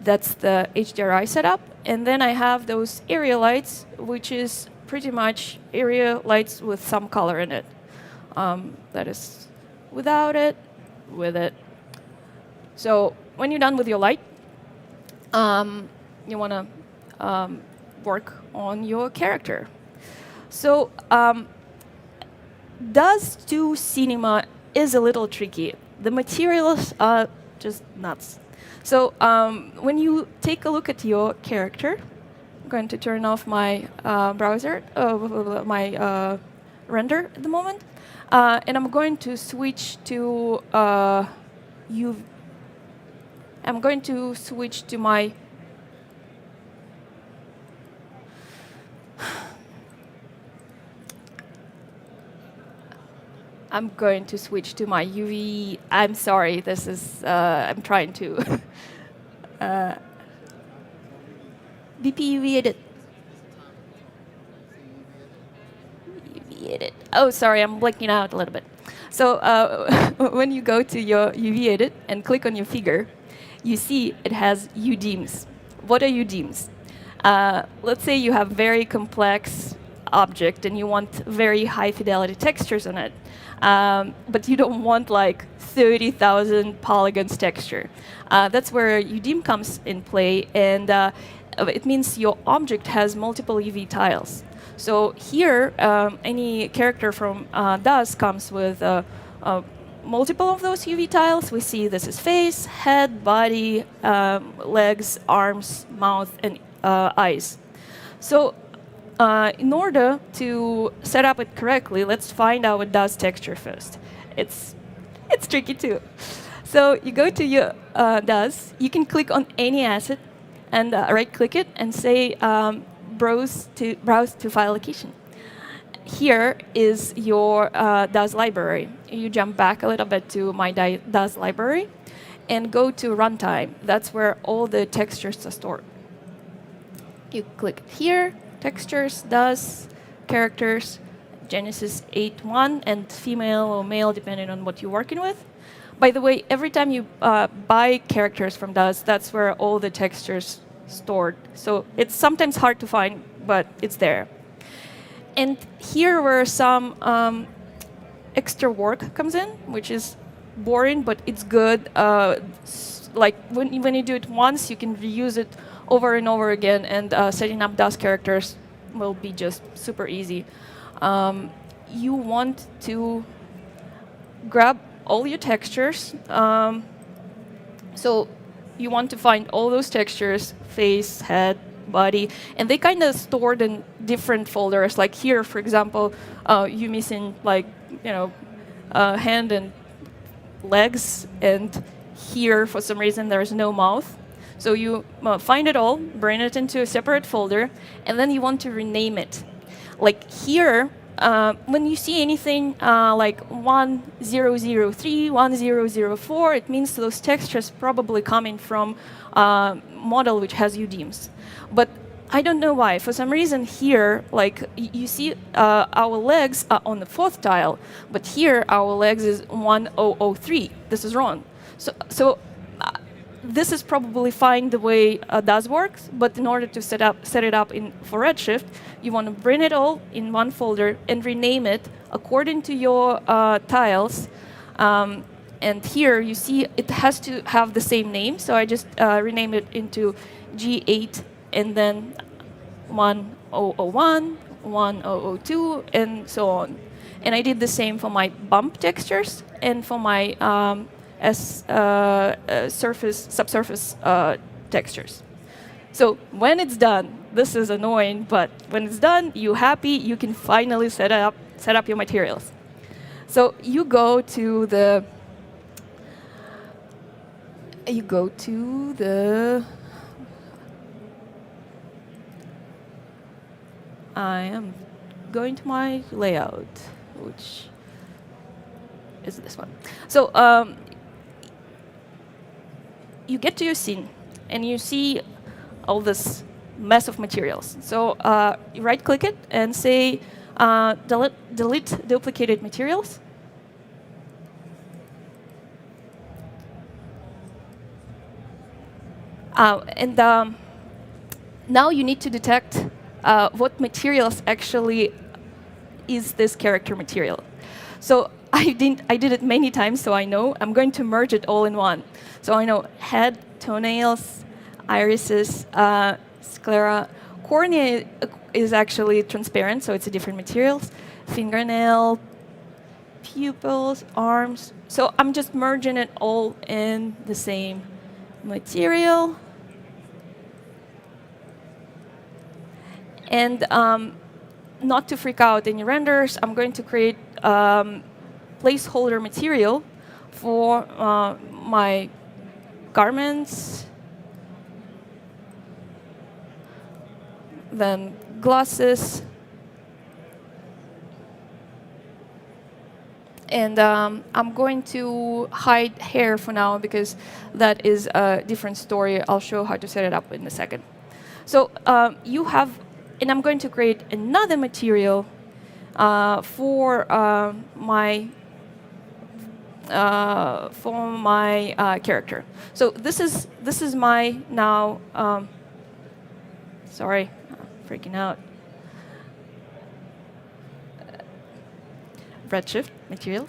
that's the HDRI setup. And then I have those area lights, which is pretty much area lights with some color in it. That is without it, with it. So when you're done with your light, you want to work on your character. So DOS to Cinema is a little tricky. The materials are just nuts. So when you take a look at your character, I'm going to turn off my browser, my render at the moment, and I'm going to switch to I'm going to switch to my I'm going to switch to my UV. I'm sorry, this is, I'm trying to. BP UV edit. UV edit. Oh, sorry, I'm blanking out a little bit. So when you go to your UV edit and click on your figure, you see it has UDIMs. What are UDIMs? Let's say you have very complex object and you want very high fidelity textures on it. But you don't want like 30,000 polygons texture. That's where UDIM comes in play, and it means your object has multiple UV tiles. So here, any character from DAS comes with multiple of those UV tiles. We see this is face, head, body, legs, arms, mouth, and eyes. So in order to set up it correctly, let's find our DAS texture first. It's tricky too. So you go to your DAS. You can click on any asset and right-click it and say browse to file location. Here is your DAS library. You jump back a little bit to my DAS library and go to runtime. That's where all the textures are stored. You click here. Textures, DAS, characters, Genesis 8.1, and female or male, depending on what you're working with. By the way, every time you buy characters from DAS, that's where all the textures stored. So it's sometimes hard to find, but it's there. And here where some extra work comes in, which is boring, but it's good. Like when you do it once, you can reuse it over and over again, and setting up DAS characters will be just super easy. You want to grab all your textures. So you want to find all those textures, face, head, body, and they kind of stored in different folders. Like here, for example, you're missing like, hand and legs, and here, for some reason, there's no mouth. So you find it all, bring it into a separate folder, and then you want to rename it. Like here, when you see anything like 1003, 1004, it means those textures probably coming from a model which has UDIMs. But I don't know why. For some reason here, like you see our legs are on the 4th tile, but here our legs is 1003. This is wrong. So this is probably fine the way DAS works, but in order to set it up for Redshift, you want to bring it all in one folder and rename it according to your tiles. And here you see it has to have the same name, so I just rename it into G8 and then 1001, 1002, and so on. And I did the same for my bump textures and for my subsurface textures. So when it's done, this is annoying, but when it's done, you're happy, you can finally set up your materials. So you go to the I am going to my layout, which is this one. So you get to your scene, and you see all this mess of materials. So you right-click it and say delete duplicated materials. And now you need to detect what materials actually is this character material. So I did it many times, so I know. I'm going to merge it all in one. So I know head, toenails, irises, sclera. Cornea is actually transparent, so it's a different materials. Fingernail, pupils, arms. So I'm just merging it all in the same material. And not to freak out any renders, I'm going to create placeholder material for my garments, then glasses, and I'm going to hide hair for now because that is a different story. I'll show how to set it up in a second. So you have, and I'm going to create another material for my character. So this is my now. Sorry, I'm freaking out. Redshift material.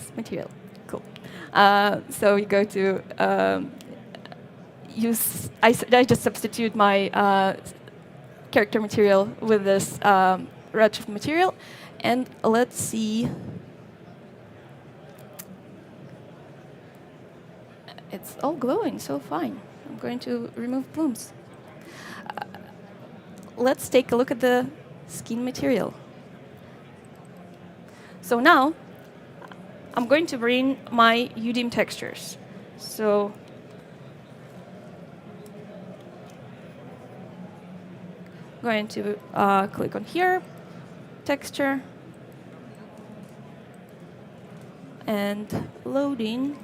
Cool. So you go to use. I just substitute my character material with this Redshift material, and let's see. It's all glowing, so fine. I'm going to remove blooms. Let's take a look at the skin material. So now, I'm going to bring my UDIM textures. So, going to click on here, texture, and loading.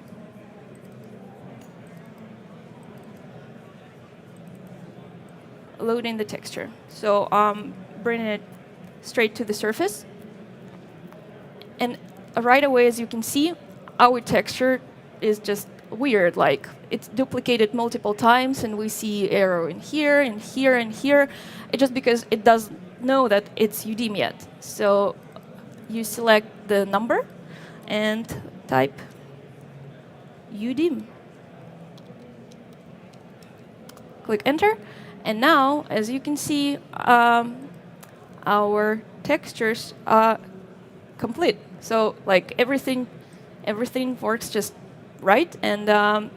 Loading the texture. So bringing it straight to the surface. And right away, as you can see, our texture is just weird. Like, it's duplicated multiple times, and we see arrow in here, and here, and here. It's just because it doesn't know that it's UDIM yet. So you select the number and type UDIM. Click Enter. And now, as you can see, our textures are complete. So, like, everything works just right, and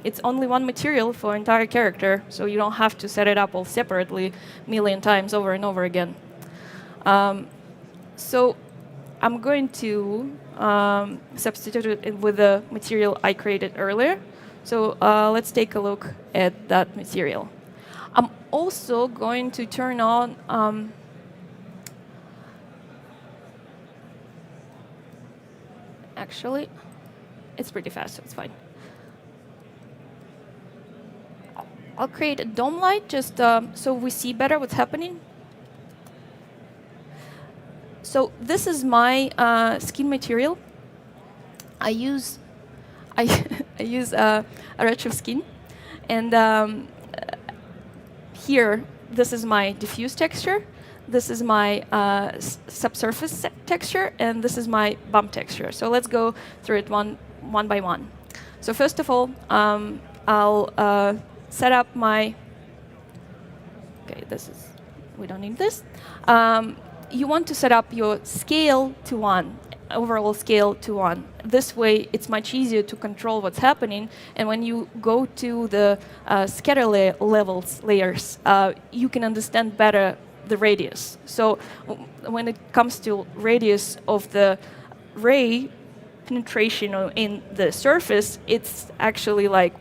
it's only one material for entire character, so you don't have to set it up all separately a million times over and over again. So, I'm going to substitute it with the material I created earlier. So, let's take a look at that material. I'm also going to turn on actually, it's pretty fast, so it's fine. I'll create a dome light just so we see better what's happening. So this is my skin material. I use a Redshift skin, and here, this is my diffuse texture, this is my subsurface texture, and this is my bump texture. So let's go through it one by one. So first of all, I'll set up my, okay, we don't need this. You want to set up your scale to 1, overall scale to 1. This way, it's much easier to control what's happening. And when you go to the scatter layers, you can understand better the radius. So when it comes to radius of the ray penetration in the surface, it's actually like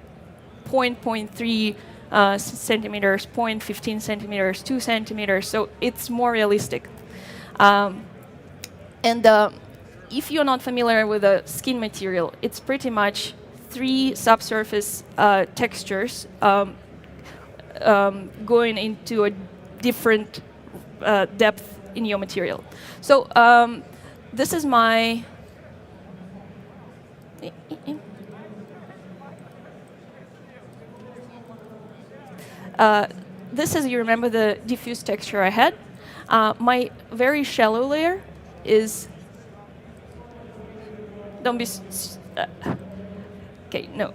0.3 centimeters, 0.15 centimeters, 2 centimeters. So it's more realistic. If you're not familiar with the skin material, it's pretty much 3 subsurface textures going into a different depth in your material. So this is my this is, you remember the diffuse texture I had. My very shallow layer is, don't be, okay, no,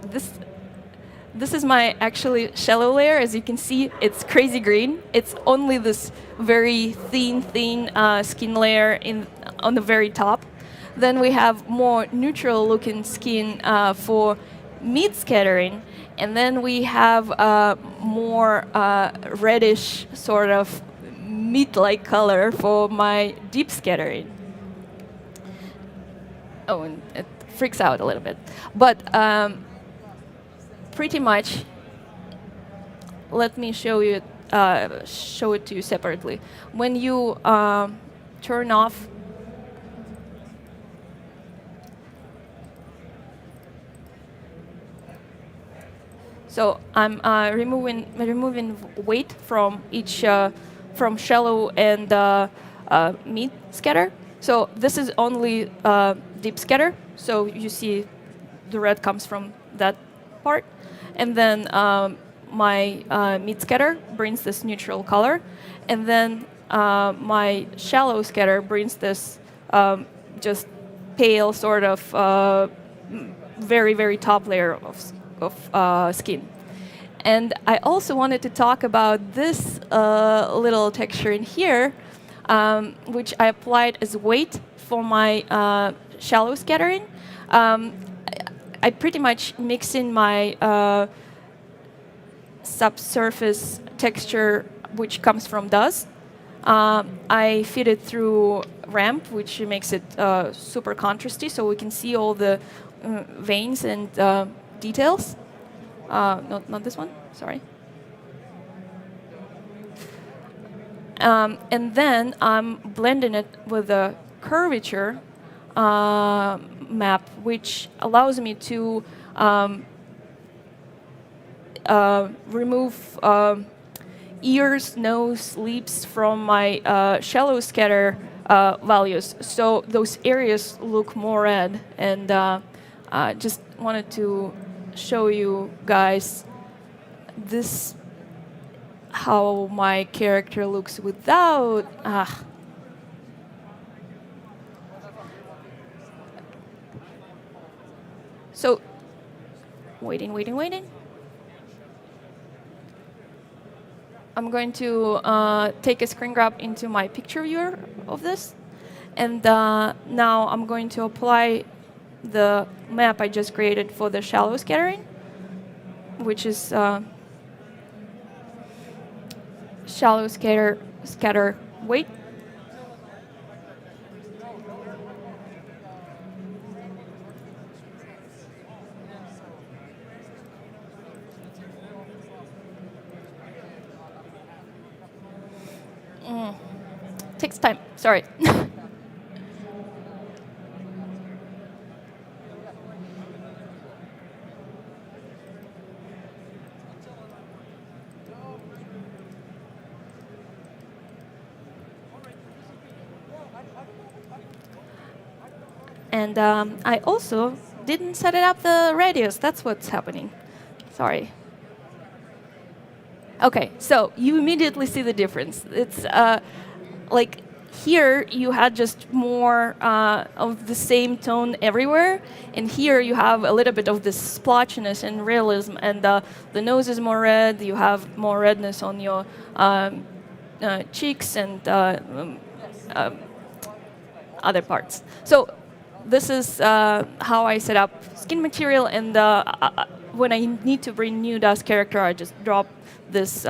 this is my actually shallow layer. As you can see, it's crazy green. It's only this very thin skin layer on the very top. Then we have more neutral looking skin for meat scattering, and then we have more reddish sort of meat-like color for my deep scattering. Oh, and it freaks out a little bit. But pretty much, let me show it to you separately. When you turn off so I'm removing weight from each from shallow and meat scatter. So this is only deep scatter. So you see the red comes from that part. And then my meat scatter brings this neutral color. And then my shallow scatter brings this just pale sort of very, very top layer of skin. And I also wanted to talk about this little texture in here, which I applied as weight for my shallow scattering. I pretty much mix in my subsurface texture, which comes from dust. I feed it through ramp, which makes it super contrasty, so we can see all the veins and details. Not this one, sorry. And then I'm blending it with a curvature map, which allows me to remove ears, nose, lips from my shallow scatter values. So those areas look more red. And just wanted to show you guys this, how my character looks without. So, waiting. I'm going to take a screen grab into my picture viewer of this. And now I'm going to apply the map I just created for the shallow scattering, which is shallow scatter weight. Takes time, sorry. And I also didn't set it up the radius. That's what's happening. Sorry. Okay, so you immediately see the difference. It's like here you had just more of the same tone everywhere, and here you have a little bit of this splotchiness and realism, and the nose is more red, you have more redness on your cheeks and other parts. So this is how I set up skin material, and when I need to bring new dust character, I just drop this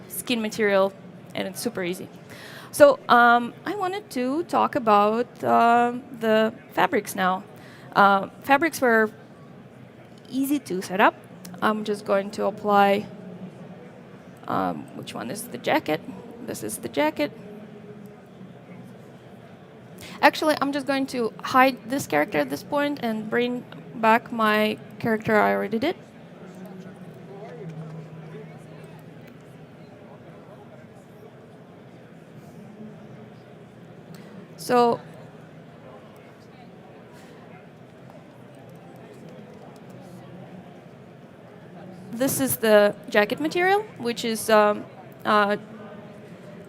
skin material, and it's super easy. So I wanted to talk about the fabrics now. Fabrics were easy to set up. I'm just going to apply, which one is the jacket? This is the jacket. Actually, I'm just going to hide this character at this point and bring back my character I already did. So this is the jacket material, which is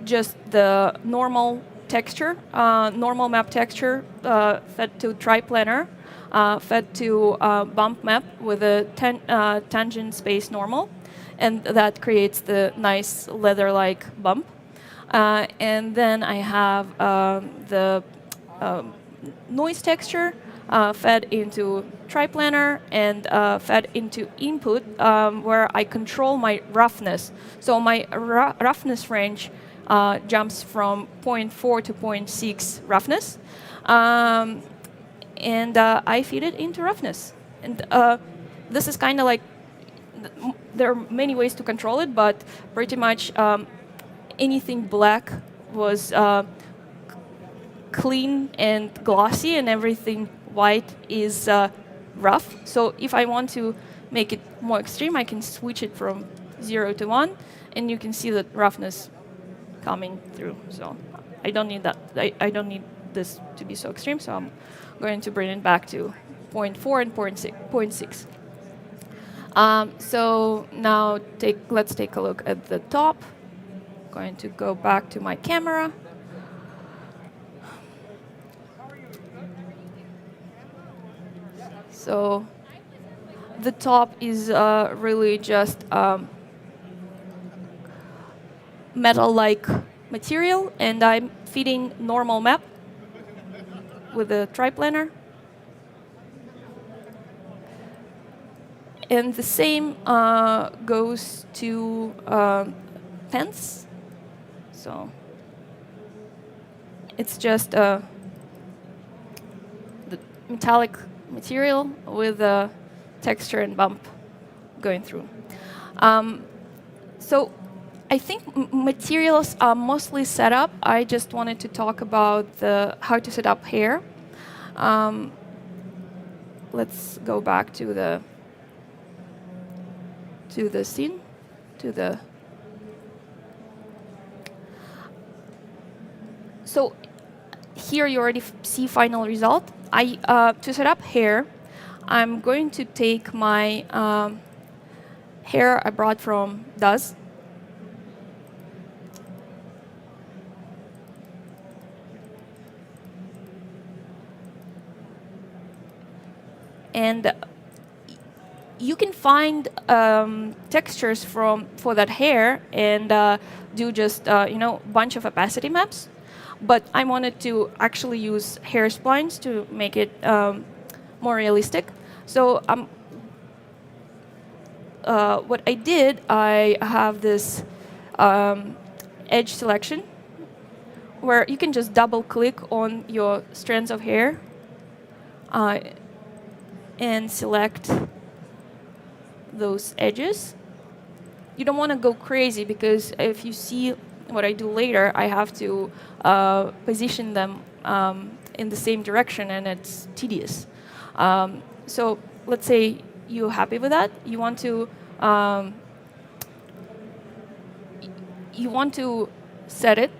just the normal texture, normal map texture fed to triplanar, fed to bump map with a tangent space normal, and that creates the nice leather-like bump. And then I have the noise texture, fed into triplanar and fed into input where I control my roughness. So my roughness range jumps from 0.4 to 0.6 roughness. And I feed it into roughness. And this is kind of like, there are many ways to control it, but pretty much anything black was clean and glossy, and everything white is rough. So if I want to make it more extreme, I can switch it from 0 to 1, and you can see the roughness coming through. So I don't need that. I don't need this to be so extreme, so I'm going to bring it back to 0.4 and 0.6. So now let's take a look at the top. Going to go back to my camera. So the top is really just metal-like material, and I'm feeding normal map with a triplanar. And the same goes to fence. So it's just the metallic material with a texture and bump going through. So I think materials are mostly set up. I just wanted to talk about how to set up hair. Let's go back to the scene, So here you already see final result. To set up hair, I'm going to take my hair I brought from DAZ. And you can find textures for that hair and do just bunch of opacity maps. But I wanted to actually use hair splines to make it more realistic. So what I did, I have this edge selection where you can just double click on your strands of hair and select those edges. You don't want to go crazy, because if you see what I do later, I have to position them in the same direction, and it's tedious. So let's say you're happy with that. You want to set it.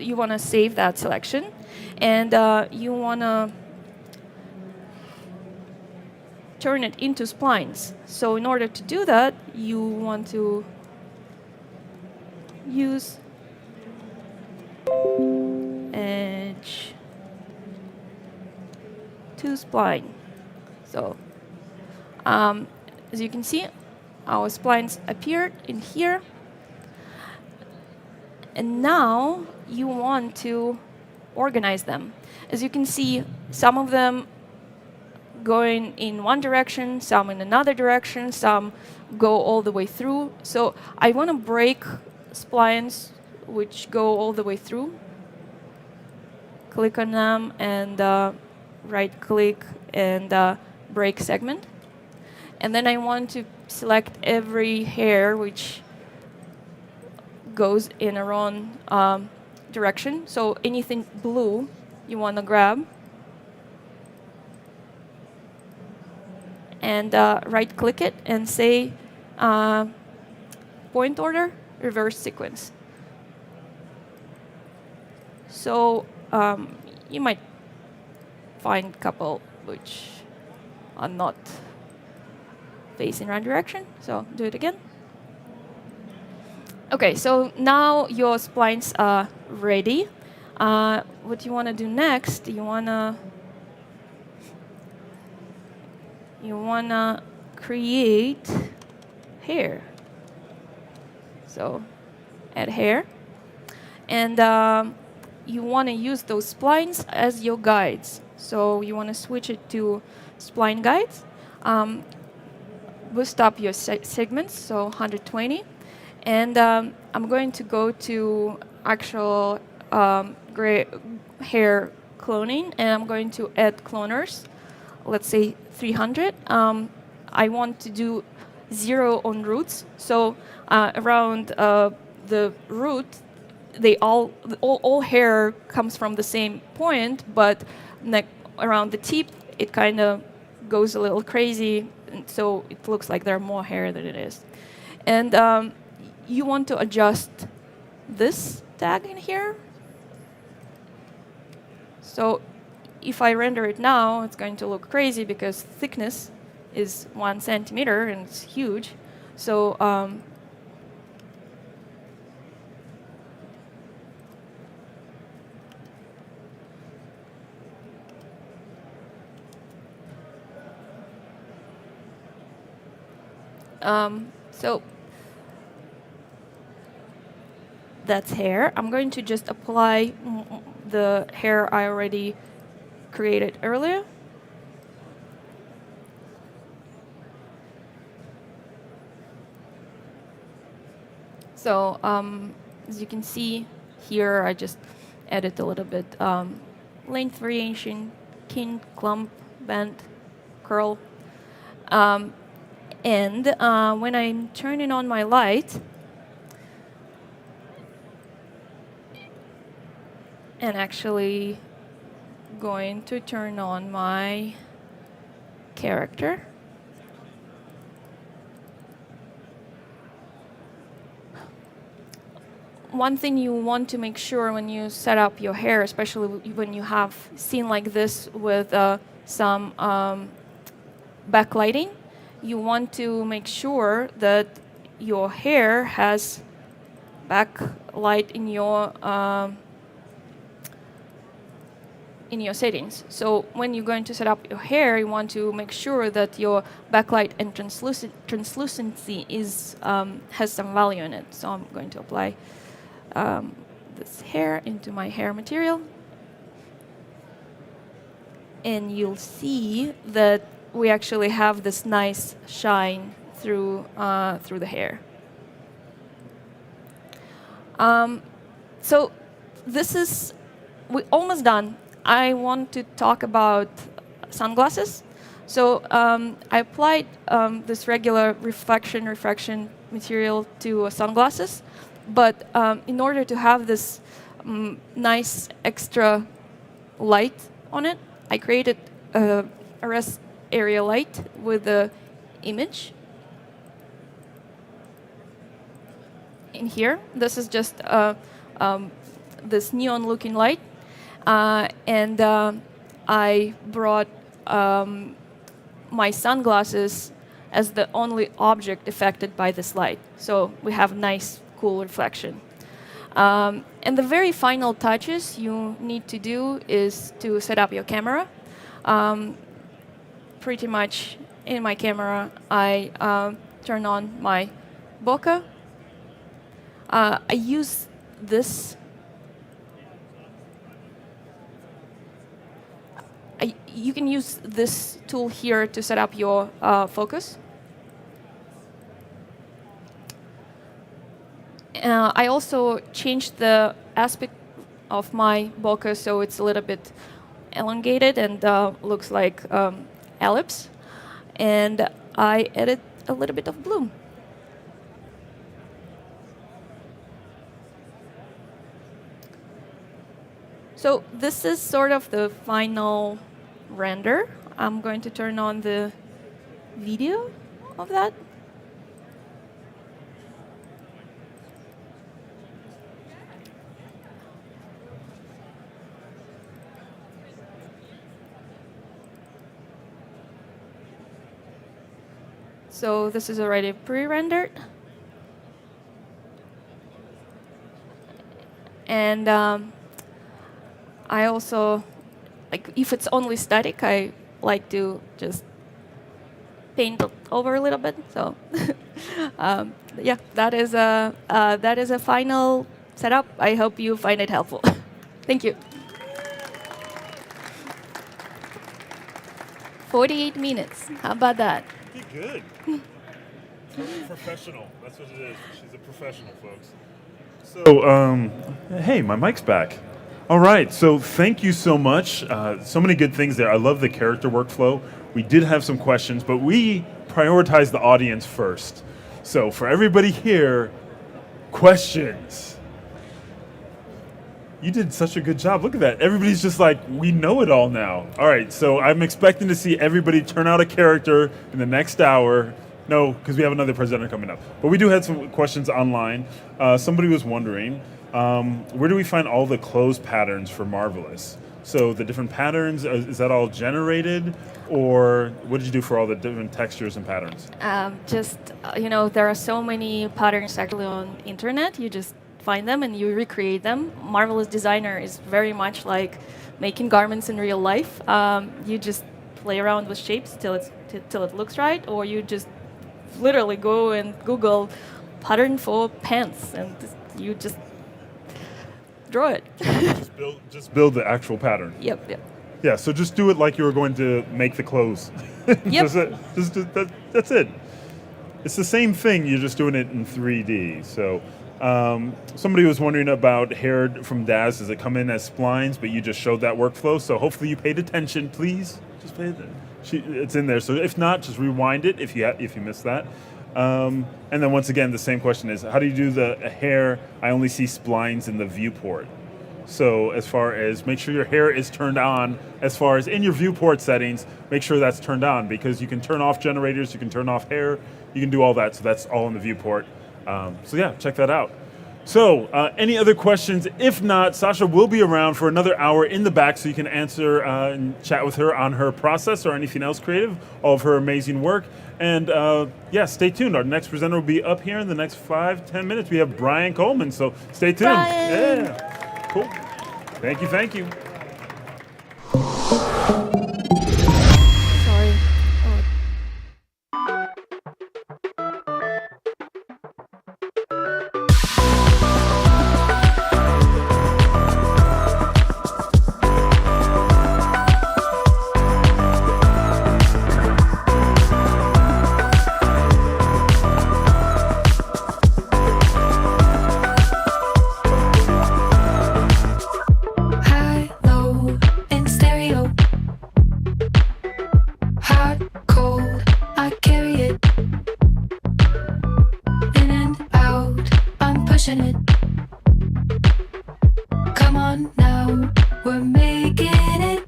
You want to save that selection, and you want to turn it into splines. So in order to do that, you want to use edge to spline. So as you can see, our splines appeared in here. And now you want to organize them. As you can see, some of them going in one direction, some in another direction, some go all the way through. So I want to break splines which go all the way through. Click on them and right-click and break segment. And then I want to select every hair which goes in a wrong direction. So anything blue you want to grab. And right-click it and say point order, reverse sequence. So you might find a couple which are not facing right direction. So do it again. Okay, so now your splines are ready. What you want to do next, you want to create hair. So add hair. And you want to use those splines as your guides. So you want to switch it to spline guides. Boost up your segments, so 120. And I'm going to go to actual gray hair cloning, and I'm going to add cloners, let's say 300. I want to do 0 on roots, so around the root, all hair comes from the same point, but around the tip, it kind of goes a little crazy, and so it looks like there are more hair than it is. And you want to adjust this tag in here. So if I render it now, it's going to look crazy because thickness is 1 centimeter and it's huge. So so that's hair. I'm going to just apply the hair I already created earlier. So as you can see here, I just added a little bit length variation, kink, clump, bend, curl. And when I'm turning on my light, and actually going to turn on my character, one thing you want to make sure when you set up your hair, especially when you have scene like this with some backlighting, you want to make sure that your hair has backlight in your settings. So when you're going to set up your hair, you want to make sure that your backlight and translucency is has some value in it. So I'm going to apply this hair into my hair material, and you'll see that we actually have this nice shine through the hair. So we're almost done. I want to talk about sunglasses. So I applied this regular refraction material to sunglasses, but in order to have this nice extra light on it, I created a rest area light with the image in here. This is just this neon looking light, and I brought my sunglasses as the only object affected by this light. So we have nice, cool reflection. And the very final touches you need to do is to set up your camera. Pretty much in my camera, I turn on my bokeh. I use this. You can use this tool here to set up your focus. I also changed the aspect of my bokeh so it's a little bit elongated and looks like ellipse. And I added a little bit of bloom. So this is sort of the final render. I'm going to turn on the video of that. So this is already pre-rendered. And I also, if it's only static, I like to just paint it over a little bit. So yeah, that is a final setup. I hope you find it helpful. Thank you. 48 minutes. How about that? Pretty good. Professional. That's what it is. She's a professional, folks. So, hey, my mic's back. All right. So, thank you so much. So many good things there. I love the character workflow. We did have some questions, but we prioritized the audience first. So, for everybody here, questions. You did such a good job. Look at that. Everybody's just like, we know it all now. All right. So, I'm expecting to see everybody turn out a character in the next hour. No, because we have another presenter coming up. But we do have some questions online. Somebody was wondering, where do we find all the clothes patterns for Marvelous? So the different patterns, is that all generated? Or what did you do for all the different textures and patterns? There are so many patterns actually on internet. You just find them and you recreate them. Marvelous Designer is very much like making garments in real life. You just play around with shapes till it looks right, or you just literally go and Google pattern for pants, and you just draw it. just build the actual pattern. Yep. Yeah, so just do it like you were going to make the clothes. Yep. That's it. It's the same thing, you're just doing it in 3D. So somebody was wondering about hair from Daz. Does it come in as splines, but you just showed that workflow? So hopefully you paid attention, please. Just pay attention. It's in there. So if not, just rewind it if you missed that. And then once again, the same question is, how do you do the hair? I only see splines in the viewport. So as far as make sure your hair is turned on, as far as in your viewport settings, make sure that's turned on, because you can turn off generators, you can turn off hair, you can do all that. So that's all in the viewport. So yeah, check that out. So, any other questions? If not, Sasha will be around for another hour in the back so you can answer and chat with her on her process or anything else creative, all of her amazing work. And stay tuned. Our next presenter will be up here in the next 5-10 minutes. We have Brian Coleman, so stay tuned. Brian. Yeah, cool. Thank you. Sorry. High, low, in stereo. Hot, cold, I carry it. In and out, I'm pushing it. Come on now, we're making it.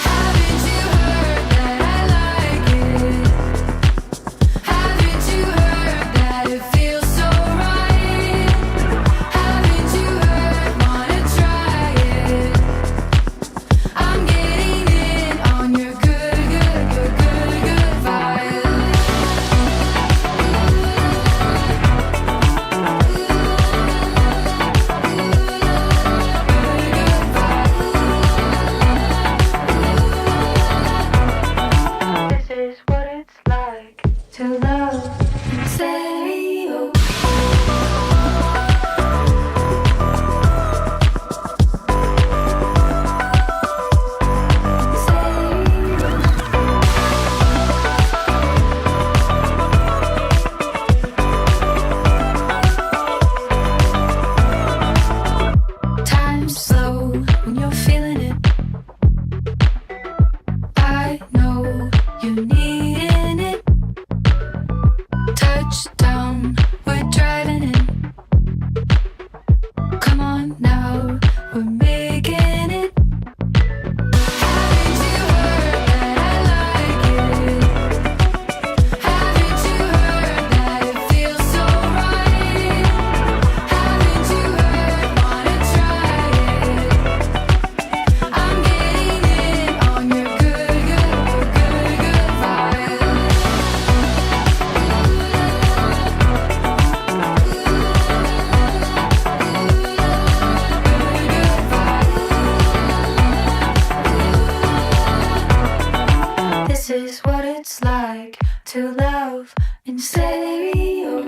Haven't you heard that I like it? Haven't you heard that it feels so right? Haven't you heard, wanna try it? I'm getting in on your good vibe. This is what it's like to love in stereo. Time's slow when you're feeling it. I know you needing it. Touchdown, we're driving in. Come on now, we're making it. Haven't you heard that I like it? Haven't you heard that it feels so right? Haven't you heard, wanna try it? I'm getting in on your good vibe. This is what it's like to love in stereo. Stereo.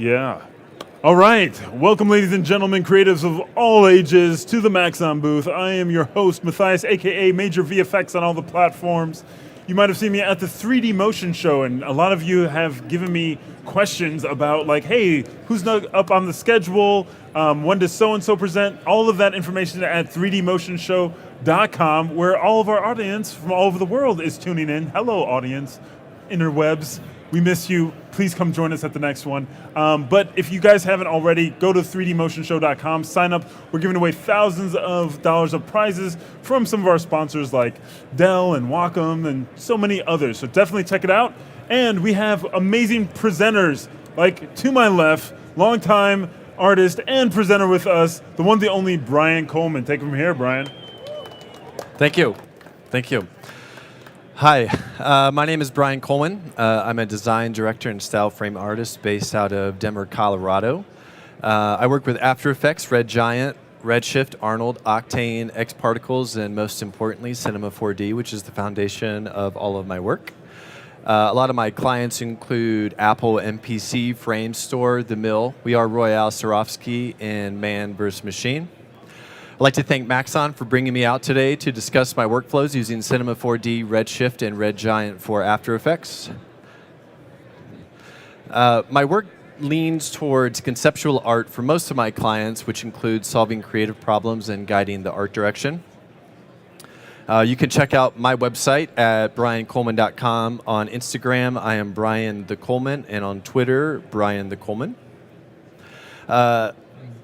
Yeah. All right. Welcome, ladies and gentlemen, creatives of all ages, to the Maxon booth. I am your host, Matthias, a.k.a. Major VFX on all the platforms. You might have seen me at the 3D Motion Show, and a lot of you have given me questions about, like, hey, who's not up on the schedule? When does so-and-so present? All of that information at 3dmotionshow.com, where all of our audience from all over the world is tuning in. Hello, audience, interwebs. We miss you. Please come join us at the next one. But if you guys haven't already, go to 3dmotionshow.com, sign up. We're giving away thousands of dollars of prizes from some of our sponsors like Dell and Wacom and so many others. So definitely check it out. And we have amazing presenters, like to my left, longtime artist and presenter with us, the one, the only Brian Coleman. Take it from here, Brian. Thank you. Thank you. Hi, my name is Brian Coleman. I'm a design director and style frame artist based out of Denver, Colorado. I work with After Effects, Red Giant, Redshift, Arnold, Octane, X Particles, and most importantly, Cinema 4D, which is the foundation of all of my work. A lot of my clients include Apple, MPC, Frame Store, The Mill. We are Royale Swarovski, and Man vs. Machine. I'd like to thank Maxon for bringing me out today to discuss my workflows using Cinema 4D, Redshift, and Red Giant for After Effects. My work leans towards conceptual art for most of my clients, which includes solving creative problems and guiding the art direction. You can check out my website at briancoleman.com. On Instagram, I am Brian the Coleman, and on Twitter, Brian the Coleman.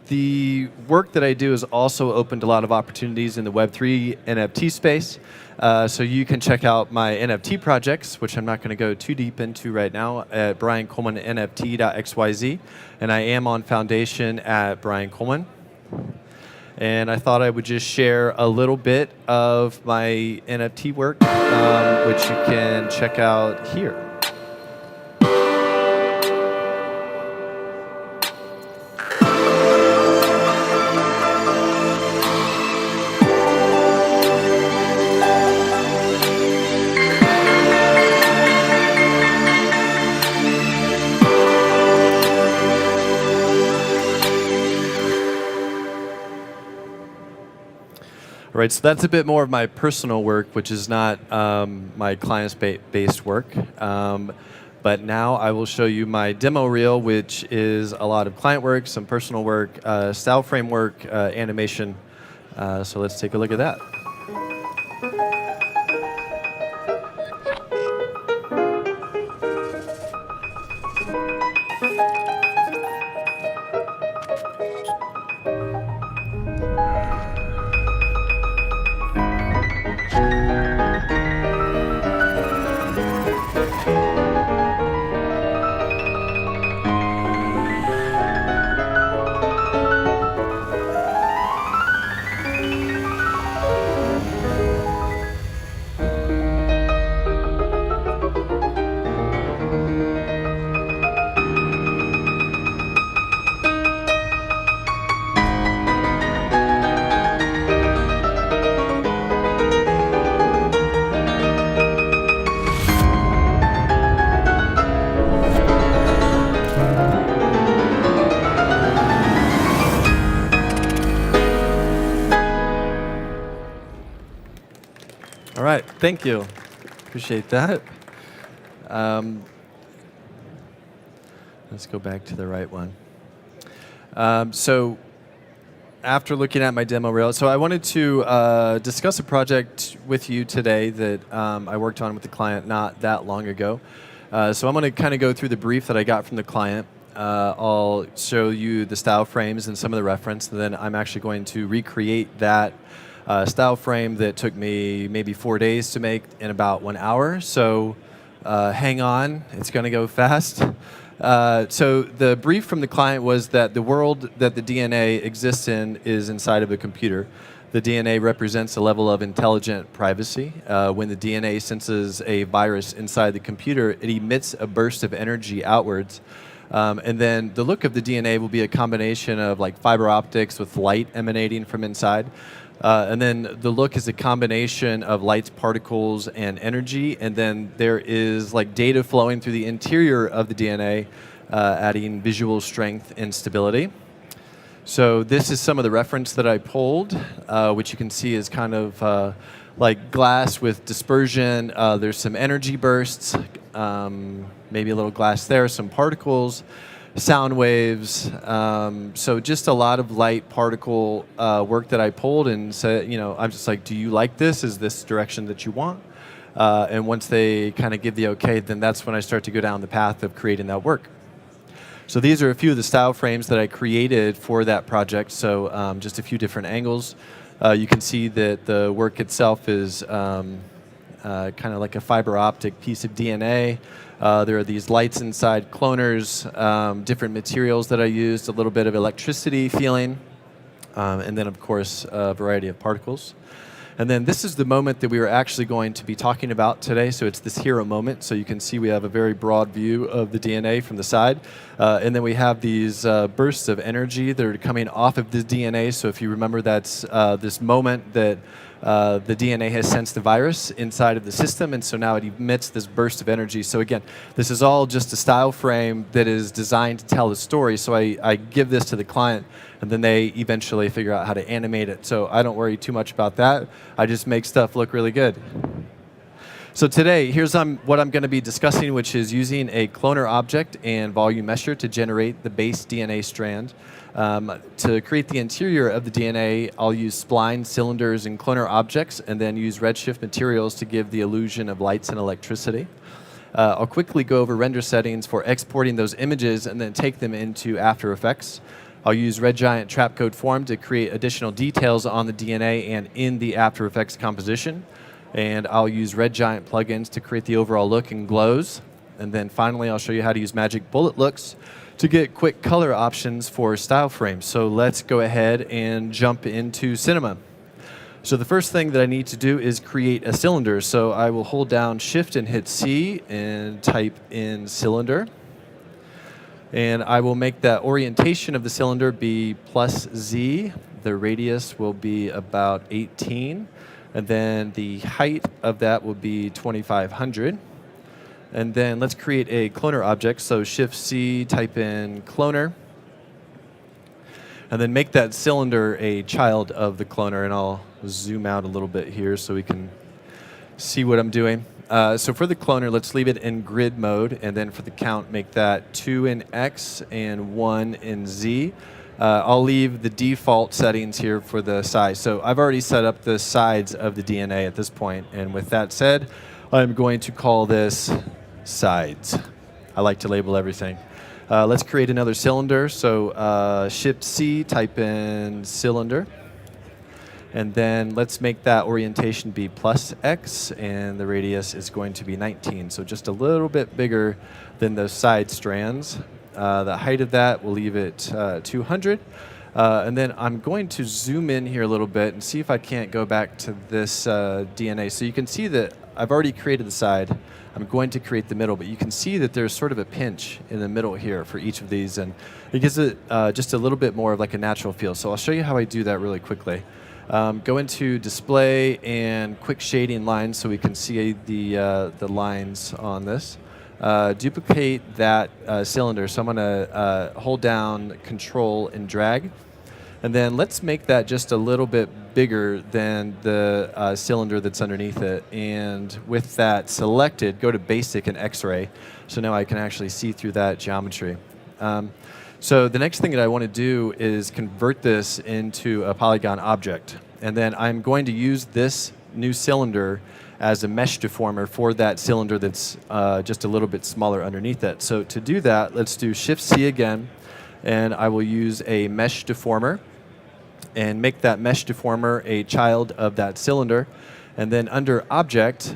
The work that I do has also opened a lot of opportunities in the Web3 NFT space. So you can check out my NFT projects, which I'm not going to go too deep into right now, at briancoleman.nft.xyz. And I am on Foundation at Brian Coleman. And I thought I would just share a little bit of my NFT work, which you can check out here. All right, so that's a bit more of my personal work, which is not my client-based work. But now I will show you my demo reel, which is a lot of client work, some personal work, style framework, animation. So let's take a look at that. All right, thank you. Appreciate that. Let's go back to the right one. So after looking at my demo reel, so I wanted to discuss a project with you today that I worked on with the client not that long ago. So I'm going to kind of go through the brief that I got from the client. I'll show you the style frames and some of the reference, and then I'm actually going to recreate that style frame that took me maybe 4 days to make in about 1 hour. So hang on, it's going to go fast. So the brief from the client was that the world that the DNA exists in is inside of a computer. The DNA represents a level of intelligent privacy. When the DNA senses a virus inside the computer, it emits a burst of energy outwards. And then the look of the DNA will be a combination of like fiber optics with light emanating from inside. And then the look is a combination of lights, particles, and energy. And then there is like data flowing through the interior of the DNA adding visual strength and stability. So this is some of the reference that I pulled, which you can see is kind of like glass with dispersion. There's some energy bursts, maybe a little glass there, some particles, sound waves. So just a lot of light particle work that I pulled and said, I'm just like, do you like this? Is this direction that you want? And once they kind of give the okay, then that's when I start to go down the path of creating that work. So these are a few of the style frames that I created for that project. So just a few different angles. You can see that the work itself is kind of like a fiber optic piece of DNA. There are these lights inside cloners, different materials that I used, a little bit of electricity feeling, and then of course a variety of particles. And then this is the moment that we were actually going to be talking about today. So it's this hero moment. So you can see we have a very broad view of the DNA from the side. And then we have these bursts of energy that are coming off of the DNA. So if you remember, that's this moment that the DNA has sensed the virus inside of the system, and so now it emits this burst of energy. So again, this is all just a style frame that is designed to tell a story. So I give this to the client, and then they eventually figure out how to animate it. So I don't worry too much about that. I just make stuff look really good. So today, here's what I'm going to be discussing, which is using a cloner object and volume mesher to generate the base DNA strand. To create the interior of the DNA, I'll use spline, cylinders, and cloner objects, and then use redshift materials to give the illusion of lights and electricity. I'll quickly go over render settings for exporting those images and then take them into After Effects. I'll use Red Giant Trapcode Form to create additional details on the DNA and in the After Effects composition. And I'll use Red Giant plugins to create the overall look and glows. And then finally, I'll show you how to use Magic Bullet Looks to get quick color options for style frames. So let's go ahead and jump into Cinema. So the first thing that I need to do is create a cylinder. So I will hold down Shift and hit C and type in cylinder. And I will make that orientation of the cylinder be +Z. The radius will be about 18. And then the height of that will be 2500. And then let's create a cloner object. So Shift-C, type in cloner. And then make that cylinder a child of the cloner. And I'll zoom out a little bit here so we can see what I'm doing. So for the cloner, let's leave it in grid mode. And then for the count, make that 2 in X and 1 in Z. I'll leave the default settings here for the size. So I've already set up the sides of the DNA at this point. And with that said, I'm going to call this sides. I like to label everything. Let's create another cylinder. So Shift-C, type in cylinder. And then let's make that orientation be +X, and the radius is going to be 19. So just a little bit bigger than those side strands. The height of that, we'll leave it 200. And then I'm going to zoom in here a little bit and see if I can't go back to this DNA. So you can see that I've already created the side. I'm going to create the middle, but you can see that there's sort of a pinch in the middle here for each of these, and it gives it just a little bit more of like a natural feel. So I'll show you how I do that really quickly. Go into display and quick shading lines so we can see the lines on this. Duplicate that cylinder. So I'm going to hold down Control and drag. And then let's make that just a little bit bigger than the cylinder that's underneath it. And with that selected, go to Basic and X-Ray. So now I can actually see through that geometry. So the next thing that I want to do is convert this into a polygon object. And then I'm going to use this new cylinder as a mesh deformer for that cylinder that's just a little bit smaller underneath it. So to do that, let's do Shift-C again. And I will use a mesh deformer and make that mesh deformer a child of that cylinder. And then under Object,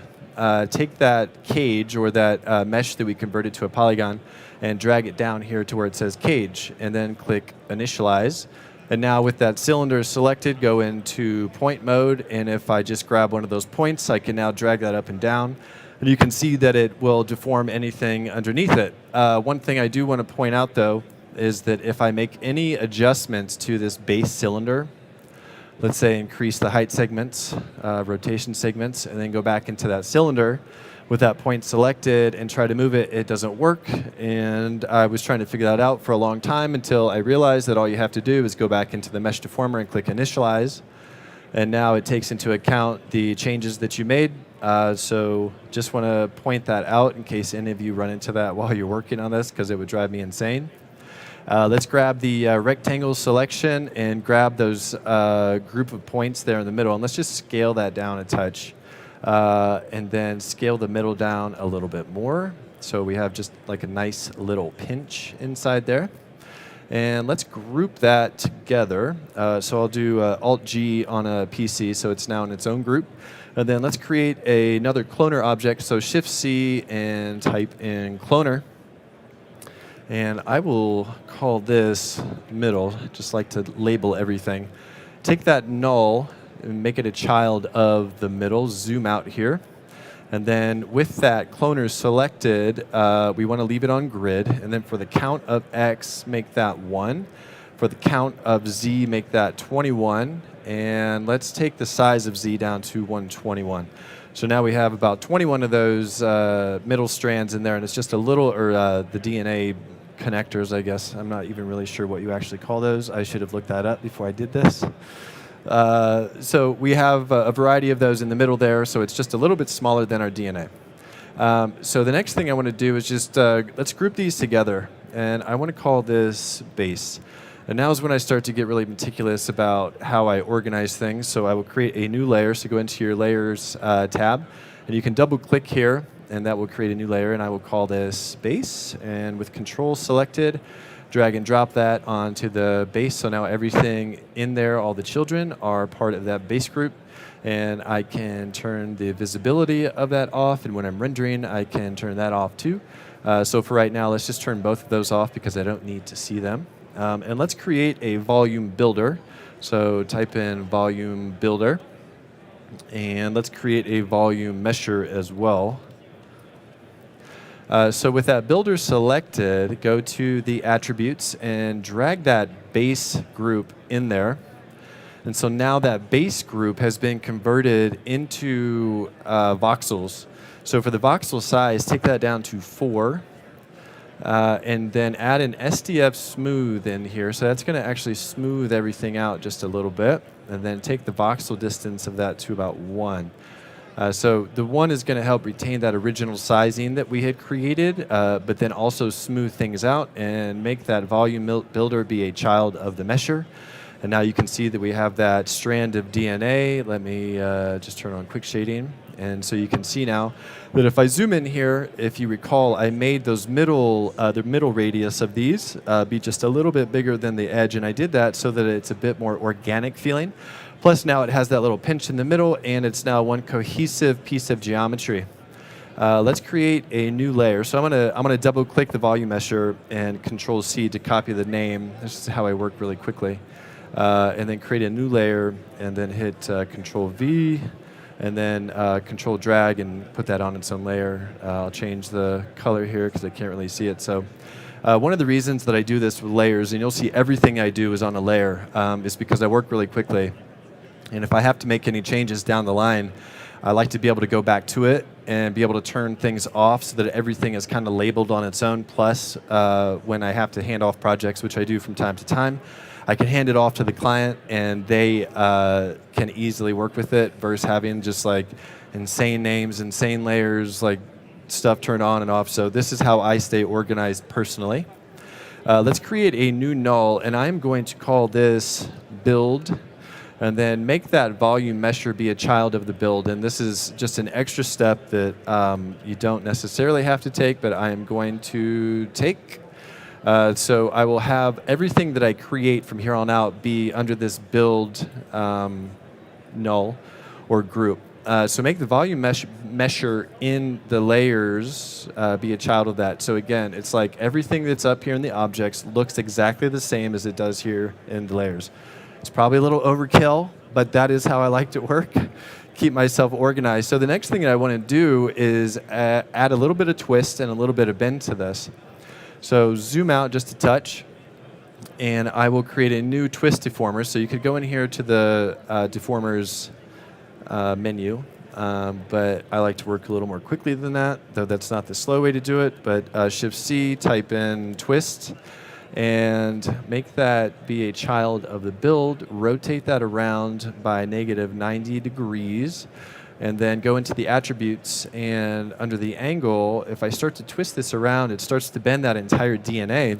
take that cage or that mesh that we converted to a polygon and drag it down here to where it says cage, and then click Initialize. And now with that cylinder selected, go into point mode, and if I just grab one of those points, I can now drag that up and down. And you can see that it will deform anything underneath it. One thing I do want to point out, though, is that if I make any adjustments to this base cylinder, let's say increase the height segments, rotation segments, and then go back into that cylinder, with that point selected and try to move it, it doesn't work. And I was trying to figure that out for a long time until I realized that all you have to do is go back into the mesh deformer and click initialize. And now it takes into account the changes that you made. So just want to point that out in case any of you run into that while you're working on this, because it would drive me insane. Let's grab the rectangle selection and grab those group of points there in the middle. And let's just scale that down a touch. And then scale the middle down a little bit more. So we have just like a nice little pinch inside there. And let's group that together. So I'll do Alt-G on a PC, so it's now in its own group. And then let's create another cloner object. So Shift-C and type in cloner. And I will call this middle. I just like to label everything. Take that null and make it a child of the middle. Zoom out here. And then with that cloner selected, we want to leave it on grid. And then for the count of X, make that 1. For the count of Z, make that 21. And let's take the size of Z down to 121. So now we have about 21 of those middle strands in there. And it's just a little, or the DNA connectors, I guess. I'm not even really sure what you actually call those. I should have looked that up before I did this. So we have a variety of those in the middle there, so it's just a little bit smaller than our DNA. So the next thing I want to do is just, let's group these together, and I want to call this base. And now is when I start to get really meticulous about how I organize things, so I will create a new layer, so go into your Layers tab, and you can double-click here, and that will create a new layer, and I will call this base, and with Control selected, drag and drop that onto the base. So now everything in there, all the children, are part of that base group. And I can turn the visibility of that off. And when I'm rendering, I can turn that off too. So for right now, let's just turn both of those off because I don't need to see them. And let's create a volume builder. So type in volume builder. And let's create a volume mesher as well. So with that builder selected, go to the attributes and drag that base group in there. And so now that base group has been converted into voxels. So for the voxel size, take that down to 4. And then add an SDF smooth in here. So that's going to actually smooth everything out just a little bit. And then take the voxel distance of that to about 1. So the 1 is going to help retain that original sizing that we had created, but then also smooth things out and make that volume builder be a child of the mesher. And now you can see that we have that strand of DNA. Let me just turn on quick shading. And so you can see now that if I zoom in here, if you recall, I made those the middle radius of these be just a little bit bigger than the edge. And I did that so that it's a bit more organic feeling. Plus now it has that little pinch in the middle, and it's now one cohesive piece of geometry. Let's create a new layer. So I'm gonna double click the volume mesher and Control C to copy the name. This is how I work really quickly. And then create a new layer, and then hit Control V, and then Control drag and put that on its own layer. I'll change the color here because I can't really see it. So one of the reasons that I do this with layers, and you'll see everything I do is on a layer, is because I work really quickly. And if I have to make any changes down the line, I like to be able to go back to it and be able to turn things off so that everything is kind of labeled on its own. Plus, when I have to hand off projects, which I do from time to time, I can hand it off to the client and they can easily work with it versus having just like insane names, insane layers, like stuff turned on and off. So this is how I stay organized personally. Let's create a new null, and I'm going to call this build. And then make that volume mesher be a child of the build. And this is just an extra step that you don't necessarily have to take, but I am going to take. So I will have everything that I create from here on out be under this build null or group. So make the volume mesher in the layers be a child of that. So again, it's like everything that's up here in the objects looks exactly the same as it does here in the layers. It's probably a little overkill, but that is how I like to work, keep myself organized. So the next thing that I want to do is add a little bit of twist and a little bit of bend to this. So zoom out just a touch, and I will create a new twist deformer. So you could go in here to the deformers menu, but I like to work a little more quickly than that, though that's not the slow way to do it. But Shift-C, type in twist, and make that be a child of the build. Rotate that around by -90 degrees, and then go into the attributes, and under the angle, if I start to twist this around, it starts to bend that entire DNA,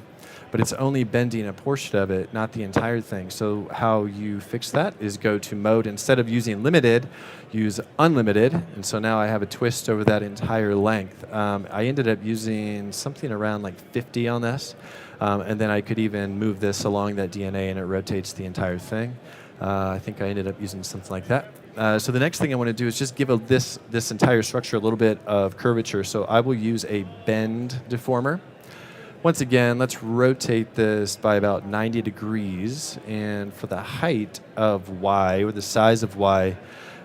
but it's only bending a portion of it, not the entire thing. So how you fix that is go to mode. Instead of using limited, use unlimited, and so now I have a twist over that entire length. I ended up using something around like 50 on this, and then I could even move this along that DNA and it rotates the entire thing. I think I ended up using something like that. So the next thing I want to do is just give this entire structure a little bit of curvature. So I will use a bend deformer. Once again, let's rotate this by about 90 degrees. And for the height of Y, or the size of Y,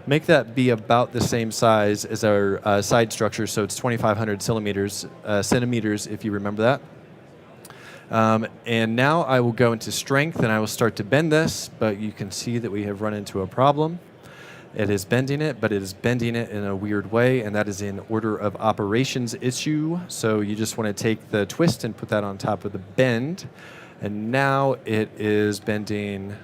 make that be about the same size as our side structure. So it's 2,500 centimeters, if you remember that. And now I will go into strength, and I will start to bend this, but you can see that we have run into a problem. It is bending it, but it is bending it in a weird way, and that is an order of operations issue. So you just want to take the twist and put that on top of the bend, and now it is bending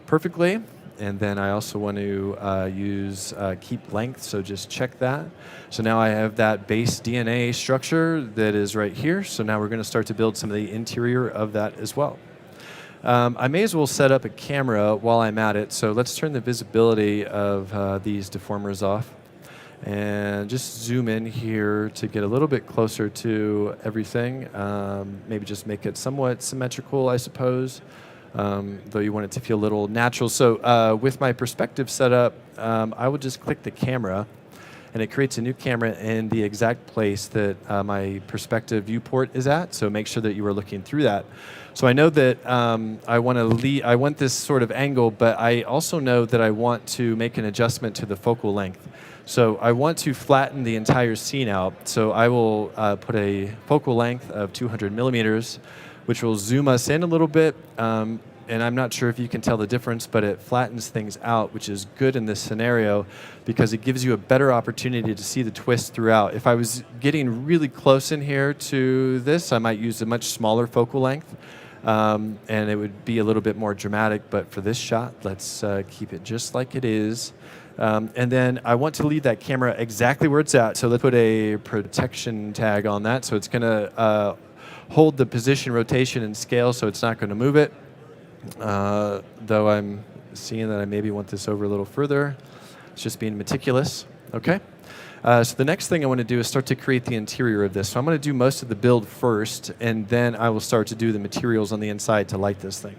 perfectly. And then I also want to use keep length, so just check that. So now I have that base DNA structure that is right here. So now we're going to start to build some of the interior of that as well. I may as well set up a camera while I'm at it. So let's turn the visibility of these deformers off and just zoom in here to get a little bit closer to everything. Maybe just make it somewhat symmetrical, I suppose, though you want it to feel a little natural. So with my perspective set up, I will just click the camera, and it creates a new camera in the exact place that my perspective viewport is at. So make sure that you are looking through that. So I know that I want this sort of angle, but I also know that I want to make an adjustment to the focal length. So I want to flatten the entire scene out. So I will put a focal length of 200 millimeters, which will zoom us in a little bit. And I'm not sure if you can tell the difference, but it flattens things out, which is good in this scenario because it gives you a better opportunity to see the twist throughout. If I was getting really close in here to this, I might use a much smaller focal length, and it would be a little bit more dramatic. But for this shot, let's keep it just like it is. And then I want to leave that camera exactly where it's at. So let's put a protection tag on that. So it's going to hold the position, rotation, and scale, so it's not going to move it. Though I'm seeing that I maybe want this over a little further. It's just being meticulous. Okay. So the next thing I want to do is start to create the interior of this. So I'm going to do most of the build first, and then I will start to do the materials on the inside to light this thing.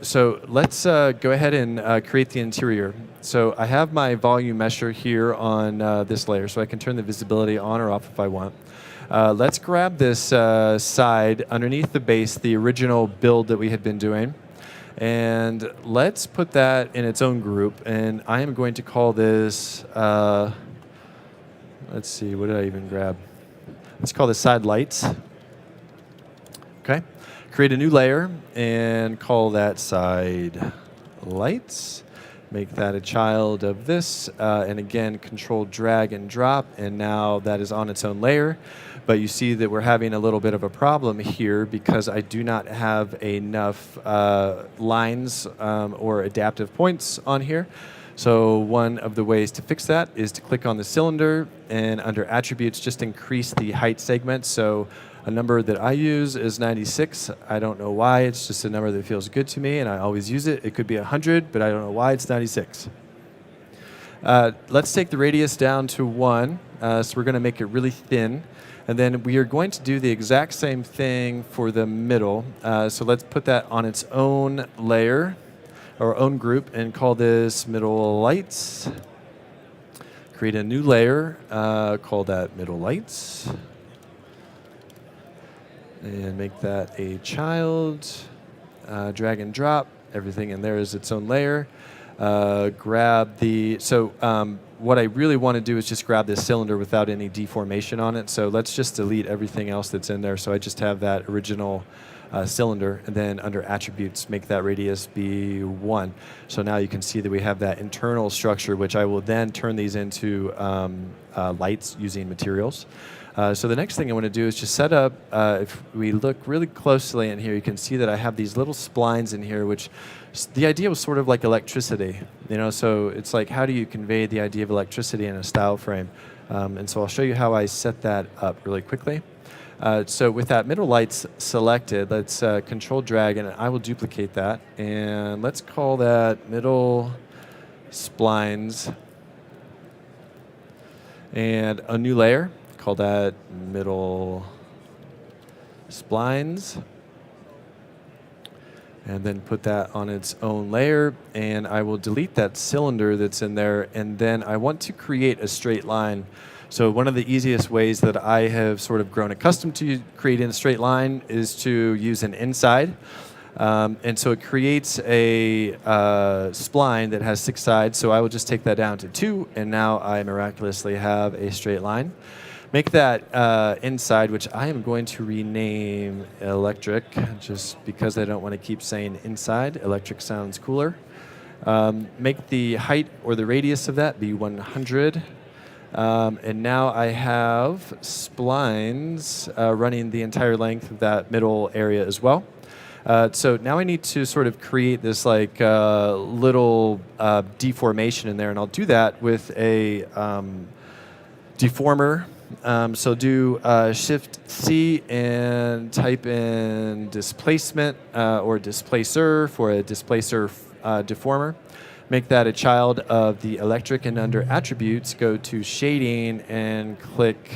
So let's go ahead and create the interior. So I have my volume mesher here on this layer, so I can turn the visibility on or off if I want. Let's grab this side underneath the base, the original build that we had been doing, and let's put that in its own group. And I am going to call this, let's see, what did I even grab? Let's call this side lights. Okay. Create a new layer and call that side lights. Make that a child of this, and again, control drag and drop, and now that is on its own layer. But you see that we're having a little bit of a problem here because I do not have enough lines or adaptive points on here. So one of the ways to fix that is to click on the cylinder, and under attributes, just increase the height segment. So a number that I use is 96. I don't know why. It's just a number that feels good to me, and I always use it. It could be 100, but I don't know why it's 96. Let's take the radius down to 1. So we're going to make it really thin. And then we are going to do the exact same thing for the middle. So let's put that on its own layer, or own group, and call this middle lights. Create a new layer, call that middle lights. And make that a child. Drag and drop. Everything in there is its own layer. Grab the, what I really want to do is just grab this cylinder without any deformation on it. So let's just delete everything else that's in there. So I just have that original cylinder, and then under attributes, make that radius be 1. So now you can see that we have that internal structure, which I will then turn these into lights using materials. So the next thing I want to do is just set up, if we look really closely in here, you can see that I have these little splines in here, which the idea was sort of like electricity, so it's like, how do you convey the idea of electricity in a style frame? And so I'll show you how I set that up really quickly. So with that middle lights selected, let's control drag, and I will duplicate that. And let's call that middle splines. And a new layer, call that middle splines. And then put that on its own layer. And I will delete that cylinder that's in there. And then I want to create a straight line. So one of the easiest ways that I have sort of grown accustomed to creating a straight line is to use an inside. And so it creates a spline that has 6 sides. So I will just take that down to 2, and now I miraculously have a straight line. Make that inside, which I am going to rename electric, just because I don't want to keep saying inside. Electric sounds cooler. Make the height or the radius of that be 100. And now I have splines running the entire length of that middle area as well. So now I need to sort of create this like little deformation in there, and I'll do that with a deformer. So do Shift-C and type in displacement or displacer for a displacer deformer. Make that a child of the electric, and under attributes, go to shading and click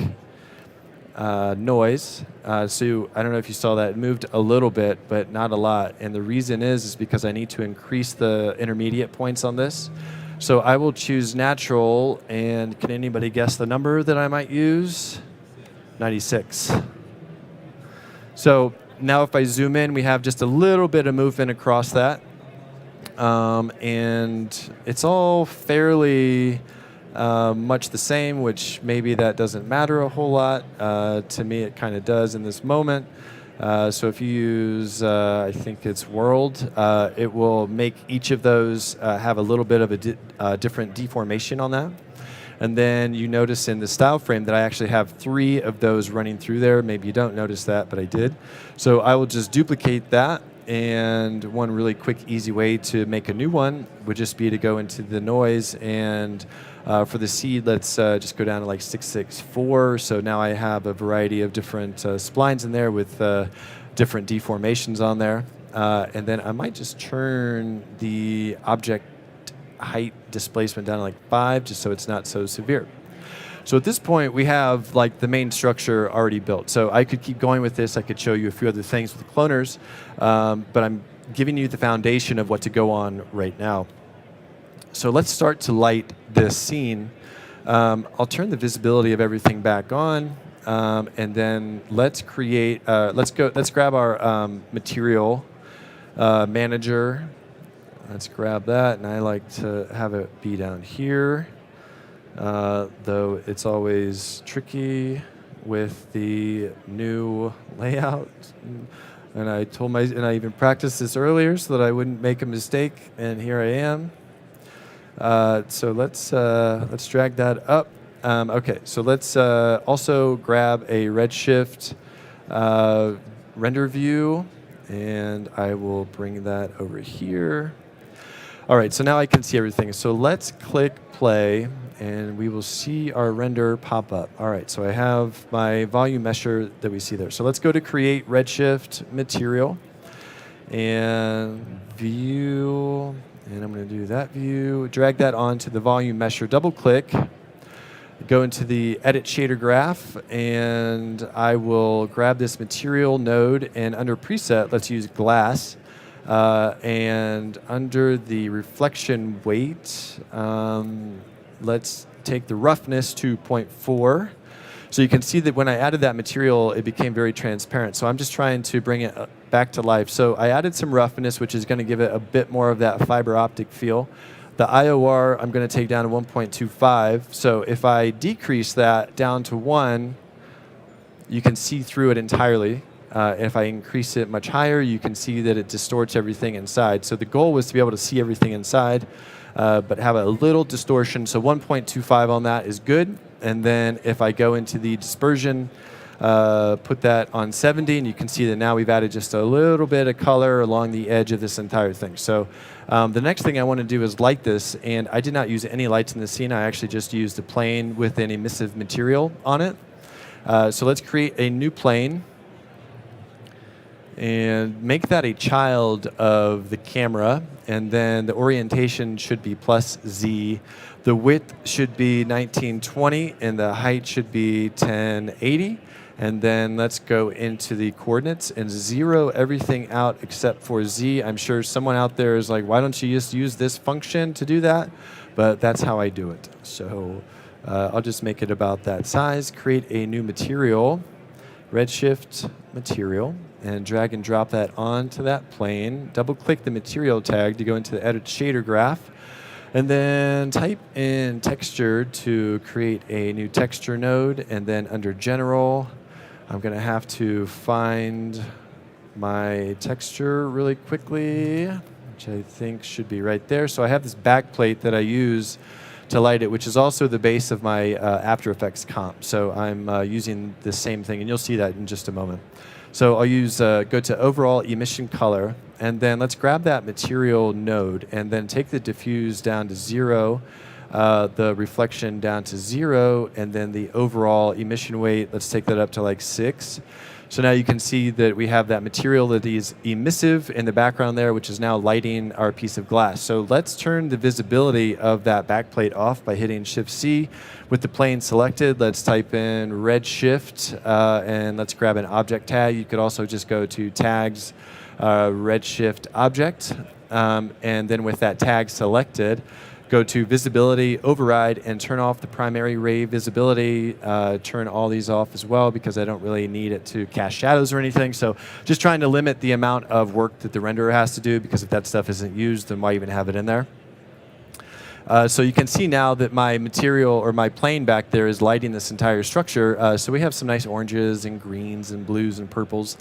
noise. So I don't know if you saw that, it moved a little bit, but not a lot. And the reason is because I need to increase the intermediate points on this. So I will choose natural, and can anybody guess the number that I might use? 96. So now if I zoom in, we have just a little bit of movement across that. And it's all fairly much the same, which maybe that doesn't matter a whole lot. To me, it kind of does in this moment. So if you use, I think it's world, it will make each of those have a little bit of a different deformation on that. And then you notice in the style frame that I actually have 3 of those running through there. Maybe you don't notice that, but I did. So I will just duplicate that. And one really quick, easy way to make a new one would just be to go into the noise, and for the seed, let's just go down to like 664. So now I have a variety of different splines in there with different deformations on there. And then I might just turn the object height displacement down to like 5, just so it's not so severe. So at this point, we have like the main structure already built. So I could keep going with this. I could show you a few other things with cloners, but I'm giving you the foundation of what to go on right now. So let's start to light this scene. I'll turn the visibility of everything back on, and then let's create. Let's grab our material manager. Let's grab that, and I like to have it be down here. Though it's always tricky with the new layout. And I even practiced this earlier so that I wouldn't make a mistake, and here I am. So let's drag that up. Okay, so let's also grab a Redshift render view, and I will bring that over here. All right, so now I can see everything. So let's click play, and we will see our render pop up. All right, so I have my volume mesher that we see there. So let's go to create Redshift material and view, and I'm going to do that view, drag that onto the volume mesher, double click, go into the edit shader graph, and I will grab this material node, and under preset, let's use glass. And under the reflection weight, let's take the roughness to 0.4. So you can see that when I added that material, it became very transparent. So I'm just trying to bring it back to life. So I added some roughness, which is going to give it a bit more of that fiber optic feel. The IOR, I'm going to take down to 1.25. So if I decrease that down to 1, you can see through it entirely. if I increase it much higher, you can see that it distorts everything inside. So the goal was to be able to see everything inside, but have a little distortion. So 1.25 on that is good. And then if I go into the dispersion, put that on 70, and you can see that now we've added just a little bit of color along the edge of this entire thing. So the next thing I want to do is light this, and I did not use any lights in the scene. I actually just used a plane with an emissive material on it. So let's create a new plane and make that a child of the camera, and then the orientation should be plus Z. The width should be 1920, and the height should be 1080. And then let's go into the coordinates and zero everything out except for Z. I'm sure someone out there is like, why don't you just use this function to do that? But that's how I do it. So I'll just make it about that size, create a new material, redshift material, and drag and drop that onto that plane. Double click the material tag to go into the edit shader graph. And then type in texture to create a new texture node. And then under general, I'm going to have to find my texture really quickly, which I think should be right there. So I have this backplate that I use to light it, which is also the base of my After Effects comp. So I'm using the same thing, and you'll see that in just a moment. So I'll use go to overall emission color, and then let's grab that material node, and then take the diffuse down to 0, the reflection down to 0, and then the overall emission weight, let's take that up to like 6. So now you can see that we have that material that is emissive in the background there, which is now lighting our piece of glass. So let's turn the visibility of that backplate off by hitting Shift-C. With the plane selected, let's type in redshift, and let's grab an object tag. You could also just go to tags, redshift object, and then with that tag selected, go to visibility, override, and turn off the primary ray visibility. Turn all these off as well because I don't really need it to cast shadows or anything. So just trying to limit the amount of work that the renderer has to do, because if that stuff isn't used, then why even have it in there? So you can see now that my material, or my plane back there, is lighting this entire structure. So we have some nice oranges and greens and blues and purples.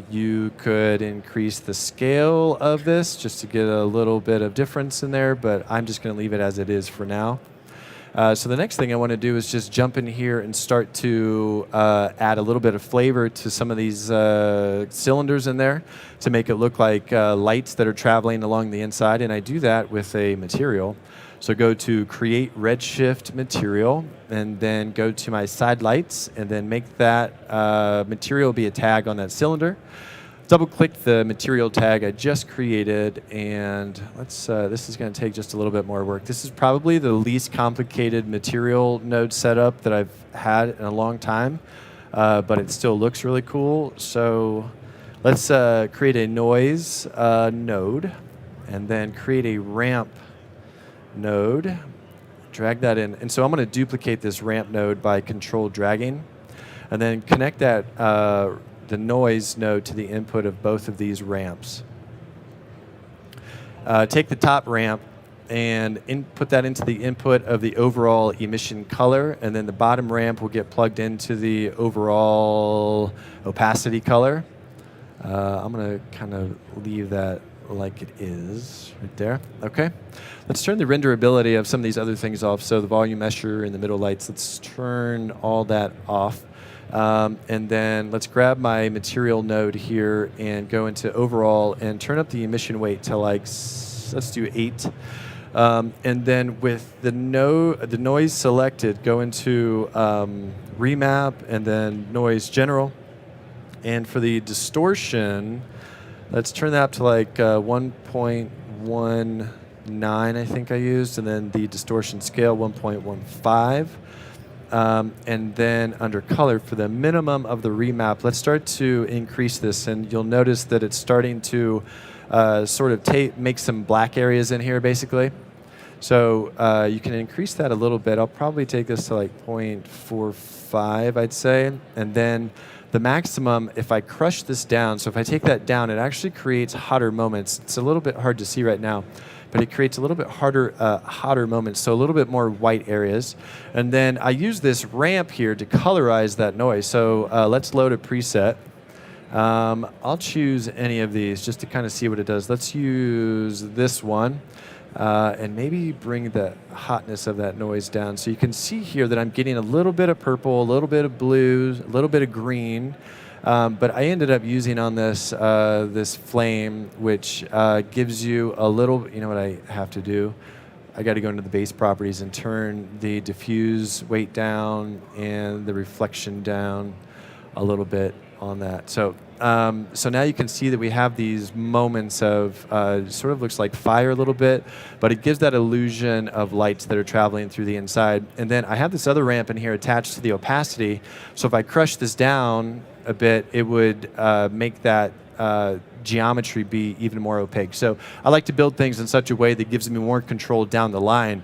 You could increase the scale of this just to get a little bit of difference in there, but I'm just going to leave it as it is for now. So the next thing I want to do is just jump in here and start to add a little bit of flavor to some of these cylinders in there to make it look like lights that are traveling along the inside. And I do that with a material. So go to create redshift material, and then go to my side lights, and then make that material be a tag on that cylinder. Double click the material tag I just created, and let's. This is going to take just a little bit more work. This is probably the least complicated material node setup that I've had in a long time, but it still looks really cool. So let's create a noise node, and then create a ramp node. Drag that in, and so I'm going to duplicate this ramp node by control dragging, and then connect that. The noise node to the input of both of these ramps. Take the top ramp and put that into the input of the overall emission color, and then the bottom ramp will get plugged into the overall opacity color. I'm going to kind of leave that like it is right there. Okay. Let's turn the renderability of some of these other things off. So the volume measure and the middle lights, let's turn all that off. And then let's grab my material node here and go into overall and turn up the emission weight to like, let's do 8. And then with the noise selected, go into remap and then noise general. And for the distortion, let's turn that up to like 1.19, I think I used, and then the distortion scale 1.15. And then under color, for the minimum of the remap, let's start to increase this, and you'll notice that it's starting to sort of make some black areas in here, basically. So you can increase that a little bit. I'll probably take this to like 0.45, I'd say. And then the maximum, if I crush this down, so if I take that down, it actually creates hotter moments. It's a little bit hard to see right now, but it creates a little bit hotter moments, so a little bit more white areas. And then I use this ramp here to colorize that noise. So let's load a preset. I'll choose any of these just to kind of see what it does. Let's use this one. And maybe bring the hotness of that noise down. So you can see here that I'm getting a little bit of purple, a little bit of blue, a little bit of green. But I ended up using on this this flame, which gives you a little, you know what I have to do? I got to go into the base properties and turn the diffuse weight down and the reflection down a little bit on that. So now you can see that we have these moments of sort of looks like fire a little bit, but it gives that illusion of lights that are traveling through the inside. And then I have this other ramp in here attached to the opacity. So if I crush this down a bit, it would make that geometry be even more opaque. So I like to build things in such a way that gives me more control down the line,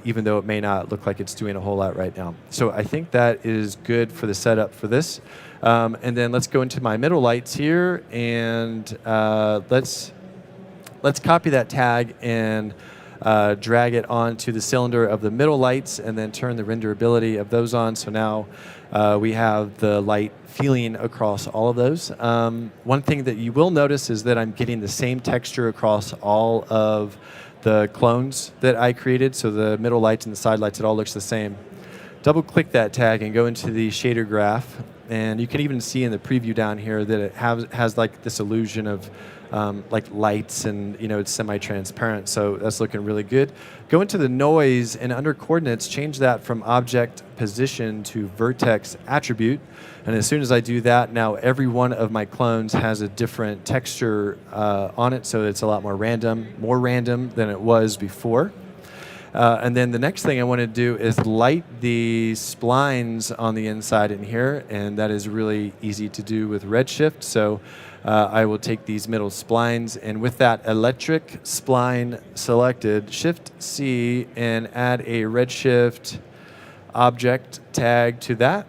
even though it may not look like it's doing a whole lot right now. So I think that is good for the setup for this. And then let's go into my middle lights here, and let's copy that tag and drag it onto the cylinder of the middle lights, and then turn the renderability of those on. So now we have the light feeling across all of those. One thing that you will notice is that I'm getting the same texture across all of the clones that I created. So the middle lights and the side lights, it all looks the same. Double click that tag and go into the shader graph. And you can even see in the preview down here that it has like this illusion of like lights, and it's semi-transparent. So that's looking really good. Go into the noise, and under coordinates, change that from object position to vertex attribute. And as soon as I do that, now every one of my clones has a different texture on it. So it's a lot more random than it was before. And then the next thing I want to do is light the splines on the inside in here, and that is really easy to do with Redshift. So I will take these middle splines, and with that electric spline selected, Shift-C, and add a Redshift object tag to that.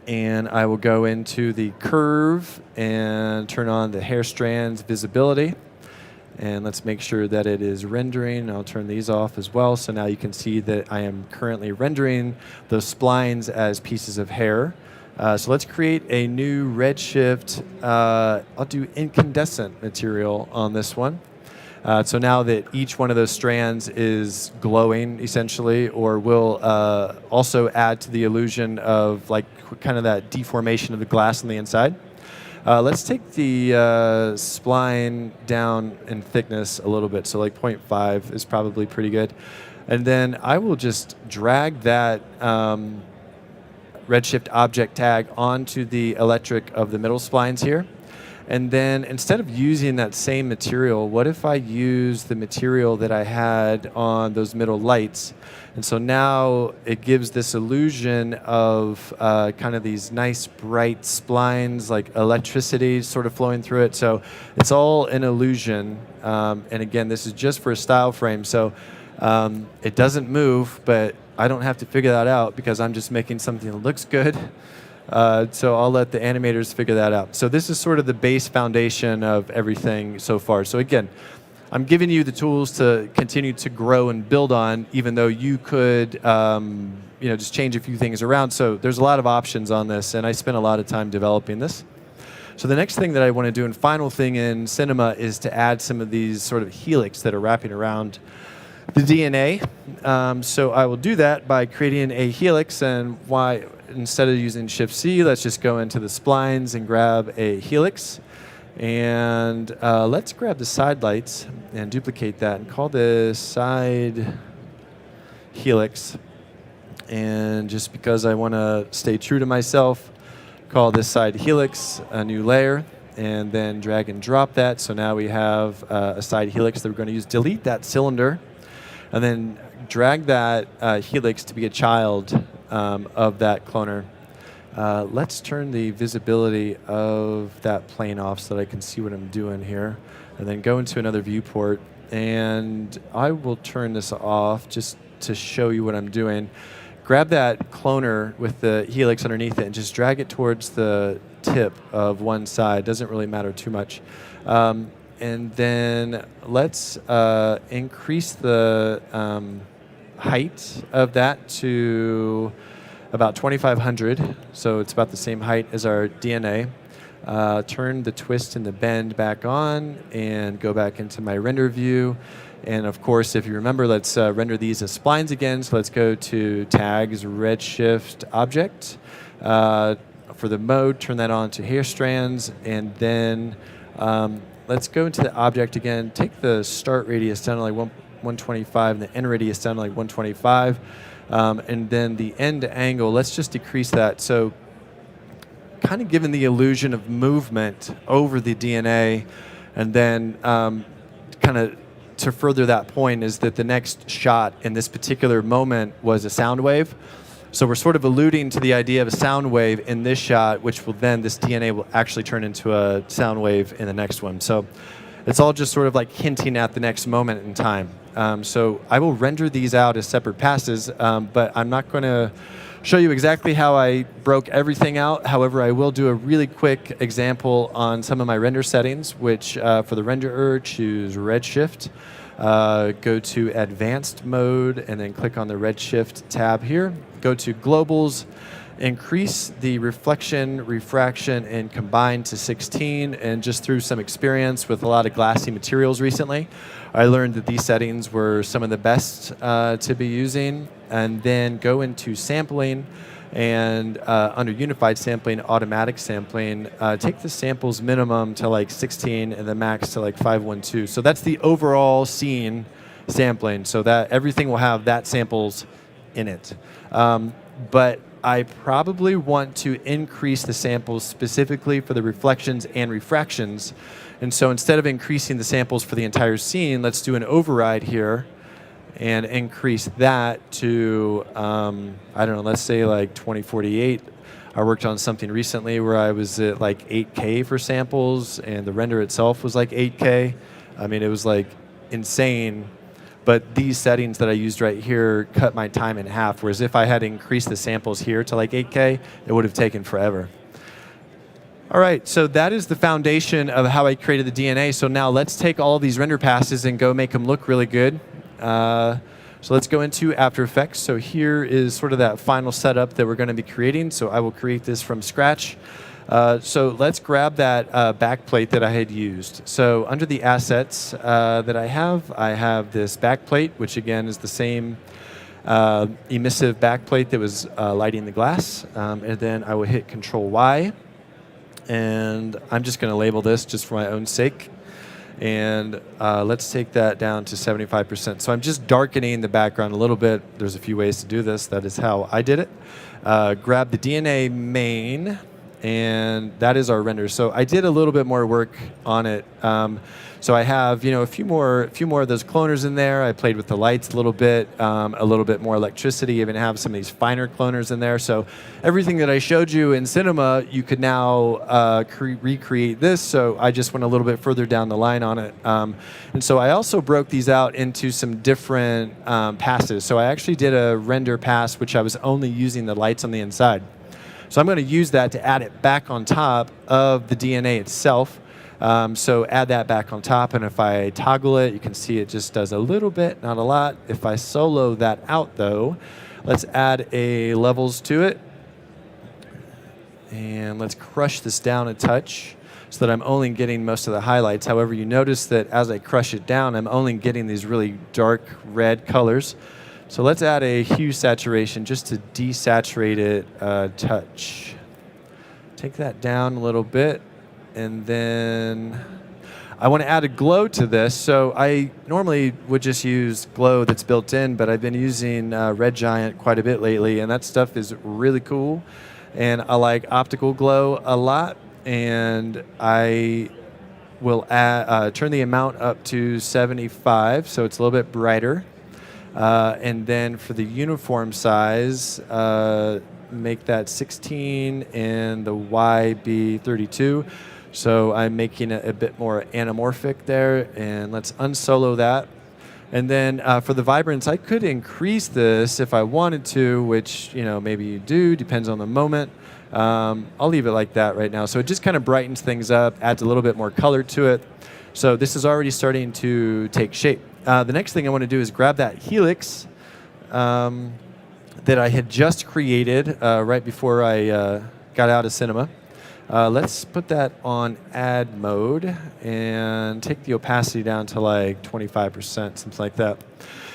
And I will go into the curve and turn on the hair strands visibility. And let's make sure that it is rendering. I'll turn these off as well. So now you can see that I am currently rendering those splines as pieces of hair. So let's create a new Redshift. I'll do incandescent material on this one. So now that each one of those strands is glowing, essentially, or will also add to the illusion of like kind of that deformation of the glass on the inside. Let's take the spline down in thickness a little bit. So like 0.5 is probably pretty good. And then I will just drag that Redshift object tag onto the electric of the middle splines here. And then instead of using that same material, what if I use the material that I had on those middle lights? And so now it gives this illusion of kind of these nice bright splines, like electricity sort of flowing through it. So it's all an illusion. And again, this is just for a style frame. So it doesn't move, but I don't have to figure that out because I'm just making something that looks good. So I'll let the animators figure that out. So this is sort of the base foundation of everything so far. So again, I'm giving you the tools to continue to grow and build on, even though you could just change a few things around. So there's a lot of options on this, and I spent a lot of time developing this. So the next thing that I want to do, and final thing in Cinema, is to add some of these sort of helix that are wrapping around the DNA. So I will do that by creating a helix, and instead of using Shift-C, let's just go into the splines and grab a helix. And let's grab the side lights and duplicate that and call this side helix. And just because I want to stay true to myself, call this side helix a new layer, and then drag and drop that. So now we have a side helix that we're going to use. Delete that cylinder, and then drag that helix to be a child of that cloner. Let's turn the visibility of that plane off so that I can see what I'm doing here. And then go into another viewport. And I will turn this off just to show you what I'm doing. Grab that cloner with the helix underneath it and just drag it towards the tip of one side. Doesn't really matter too much. And then let's increase the height of that to about 2500, so it's about the same height as our DNA. turn the twist and the bend back on, and go back into my render view. And of course, if you remember, let's render these as splines again. So let's go to tags, redshift, object. For the mode, turn that on to hair strands, and then let's go into the object again. Take the start radius down to like 125 and the end radius down to like 125. And then the end angle, let's just decrease that. So kind of giving the illusion of movement over the DNA. And then kind of to further that point is that the next shot in this particular moment was a sound wave. So we're sort of alluding to the idea of a sound wave in this shot, which will then, this DNA will actually turn into a sound wave in the next one. So it's all just sort of like hinting at the next moment in time. So I will render these out as separate passes, but I'm not going to show you exactly how I broke everything out. However, I will do a really quick example on some of my render settings, which for the renderer, choose redshift. Go to advanced mode and then click on the redshift tab here. Go to globals, increase the reflection, refraction, and combine to 16. And just through some experience with a lot of glassy materials recently, I learned that these settings were some of the best to be using. And then go into sampling, and under unified sampling, automatic sampling, take the samples minimum to like 16 and the max to like 512. So that's the overall scene sampling, so that everything will have that samples in it. But I probably want to increase the samples specifically for the reflections and refractions. And so instead of increasing the samples for the entire scene, let's do an override here and increase that to, I don't know, let's say like 2048. I worked on something recently where I was at like 8K for samples, and the render itself was like 8K. I mean, it was like insane. But these settings that I used right here cut my time in half, whereas if I had increased the samples here to like 8K, it would have taken forever. All right, so that is the foundation of how I created the DNA. So now let's take all of these render passes and go make them look really good. So let's go into After Effects. So here is sort of that final setup that we're going to be creating. So I will create this from scratch. So let's grab that backplate that I had used. So under the assets that I have this backplate, which again is the same emissive backplate that was lighting the glass. And then I will hit Control Y. And I'm just going to label this just for my own sake. And let's take that down to 75%. So I'm just darkening the background a little bit. There's a few ways to do this. That is how I did it. Grab the DNA main, and that is our render. So I did a little bit more work on it. So I have, a few more of those cloners in there. I played with the lights a little bit more electricity. Even have some of these finer cloners in there. So everything that I showed you in Cinema, you could now recreate this. So I just went a little bit further down the line on it. And so I also broke these out into some different passes. So I actually did a render pass, which I was only using the lights on the inside. So I'm going to use that to add it back on top of the DNA itself. So add that back on top, and if I toggle it, you can see it just does a little bit, not a lot. If I solo that out though, let's add a levels to it. And let's crush this down a touch so that I'm only getting most of the highlights. However, you notice that as I crush it down, I'm only getting these really dark red colors. So let's add a hue saturation just to desaturate it a touch. Take that down a little bit. And then I want to add a glow to this. So I normally would just use glow that's built in, but I've been using Red Giant quite a bit lately, and that stuff is really cool. And I like optical glow a lot, and I will turn the amount up to 75, so it's a little bit brighter. And then for the uniform size, make that 16 and the Y be 32. So I'm making it a bit more anamorphic there, and let's unsolo that. And then for the vibrance, I could increase this if I wanted to, which maybe you do, depends on the moment. I'll leave it like that right now. So it just kind of brightens things up, adds a little bit more color to it. So this is already starting to take shape. The next thing I want to do is grab that helix that I had just created right before I got out of Cinema. Let's put that on add mode and take the opacity down to like 25%, something like that.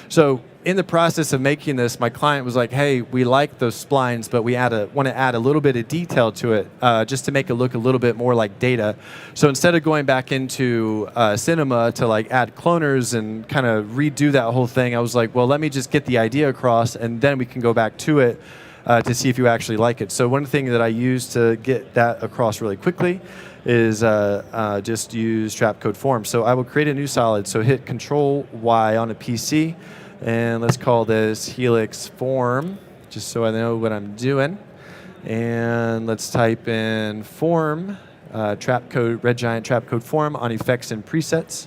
So in the process of making this, my client was like, hey, we like those splines, but we want to add a little bit of detail to it just to make it look a little bit more like data. So instead of going back into Cinema to like add cloners and kind of redo that whole thing, I was like, well, let me just get the idea across and then we can go back to it to see if you actually like it. So one thing that I use to get that across really quickly is just use trapcode form. So I will create a new solid. So hit Control Y on a PC, and let's call this helix form, just so I know what I'm doing. And let's type in form, trapcode, red giant trapcode form on effects and presets.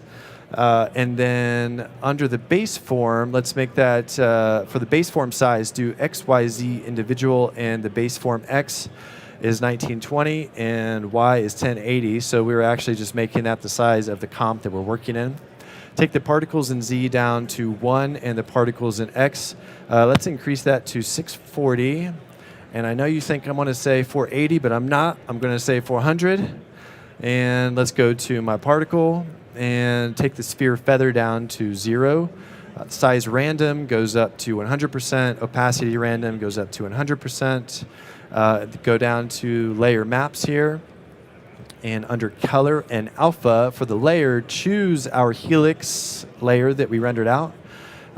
And then under the base form, let's make that, for the base form size, do XYZ individual, and the base form X is 1920 and Y is 1080. So we were actually just making that the size of the comp that we're working in. Take the particles in Z down to 1 and the particles in X. Let's increase that to 640. And I know you think I'm going to say 480, but I'm not. I'm going to say 400. And let's go to my particle and take the sphere feather down to 0. Size random goes up to 100%. Opacity random goes up to 100%. Go down to layer maps here. And under color and alpha for the layer, choose our helix layer that we rendered out.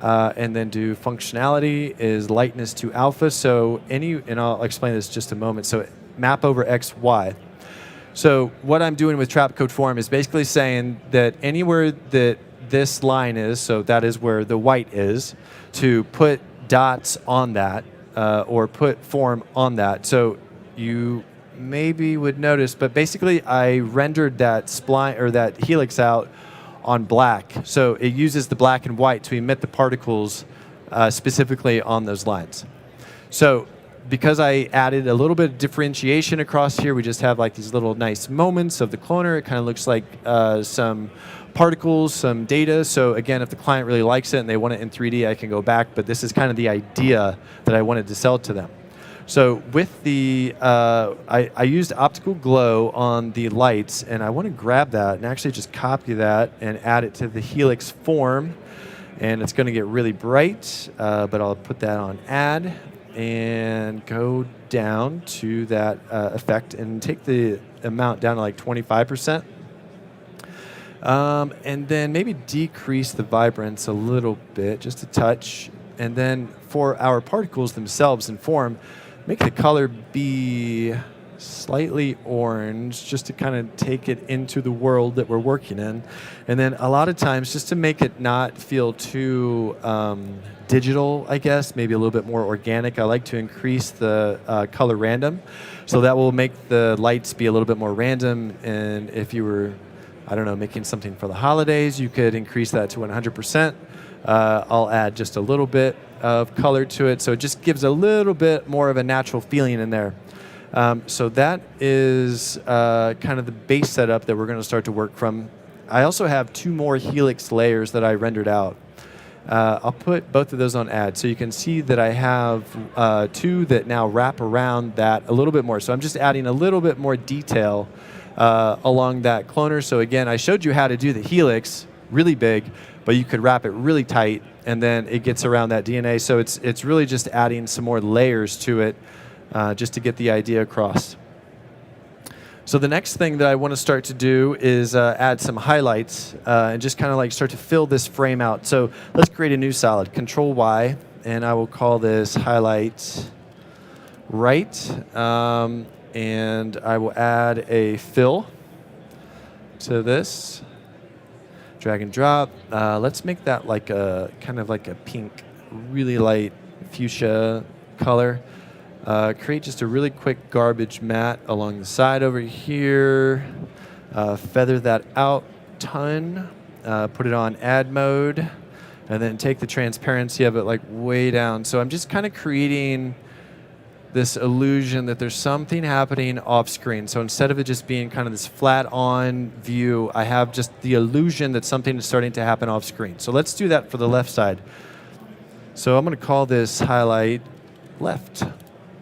And then do functionality is lightness to alpha. So and I'll explain this in just a moment. So map over X, Y. So what I'm doing with trapcode form is basically saying that anywhere that this line is, so that is where the white is, to put dots on that or put form on that. So you maybe would notice, but basically I rendered that spline or that helix out on black. So it uses the black and white to emit the particles specifically on those lines. So because I added a little bit of differentiation across here, we just have like these little nice moments of the cloner. It kind of looks like some particles, some data. So again, if the client really likes it and they want it in 3D, I can go back, but this is kind of the idea that I wanted to sell to them. So with the, I used optical glow on the lights, and I want to grab that and actually just copy that and add it to the helix form. And it's going to get really bright, but I'll put that on add and go down to that effect and take the amount down to like 25%. And then maybe decrease the vibrance a little bit, just a touch. And then for our particles themselves in form, make the color be slightly orange, just to kind of take it into the world that we're working in. And then a lot of times, just to make it not feel too digital, I guess, maybe a little bit more organic, I like to increase the color random. So that will make the lights be a little bit more random. And if you were, I don't know, making something for the holidays, you could increase that to 100%. I'll add just a little bit of color to it, so it just gives a little bit more of a natural feeling in there. So that is kind of the base setup that we're going to start to work from. I also have 2 more helix layers that I rendered out. I'll put both of those on add, so you can see that I have 2 that now wrap around that a little bit more. So I'm just adding a little bit more detail along that cloner. So again, I showed you how to do the helix really big, but you could wrap it really tight, and then it gets around that DNA. So it's really just adding some more layers to it just to get the idea across. So the next thing that I want to start to do is add some highlights and just kind of like start to fill this frame out. So let's create a new solid. Control Y, and I will call this highlight right. And I will add a fill to this. Drag and drop. Let's make that like a kind of like a pink, really light fuchsia color. Create just a really quick garbage mat along the side over here. Feather that out ton. Put it on add mode, and then take the transparency of it like way down. So I'm just kind of creating this illusion that there's something happening off screen. So instead of it just being kind of this flat on view, I have just the illusion that something is starting to happen off screen. So let's do that for the left side. So I'm going to call this highlight left.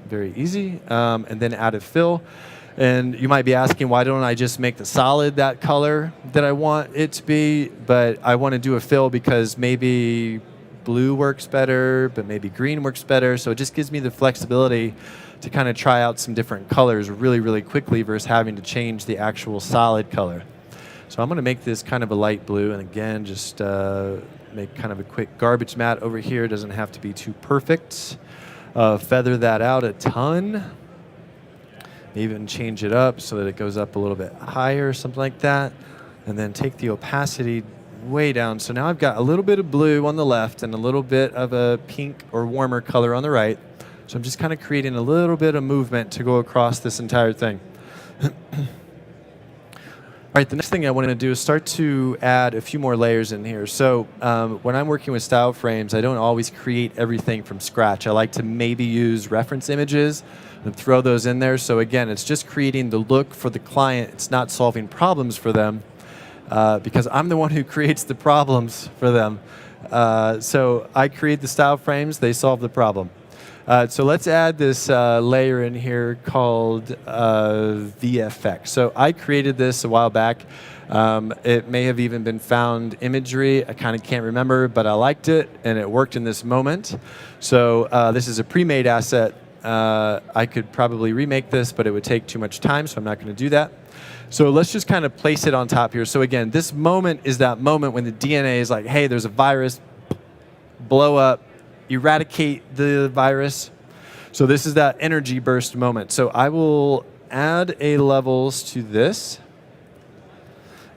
Very easy. And then add a fill. And you might be asking, why don't I just make the solid that color that I want it to be? But I want to do a fill because maybe blue works better, but maybe green works better. So it just gives me the flexibility to kind of try out some different colors really, really quickly versus having to change the actual solid color. So I'm going to make this kind of a light blue. And again, just make kind of a quick garbage mat over here. Doesn't have to be too perfect. Feather that out a ton. Even change it up so that it goes up a little bit higher, something like that. And then take the opacity way down. So now I've got a little bit of blue on the left and a little bit of a pink or warmer color on the right. So I'm just kind of creating a little bit of movement to go across this entire thing. All right, the next thing I want to do is start to add a few more layers in here. So when I'm working with style frames, I don't always create everything from scratch. I like to maybe use reference images and throw those in there. So again, it's just creating the look for the client. It's not solving problems for them because I'm the one who creates the problems for them. So I create the style frames, they solve the problem. So let's add this layer in here called VFX. So I created this a while back. It may have even been found imagery. I kind of can't remember, but I liked it, and it worked in this moment. So this is a pre-made asset. I could probably remake this, but it would take too much time, so I'm not going to do that. So let's just kind of place it on top here. So again, this moment is that moment when the DNA is like, hey, there's a virus, blow up, eradicate the virus. So this is that energy burst moment. So I will add a levels to this.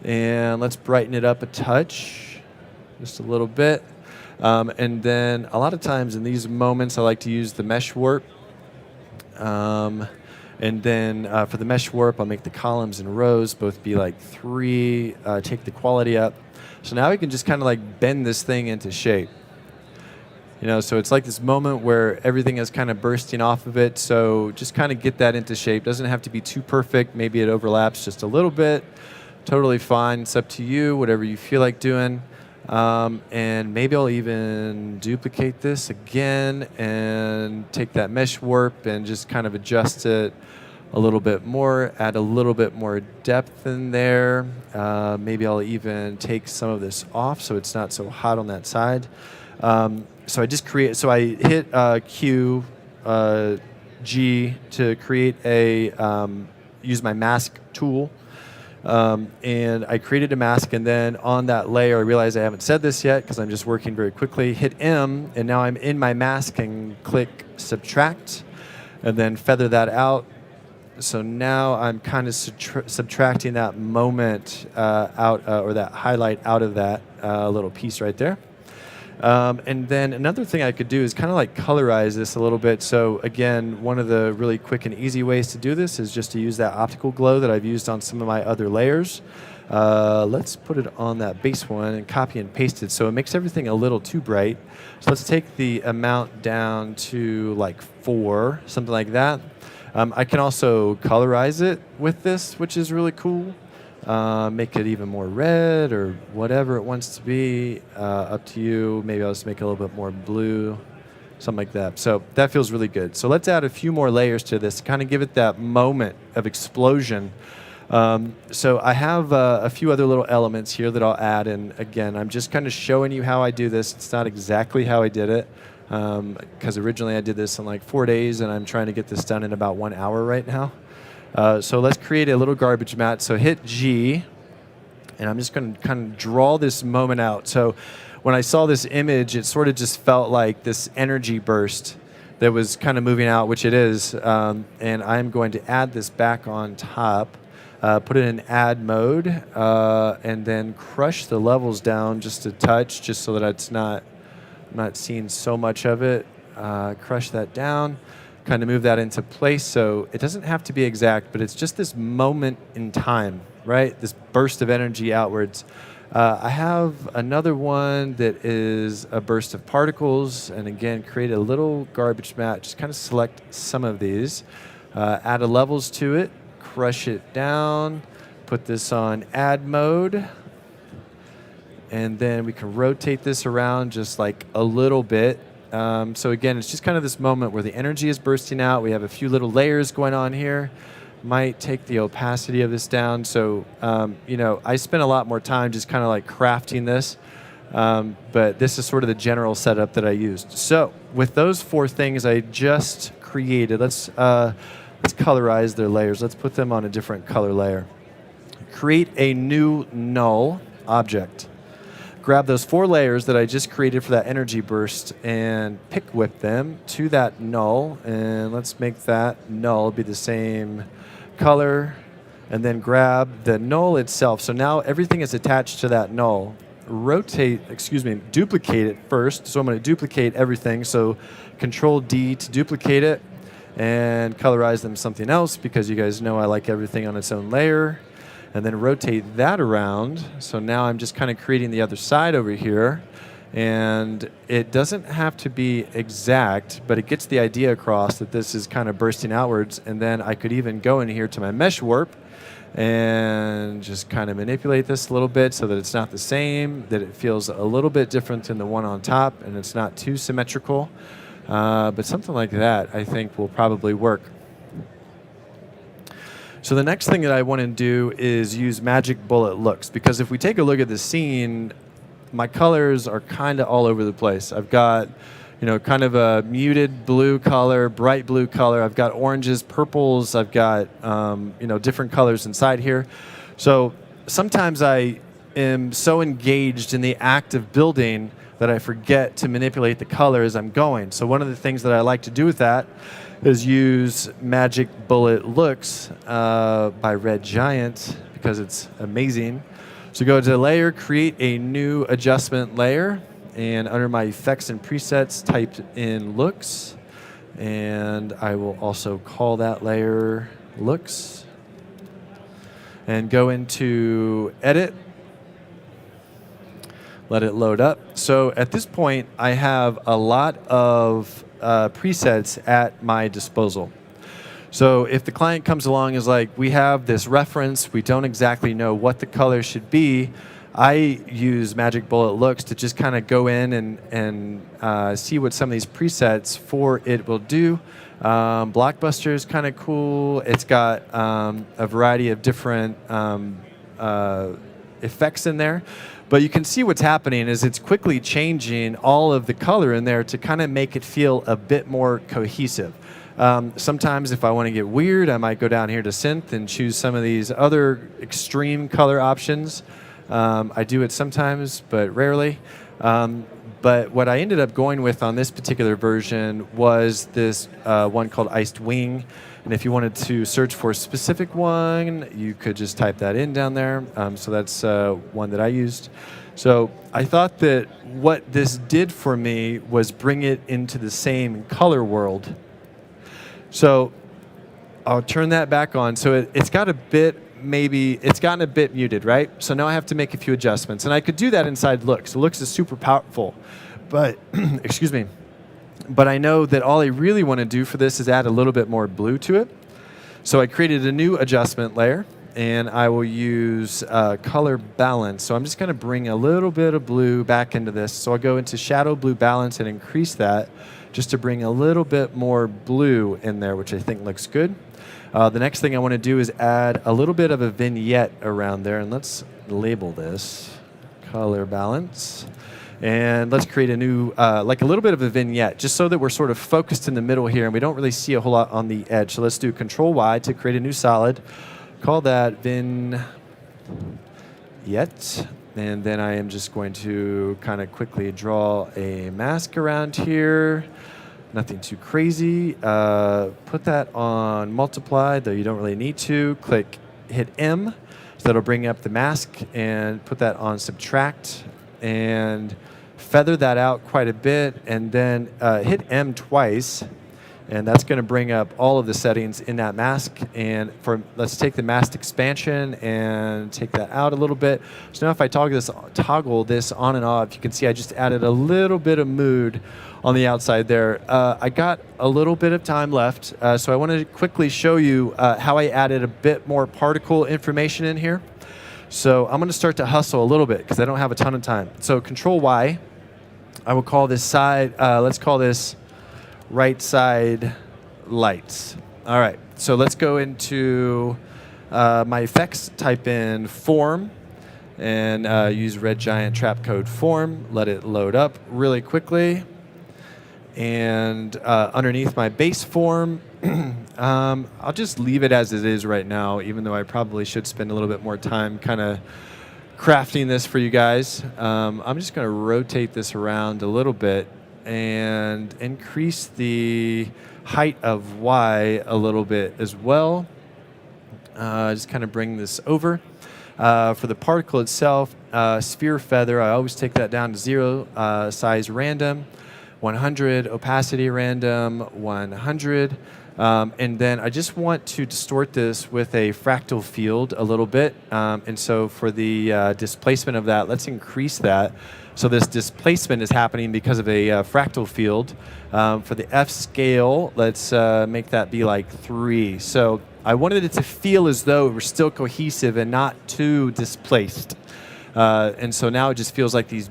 And let's brighten it up a touch, just a little bit. And then a lot of times in these moments, I like to use the mesh warp. And then for the mesh warp, I'll make the columns and rows both be like 3, take the quality up. So now we can just kind of like bend this thing into shape. You know, so it's like this moment where everything is kind of bursting off of it. So just kind of get that into shape. Doesn't have to be too perfect. Maybe it overlaps just a little bit. Totally fine. It's up to you, whatever you feel like doing. And maybe I'll even duplicate this again and take that mesh warp and just kind of adjust it a little bit more, add a little bit more depth in there. Maybe I'll even take some of this off so it's not so hot on that side. So I just create, so I hit Q, G to create a, use my mask tool. And I created a mask, and then on that layer, I realized I haven't said this yet because I'm just working very quickly. Hit M, and now I'm in my mask and click subtract, and then feather that out. So now I'm kind of subtracting that moment out, or that highlight out of that little piece right there. And then another thing I could do is kind of like colorize this a little bit. So again, one of the really quick and easy ways to do this is just to use that optical glow that I've used on some of my other layers. Let's put it on that base one and copy and paste it so it makes everything a little too bright. So let's take the amount down to like 4, something like that. I can also colorize it with this, which is really cool. Make it even more red or whatever it wants to be, up to you. Maybe I'll just make it a little bit more blue, something like that. So that feels really good. So let's add a few more layers to this, kind of give it that moment of explosion. So I have a few other little elements here that I'll add, and again, I'm just kind of showing you how I do this. It's not exactly how I did it, because originally I did this in like 4 days, and I'm trying to get this done in about 1 hour right now. So let's create a little garbage mat. So hit G, and I'm just going to kind of draw this moment out. So when I saw this image, it sort of just felt like this energy burst that was kind of moving out, which it is. And I'm going to add this back on top, put it in add mode, and then crush the levels down just a touch, just so that I'm not seeing so much of it. Crush that down. Kind of move that into place, so it doesn't have to be exact, but it's just this moment in time, right? This burst of energy outwards. I have another one that is a burst of particles, and again, create a little garbage mat. Just kind of select some of these, add a levels to it, crush it down, put this on add mode, and then we can rotate this around just like a little bit. So again, it's just kind of this moment where the energy is bursting out. We have a few little layers going on here. Might take the opacity of this down. So, I spent a lot more time just kind of like crafting this. But this is sort of the general setup that I used. So with those 4 things I just created, let's colorize their layers. Let's put them on a different color layer. Create a new null object. Grab those 4 layers that I just created for that energy burst and pick whip them to that null. And let's make that null be the same color. And then grab the null itself. So now everything is attached to that null. Duplicate it first. So I'm going to duplicate everything. So Control D to duplicate it and colorize them something else because you guys know I like everything on its own layer. And then rotate that around. So now I'm just kind of creating the other side over here. And it doesn't have to be exact, but it gets the idea across that this is kind of bursting outwards. And then I could even go in here to my mesh warp and just kind of manipulate this a little bit so that it's not the same, that it feels a little bit different than the one on top, and it's not too symmetrical. But something like that, I think, will probably work. So the next thing that I want to do is use magic bullet looks, because if we take a look at the scene, my colors are kind of all over the place. I've got kind of a muted blue color, bright blue color. I've got oranges, purples. I've got, different colors inside here. So sometimes I am so engaged in the act of building that I forget to manipulate the color as I'm going. So one of the things that I like to do with that is use Magic Bullet Looks by Red Giant because it's amazing. So go to Layer, create a new adjustment layer. And under my effects and presets, type in looks. And I will also call that layer looks. And go into edit. Let it load up. So at this point, I have a lot of presets at my disposal. So if the client comes along and is like, we have this reference, we don't exactly know what the color should be, I use Magic Bullet Looks to just kind of go in and see what some of these presets for it will do. Blockbuster is kind of cool. It's got a variety of different effects in there. But you can see what's happening is it's quickly changing all of the color in there to kind of make it feel a bit more cohesive. Sometimes if I want to get weird, I might go down here to Synth and choose some of these other extreme color options. I do it sometimes, but rarely. But what I ended up going with on this particular version was this one called Iced Wing. And if you wanted to search for a specific one, you could just type that in down there. So that's one that I used. So I thought that what this did for me was bring it into the same color world. So I'll turn that back on. So it's got a bit, it's gotten a bit muted, right? So now I have to make a few adjustments. And I could do that inside Looks. Looks is super powerful. But, excuse me. But I know that all I really want to do for this is add a little bit more blue to it. So I created a new adjustment layer, and I will use color balance. So I'm just going to bring a little bit of blue back into this. So I'll go into shadow blue balance and increase that just to bring a little bit more blue in there, which I think looks good. The next thing I want to do is add a little bit of a vignette around there, and let's label this color balance. And let's create a new, like a little bit of a vignette, just so that we're sort of focused in the middle here and we don't really see a whole lot on the edge. So let's do Control Y to create a new solid. Call that vignette. And then I am just going to kind of quickly draw a mask around here. Nothing too crazy. Put that on multiply, though you don't really need to. Hit M, so that'll bring up the mask, and put that on subtract. And feather that out quite a bit, and then hit M twice, and that's going to bring up all of the settings in that mask. And let's take the mask expansion and take that out a little bit. So now if I toggle this on and off, you can see I just added a little bit of mood on the outside there. I got a little bit of time left, so I want to quickly show you how I added a bit more particle information in here. So I'm going to start to hustle a little bit because I don't have a ton of time. So Control Y, I will call this side, let's call this right side lights. All right, So let's go into my effects, type in form, and use Red Giant trap code form. Let it load up really quickly. And underneath my base form, I'll just leave it as it is right now, even though I probably should spend a little bit more time kind of crafting this for you guys. I'm just going to rotate this around a little bit and increase the height of Y a little bit as well. Just kind of bring this over. For the particle itself, sphere feather, I always take that down to 0, size random, 100, opacity random, 100. And then I just want to distort this with a fractal field a little bit. And so for the displacement of that, let's increase that. So this displacement is happening because of a fractal field. For the F scale, let's make that be like 3. So I wanted it to feel as though it were still cohesive and not too displaced. And so now it just feels like these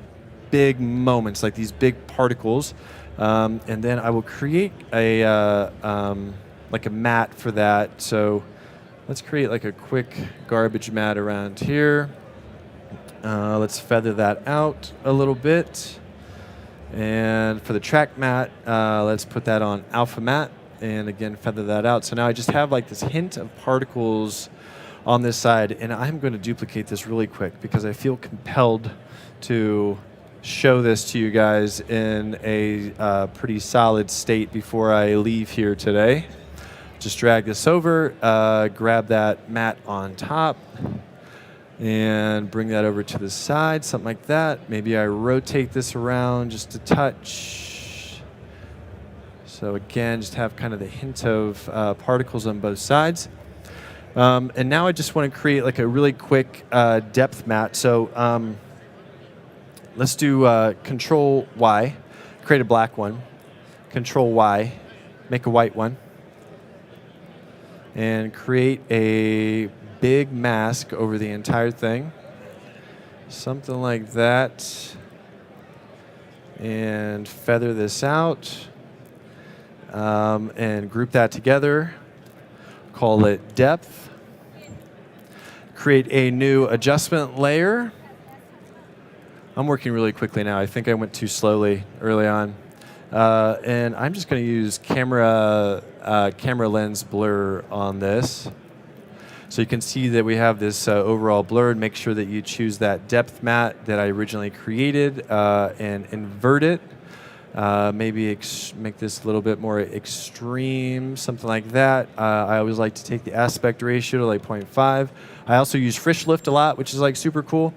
big moments, like these big particles. And then I will create a like a mat for that. So let's create like a quick garbage mat around here. Let's feather that out a little bit. And for the track mat, let's put that on alpha mat. And again, feather that out. So now I just have like this hint of particles on this side. And I'm going to duplicate this really quick because I feel compelled to show this to you guys in a pretty solid state before I leave here today. Just drag this over, grab that mat on top, and bring that over to the side, something like that. Maybe I rotate this around just a touch. So again, just have kind of the hint of particles on both sides. And now I just want to create like a really quick depth mat. So let's do Control Y, create a black one. Control Y, make a white one. And create a big mask over the entire thing. Something like that. And feather this out. And group that together. Call it depth. Create a new adjustment layer. I'm working really quickly now. I think I went too slowly early on. And I'm just going to use camera lens blur on this. So you can see that we have this overall blur. Make sure that you choose that depth mat that I originally created and invert it. Maybe make this a little bit more extreme, something like that. I always like to take the aspect ratio to like 0.5. I also use Frisch Lift a lot, which is like super cool.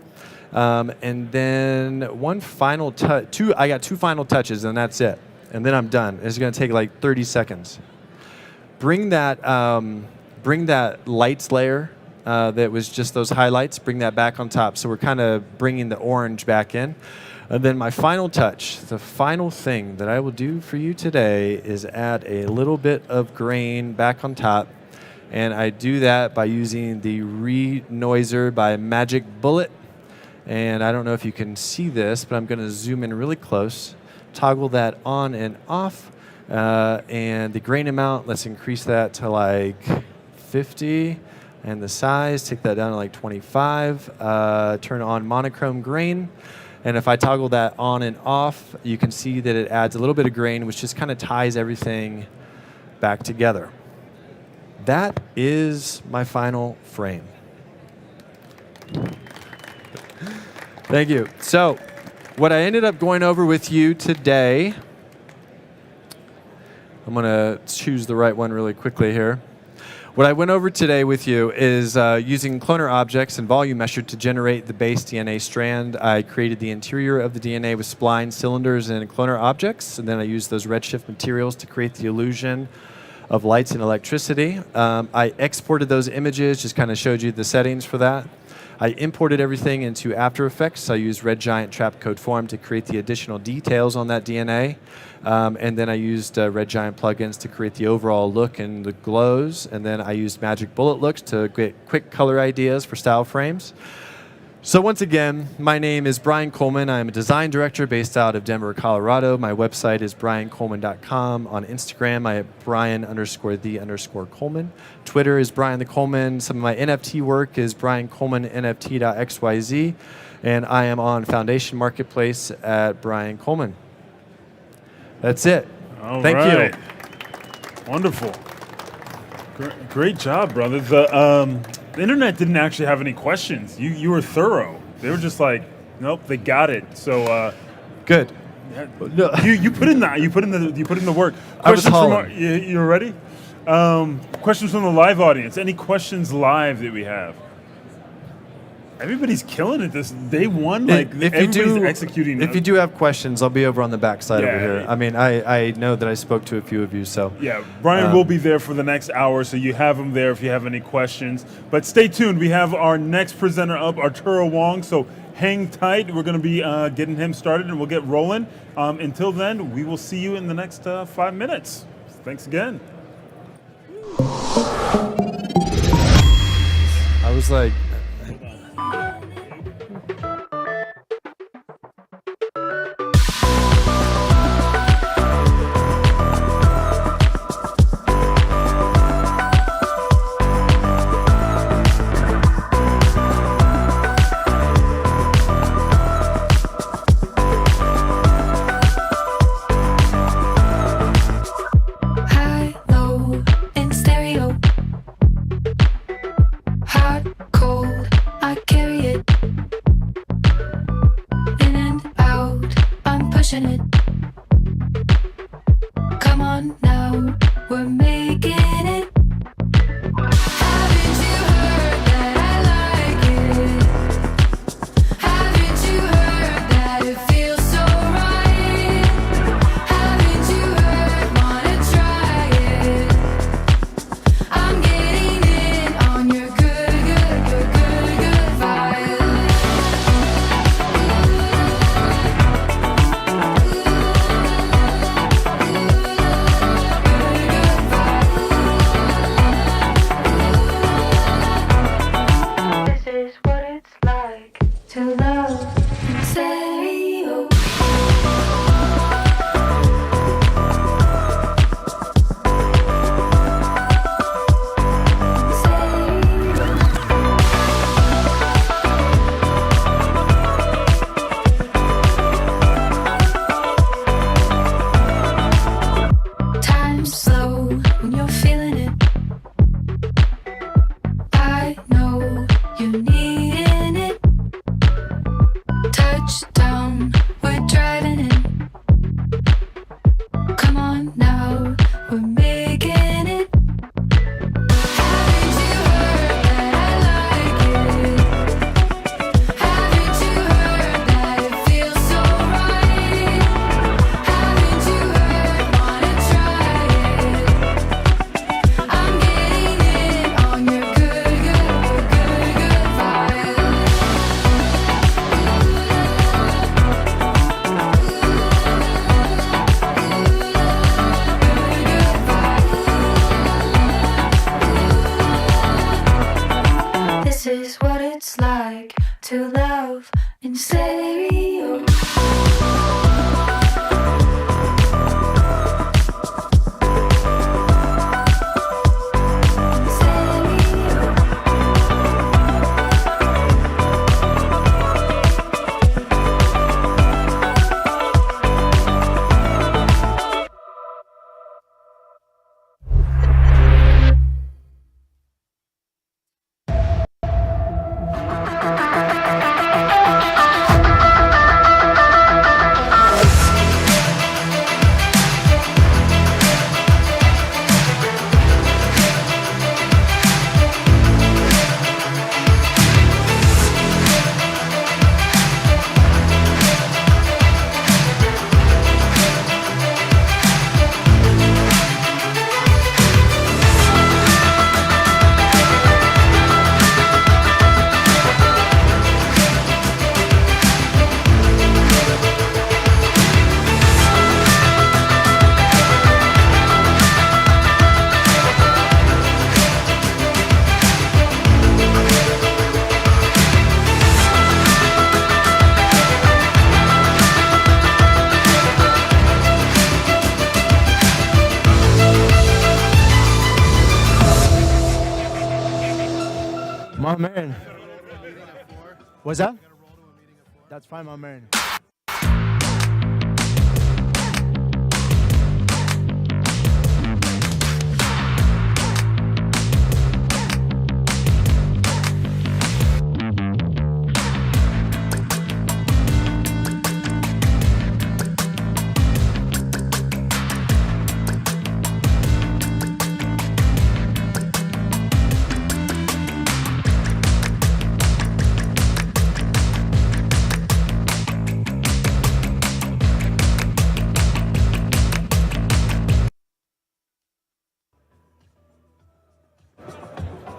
And then one final touch, I got 2 final touches and that's it. And then I'm done. It's gonna take like 30 seconds. Bring that lights layer that was just those highlights, bring that back on top. So we're kind of bringing the orange back in. And then my final touch, the final thing that I will do for you today is add a little bit of grain back on top. And I do that by using the Re-Noiser by Magic Bullet. And I don't know if you can see this, but I'm going to zoom in really close, toggle that on and off. And the grain amount, let's increase that to like 50. And the size, take that down to like 25. Turn on monochrome grain. And if I toggle that on and off, you can see that it adds a little bit of grain, which just kind of ties everything back together. That is my final frame. Thank you. So what I ended up going over with you today, I'm going to choose the right one really quickly here. What I went over today with you is using cloner objects and volume measure to generate the base DNA strand. I created the interior of the DNA with spline, cylinders, and cloner objects, and then I used those redshift materials to create the illusion of lights and electricity. I exported those images, just kind of showed you the settings for that. I imported everything into After Effects. I used Red Giant trap code form to create the additional details on that DNA. And then I used Red Giant plugins to create the overall look and the glows. And then I used Magic Bullet looks to get quick color ideas for style frames. So once again, my name is Brian Coleman. I am a design director based out of Denver, Colorado. My website is briancoleman.com. On Instagram, I am Brian_the_Coleman. Twitter is Brian the Coleman. Some of my NFT work is briancolemanNFT.xyz. And I am on Foundation Marketplace at Brian Coleman. That's it. Thank you. Wonderful. Great job, brother. The internet didn't actually have any questions. You were thorough. They were just like, nope, they got it. So good. Yeah, you put in that. You put in the work. I was Questions from you ready? Questions from the live audience. Any questions live that we have? Everybody's killing it this day one. Like everybody's executing. If you do have questions, I'll be over on the backside over here. Yeah. I mean, I know that I spoke to a few of you, so yeah, Brian will be there for the next hour, so you have him there if you have any questions. But stay tuned. We have our next presenter up, Arturo Wong. So hang tight. We're going to be getting him started, and we'll get rolling. Until then, we will see you in the next 5 minutes. Thanks again. I was like. High, low, in stereo. Hot, cold, I carry it. In and out, I'm pushing it. Come on now, we're making it. Haven't you heard that I like it? Haven't you heard that it feels so right? Haven't you heard, wanna try it? I'm getting in on your good vibe. This is what it's like to love stereo. Time's slow when you're feeling it. I know you're needing it. Touchdown, we're driving in. Come on now, we're making it. Haven't you heard that I like it? Haven't you heard that it feels so right? Haven't you heard, wanna try it? I'm getting in on your good vibe. This is what it's like to love in stereo. My man. What's that? That's fine, my man.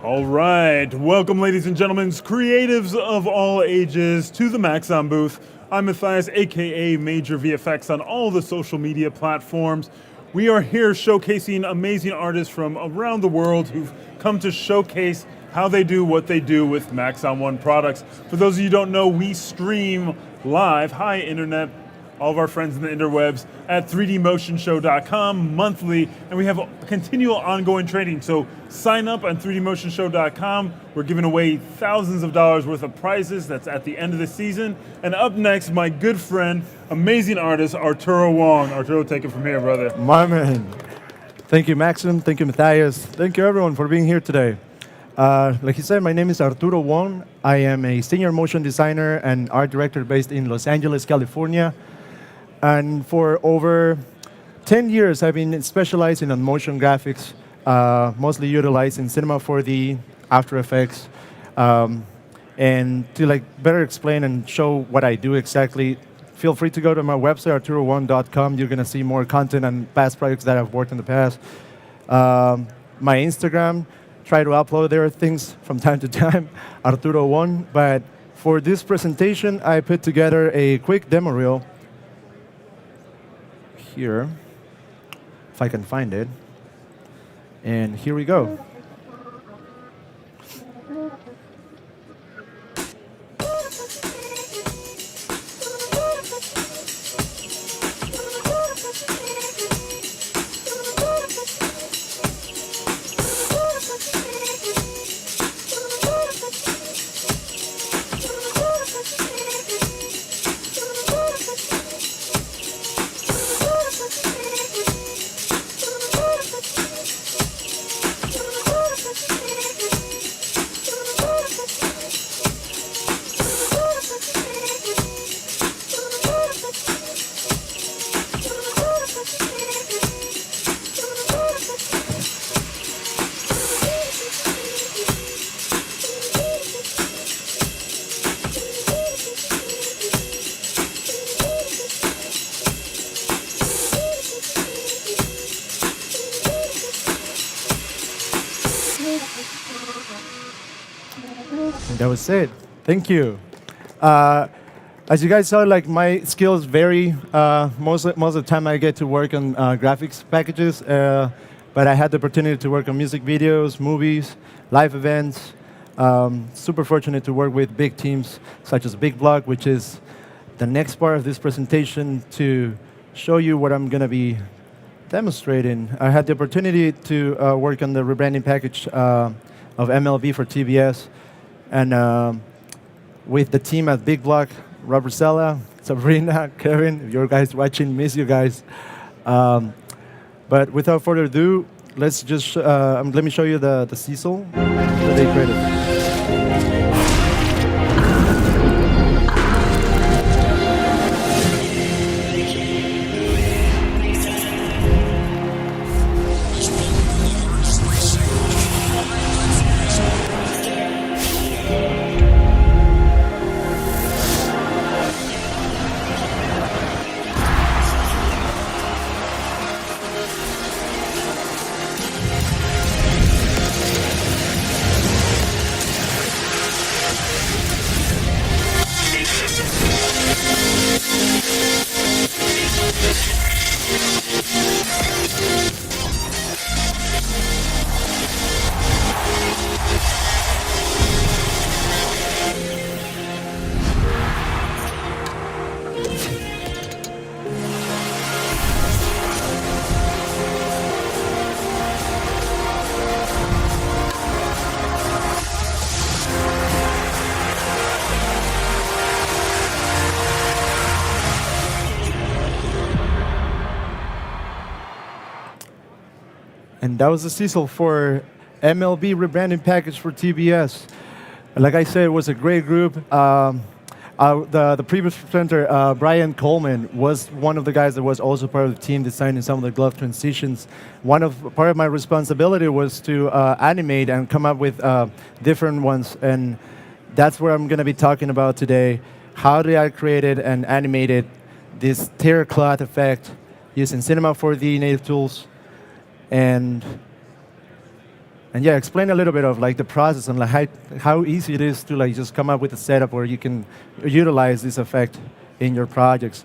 All right, welcome, ladies and gentlemen, creatives of all ages, to the Maxon booth. I'm Matthias, aka Major VFX, on all the social media platforms. We are here showcasing amazing artists from around the world who've come to showcase how they do what they do with Maxon One products. For those of you who don't know, we stream live, hi internet, all of our friends in the interwebs, at 3dmotionshow.com monthly, and we have continual ongoing trading. So sign up on 3dmotionshow.com. We're giving away thousands of dollars worth of prizes. That's at the end of the season. And up next, my good friend, amazing artist, Arturo Wong. Arturo, take it from here, brother. My man. Thank you, Maxon. Thank you, Matthias. Thank you, everyone, for being here today. Like he said, my name is Arturo Wong. I am a senior motion designer and art director based in Los Angeles, California. And for over 10 years, I've been specializing on motion graphics, mostly utilizing Cinema 4D, After Effects. And to better explain and show what I do exactly, feel free to go to my website, arturowong.com. You're going to see more content on past projects that I've worked in the past. My Instagram, try to upload there things from time to time, Arturo Wong. But for this presentation, I put together a quick demo reel here, if I can find it. And here we go. That was it. Thank you. As you guys saw, my skills vary. Most of the time I get to work on graphics packages, but I had the opportunity to work on music videos, movies, live events. Super fortunate to work with big teams such as Big Block, which is the next part of this presentation to show you what I'm going to be demonstrating. I had the opportunity to work on the rebranding package of MLB for TBS. And with the team at Big Block, Robert Sella, Sabrina, Kevin, if you guys watching, miss you guys. But without further ado, let's just let me show you the Cecil that they created. And that was the CISL for MLB rebranding package for TBS. Like I said, it was a great group. The previous presenter, Brian Coleman, was one of the guys that was also part of the team designing some of the glove transitions. Part of my responsibility was to animate and come up with different ones, and that's what I'm going to be talking about today. How did I created and animated this tear cloth effect using Cinema 4D native tools, and yeah, explain a little bit of like the process and like how easy it is to like just come up with a setup where you can utilize this effect in your projects.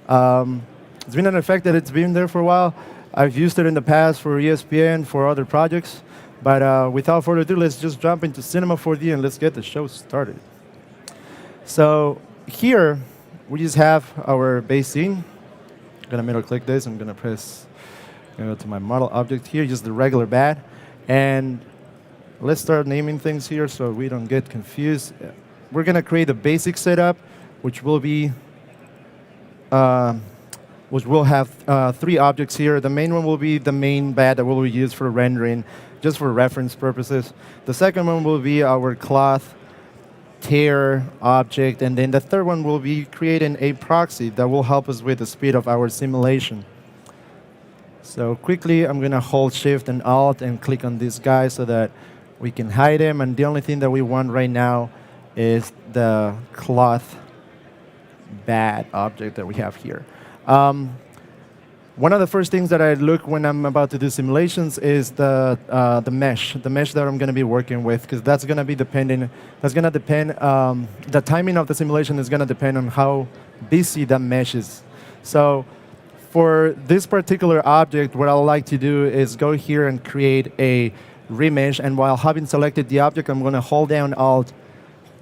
It's been an effect that it's been there for a while. I've used it in the past for ESPN, for other projects, but without further ado, let's just jump into Cinema 4D and let's get the show started. So here, we just have our base scene. I'm gonna middle click this, I'm gonna go to my model object here, just the regular bat. And let's start naming things here so we don't get confused. We're going to create a basic setup, which will be, which will have 3 objects here. The main one will be the main bat that will be used for rendering, just for reference purposes. The second one will be our cloth tear object, and then the third one will be creating a proxy that will help us with the speed of our simulation. So quickly, I'm going to hold Shift and Alt and click on this guy so that we can hide him. And the only thing that we want right now is the cloth bat object that we have here. One of the first things that I look when I'm about to do simulations is the mesh that I'm going to be working with, because that's going to be depending. That's going to depend. The timing of the simulation is going to depend on how busy that mesh is. So for this particular object, what I like to do is go here and create a remesh. And while having selected the object, I'm going to hold down Alt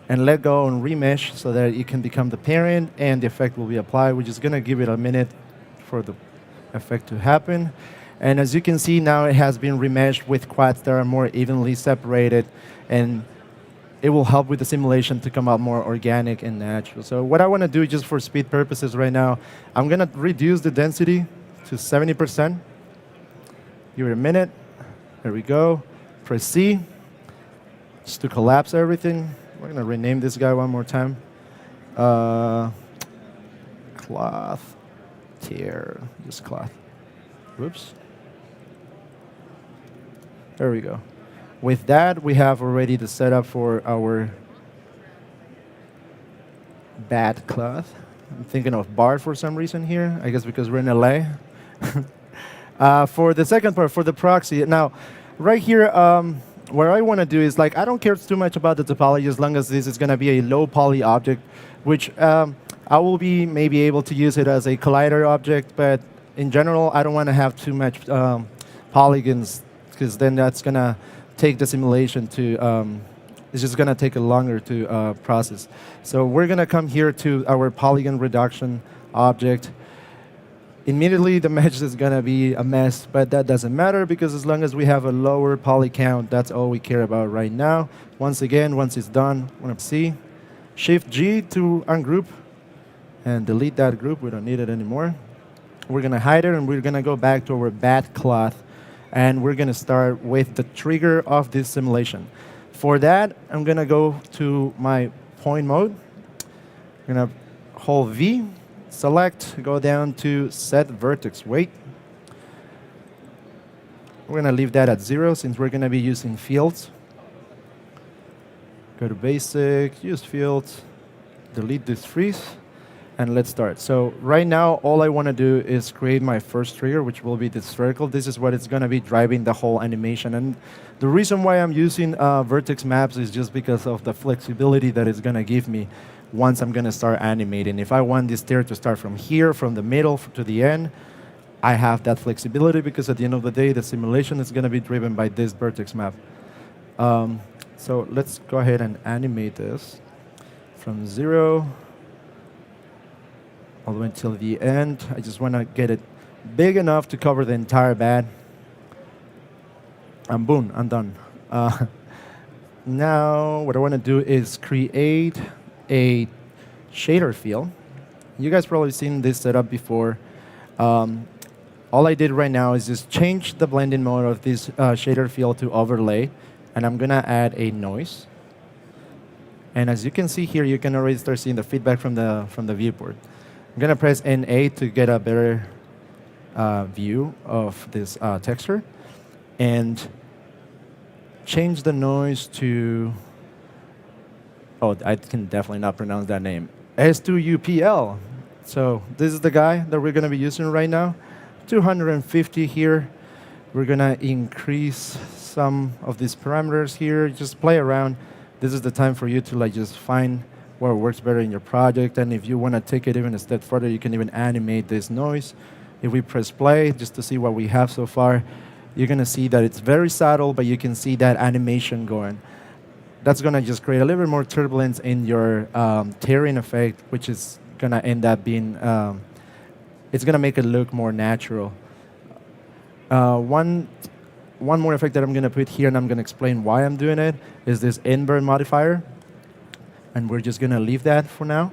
and let go and remesh so that it can become the parent and the effect will be applied. We're just going to give it a minute for the effect to happen. And as you can see now, it has been remeshed with quads that are more evenly separated, and it will help with the simulation to come out more organic and natural. So what I want to do just for speed purposes right now, I'm going to reduce the density to 70%. Give it a minute. There we go. Press C just to collapse everything. We're going to rename this guy one more time. Cloth tear. Just cloth. Whoops. There we go. With that, we have already the setup for our bat cloth. I'm thinking of Bart for some reason here, I guess because we're in LA. For the second part, for the proxy, now, right here, what I want to do is, like, I don't care too much about the topology as long as this is going to be a low poly object, which I will be maybe able to use it as a collider object, but in general, I don't want to have too much polygons, because then that's going to take the simulation to, it's just going to take a longer to process. So we're going to come here to our polygon reduction object. Immediately, the mesh is going to be a mess, but that doesn't matter because as long as we have a lower poly count, that's all we care about right now. Once again, once it's done, we're going to see Shift-G to ungroup and delete that group. We don't need it anymore. We're going to hide it, and we're going to go back to our bat cloth. And we're going to start with the trigger of this simulation. For that, I'm going to go to my point mode. I'm going to hold V, select, go down to set vertex weight. We're going to leave that at 0 since we're going to be using fields. Go to basic, use fields, delete this freeze. And let's start. So right now, all I want to do is create my first trigger, which will be this circle. This is what it's going to be driving the whole animation. And the reason why I'm using vertex maps is just because of the flexibility that it's going to give me once I'm going to start animating. If I want this tear to start from here, from the middle to the end, I have that flexibility because at the end of the day, the simulation is going to be driven by this vertex map. So let's go ahead and animate this from 0 all the way until the end. I just want to get it big enough to cover the entire bat. And boom, I'm done. Now, what I want to do is create a shader field. You guys probably seen this setup before. all I did right now is just change the blending mode of this shader field to overlay, and I'm gonna add a noise. And as you can see here, you can already start seeing the feedback from the viewport. I'm gonna press NA to get a better view of this texture, and change the noise to, oh, I can definitely not pronounce that name, S2UPL. So this is the guy that we're gonna be using right now. 250 here. We're gonna increase some of these parameters here, just play around. This is the time for you to just find what works better in your project, and if you wanna take it even a step further, you can even animate this noise. If we press play, just to see what we have so far, you're gonna see that it's very subtle, but you can see that animation going. That's gonna just create a little bit more turbulence in your tearing effect, which is gonna end up being, it's gonna make it look more natural. One more effect that I'm gonna put here, and I'm gonna explain why I'm doing it, is this invert modifier. And we're just gonna leave that for now.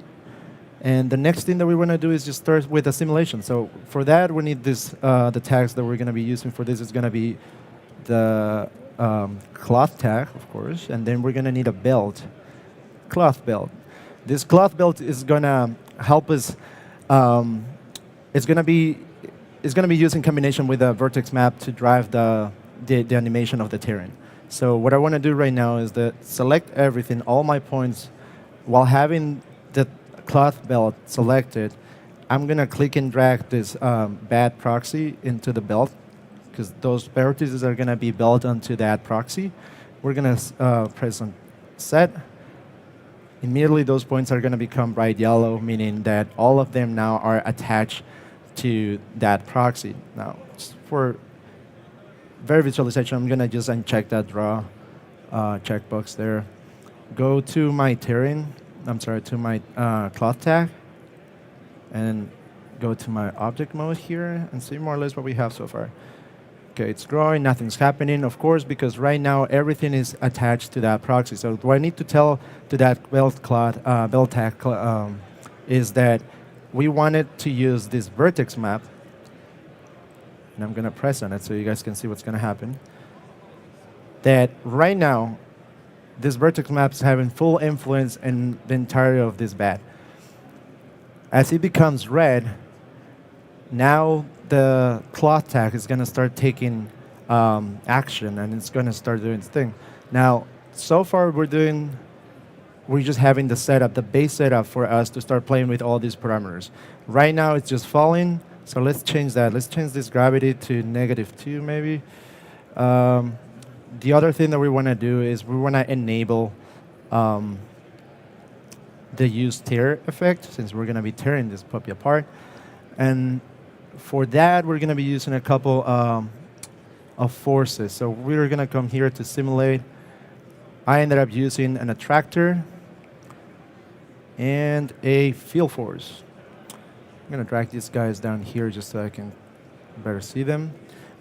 And the next thing that we wanna do is just start with a simulation. So for that, we need this, the tags that we're gonna be using for this is gonna be the cloth tag, of course, and then we're gonna need a belt, cloth belt. This cloth belt is gonna help us, it's gonna be used in combination with a vertex map to drive the animation of the terrain. So what I wanna do right now is that select everything, all my points, while having the cloth belt selected. I'm gonna click and drag this bad proxy into the belt, because those vertices are gonna be built onto that proxy. We're gonna press on set. Immediately those points are gonna become bright yellow, meaning that all of them now are attached to that proxy. Now, for very visualization, I'm gonna just uncheck that draw checkbox there. Go to my terrain, to my cloth tag, and go to my object mode here and see more or less what we have so far. Okay, it's growing, nothing's happening, of course, because right now everything is attached to that proxy. So what I need to tell to that belt tag is that we wanted to use this vertex map, and I'm gonna press on it so you guys can see what's gonna happen. That right now, this vertex map is having full influence in the entirety of this bed. As it becomes red, now the cloth tag is gonna start taking action, and it's gonna start doing its thing. Now, so far we're just having the setup, the base setup for us to start playing with all these parameters. Right now it's just falling, so let's change that. Let's change this gravity to -2 maybe. The other thing that we wanna do is we wanna enable the use tear effect, since we're gonna be tearing this puppy apart. And for that, we're gonna be using a couple of forces. So we're gonna come here to simulate. I ended up using an attractor and a field force. I'm gonna drag these guys down here just so I can better see them.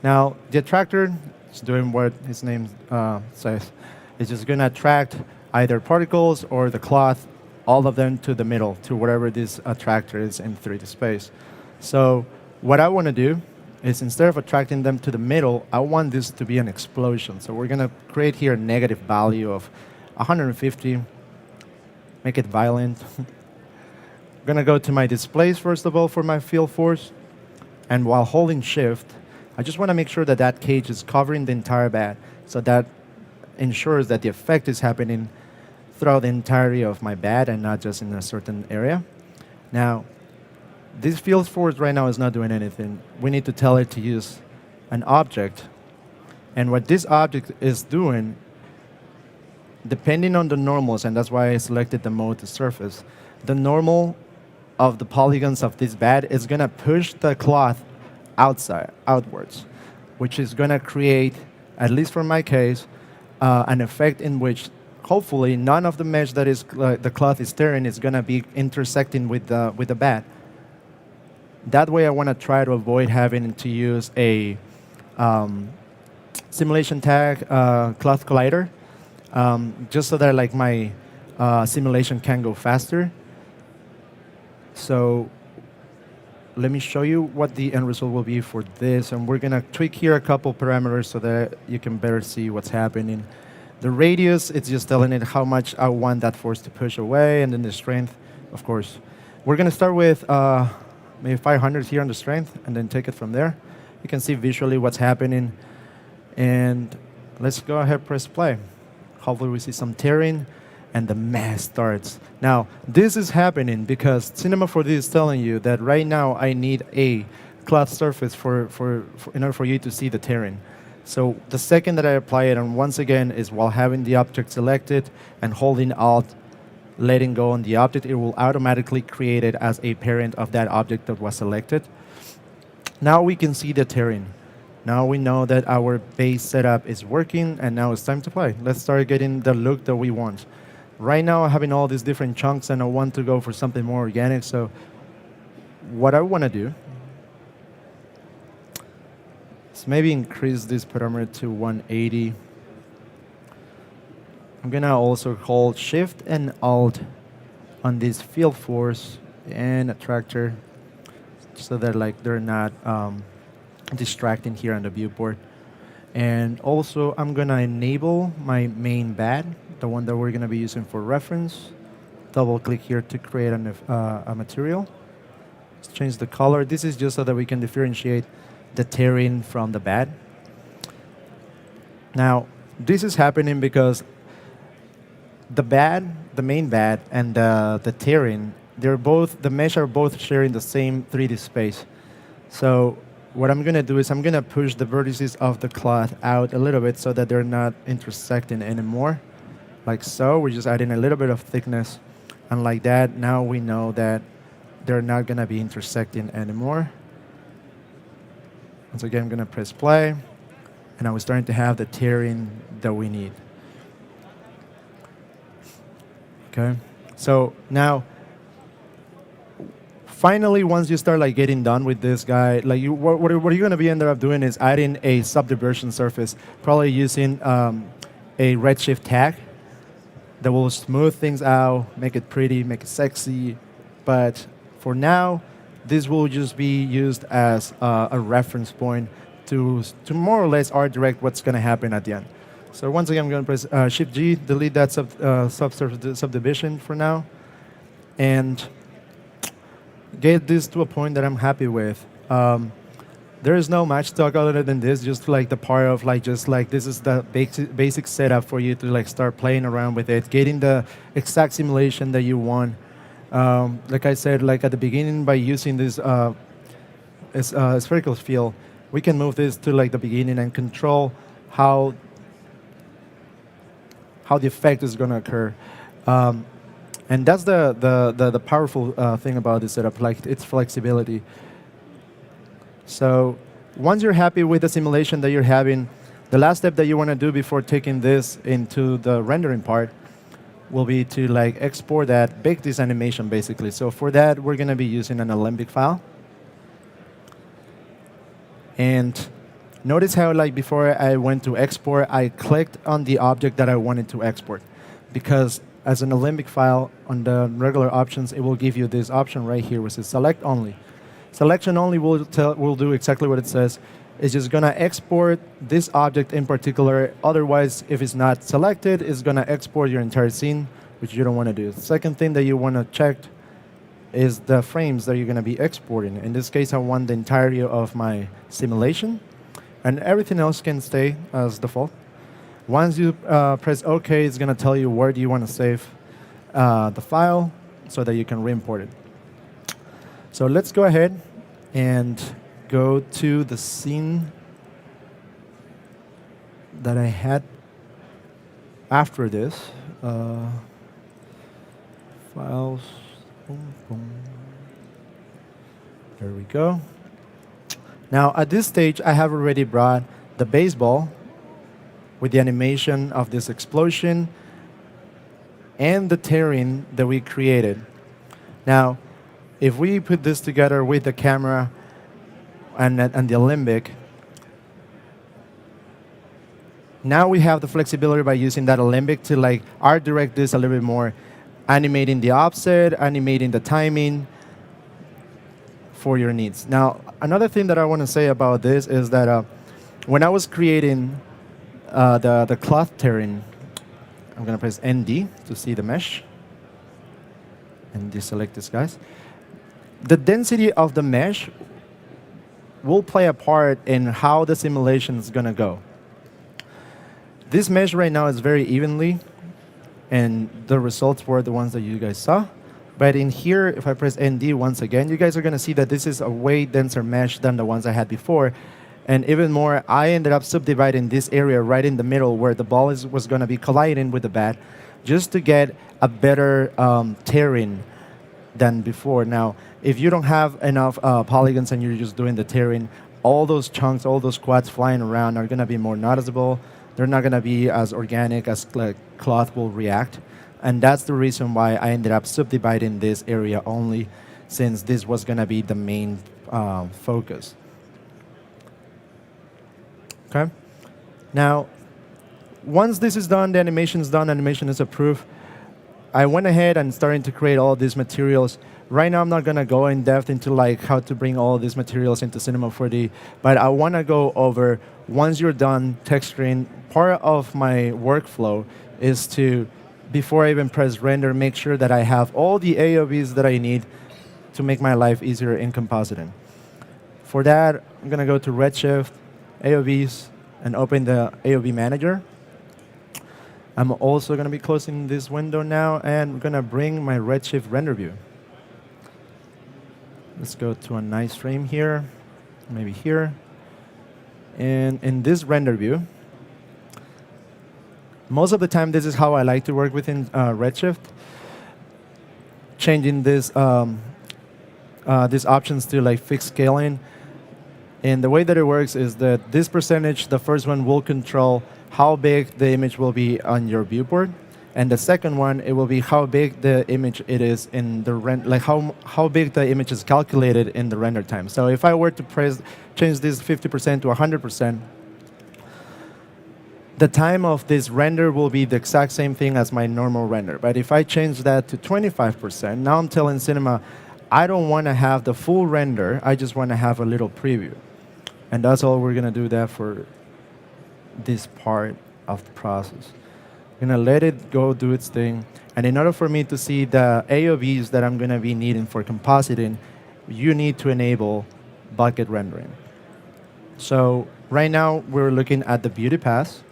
Now, the attractor is doing what his name says. It's just gonna attract either particles or the cloth, all of them to the middle, to wherever this attractor is in 3D space. So what I wanna do is, instead of attracting them to the middle, I want this to be an explosion. So we're gonna create here a negative value of 150, make it violent. I'm gonna go to my displays first of all for my field force, and while holding shift, I just wanna make sure that that cage is covering the entire bed, so that ensures that the effect is happening throughout the entirety of my bed and not just in a certain area. Now, this field force right now is not doing anything. We need to tell it to use an object. And what this object is doing, depending on the normals, and that's why I selected the mode to surface, the normal of the polygons of this bed is gonna push the cloth outwards, which is gonna create, at least for my case, an effect in which hopefully none of the mesh that is the cloth is tearing is gonna be intersecting with the bed. That way I want to try to avoid having to use a simulation tag cloth collider, just so that my simulation can go faster. So let me show you what the end result will be for this. And we're going to tweak here a couple parameters so that you can better see what's happening. The radius, it's just telling it how much I want that force to push away. And then the strength, of course. We're going to start with maybe 500 here on the strength and then take it from there. You can see visually what's happening. And let's go ahead, press play. Hopefully we see some tearing and the mess starts. Now, this is happening because Cinema 4D is telling you that right now I need a cloth surface in order for you to see the tearing. So the second that I apply it, and once again, is while having the object selected and holding Alt, letting go on the object, it will automatically create it as a parent of that object that was selected. Now we can see the tearing. Now we know that our base setup is working, and now it's time to play. Let's start getting the look that we want. Right now, I'm having all these different chunks, and I want to go for something more organic. So what I want to do is maybe increase this parameter to 180. I'm going to also hold Shift and Alt on this field force and attractor so that like they're not distracting here on the viewport. And also, I'm going to enable my main bat, the one that we're going to be using for reference. Double click here to create a material. Let's change the color. This is just so that we can differentiate the tearing from the bat. Now, this is happening because the main bat, and the tearing, the mesh are both sharing the same 3D space. So what I'm going to do is I'm going to push the vertices of the cloth out a little bit so that they're not intersecting anymore. Like so, we're just adding a little bit of thickness. And like that, now we know that they're not going to be intersecting anymore. Once again, I'm going to press play. And now we're starting to have the tearing that we need. Okay, so now, finally, once you start like getting done with this guy, like what you're going to be ended up doing is adding a subdiversion surface, probably using a redshift tag that will smooth things out, make it pretty, make it sexy. But for now, this will just be used as a reference point to more or less art direct what's going to happen at the end. So once again, I'm going to press Shift-G, delete that subdivision for now, and get this to a point that I'm happy with. There is no much talk other than this, just like the part of like just like this is the basic setup for you to like start playing around with it, getting the exact simulation that you want. Like I said, like at the beginning, by using this spherical field, we can move this to like the beginning and control how the effect is going to occur. And that's the powerful thing about this setup, like its flexibility. So once you're happy with the simulation that you're having, the last step that you want to do before taking this into the rendering part will be to like export that, bake this animation basically. So for that, we're going to be using an Alembic file. And notice how like before I went to export, I clicked on the object that I wanted to export. Because as an Alembic file on the regular options, it will give you this option right here, which is select only. Selection only will do exactly what it says. It's just going to export this object in particular. Otherwise, if it's not selected, it's going to export your entire scene, which you don't want to do. The second thing that you want to check is the frames that you're going to be exporting. In this case, I want the entirety of my simulation, and everything else can stay as default. Once you press OK, it's going to tell you where do you want to save the file so that you can re-import it. So let's go ahead and go to the scene that I had after this. Files. Boom, boom. There we go. Now, at this stage, I have already brought the baseball with the animation of this explosion and the tearing that we created. Now, if we put this together with the camera and the Alembic, now we have the flexibility by using that Alembic to like art direct this a little bit more, animating the offset, animating the timing, for your needs. Now, another thing that I want to say about this is that when I was creating the cloth tearing, I'm going to press ND to see the mesh. And deselect this, guys. The density of the mesh will play a part in how the simulation is going to go. This mesh right now is very evenly, and the results were the ones that you guys saw. But in here, if I press ND once again, you guys are going to see that this is a way denser mesh than the ones I had before. And even more, I ended up subdividing this area right in the middle where the ball was going to be colliding with the bat, just to get a better tearing than before. Now, if you don't have enough polygons and you're just doing the tearing, all those chunks, all those quads flying around are going to be more noticeable. They're not going to be as organic as cloth will react. And that's the reason why I ended up subdividing this area only, since this was going to be the main focus. Okay. Now, once this is done, the animation is done, animation is approved, I went ahead and started to create all these materials. Right now, I'm not going to go in depth into like how to bring all these materials into Cinema 4D, but I want to go over, once you're done texturing, part of my workflow is to, before I even press render, make sure that I have all the AOVs that I need to make my life easier in compositing. For that, I'm going to go to Redshift, AOVs, and open the AOV manager. I'm also going to be closing this window now, and we're going to bring my Redshift render view. Let's go to a nice frame here, maybe here. And in this render view, most of the time, this is how I like to work within Redshift, changing these options to like fixed scaling. And the way that it works is that this percentage, the first one, will control how big the image will be on your viewport, and the second one, it will be how big the image it is in the like how big the image is calculated in the render time. So if I were to change this 50% to 100%, the time of this render will be the exact same thing as my normal render. But if I change that to 25%, now I'm telling Cinema, I don't want to have the full render, I just want to have a little preview. And that's all we're going to do that for this part of the process. I'm going to let it go do its thing. And in order for me to see the AOVs that I'm going to be needing for compositing, you need to enable bucket rendering. So right now, we're looking at the beauty pass.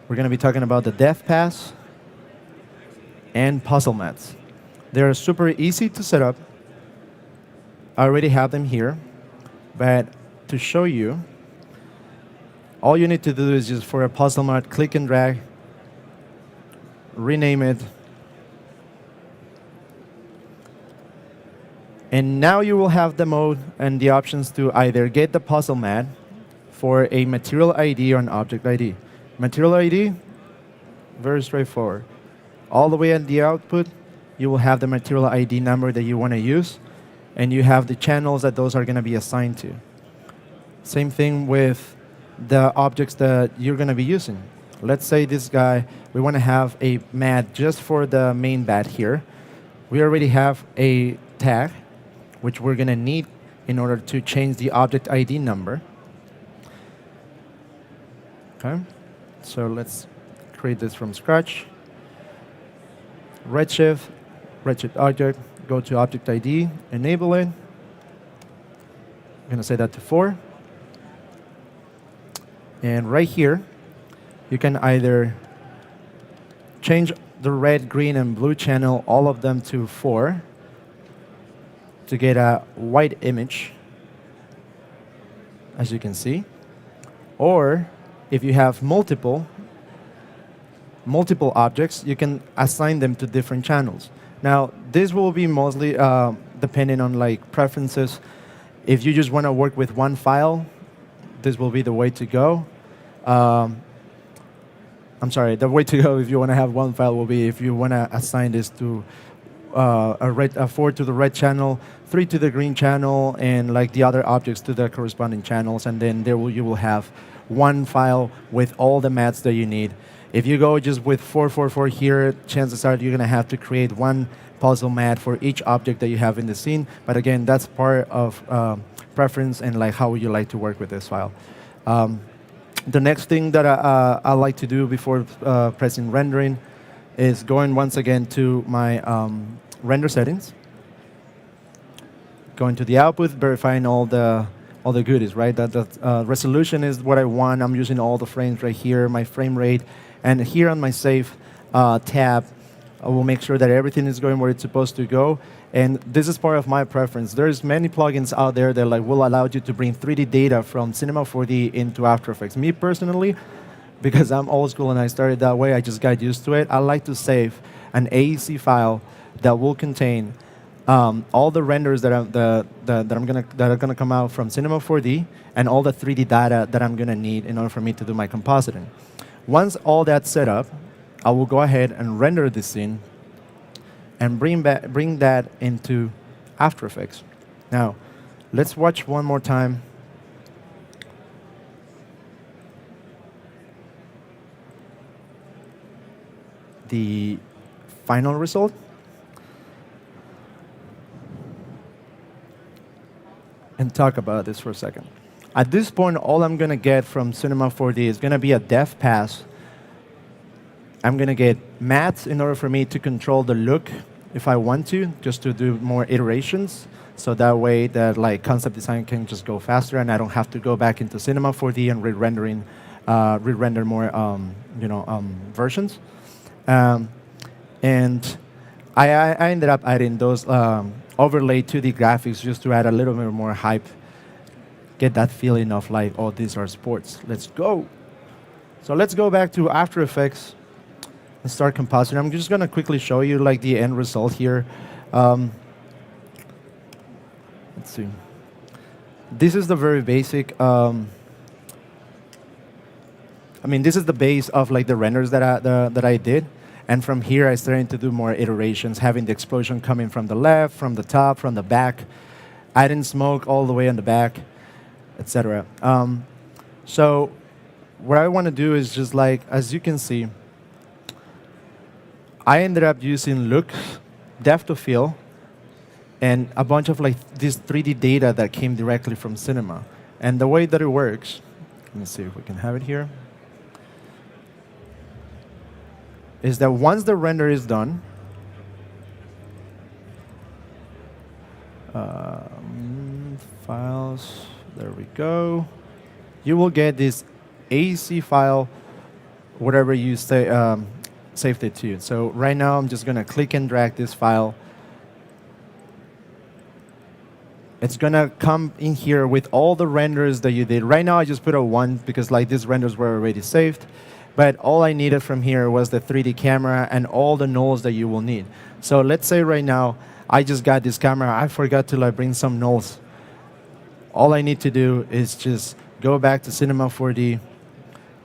We're going to be talking about the depth pass and puzzle mats. They're super easy to set up. I already have them here. But to show you, all you need to do is just for a puzzle mat, click and drag, rename it, and now you will have the mode and the options to either get the puzzle mat for a material ID or an object ID. Material ID, very straightforward. All the way at the output, you will have the material ID number that you want to use, and you have the channels that those are going to be assigned to. Same thing with the objects that you're going to be using. Let's say this guy, we want to have a mat just for the main bat here. We already have a tag, which we're going to need in order to change the object ID number. Okay, so let's create this from scratch. Redshift object, go to object ID, enable it. I'm going to set that to 4. And right here, you can either change the red, green, and blue channel, all of them to 4, to get a white image, as you can see. Or if you have multiple objects, you can assign them to different channels. Now, this will be mostly depending on like preferences. If you just want to work with one file, this will be the way to go. I'm sorry, the way to go if you want to have one file will be if you want to assign this to a 4 to the red channel, 3 to the green channel, and like the other objects to the corresponding channels, and then you will have one file with all the mats that you need. If you go just with 444 here, chances are you're going to have to create one puzzle mat for each object that you have in the scene. But again, that's part of preference and like how you like to work with this file. The next thing that I like to do before pressing rendering is going once again to my render settings, going to the output, verifying all the goodies, right? That the resolution is what I want. I'm using all the frames right here, my frame rate, and here on my save tab, I will make sure that everything is going where it's supposed to go. And this is part of my preference. There's many plugins out there that like will allow you to bring 3D data from Cinema 4D into After Effects. Me personally, because I'm old school and I started that way, I just got used to it. I like to save an AEC file that will contain all the renders that are gonna come out from Cinema 4D and all the 3D data that I'm gonna need in order for me to do my compositing. Once all that's set up, I will go ahead and render this scene and bring that into After Effects. Now, let's watch one more time. The final result. And talk about this for a second. At this point, all I'm going to get from Cinema 4D is going to be a depth pass. I'm going to get mattes in order for me to control the look if I want to, just to do more iterations. So that way that like concept design can just go faster and I don't have to go back into Cinema 4D and re-render more versions. And I ended up adding those overlay 2D graphics just to add a little bit more hype, get that feeling of like, oh, these are sports. Let's go. So let's go back to After Effects and start compositing. I'm just going to quickly show you like the end result here. Let's see. This is the very basic. This is the base of like the renders that I did. And from here, I started to do more iterations, having the explosion coming from the left, from the top, from the back, adding smoke all the way on the back, etc. So what I want to do is just like, as you can see, I ended up using looks, depth of field, and a bunch of like this 3D data that came directly from cinema. And the way that it works, let me see if we can have it here, is that once the render is done, files, there we go, you will get this AEC file, whatever you saved it to. So right now, I'm just going to click and drag this file. It's going to come in here with all the renders that you did. Right now, I just put a 1 because like these renders were already saved. But all I needed from here was the 3D camera and all the nulls that you will need. So let's say right now, I just got this camera. I forgot to like bring some nulls. All I need to do is just go back to Cinema 4D,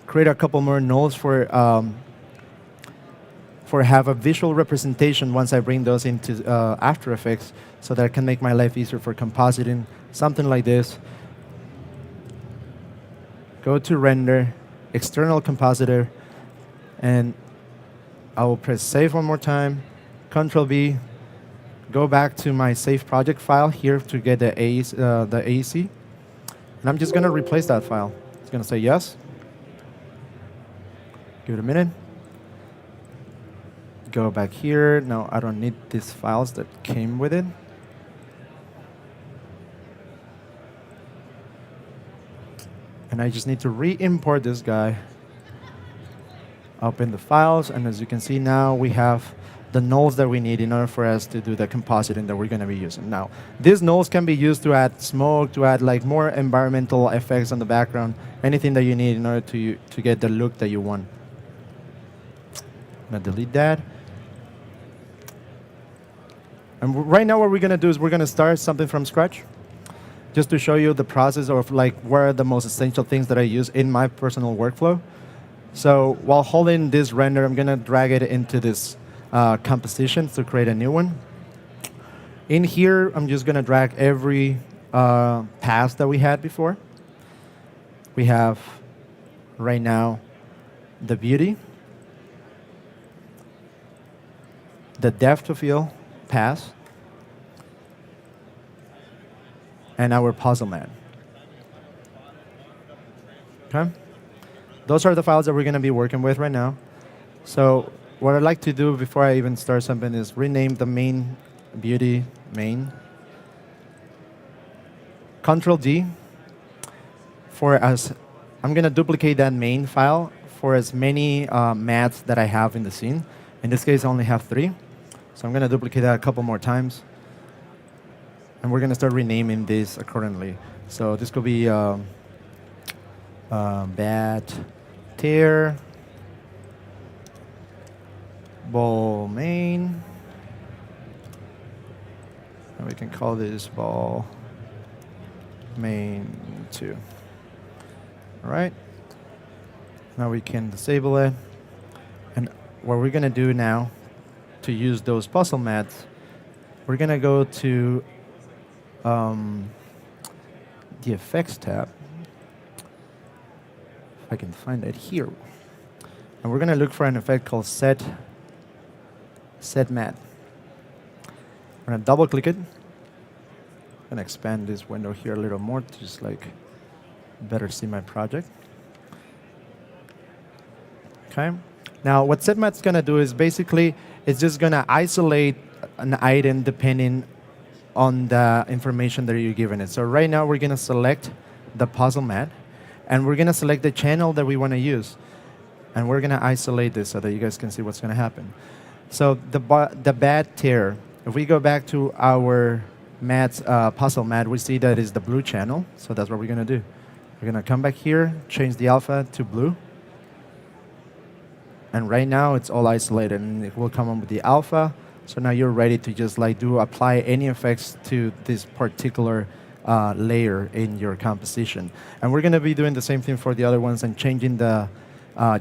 create a couple more nulls for have a visual representation once I bring those into After Effects so that I can make my life easier for compositing, something like this. Go to Render, External Compositor, and I will press Save one more time, Control B, go back to my Save Project file here to get the AEC, and I'm just going to replace that file. It's going to say yes. Give it a minute. Go back here. No, I don't need these files that came with it. And I just need to re-import this guy. Open the files, and as you can see now, we have the nulls that we need in order for us to do the compositing that we're going to be using. Now, these nulls can be used to add smoke, to add like more environmental effects on the background, anything that you need in order to get the look that you want. I'm going to delete that. And right now what we're going to do is we're going to start something from scratch, just to show you the process of like what are the most essential things that I use in my personal workflow. So while holding this render, I'm going to drag it into this composition to create a new one. In here, I'm just going to drag every pass that we had before. We have right now the beauty, the depth of field pass, and our puzzle mat. Okay? Those are the files that we're going to be working with right now. So what I'd like to do before I even start something is rename the main beauty main. Control D for as I'm going to duplicate that main file for as many mats that I have in the scene. In this case, I only have 3. So I'm going to duplicate that a couple more times. And we're going to start renaming this accordingly. So this could be bat, tear, ball main. And we can call this ball main 2. All right. Now we can disable it. And what we're going to do now to use those puzzle mats, we're going to go to the effects tab. If I can find that here. And we're going to look for an effect called set mat. We're going to double click it. I'm going to expand this window here a little more to just like better see my project. Okay. Now what set mat's going to do is basically it's just going to isolate an item depending on the information that you're given it. So right now we're going to select the puzzle mat, and we're going to select the channel that we want to use. And we're going to isolate this so that you guys can see what's going to happen. So the bad tear, if we go back to our mat's puzzle mat, we see that is the blue channel. So that's what we're going to do. We're going to come back here, change the alpha to blue. And right now it's all isolated, and it will come on with the alpha. So now you're ready to just like apply any effects to this particular layer in your composition. And we're going to be doing the same thing for the other ones and changing the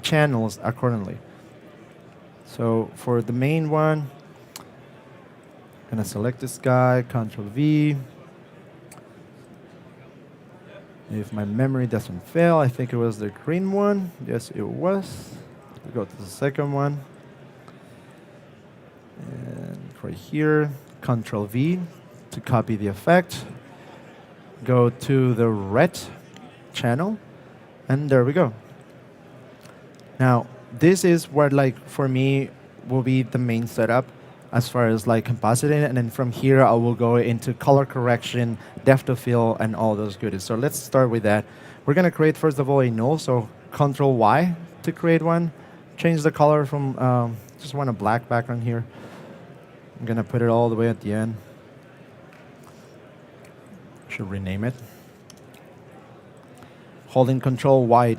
channels accordingly. So for the main one, I'm going to select this guy, Control V. If my memory doesn't fail, I think it was the green one. Yes, it was. We'll go to the second one. And right here, Control V to copy the effect. Go to the red channel, and there we go. Now, this is where, like, for me, will be the main setup as far as like compositing, and then from here I will go into color correction, depth of field, and all those goodies. So let's start with that. We're gonna create first of all a null, so Control Y to create one. Change the color from, just want a black background here. I'm gonna put it all the way at the end. Should rename it. Holding Control Y,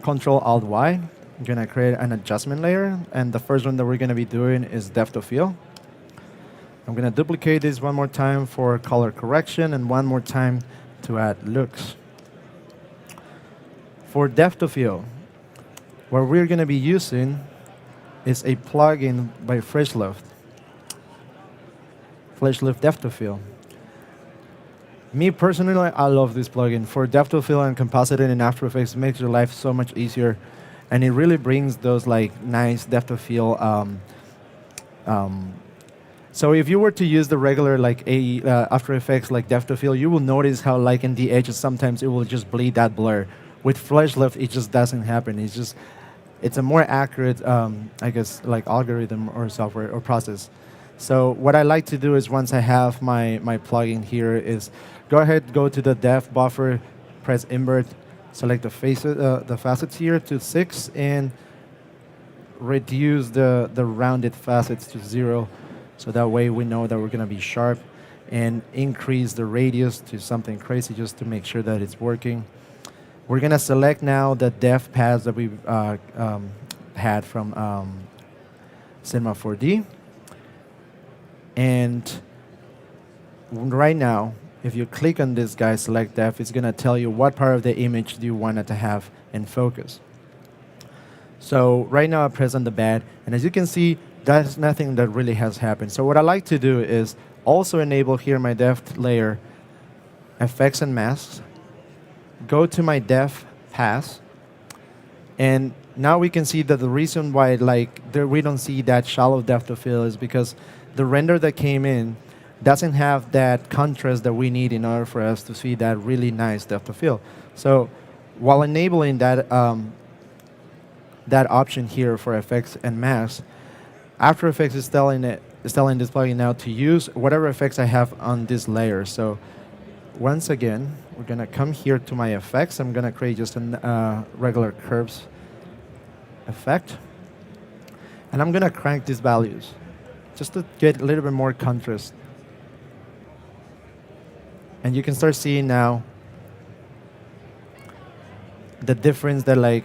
Control Alt Y. I'm gonna create an adjustment layer, and the first one that we're gonna be doing is depth of field. I'm gonna duplicate this one more time for color correction, and one more time to add looks. For depth of field, what we're gonna be using is a plugin by FreshLift depth of field. Me personally, I love this plugin. For depth of field and compositing in After Effects, it makes your life so much easier, and it really brings those like nice depth of field. So if you were to use the regular like After Effects like depth of field, you will notice how like in the edges sometimes it will just bleed that blur. With FreshLift, it just doesn't happen. It's a more accurate, I guess, like algorithm or software or process. So what I like to do is once I have my plugin here is go ahead, go to the depth buffer, press invert, select the facets here to 6, and reduce the rounded facets to 0. So that way we know that we're going to be sharp, and increase the radius to something crazy just to make sure that it's working. We're going to select now the depth paths that we had from Cinema 4D. And right now, if you click on this guy, select depth, it's going to tell you what part of the image do you want it to have in focus. So right now I press on the bed, and as you can see, that's nothing that really has happened. So what I like to do is also enable here my depth layer, effects and masks, go to my depth pass, and now we can see that the reason why we don't see that shallow depth of field is because the render that came in doesn't have that contrast that we need in order for us to see that really nice depth of field. So while enabling that, that option here for effects and masks, After Effects is telling this plugin now to use whatever effects I have on this layer. So once again, we're going to come here to my effects. I'm going to create just a regular curves effect. And I'm going to crank these values just to get a little bit more contrast. And you can start seeing now the difference that like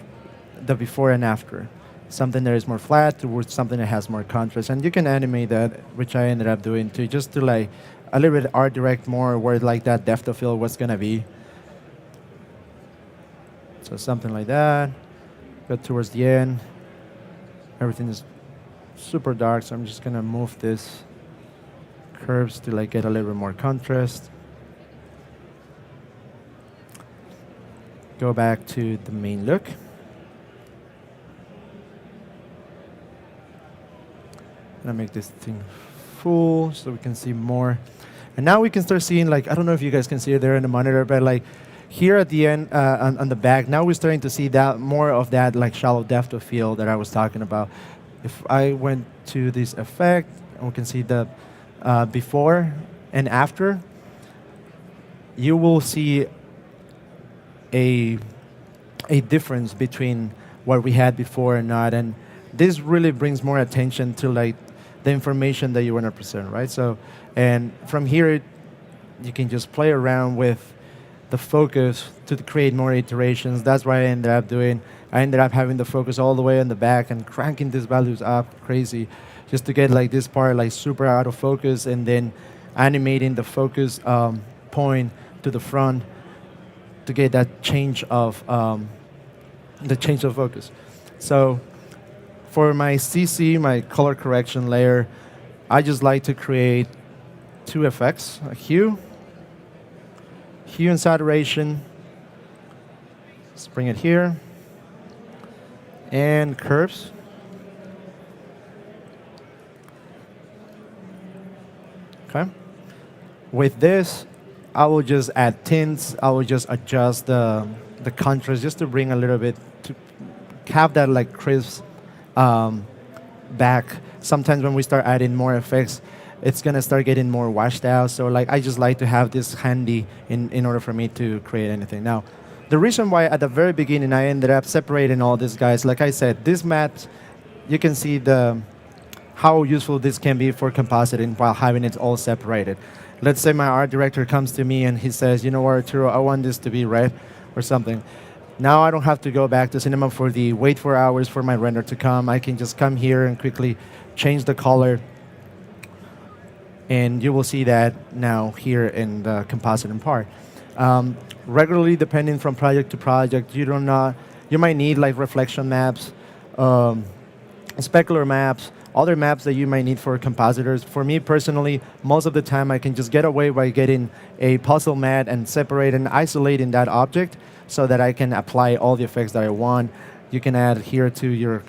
the before and after. Something that is more flat towards something that has more contrast. And you can animate that, which I ended up doing too, just to like a little bit art direct more where like that depth of field was gonna be. So something like that. But towards the end, everything is super dark, so I'm just gonna move this curves to like get a little bit more contrast. Go back to the main look. I'm gonna make this thing full so we can see more. And now we can start seeing, like, I don't know if you guys can see it there in the monitor, but like here at the end on the back, now we're starting to see that more of that like shallow depth of field that I was talking about. If I went to this effect, we can see the before and after, you will see a difference between what we had before and not. And this really brings more attention to like the information that you want to present, right? So, and from here, you can just play around with the focus to create more iterations. That's what I ended up doing. I ended up having the focus all the way in the back and cranking these values up crazy just to get like this part like super out of focus, and then animating the focus point to the front to get that change of focus. So for my CC, my color correction layer, I just like to create two effects, a hue and saturation. Let's bring it here. And curves. Okay. With this, I will just add tints. I will just adjust the contrast just to bring a little bit, to have that like crisp back. Sometimes when we start adding more effects, it's gonna start getting more washed out. So like I just like to have this handy in order for me to create anything. Now, the reason why at the very beginning I ended up separating all these guys, like I said, these maps, you can see how useful this can be for compositing while having it all separated. Let's say my art director comes to me and he says, you know what, Arturo, I want this to be red or something. Now I don't have to go back to Cinema for the wait 4 hours for my render to come. I can just come here and quickly change the color. And you will see that now here in the compositing part. Regularly, depending from project to project, you might need like reflection maps, specular maps, other maps that you might need for compositors. For me personally, most of the time I can just get away by getting a puzzle mat and separate and isolating that object so that I can apply all the effects that I want. You can add here to your,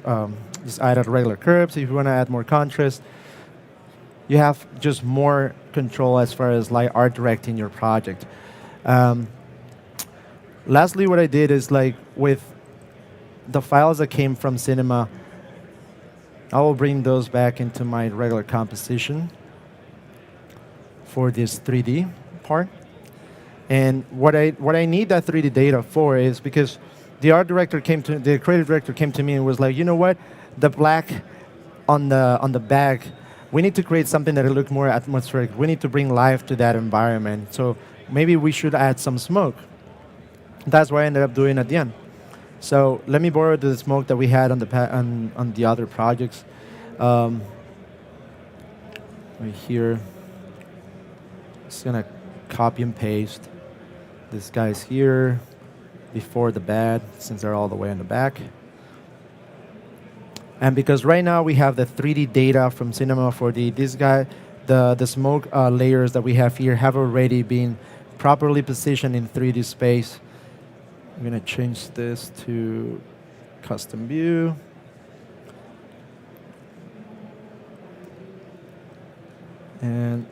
just add a regular curves if you want to add more contrast. You have just more control as far as like art directing your project. Lastly, what I did is like with the files that came from Cinema, I will bring those back into my regular composition for this 3D part. And what I need that 3D data for is because the creative director came to me and was like, you know what, the black on the back, we need to create something that will look more atmospheric. We need to bring life to that environment. So maybe we should add some smoke. That's what I ended up doing at the end. So let me borrow the smoke that we had on the other projects. Right here. Just gonna copy and paste this guy's here before the bad, since they're all the way in the back. And because right now we have the 3D data from Cinema 4D, the smoke layers that we have here have already been properly positioned in 3D space. I'm going to change this to custom view. And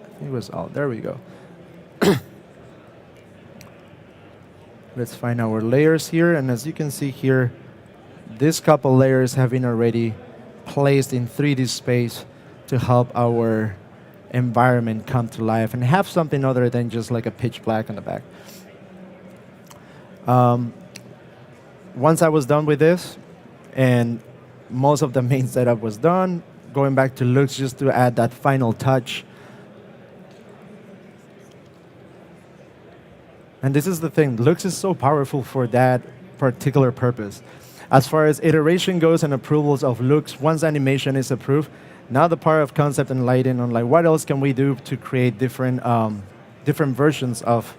I think it was, oh, there we go. Let's find our layers here. And as you can see here, this couple layers have been already placed in 3D space to help our environment come to life and have something other than just like a pitch black on the back. Once I was done with this, and most of the main setup was done, going back to looks just to add that final touch. And this is the thing, looks is so powerful for that particular purpose. As far as iteration goes and approvals of looks, once animation is approved, now the part of concept and lighting on like what else can we do to create different versions of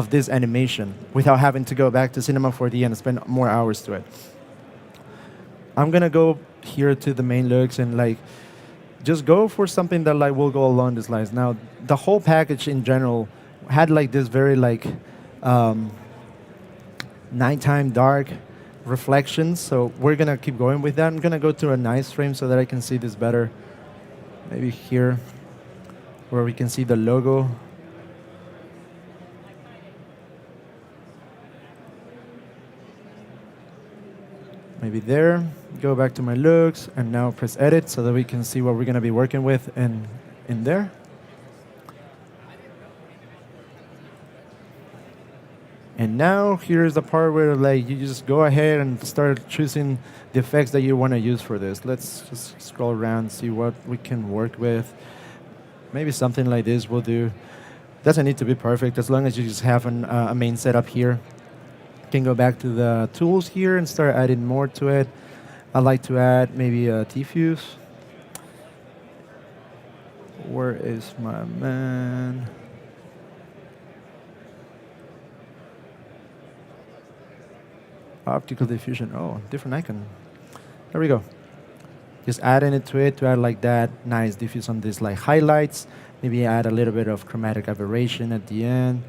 this animation without having to go back to Cinema 4D and spend more hours to it. I'm gonna go here to the main looks and like just go for something that like will go along these lines. Now the whole package in general had like this very like nighttime dark reflections, so we're gonna keep going with that. I'm gonna go to a nice frame so that I can see this better. Maybe here where we can see the logo. Maybe there. Go back to my looks and now press edit so that we can see what we're gonna be working with in there. And now here's the part where like you just go ahead and start choosing the effects that you want to use for this. Let's just scroll around, see what we can work with. Maybe something like this will do. Doesn't need to be perfect as long as you just have a main setup here. You can go back to the tools here and start adding more to it. I'd like to add maybe a diffuse. Where is my man? Optical diffusion. Oh, different icon. There we go. Just adding it to add like that nice diffuse on these like highlights. Maybe add a little bit of chromatic aberration at the end.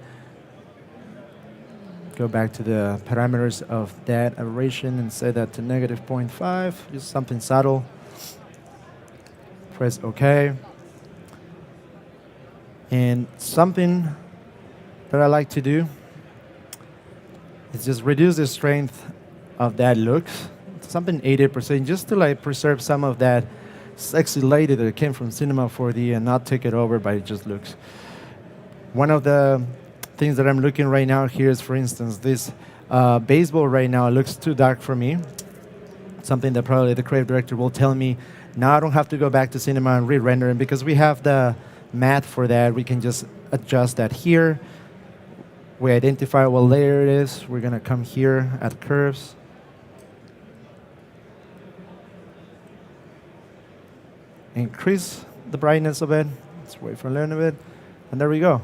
Go back to the parameters of that aberration and set that to -0.5. Just something subtle. Press OK. And something that I like to do is just reduce the strength of that looks, something 80%, just to like preserve some of that sexy lady that came from Cinema 4D and not take it over by just looks. One of the things that I'm looking right now here is, for instance, this baseball right now looks too dark for me. Something that probably the creative director will tell me, now I don't have to go back to Cinema and re-render it because we have the math for that. We can just adjust that here. We identify what layer it is. We're gonna come here at curves. Increase the brightness of it. Let's wait for a little bit. And there we go.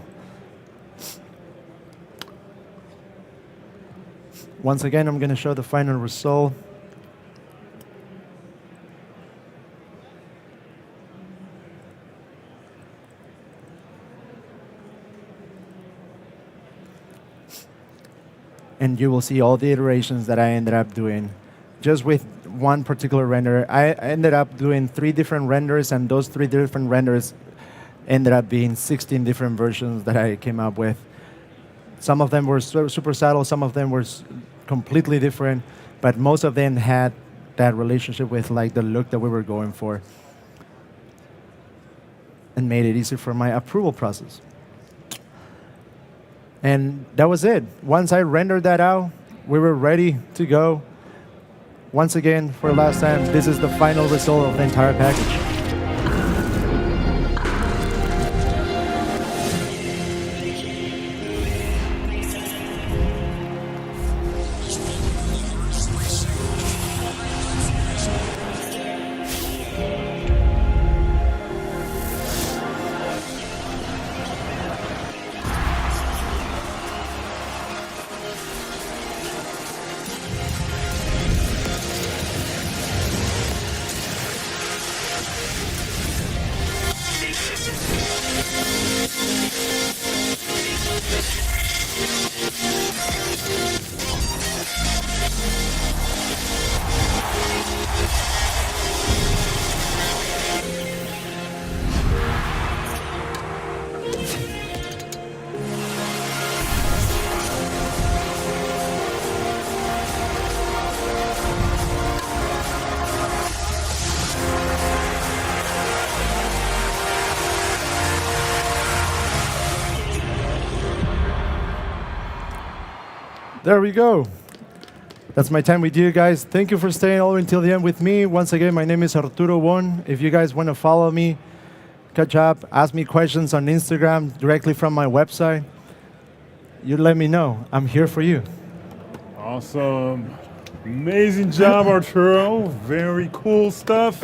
Once again, I'm gonna show the final result. And you will see all the iterations that I ended up doing just with one particular render. I ended up doing 3 different renders, and those 3 different renders ended up being 16 different versions that I came up with. Some of them were super subtle, some of them were completely different, but most of them had that relationship with like the look that we were going for and made it easy for my approval process. And that was it. Once I rendered that out, we were ready to go. Once again, for the last time, this is the final result of the entire package. There we go. That's my time with you guys. Thank you for staying all the way until the end with me. Once again, my name is Arturo Won. If you guys want to follow me, catch up, ask me questions on Instagram directly from my website, you let me know. I'm here for you. Awesome. Amazing job, Arturo. Very cool stuff.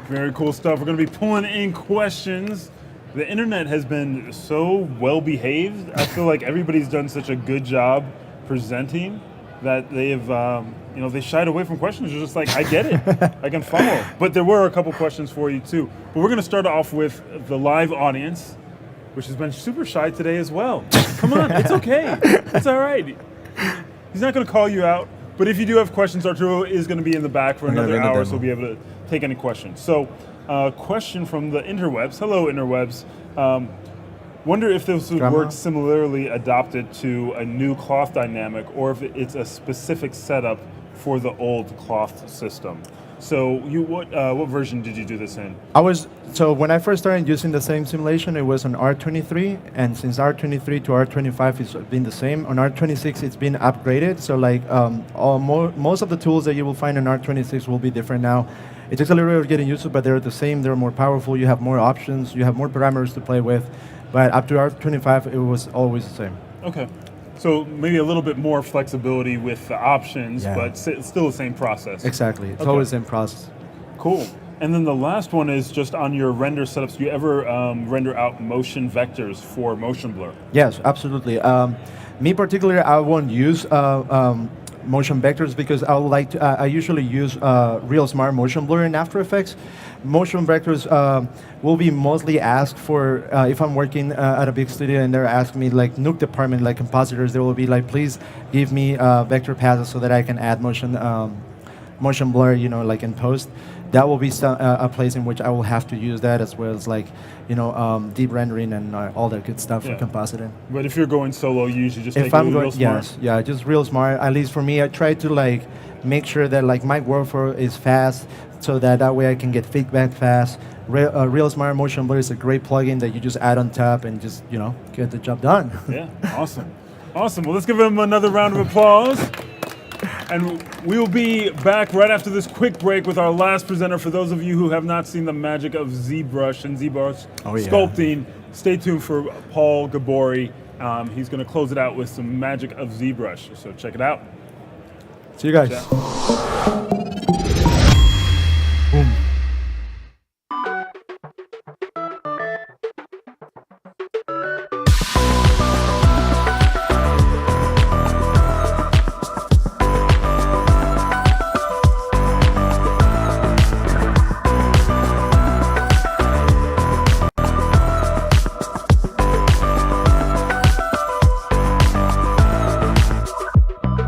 Very cool stuff. We're going to be pulling in questions. The internet has been so well behaved. I feel like everybody's done such a good job presenting that they've, they shied away from questions. They're just like, I get it. I can follow. But there were a couple questions for you too. But we're going to start off with the live audience, which has been super shy today as well. Come on, it's okay. It's all right. He's not going to call you out. But if you do have questions, Arturo is going to be in the back for another hour, so we'll be able to take any questions. So, question from the interwebs. Hello, interwebs. Wonder if this would work similarly adopted to a new cloth dynamic, or if it's a specific setup for the old cloth system. So, what version did you do this in? So when I first started using the same simulation, it was on R23, and since R23 to R25 it's been the same. On R26 it's been upgraded, so like most of the tools that you will find on R26 will be different now. It takes a little bit of getting used to, but they're the same. They're more powerful. You have more options. You have more parameters to play with. But up to R25, it was always the same. Okay. So maybe a little bit more flexibility with the options, but it's still the same process. Exactly. It's always the same process. Cool. And then the last one is just on your render setups. Do you ever render out motion vectors for motion blur? Yes, absolutely. Me particularly, I won't use motion vectors because I usually use Real Smart Motion Blur in After Effects. Motion vectors will be mostly asked for if I'm working at a big studio and they're asking me like Nuke department, like compositors, they will be like, please give me vector passes so that I can add motion blur, like in post. That will be a place in which I will have to use that, as well as like, deep rendering and all that good stuff for compositing. But if you're going solo, you usually just take Real Smart? Yes, just Real Smart. At least for me, I try to like make sure that like my workflow is fast, so that way I can get feedback fast. Real Smart Motion Blur is a great plugin that you just add on top and just, get the job done. Yeah, awesome. Awesome. Well, let's give him another round of applause. And we will be back right after this quick break with our last presenter. For those of you who have not seen the magic of ZBrush and ZBrush sculpting, stay tuned for Paul Gabori. He's going to close it out with some magic of ZBrush. So check it out. See you guys. Boom.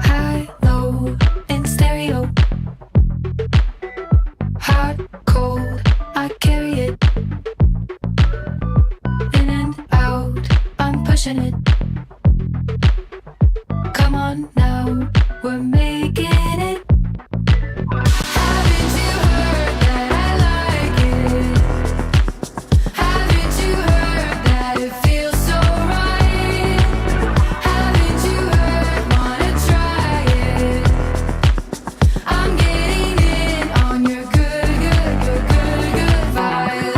High, low, in stereo. Hot, cold, I carry it. In and out, I'm pushing it. Come on now, we're making it. Haven't you heard that I like it? Haven't you heard that it feels so right? Haven't you heard, wanna try it? I'm getting in on your good vibe.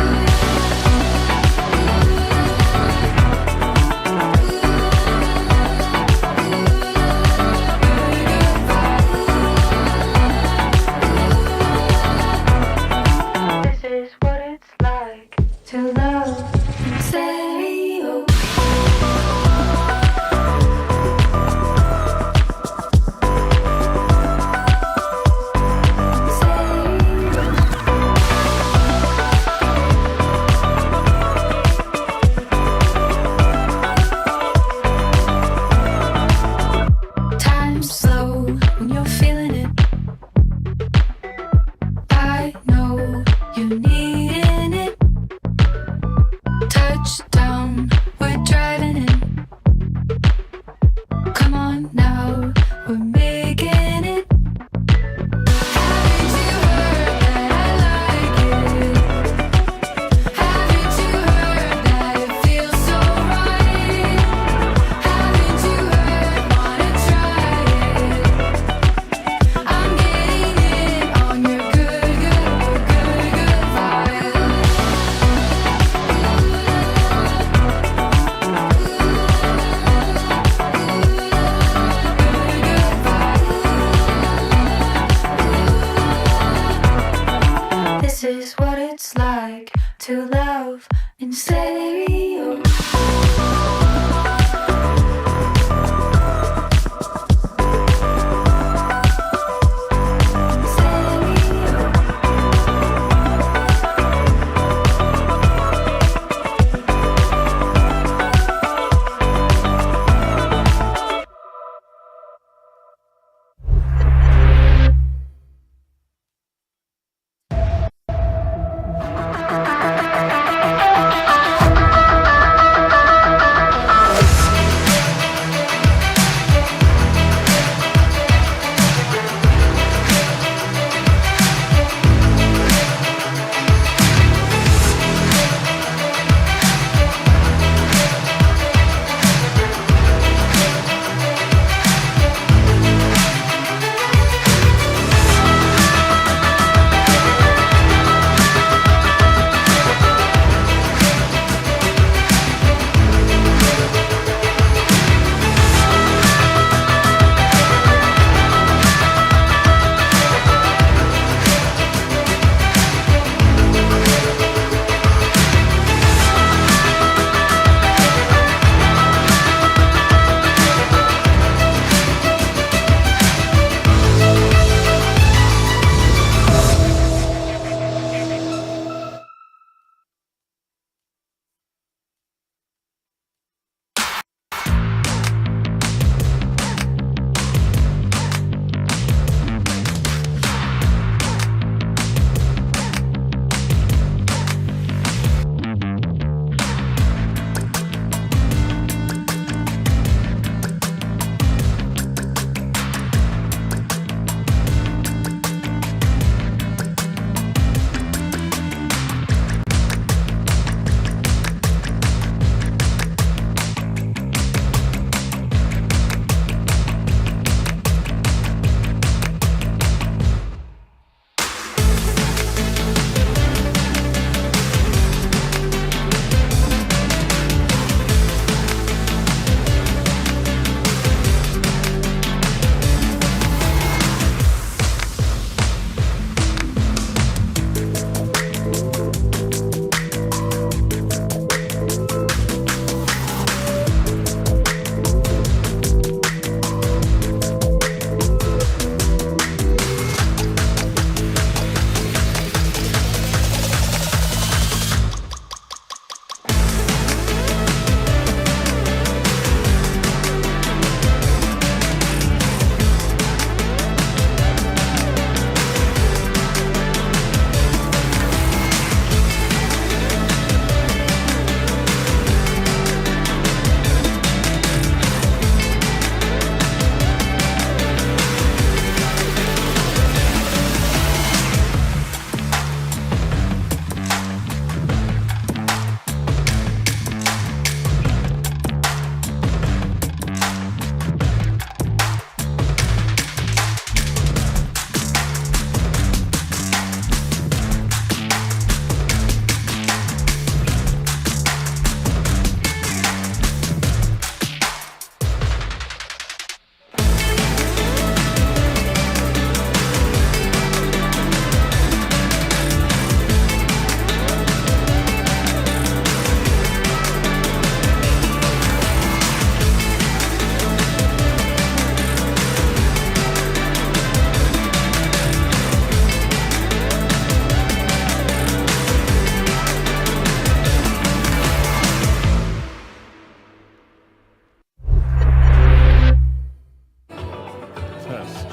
to love in stereo.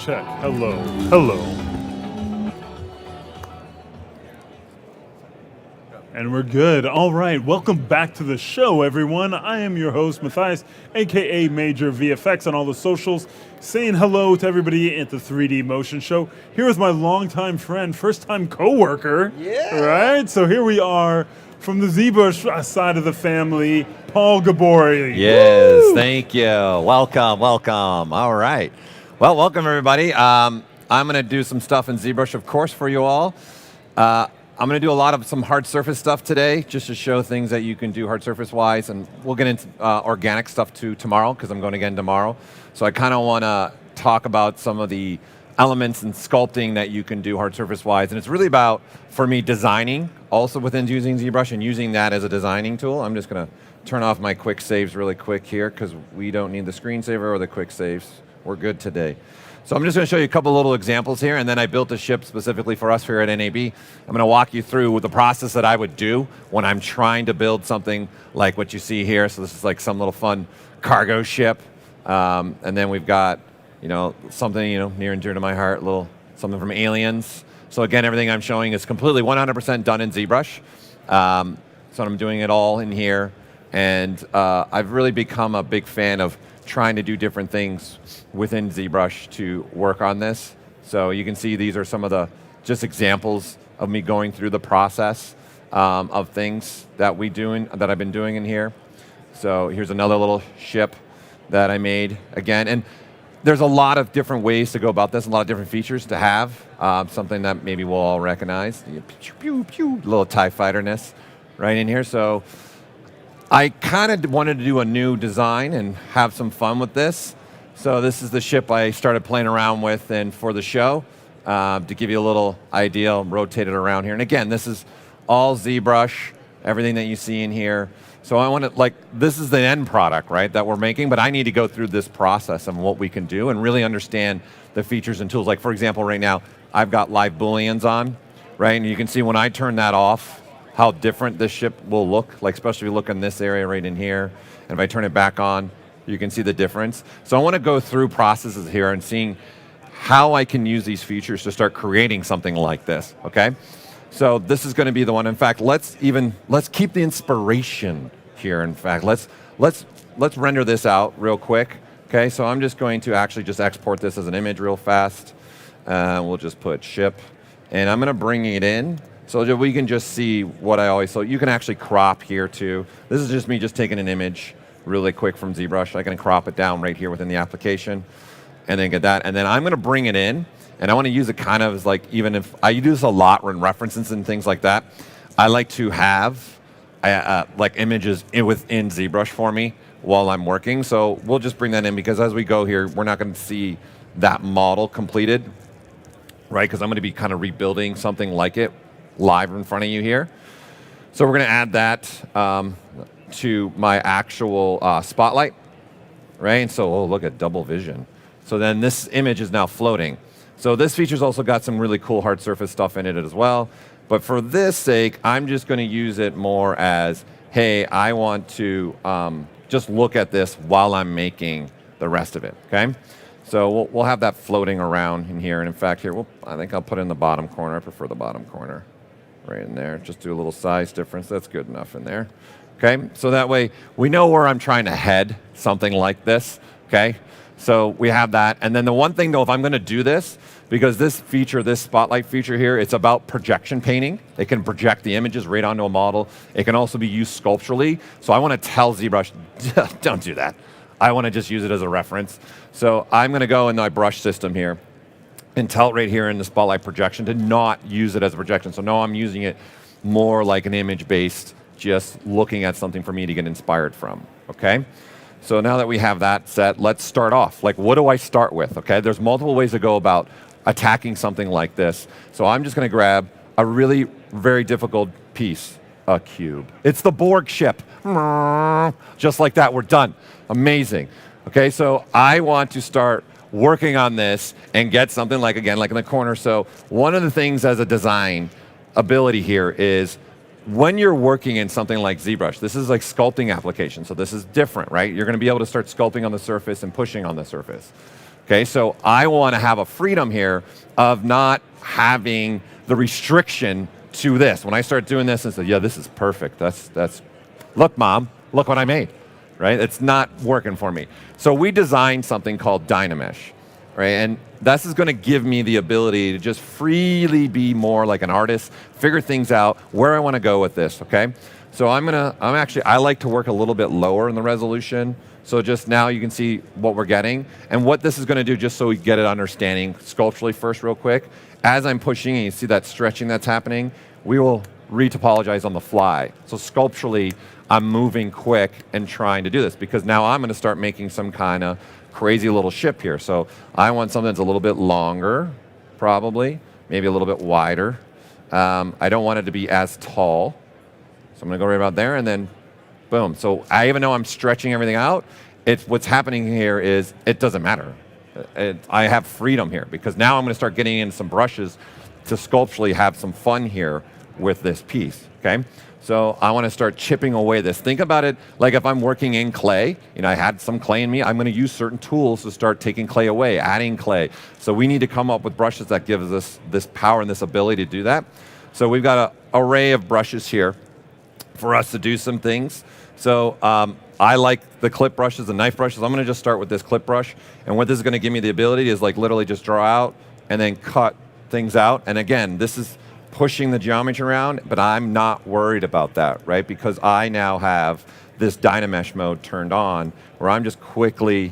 check. Hello. Hello. And we're good. All right. Welcome back to the show, everyone. I am your host, Matthias, a.k.a. Major VFX on all the socials, saying hello to everybody at the 3D Motion Show. Here is my longtime friend, first-time co-worker. Yeah. Right? So here we are from the ZBrush side of the family, Paul Gabori. Yes, Woo! thank you. Welcome, welcome. All right. Well, welcome, everybody. I'm going to do some stuff in ZBrush, of course, for you all. I'm going to do a lot of some hard surface stuff today, just to show things that you can do hard surface-wise, and we'll get into organic stuff too tomorrow, because I'm going again tomorrow. So I kind of want to talk about some of the elements and sculpting that you can do hard surface wise. And it's really about, for me, designing also within using ZBrush and using that as a designing tool. I'm just going to turn off my quick saves really quick here because we don't need the screensaver or the quick saves. We're good today. So I'm just going to show you a couple little examples here, and then I built a ship specifically for us here at NAB. I'm going to walk you through the process that I would do when I'm trying to build something like what you see here. So this is like some little fun cargo ship. And then we've got something near and dear to my heart, little something from Aliens. So again, everything I'm showing is completely 100% done in ZBrush. So I'm doing it all in here. And I've really become a big fan of trying to do different things within ZBrush to work on this. So you can see these are some of the just examples of me going through the process of things that I've been doing in here. So here's another little ship that I made again. And there's a lot of different ways to go about this, a lot of different features to have. Something that maybe we'll all recognize. Pew, pew, pew, little TIE fighter-ness right in here. So I kind of wanted to do a new design and have some fun with this. So this is the ship I started playing around with and for the show. To give you a little idea, I'll rotate it around here. And again, this is all ZBrush, everything that you see in here. So I want to, this is the end product, right, that we're making, but I need to go through this process of what we can do and really understand the features and tools. Like, for example, right now, I've got live booleans on, right? And you can see when I turn that off, how different this ship will look, especially if you look in this area right in here. And if I turn it back on, you can see the difference. So I want to go through processes here and seeing how I can use these features to start creating something like this, okay? So this is going to be the one. In fact, let's keep the inspiration here. In fact, let's render this out real quick. Okay, so I'm just going to actually just export this as an image real fast. We'll just put ship, and I'm going to bring it in so that we can just see what I always. So you can actually crop here too. This is just me just taking an image really quick from ZBrush. I can crop it down right here within the application, and then get that. And then I'm going to bring it in. And I want to use it kind of as even if I do this a lot in references and things like that, I like to have images within ZBrush for me while I'm working. So we'll just bring that in because as we go here, we're not going to see that model completed, right? Because I'm going to be kind of rebuilding something like it live in front of you here. So we're going to add that to my actual spotlight, right? And so, look at double vision. So then this image is now floating. So this feature's also got some really cool hard surface stuff in it as well. But for this sake, I'm just going to use it more as, hey, I want to just look at this while I'm making the rest of it, okay? So we'll have that floating around in here. And in fact, here, I think I'll put it in the bottom corner. I prefer the bottom corner right in there. Just do a little size difference. That's good enough in there, okay? So that way, we know where I'm trying to head, something like this, okay? So we have that. And then the one thing, though, if I'm going to do this, because this feature, this spotlight feature here, it's about projection painting. It can project the images right onto a model. It can also be used sculpturally. So I want to tell ZBrush, don't do that. I want to just use it as a reference. So I'm going to go in my brush system here and tell it right here in the spotlight projection to not use it as a projection. So now I'm using it more like an image-based, just looking at something for me to get inspired from, okay? So now that we have that set, let's start off. What do I start with, okay? There's multiple ways to go about attacking something like this. So I'm just going to grab a really very difficult piece, a cube. It's the Borg ship. Just like that, we're done. Amazing. Okay, so I want to start working on this and get something again, like in the corner. So one of the things as a design ability here is when you're working in something like ZBrush, this is like sculpting application, so this is different, right? You're going to be able to start sculpting on the surface and pushing on the surface. Okay, so I want to have a freedom here of not having the restriction to this. When I start doing this and say, yeah, this is perfect. That's look, Mom, look what I made, right? It's not working for me. So we designed something called Dynamesh, right? And this is going to give me the ability to just freely be more like an artist, figure things out, where I want to go with this, okay? So I like to work a little bit lower in the resolution. So just now you can see what we're getting. And what this is going to do, just so we get an understanding sculpturally first real quick, as I'm pushing and you see that stretching that's happening, we will retopologize on the fly. So sculpturally, I'm moving quick and trying to do this because now I'm going to start making some kind of crazy little ship here. So I want something that's a little bit longer, probably, maybe a little bit wider. I don't want it to be as tall. So I'm going to go right about there, and then boom. So even though I'm stretching everything out, what's happening here is it doesn't matter. I have freedom here because now I'm going to start getting in some brushes to sculpturally have some fun here with this piece, okay? So I want to start chipping away this. Think about it like if I'm working in clay, I had some clay in me, I'm going to use certain tools to start taking clay away, adding clay. So we need to come up with brushes that gives us this power and this ability to do that. So we've got an array of brushes here for us to do some things. So I like the clip brushes, the knife brushes. I'm going to just start with this clip brush. And what this is going to give me the ability is like literally just draw out and then cut things out. And again, this is pushing the geometry around, but I'm not worried about that, right? Because I now have this Dynamesh mode turned on where I'm just quickly,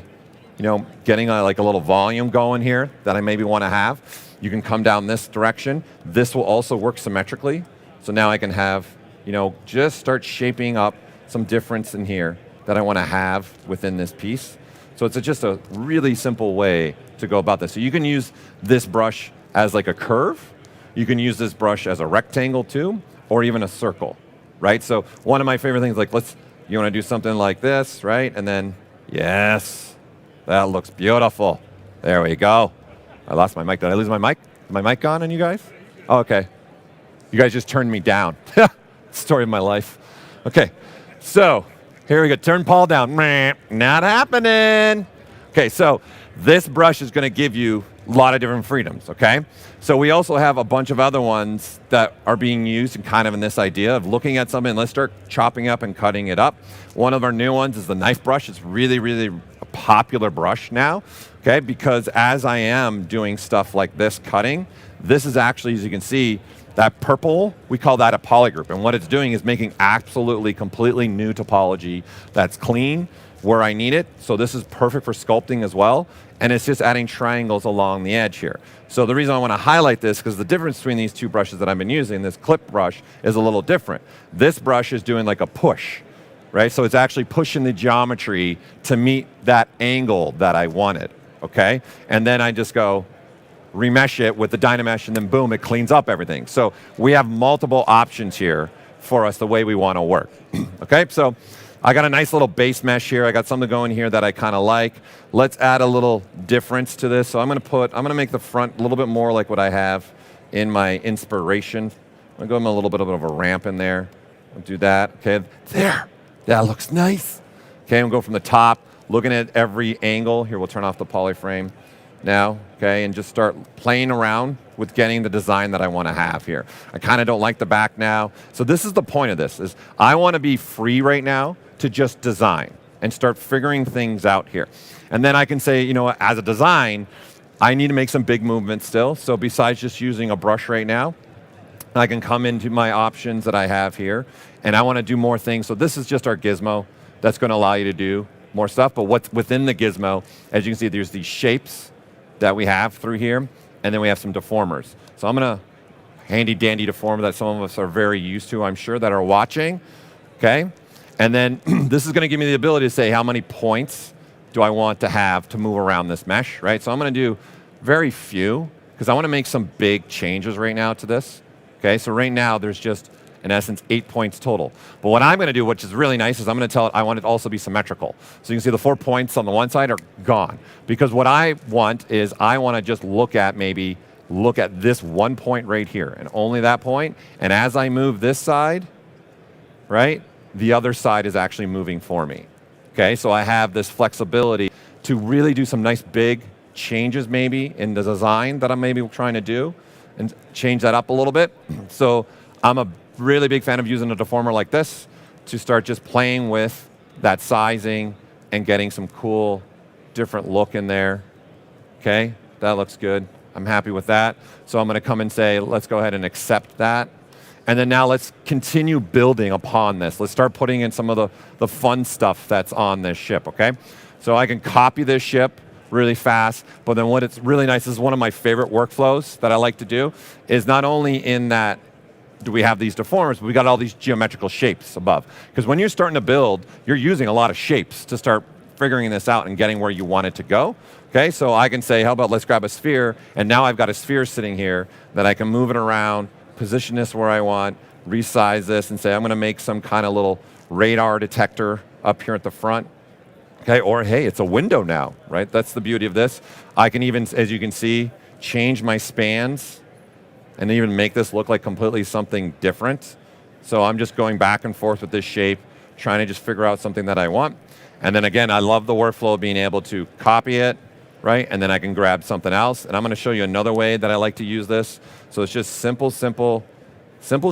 getting like a little volume going here that I maybe want to have. You can come down this direction. This will also work symmetrically. So now I can have, just start shaping up some difference in here that I want to have within this piece. So it's just a really simple way to go about this. So you can use this brush as like a curve. You can use this brush as a rectangle too, or even a circle, right? So one of my favorite things, like you want to do something like this, right? And then, yes, that looks beautiful. There we go. I lost my mic. Did I lose my mic? Is my mic gone on you guys? Oh, okay. You guys just turned me down. Story of my life. Okay, so here we go. Turn Paul down. Not happening. Okay, so this brush is going to give you a lot of different freedoms, okay? So we also have a bunch of other ones that are being used and kind of in this idea of looking at something, let's start chopping up and cutting it up. One of our new ones is the knife brush. It's really, really a popular brush now, okay? Because as I am doing stuff like this cutting, this is actually, as you can see, that purple, we call that a polygroup. And what it's doing is making absolutely completely new topology that's clean where I need it. So this is perfect for sculpting as well. And it's just adding triangles along the edge here. So the reason I want to highlight this, because the difference between these two brushes that I've been using, this clip brush, is a little different. This brush is doing like a push, right? So it's actually pushing the geometry to meet that angle that I wanted, okay? And then I just go remesh it with the Dynamesh, and then boom, it cleans up everything. So we have multiple options here for us the way we want to work, okay? So I got a nice little base mesh here. I got something going here that I kind of like. Let's add a little difference to this. So I'm going to make the front a little bit more like what I have in my inspiration. I'm going to go in a little bit of a ramp in there. I'll do that. Okay, there. That looks nice. Okay, I'm going to go from the top, looking at every angle. Here, we'll turn off the polyframe now, okay, and just start playing around with getting the design that I want to have here. I kind of don't like the back now. So this is the point of this, is I want to be free right now to just design and start figuring things out here. And then I can say, as a design, I need to make some big movements still. So besides just using a brush right now, I can come into my options that I have here, and I want to do more things. So this is just our gizmo that's going to allow you to do more stuff. But what's within the gizmo, as you can see, there's these shapes that we have through here, and then we have some deformers. So I'm going to handy dandy deformer that some of us are very used to, I'm sure, that are watching, okay? And then this is going to give me the ability to say how many points do I want to have to move around this mesh, right? So I'm going to do very few, because I want to make some big changes right now to this, okay? So right now there's just, in essence, 8 points total. But what I'm going to do, which is really nice, is I'm going to tell it I want it to also be symmetrical. So you can see the 4 points on the one side are gone. Because what I want is I want to just look at this 1 point right here, and only that point. And as I move this side, right, the other side is actually moving for me. Okay, so I have this flexibility to really do some nice big changes maybe in the design that I'm maybe trying to do and change that up a little bit. So I'm a really big fan of using a deformer like this to start just playing with that sizing and getting some cool different look in there. Okay, that looks good. I'm happy with that. So I'm going to come and say, let's go ahead and accept that. And then now let's continue building upon this. Let's start putting in some of the fun stuff that's on this ship, okay? So I can copy this ship really fast, but then what it's really nice, this is one of my favorite workflows that I like to do, is not only in that do we have these deformers, but we got all these geometrical shapes above. Because when you're starting to build, you're using a lot of shapes to start figuring this out and getting where you want it to go. Okay, so I can say, how about let's grab a sphere, and now I've got a sphere sitting here that I can move it around, position this where I want, resize this, and say I'm going to make some kind of little radar detector up here at the front. Okay, or hey, it's a window now, right? That's the beauty of this. I can even, as you can see, change my spans and even make this look like completely something different. So I'm just going back and forth with this shape, trying to just figure out something that I want. And then again, I love the workflow of being able to copy it, right? And then I can grab something else. And I'm going to show you another way that I like to use this. So it's just simple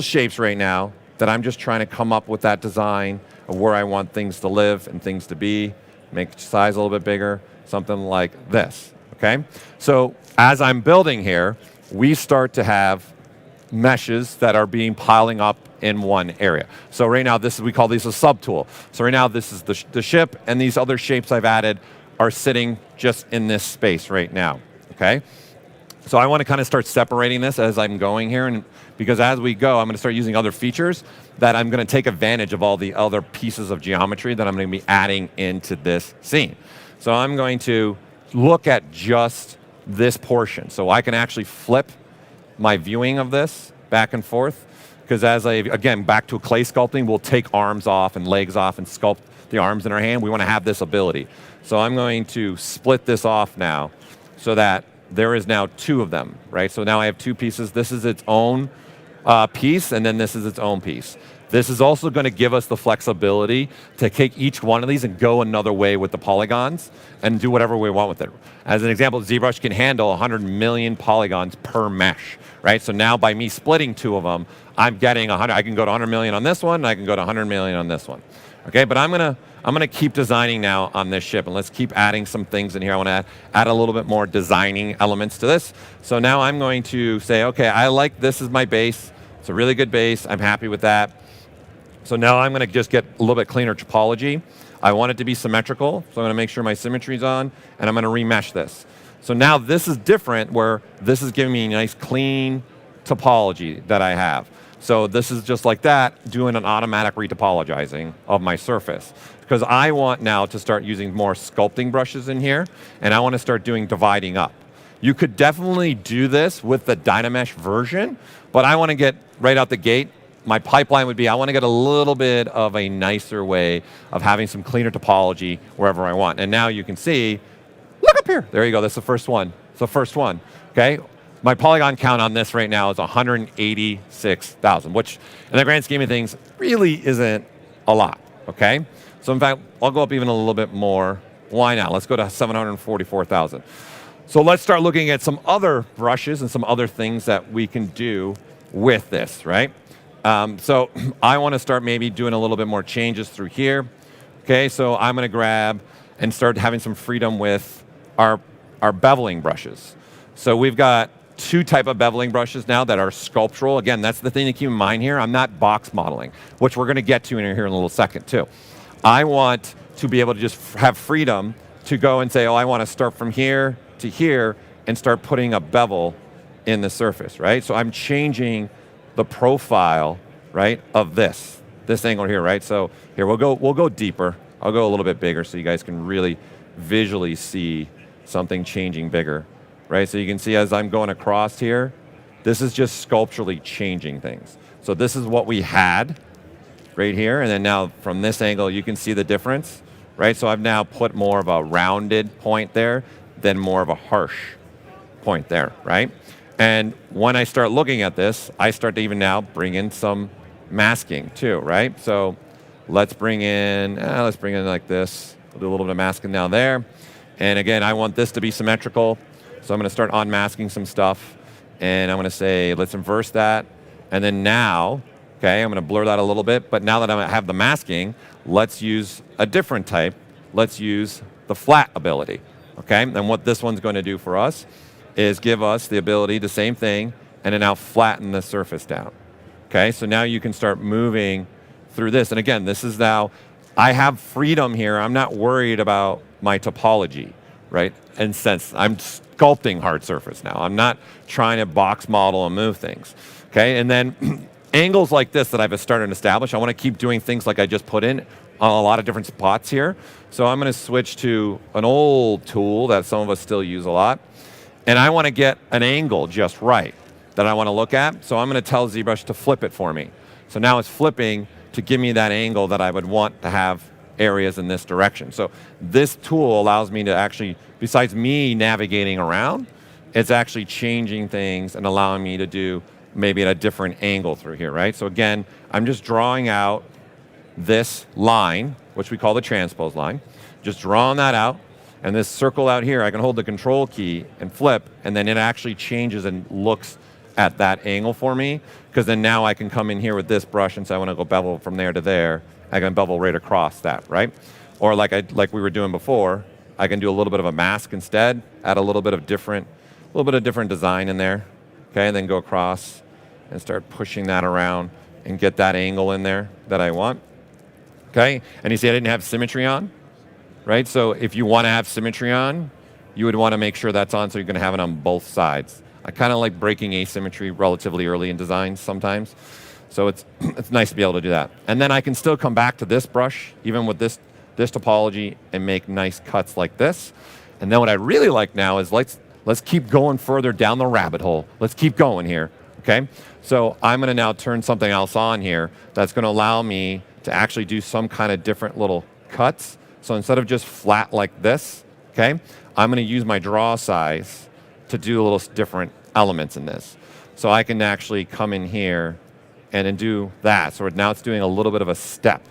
shapes right now that I'm just trying to come up with that design of where I want things to live and things to be. Make size a little bit bigger, something like this, okay? So as I'm building here, we start to have meshes that are being piling up in one area. So right now, we call these a subtool. So right now, this is the ship, and these other shapes I've added are sitting just in this space right now, okay? So I want to kind of start separating this as I'm going here, and because as we go, I'm going to start using other features that I'm going to take advantage of all the other pieces of geometry that I'm going to be adding into this scene. So I'm going to look at just this portion. So I can actually flip my viewing of this back and forth, because again, back to clay sculpting, we'll take arms off and legs off and sculpt the arms in our hand. We want to have this ability. So I'm going to split this off now so that there is now two of them, right? So now I have two pieces. This is its own piece, and then this is its own piece. This is also going to give us the flexibility to take each one of these and go another way with the polygons and do whatever we want with it. As an example, ZBrush can handle 100 million polygons per mesh, right? So now by me splitting two of them, I'm getting 100. I can go to 100 million on this one, and I can go to 100 million on this one. Okay, but I'm gonna keep designing now on this ship, and let's keep adding some things in here. I want to add a little bit more designing elements to this. So now I'm going to say, okay, I like this as my base. It's a really good base. I'm happy with that. So now I'm going to just get a little bit cleaner topology. I want it to be symmetrical, so I'm going to make sure my symmetry's on, and I'm going to remesh this. So now this is different, where this is giving me a nice clean topology that I have. So this is just like that, doing an automatic retopologizing of my surface. Because I want now to start using more sculpting brushes in here, and I want to start doing dividing up. You could definitely do this with the Dynamesh version, but I want to get right out the gate. My pipeline would be, I want to get a little bit of a nicer way of having some cleaner topology wherever I want. And now you can see, look up here. There you go, that's the first one. It's the first one, okay? My polygon count on this right now is 186,000, which in the grand scheme of things really isn't a lot, okay? So in fact, I'll go up even a little bit more. Why not? Let's go to 744,000. So let's start looking at some other brushes and some other things that we can do with this, right? So I want to start maybe doing a little bit more changes through here. Okay, so I'm going to grab and start having some freedom with our beveling brushes. So we've got two type of beveling brushes now that are sculptural. Again, that's the thing to keep in mind here. I'm not box modeling, which we're going to get to in here in a little second too. I want to be able to just have freedom to go and say, oh, I want to start from here to here and start putting a bevel in the surface, right? So I'm changing the profile, right, of this angle here, right? So here, we'll go deeper. I'll go a little bit bigger so you guys can really visually see something changing bigger, right? So you can see as I'm going across here, this is just sculpturally changing things. So this is what we had right here, and then now from this angle, you can see the difference, right? So I've now put more of a rounded point there than more of a harsh point there, right? And when I start looking at this, I start to even now bring in some masking too, right? So let's bring in like this. We'll do a little bit of masking down there. And again, I want this to be symmetrical. So I'm going to start unmasking some stuff. And I'm going to say, let's inverse that. And then now, okay, I'm going to blur that a little bit. But now that I have the masking, let's use a different type. Let's use the flat ability, okay? And what this one's going to do for us is give us the ability, the same thing, and then now flatten the surface down. Okay, so now you can start moving through this. And again, this is now, I have freedom here. I'm not worried about my topology, right? And since I'm sculpting hard surface now, I'm not trying to box model and move things. Okay, and then angles like this that I've started to establish, I want to keep doing things like I just put in on a lot of different spots here. So I'm going to switch to an old tool that some of us still use a lot. And I want to get an angle just right that I want to look at. So I'm going to tell ZBrush to flip it for me. So now it's flipping to give me that angle that I would want to have areas in this direction. So this tool allows me to actually, besides me navigating around, it's actually changing things and allowing me to do maybe at a different angle through here, right? So again, I'm just drawing out this line, which we call the transpose line, just drawing that out, and this circle out here, I can hold the control key and flip, and then it actually changes and looks at that angle for me, because then now I can come in here with this brush and say I want to go bevel from there to there, I can bevel right across that, right? Or like we were doing before, I can do a little bit of a mask instead, add a little bit of different design in there, okay, and then go across and start pushing that around and get that angle in there that I want, okay? And you see I didn't have symmetry on, right? So if you want to have symmetry on, you would want to make sure that's on so you're going to have it on both sides. I kind of like breaking asymmetry relatively early in designs sometimes. So it's nice to be able to do that. And then I can still come back to this brush, even with this topology, and make nice cuts like this. And then what I really like now is let's keep going further down the rabbit hole. Let's keep going here, okay? So I'm going to now turn something else on here that's going to allow me to actually do some kind of different little cuts. So instead of just flat like this, okay, I'm going to use my draw size to do a little different elements in this. So I can actually come in here and then do that. So now it's doing a little bit of a step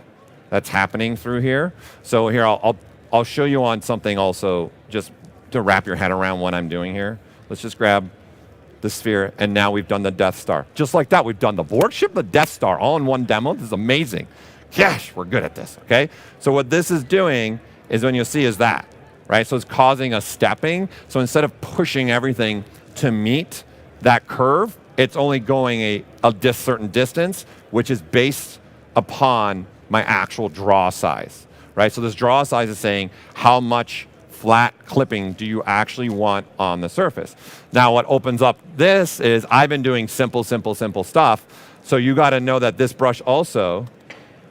that's happening through here. So here I'll show you on something also just to wrap your head around what I'm doing here. Let's just grab the sphere, and now we've done the Death Star. Just like that, we've done the board ship, the Death Star, all in one demo. This is amazing. Gosh, we're good at this, okay? So what this is doing is when you'll see is that, right? So it's causing a stepping. So instead of pushing everything to meet that curve, it's only going a certain distance, which is based upon my actual draw size, right? So this draw size is saying how much flat clipping do you actually want on the surface. Now what opens up this is I've been doing simple stuff. So you got to know that this brush also,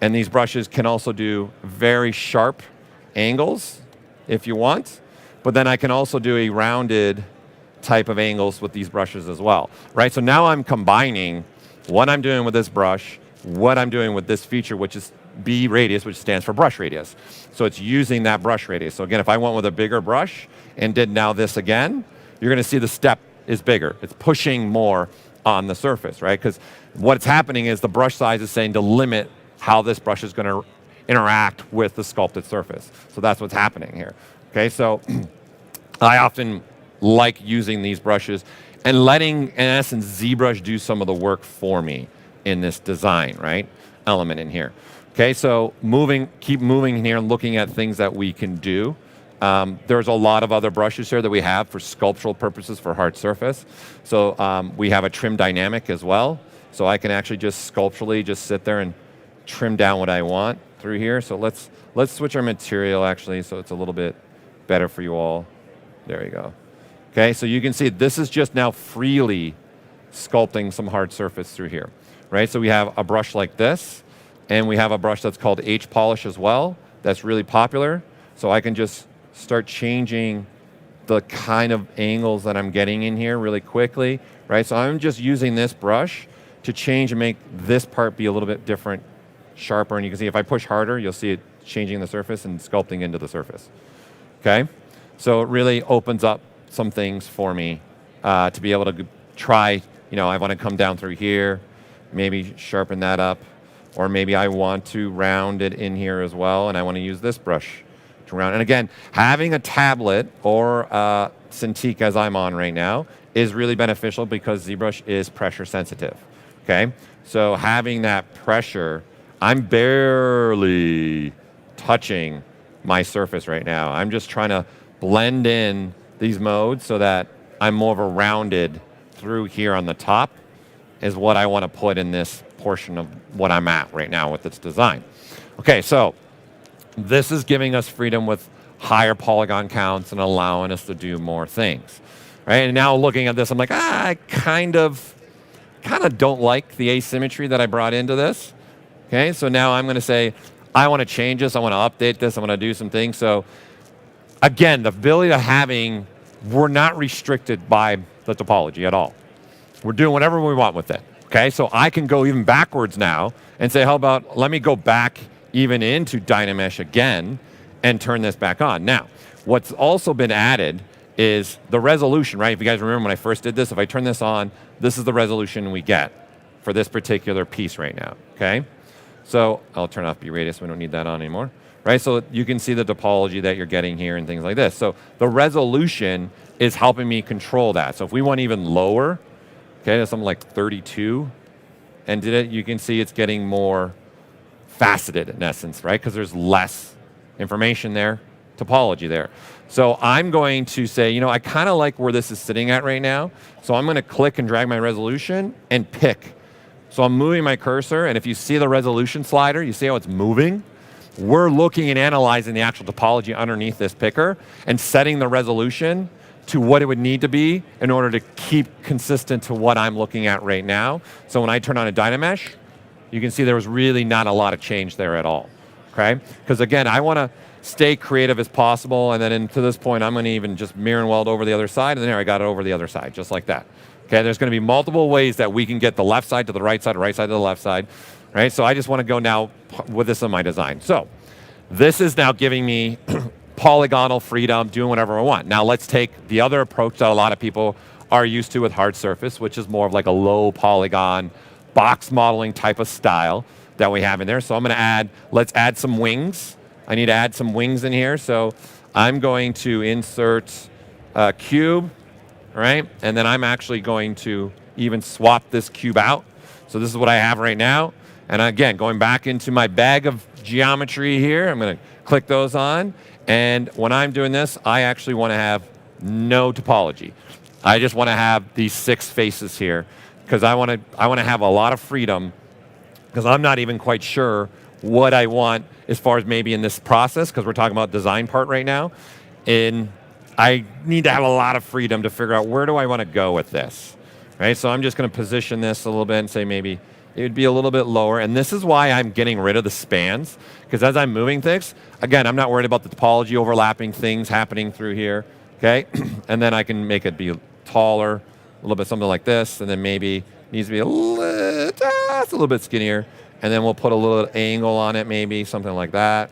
and these brushes can also do very sharp angles if you want, but then I can also do a rounded type of angles with these brushes as well, right? So now I'm combining what I'm doing with this brush, what I'm doing with this feature, which is B radius, which stands for brush radius. So it's using that brush radius. So again, if I went with a bigger brush and did now this again, you're going to see the step is bigger. It's pushing more on the surface, right? Because what's happening is the brush size is saying to limit how this brush is going to interact with the sculpted surface. So that's what's happening here. Okay, so I often like using these brushes and letting, in essence, ZBrush do some of the work for me in this design, right? Element in here. Okay, so keep moving here and looking at things that we can do. There's a lot of other brushes here that we have for sculptural purposes for hard surface. So we have a trim dynamic as well. So I can actually just sculpturally just sit there and trim down what I want through here. So let's switch our material actually so it's a little bit better for you all. There you go. Okay, so you can see this is just now freely sculpting some hard surface through here, right? So we have a brush like this, and we have a brush that's called H-Polish as well. That's really popular. So I can just start changing the kind of angles that I'm getting in here really quickly, right? So I'm just using this brush to change and make this part be a little bit different, sharper. And you can see if I push harder, you'll see it changing the surface and sculpting into the surface, okay? So it really opens up some things for me to be able to try, I want to come down through here, maybe sharpen that up, or maybe I want to round it in here as well, and I want to use this brush to round. And again, having a tablet or Cintiq as I'm on right now is really beneficial because ZBrush is pressure sensitive, okay? So having that pressure, I'm barely touching my surface right now. I'm just trying to blend in these modes so that I'm more of a rounded through here on the top is what I want to put in this portion of what I'm at right now with this design. Okay, so this is giving us freedom with higher polygon counts and allowing us to do more things, right? And now looking at this, I'm like, I kind of don't like the asymmetry that I brought into this. Okay, so now I'm going to say, I want to change this, I want to update this, I want to do some things. So again, the ability of having, we're not restricted by the topology at all. We're doing whatever we want with it. Okay, so I can go even backwards now and say, how about, let me go back even into Dynamesh again and turn this back on. Now, what's also been added is the resolution, right? If you guys remember when I first did this, if I turn this on, this is the resolution we get for this particular piece right now, okay? So I'll turn off B-radius, we don't need that on anymore, right? So you can see the topology that you're getting here and things like this. So the resolution is helping me control that. So if we want even lower, okay, that's something like 32, and did it, you can see it's getting more faceted in essence, right? Because there's less information there, topology there. So I'm going to say, you know, I kind of like where this is sitting at right now. So I'm going to click and drag my resolution and pick. So I'm moving my cursor, and if you see the resolution slider, you see how it's moving? We're looking and analyzing the actual topology underneath this picker and setting the resolution to what it would need to be in order to keep consistent to what I'm looking at right now. So when I turn on a Dynamesh, you can see there was really not a lot of change there at all, okay? Because again, I want to stay creative as possible, and then to this point, I'm going to even just mirror and weld over the other side, and then there I got it over the other side, just like that. Okay, there's going to be multiple ways that we can get the left side to the right side to the left side, right? So I just want to go now with this in my design. So this is now giving me polygonal freedom, doing whatever I want. Now let's take the other approach that a lot of people are used to with hard surface, which is more of like a low polygon, box modeling type of style that we have in there. So I'm going to add, let's add some wings. I need to add some wings in here. So I'm going to insert a cube, right? And then I'm actually going to even swap this cube out. So this is what I have right now. And again, going back into my bag of geometry here, I'm going to click those on. And when I'm doing this, I actually want to have no topology. I just want to have these 6 faces here because I want to have a lot of freedom because I'm not even quite sure what I want as far as maybe in this process, because we're talking about design part right now. And I need to have a lot of freedom to figure out where do I want to go with this, right? So I'm just going to position this a little bit and say maybe it would be a little bit lower. And this is why I'm getting rid of the spans, because as I'm moving things, again, I'm not worried about the topology overlapping things happening through here, okay? And then I can make it be taller, a little bit something like this, and then maybe needs to be just a little bit skinnier. And then we'll put a little angle on it, maybe something like that.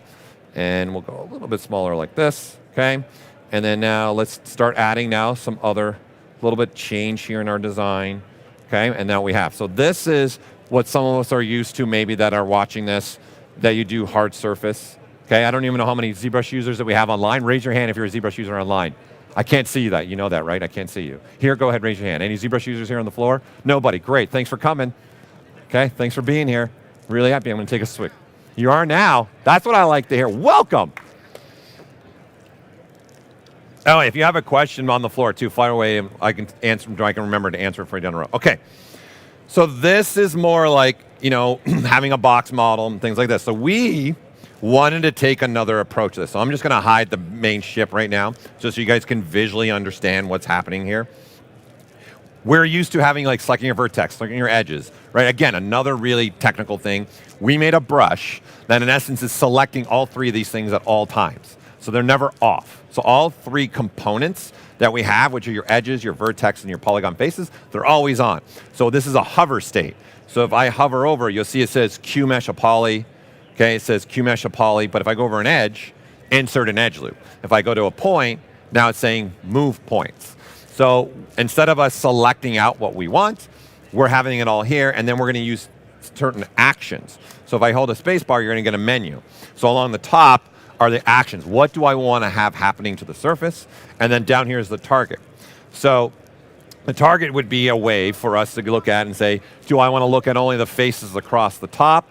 And we'll go a little bit smaller like this, okay? And then now let's start adding now some other little bit change here in our design, okay? And now we have. So this is what some of us are used to maybe that are watching this, that you do hard surface, okay? I don't even know how many ZBrush users that we have online. Raise your hand if you're a ZBrush user online. I can't see that, you know that, right? I can't see you. Here, go ahead, raise your hand. Any ZBrush users here on the floor? Nobody, great, thanks for coming. Okay, thanks for being here. Really happy, I'm gonna take a swig. You are now, that's what I like to hear. Welcome. Oh, if you have a question on the floor too, fire away, I can answer, I can remember to answer it for you down the road. Okay, so this is more like, you know, having a box model and things like this. So we wanted to take another approach to this. So I'm just gonna hide the main ship right now, just so you guys can visually understand what's happening here. We're used to having like selecting your vertex, selecting your edges, right? Again, another really technical thing. We made a brush that in essence is selecting all 3 of these things at all times. So they're never off. So all 3 components that we have, which are your edges, your vertex, and your polygon faces, they're always on. So this is a hover state. So if I hover over, you'll see it says QMesh a poly. Okay, it says QMesh a poly, but if I go over an edge, insert an edge loop. If I go to a point, now it's saying move points. So instead of us selecting out what we want, we're having it all here, and then we're going to use certain actions. So if I hold a space bar, you're going to get a menu. So along the top are the actions. What do I want to have happening to the surface? And then down here is the target. So the target would be a way for us to look at and say, do I want to look at only the faces across the top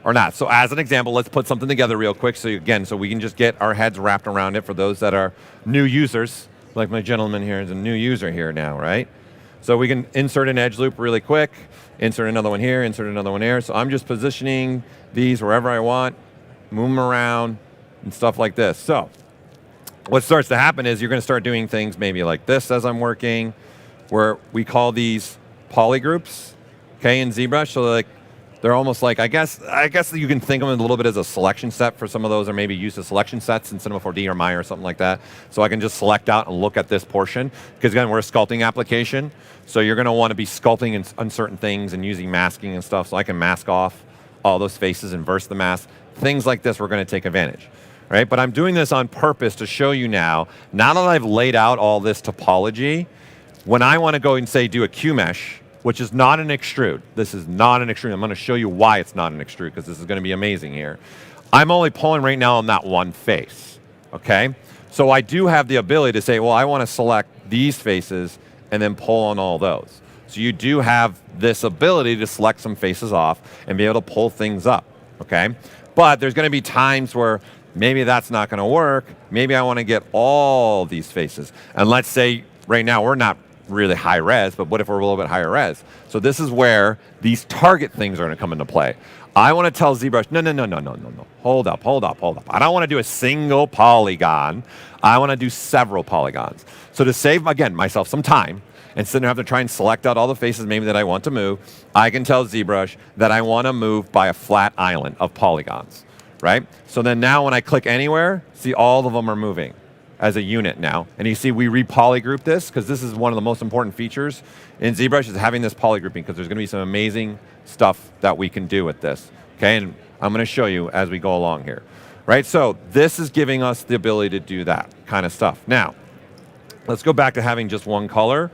or not? So as an example, let's put something together real quick. So again, so we can just get our heads wrapped around it for those that are new users. Like my gentleman here is a new user here now, right? So we can insert an edge loop really quick, insert another one here, insert another one here. So I'm just positioning these wherever I want, move them around, and stuff like this. So what starts to happen is you're going to start doing things maybe like this as I'm working, where we call these polygroups, okay, in ZBrush. So like They're almost like, I guess you can think of them a little bit as a selection set for some of those, or maybe use as selection sets in Cinema 4D or Maya or something like that. So I can just select out and look at this portion. Because again, we're a sculpting application. So you're going to want to be sculpting on certain things and using masking and stuff. So I can mask off all those faces, inverse the mask. Things like this we're going to take advantage. Right? But I'm doing this on purpose to show you now that I've laid out all this topology, when I want to go and say do a Q-mesh, which is not an extrude. This is not an extrude. I'm going to show you why it's not an extrude, because this is going to be amazing here. I'm only pulling right now on that one face, okay? So I do have the ability to say, well, I want to select these faces and then pull on all those. So you do have this ability to select some faces off and be able to pull things up, okay? But there's going to be times where maybe that's not going to work. Maybe I want to get all these faces. And let's say right now we're not really high res, but what if we're a little bit higher res? So this is where these target things are going to come into play. I want to tell ZBrush, no. Hold up. I don't want to do a single polygon. I want to do several polygons. So to save, again, myself some time, instead of having to try and select out all the faces maybe that I want to move, I can tell ZBrush that I want to move by a flat island of polygons, right? So then now when I click anywhere, see all of them are moving as a unit now. And you see we re-polygroup this, because this is one of the most important features in ZBrush, is having this polygrouping, because there's going to be some amazing stuff that we can do with this. Okay, and I'm going to show you as we go along here. Right, so this is giving us the ability to do that kind of stuff. Now, let's go back to having just one color.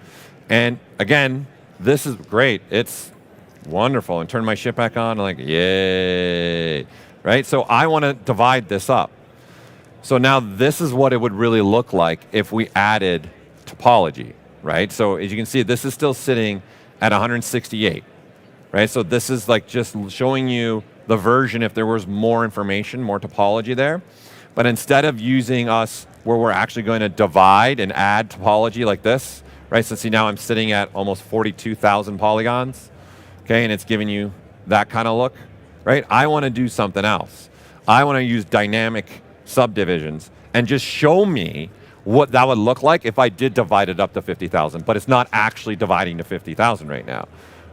And again, this is great. It's wonderful. And turn my ship back on, I'm like, yay. Right, so I want to divide this up. So now this is what it would really look like if we added topology, right? So as you can see, this is still sitting at 168, right? So this is like just showing you the version if there was more information, more topology there. But instead of using us where we're actually going to divide and add topology like this, right? So see, now I'm sitting at almost 42,000 polygons, okay? And it's giving you that kind of look, right? I want to do something else. I want to use dynamic subdivisions and just show me what that would look like if I did divide it up to 50,000, but it's not actually dividing to 50,000 right now,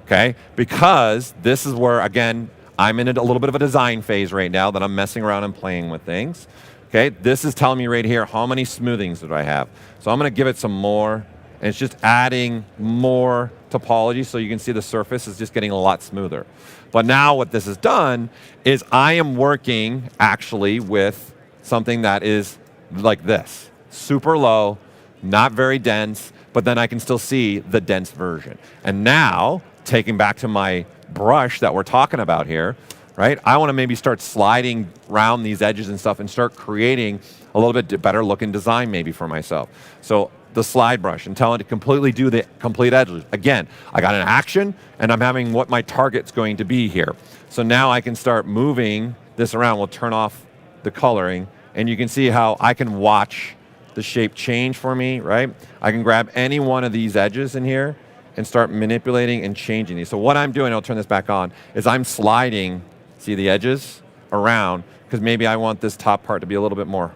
okay? Because this is where, again, I'm in a little bit of a design phase right now that I'm messing around and playing with things, okay? This is telling me right here, how many smoothings do I have? So I'm gonna give it some more, and it's just adding more topology so you can see the surface is just getting a lot smoother. But now what this has done is I am working actually with something that is like this, super low, not very dense, but then I can still see the dense version. And now, taking back to my brush that we're talking about here, right? I want to maybe start sliding around these edges and stuff and start creating a little bit better looking design maybe for myself. So the slide brush and tell it to completely do the complete edges. Again, I got an action and I'm having what my target's going to be here. So now I can start moving this around. We'll turn off the coloring, and you can see how I can watch the shape change for me, right? I can grab any one of these edges in here and start manipulating and changing these. So what I'm doing, I'll turn this back on, is I'm sliding, see the edges, around, because maybe I want this top part to be a little bit more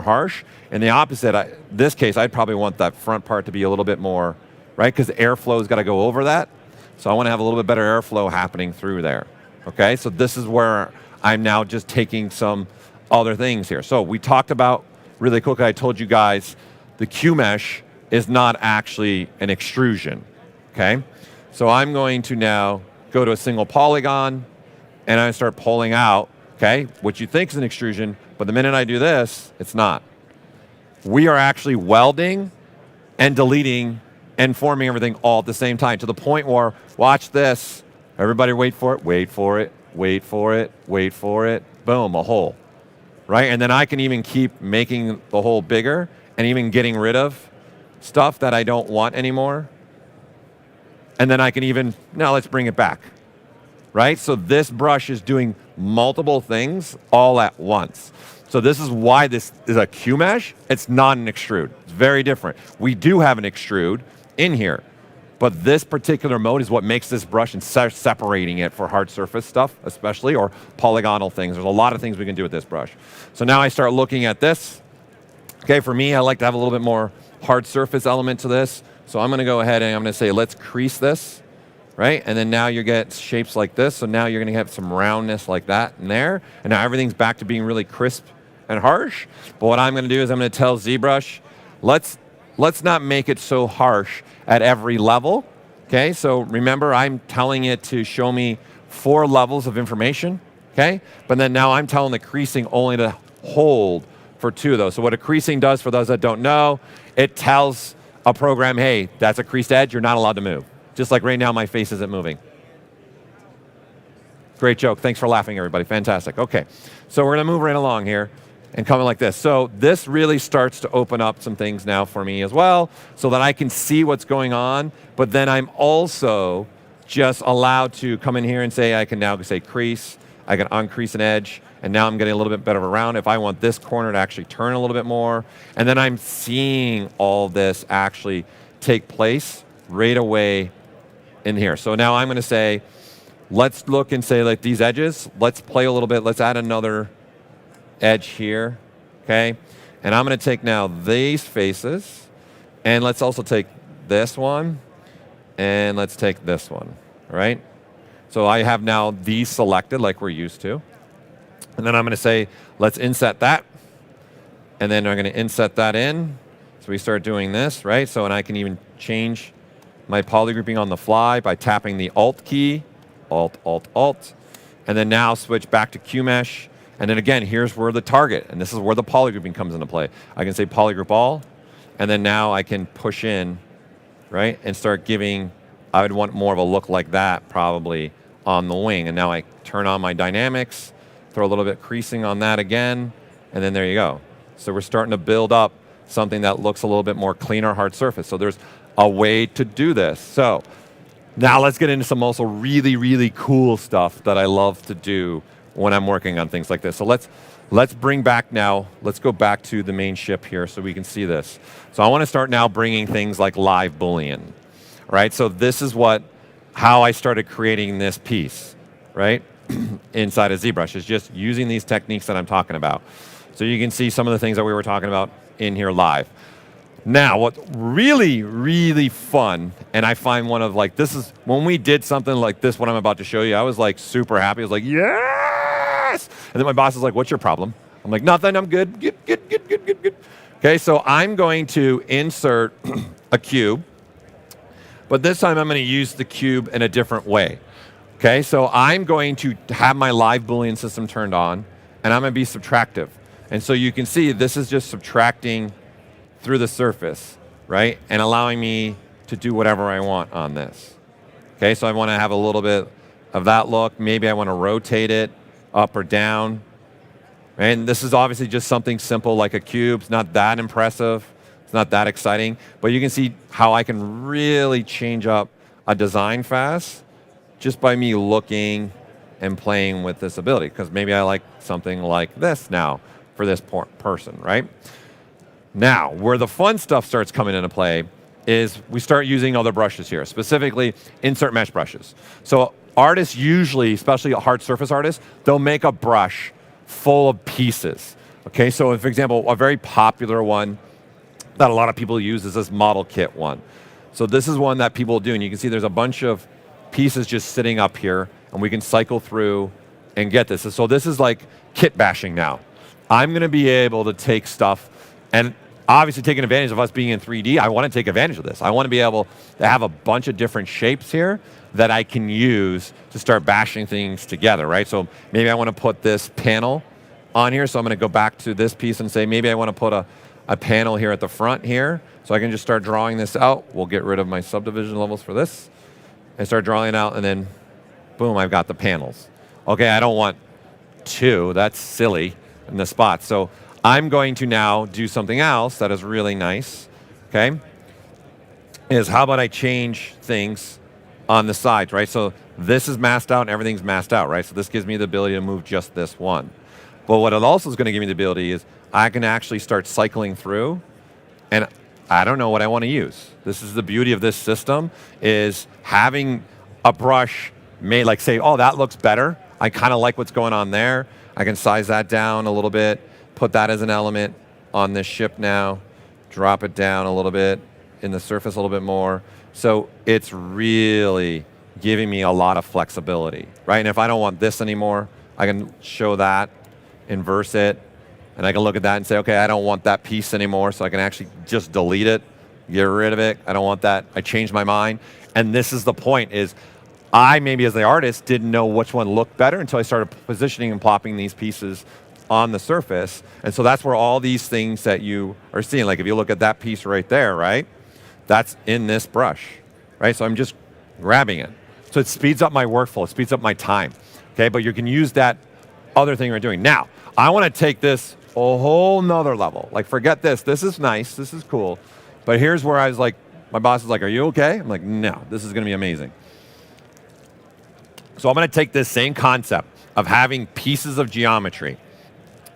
harsh. And the opposite, this case, I'd probably want that front part to be a little bit more, right? Because airflow's got to go over that. So I want to have a little bit better airflow happening through there, okay? So this is where I'm now just taking some other things here. So we talked about, really quickly, I told you guys, the Q-mesh is not actually an extrusion, okay? So I'm going to now go to a single polygon, and I start pulling out, okay, what you think is an extrusion, but the minute I do this, it's not. We are actually welding and deleting and forming everything all at the same time, to the point where, watch this, everybody wait for it, wait for it, wait for it, wait for it, boom, a hole. Right? And then I can even keep making the hole bigger and even getting rid of stuff that I don't want anymore. And then I can even, now let's bring it back. Right? So this brush is doing multiple things all at once. So this is why this is a Q-mesh. It's not an extrude. It's very different. We do have an extrude in here, but this particular mode is what makes this brush and separating it for hard surface stuff, especially, or polygonal things. There's a lot of things we can do with this brush. So now I start looking at this. Okay, for me, I like to have a little bit more hard surface element to this. So I'm going to go ahead and I'm going to say, let's crease this. right? And then now you get shapes like this, so now you're gonna have some roundness like that in there, and now everything's back to being really crisp and harsh. But what I'm gonna do is I'm gonna tell ZBrush, let's not make it so harsh at every level, okay? So remember, I'm telling it to show me 4 levels of information, okay? But then now I'm telling the creasing only to hold for 2 of those. So what a creasing does, for those that don't know, it tells a program, hey, that's a creased edge, you're not allowed to move. Just like right now, my face isn't moving. Great joke, thanks for laughing, everybody, fantastic. Okay, so we're gonna move right along here and come in like this. So this really starts to open up some things now for me as well, so that I can see what's going on, but then I'm also just allowed to come in here and say, I can now say crease, I can uncrease an edge, and now I'm getting a little bit better of a round. If I want this corner to actually turn a little bit more, and then I'm seeing all this actually take place right away in here. So now I'm gonna say, let's look and say like these edges, let's play a little bit, let's add another edge here, okay? And I'm gonna take now these faces, and let's also take this one, and let's take this one, all right? So I have now these selected like we're used to. And then I'm gonna say, let's inset that, and then I'm gonna inset that in. So we start doing this, right? So, and I can even change my polygrouping on the fly by tapping the Alt key, Alt, Alt, Alt, and then now switch back to QMesh. And then again, here's where the target, and this is where the polygrouping comes into play. I can say polygroup all, and then now I can push in, right? And start giving, I would want more of a look like that probably on the wing. And now I turn on my dynamics, throw a little bit creasing on that again, and then there you go. So we're starting to build up something that looks a little bit more cleaner hard surface. So there's a way to do this. So now let's get into some also really, really cool stuff that I love to do when I'm working on things like this. So let's bring back now, let's go back to the main ship here so we can see this. So I want to start now bringing things like live Boolean, right? So this is how I started creating this piece, right? Inside of ZBrush, is just using these techniques that I'm talking about. So you can see some of the things that we were talking about in here live. Now, what's really, really fun, and I find one of like, this is, when we did something like this, what I'm about to show you, I was like super happy. I was like, yes! And then my boss is like, what's your problem? I'm like, nothing, I'm good. Good. Okay, so I'm going to insert a cube, but this time I'm going to use the cube in a different way. Okay, so I'm going to have my live Boolean system turned on, and I'm going to be subtractive. And so you can see this is just subtracting through the surface, right? And allowing me to do whatever I want on this. Okay, so I want to have a little bit of that look. Maybe I want to rotate it up or down. And this is obviously just something simple like a cube. It's not that impressive. It's not that exciting. But you can see how I can really change up a design fast just by me looking and playing with this ability. Because maybe I like something like this now for this person, right? Now, where the fun stuff starts coming into play is we start using other brushes here, specifically insert mesh brushes. So artists usually, especially hard surface artists, they'll make a brush full of pieces. Okay, so for example, a very popular one that a lot of people use is this model kit one. So this is one that people do, and you can see there's a bunch of pieces just sitting up here, and we can cycle through and get this. So this is like kit bashing now. I'm gonna be able to take stuff, and obviously taking advantage of us being in 3D, I want to take advantage of this. I want to be able to have a bunch of different shapes here that I can use to start bashing things together, right? So maybe I want to put this panel on here, so I'm going to go back to this piece and say maybe I want to put a panel here at the front here, so I can just start drawing this out. We'll get rid of my subdivision levels for this and start drawing it out, and then boom, I've got the panels. Okay, I don't want 2, that's silly in the spot. So I'm going to now do something else that is really nice, okay? Is how about I change things on the sides, right? So this is masked out and everything's masked out, right? So this gives me the ability to move just this one. But what it also is going to give me the ability is I can actually start cycling through, and I don't know what I want to use. This is the beauty of this system, is having a brush made, like say, oh, that looks better. I kind of like what's going on there. I can size that down a little bit, put that as an element on this ship now, drop it down a little bit in the surface a little bit more. So it's really giving me a lot of flexibility, right? And if I don't want this anymore, I can show that, inverse it, and I can look at that and say, okay, I don't want that piece anymore, so I can actually just delete it, get rid of it. I don't want that. I changed my mind. And this is the point is, I maybe as the artist didn't know which one looked better until I started positioning and plopping these pieces on the surface. And so that's where all these things that you are seeing, like if you look at that piece right there, right? That's in this brush, right? So I'm just grabbing it. So it speeds up my workflow, it speeds up my time, okay? But you can use that other thing we're doing. Now, I want to take this a whole nother level. Like forget this is nice, this is cool. But here's where I was like, my boss is like, are you okay? I'm like, no, this is gonna be amazing. So I'm going to take this same concept of having pieces of geometry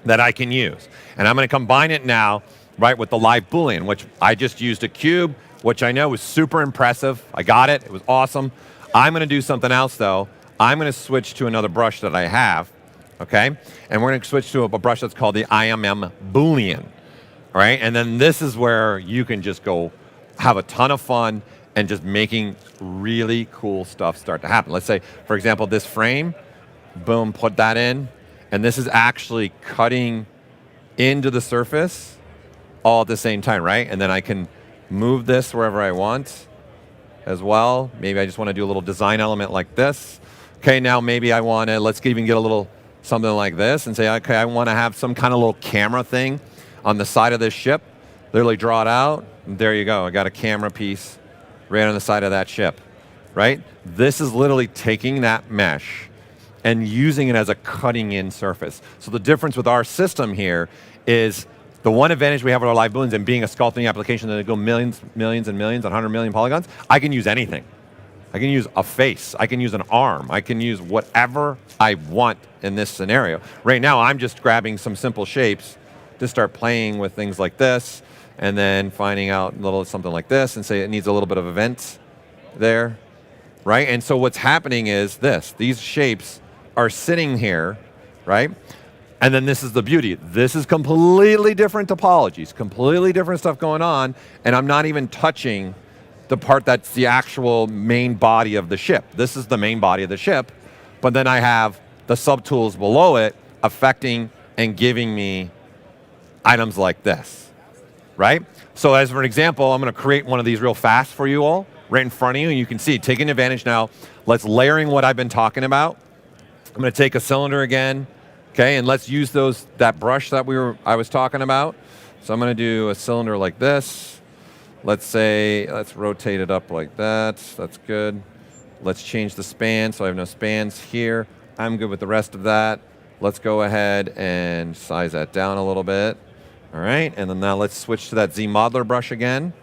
that I can use, and I'm going to combine it now, right, with the live Boolean, which I just used a cube, which I know was super impressive. I got it. It was awesome. I'm going to do something else, though. I'm going to switch to another brush that I have, okay? And we're going to switch to a brush that's called the IMM Boolean, right? And then this is where you can just go have a ton of fun and just making really cool stuff start to happen. Let's say, for example, this frame, boom, put that in, and this is actually cutting into the surface all at the same time, right? And then I can move this wherever I want as well. Maybe I just want to do a little design element like this. Okay, now maybe I want to, let's even get a little something like this and say, okay, I want to have some kind of little camera thing on the side of this ship. Literally draw it out, and there you go. I got a camera piece right on the side of that ship, right? This is literally taking that mesh and using it as a cutting in surface. So the difference with our system here is the one advantage we have with our live booleans and being a sculpting application that go millions, millions and millions, 100 million polygons, I can use anything. I can use a face, I can use an arm, I can use whatever I want in this scenario. Right now, I'm just grabbing some simple shapes to start playing with things like this, and then finding out a little something like this and say it needs a little bit of a vent there, right? And so what's happening is this, these shapes are sitting here, right? And then this is the beauty. This is completely different topologies, completely different stuff going on, and I'm not even touching the part that's the actual main body of the ship. This is the main body of the ship, but then I have the subtools below it affecting and giving me items like this. Right? So as for an example, I'm going to create one of these real fast for you all, right in front of you, and you can see, taking advantage now, let's layering what I've been talking about. I'm going to take a cylinder again, okay, and let's use that brush that I was talking about. So I'm going to do a cylinder like this. Let's rotate it up like that. That's good. Let's change the span, so I have no spans here. I'm good with the rest of that. Let's go ahead and size that down a little bit. All right, and then now let's switch to that Z modeler brush again.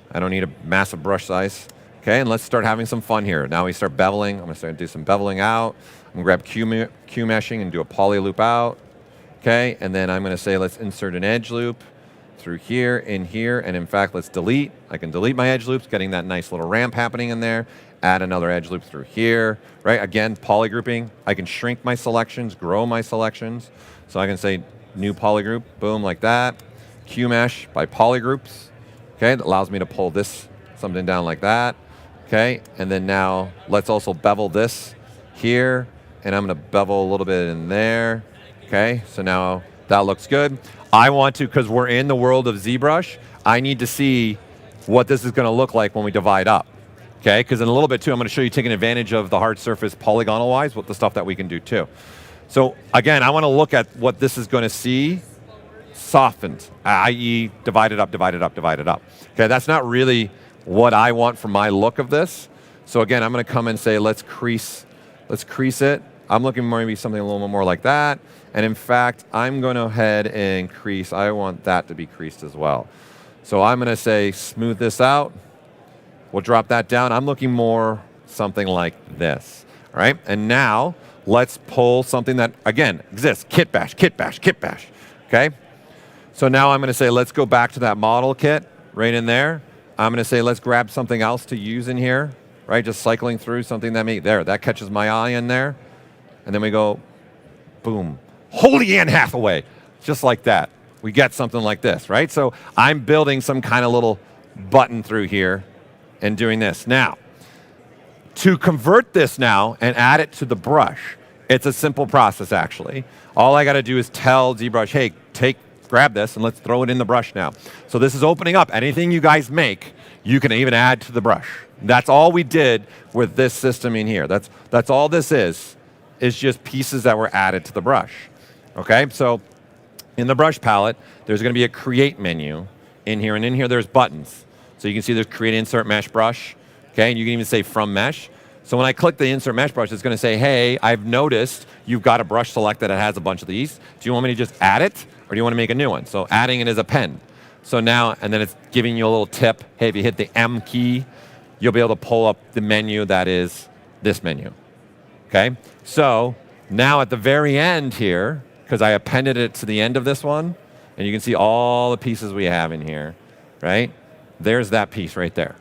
I don't need a massive brush size. Okay, and let's start having some fun here. Now we start beveling. I'm gonna start to do some beveling out. I'm gonna grab Q meshing and do a poly loop out. Okay, and then I'm gonna say let's insert an edge loop through here, in here, and in fact, let's delete. I can delete my edge loops, getting that nice little ramp happening in there. Add another edge loop through here, right? Again, poly grouping. I can shrink my selections, grow my selections. So I can say new polygroup, boom, like that. Q-mesh by polygroups, okay? That allows me to pull this, something down like that, okay? And then now, let's also bevel this here, and I'm gonna bevel a little bit in there, okay? So now, that looks good. I want to, because we're in the world of ZBrush, I need to see what this is gonna look like when we divide up, okay? Because in a little bit too, I'm gonna show you taking advantage of the hard surface polygonal-wise with the stuff that we can do too. So again, I want to look at what this is going to see softened, i.e. divided up, divided up, divided up. Okay, that's not really what I want for my look of this. So again, I'm going to come and say, let's crease it. I'm looking for maybe something a little more like that. And in fact, I'm going to go ahead and crease. I want that to be creased as well. So I'm going to say, smooth this out. We'll drop that down. I'm looking more something like this, all right? And now, let's pull something that, again, exists. Kit bash, kit bash, kit bash, okay? So now I'm going to say, let's go back to that model kit right in there. I'm going to say, let's grab something else to use in here, right? Just cycling through something that catches my eye in there. And then we go, boom. Holy Anne Hathaway, just like that. We get something like this, right? So I'm building some kind of little button through here and doing this. Now, To convert this now and add it to the brush, it's a simple process actually. All I got to do is tell ZBrush, hey, grab this and let's throw it in the brush now. So this is opening up. Anything you guys make, you can even add to the brush. That's all we did with this system in here. That's all this is just pieces that were added to the brush. Okay, so in the brush palette, there's going to be a create menu in here, and in here there's buttons. So you can see there's create insert mesh brush. Okay, and you can even say from mesh. So when I click the insert mesh brush, it's going to say, hey, I've noticed you've got a brush selected that has a bunch of these. Do you want me to just add it, or do you want to make a new one? So adding it is append. So now, and then it's giving you a little tip. Hey, if you hit the M key, you'll be able to pull up the menu that is this menu. Okay, so now at the very end here, because I appended it to the end of this one, and you can see all the pieces we have in here, right? There's that piece right there.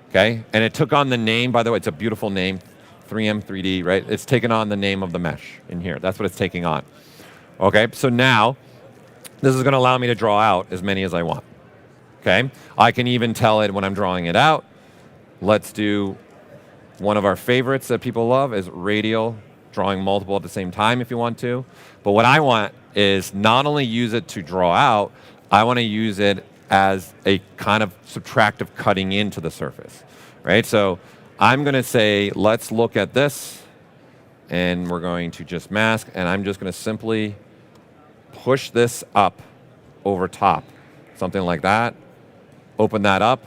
Okay, and it took on the name, by the way, it's a beautiful name, 3M 3D, right? It's taken on the name of the mesh in here. That's what it's taking on. Okay, so now this is going to allow me to draw out as many as I want. Okay, I can even tell it when I'm drawing it out. Let's do one of our favorites that people love is radial, drawing multiple at the same time if you want to. But what I want is not only use it to draw out, I want to use it as a kind of subtractive cutting into the surface, right? So I'm going to say, let's look at this, and we're going to just mask, and I'm just going to simply push this up over top, something like that. Open that up.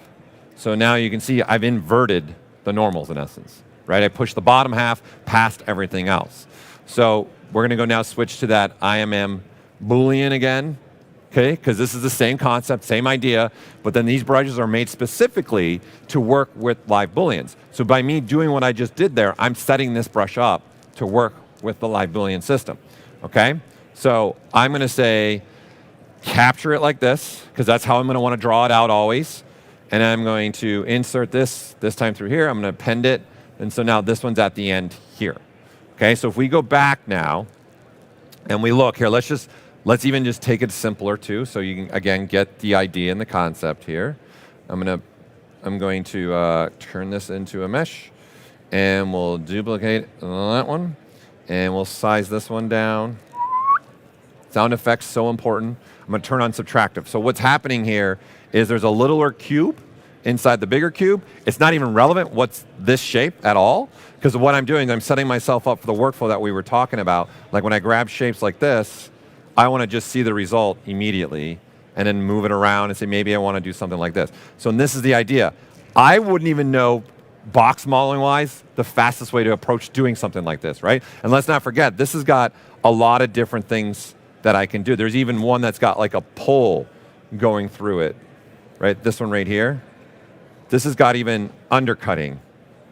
So now you can see I've inverted the normals in essence, right? I pushed the bottom half past everything else. So we're going to go now switch to that IMM Boolean again. Okay, because this is the same concept, same idea, but then these brushes are made specifically to work with live Booleans. So by me doing what I just did there, I'm setting this brush up to work with the live Boolean system. Okay, so I'm going to say capture it like this, because that's how I'm going to want to draw it out always. And I'm going to insert this time through here. I'm going to append it, and so now this one's at the end here. Okay, so if we go back now and we look here, let's even just take it simpler too, so you can again get the idea and the concept here. I'm going to turn this into a mesh, and we'll duplicate that one, and we'll size this one down. Sound effects so important. I'm going to turn on subtractive. So what's happening here is there's a littler cube inside the bigger cube. It's not even relevant what's this shape at all, because what I'm doing is I'm setting myself up for the workflow that we were talking about. Like when I grab shapes like this, I want to just see the result immediately and then move it around and say, maybe I want to do something like this. So this is the idea. I wouldn't even know, box modeling-wise, the fastest way to approach doing something like this, right? And let's not forget, this has got a lot of different things that I can do. There's even one that's got like a pole going through it, right? This one right here. This has got even undercutting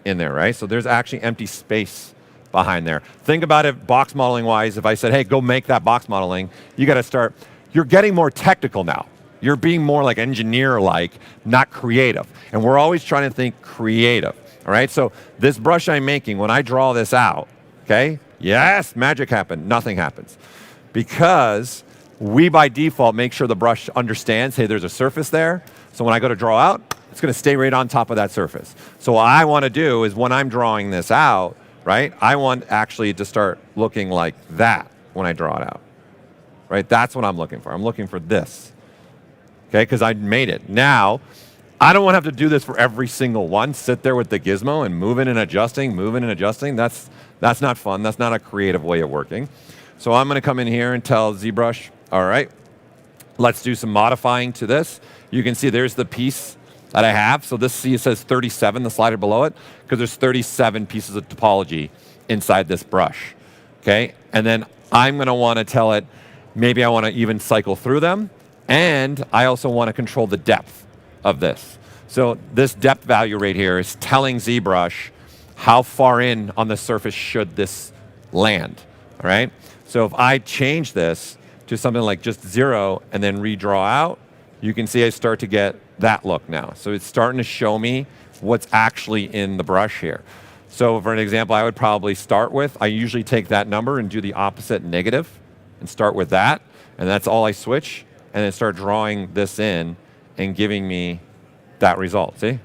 in there, right? So there's actually empty space behind there. Think about it box modeling wise. If I said, hey, go make that box modeling, you got to start, you're getting more technical now. You're being more like engineer-like, not creative. And we're always trying to think creative, all right? So this brush I'm making, when I draw this out, okay, yes, magic happened, nothing happens. Because we by default make sure the brush understands, hey, there's a surface there. So when I go to draw out, it's going to stay right on top of that surface. So what I want to do is when I'm drawing this out, right, I want actually to start looking like that when I draw it out, right? That's what I'm looking for. I'm looking for this, okay, because I made it. Now, I don't want to have to do this for every single one, sit there with the gizmo and moving and adjusting. That's not fun. That's not a creative way of working. So I'm going to come in here and tell ZBrush, all right, let's do some modifying to this. You can see there's the piece that I have. So this, see, it says 37, the slider below it, because there's 37 pieces of topology inside this brush, okay? And then I'm going to want to tell it, maybe I want to even cycle through them, and I also want to control the depth of this. So this depth value right here is telling ZBrush how far in on the surface should this land, all right? So if I change this to something like just 0 and then redraw out, you can see I start to get that look now. So it's starting to show me what's actually in the brush here. So for an example, I would probably start with, I usually take that number and do the opposite negative and start with that, and that's all I switch, and then start drawing this in and giving me that result, see?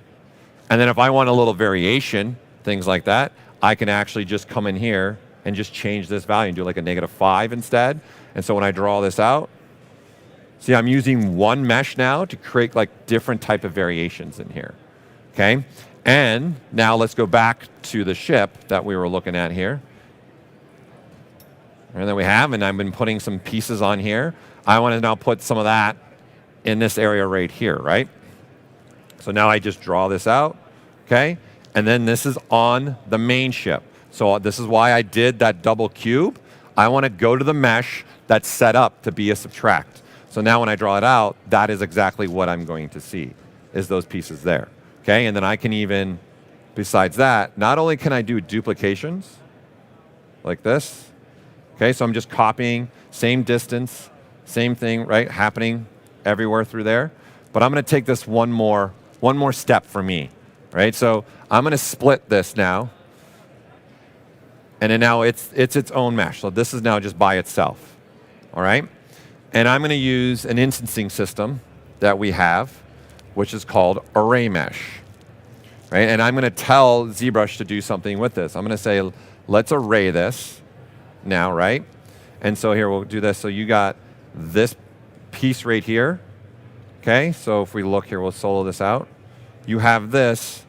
And then if I want a little variation, things like that, I can actually just come in here and just change this value and do like a -5 instead. And so when I draw this out, see, I'm using one mesh now to create like different type of variations in here, okay? And now let's go back to the ship that we were looking at here. And then we have, and I've been putting some pieces on here. I want to now put some of that in this area right here, right? So now I just draw this out, okay? And then this is on the main ship. So this is why I did that double cube. I want to go to the mesh that's set up to be a subtract. So now when I draw it out, that is exactly what I'm going to see, is those pieces there, okay? And then I can even, besides that, not only can I do duplications like this, okay? So I'm just copying, same distance, same thing, right, happening everywhere through there. But I'm going to take this one more step for me, right? So I'm going to split this now. And then now it's its own mesh. So this is now just by itself, all right? And I'm going to use an instancing system that we have, which is called array mesh, right? And I'm going to tell ZBrush to do something with this. I'm going to say, let's array this now, right? And so here, we'll do this. So you got this piece right here, okay? So if we look here, we'll solo this out. You have this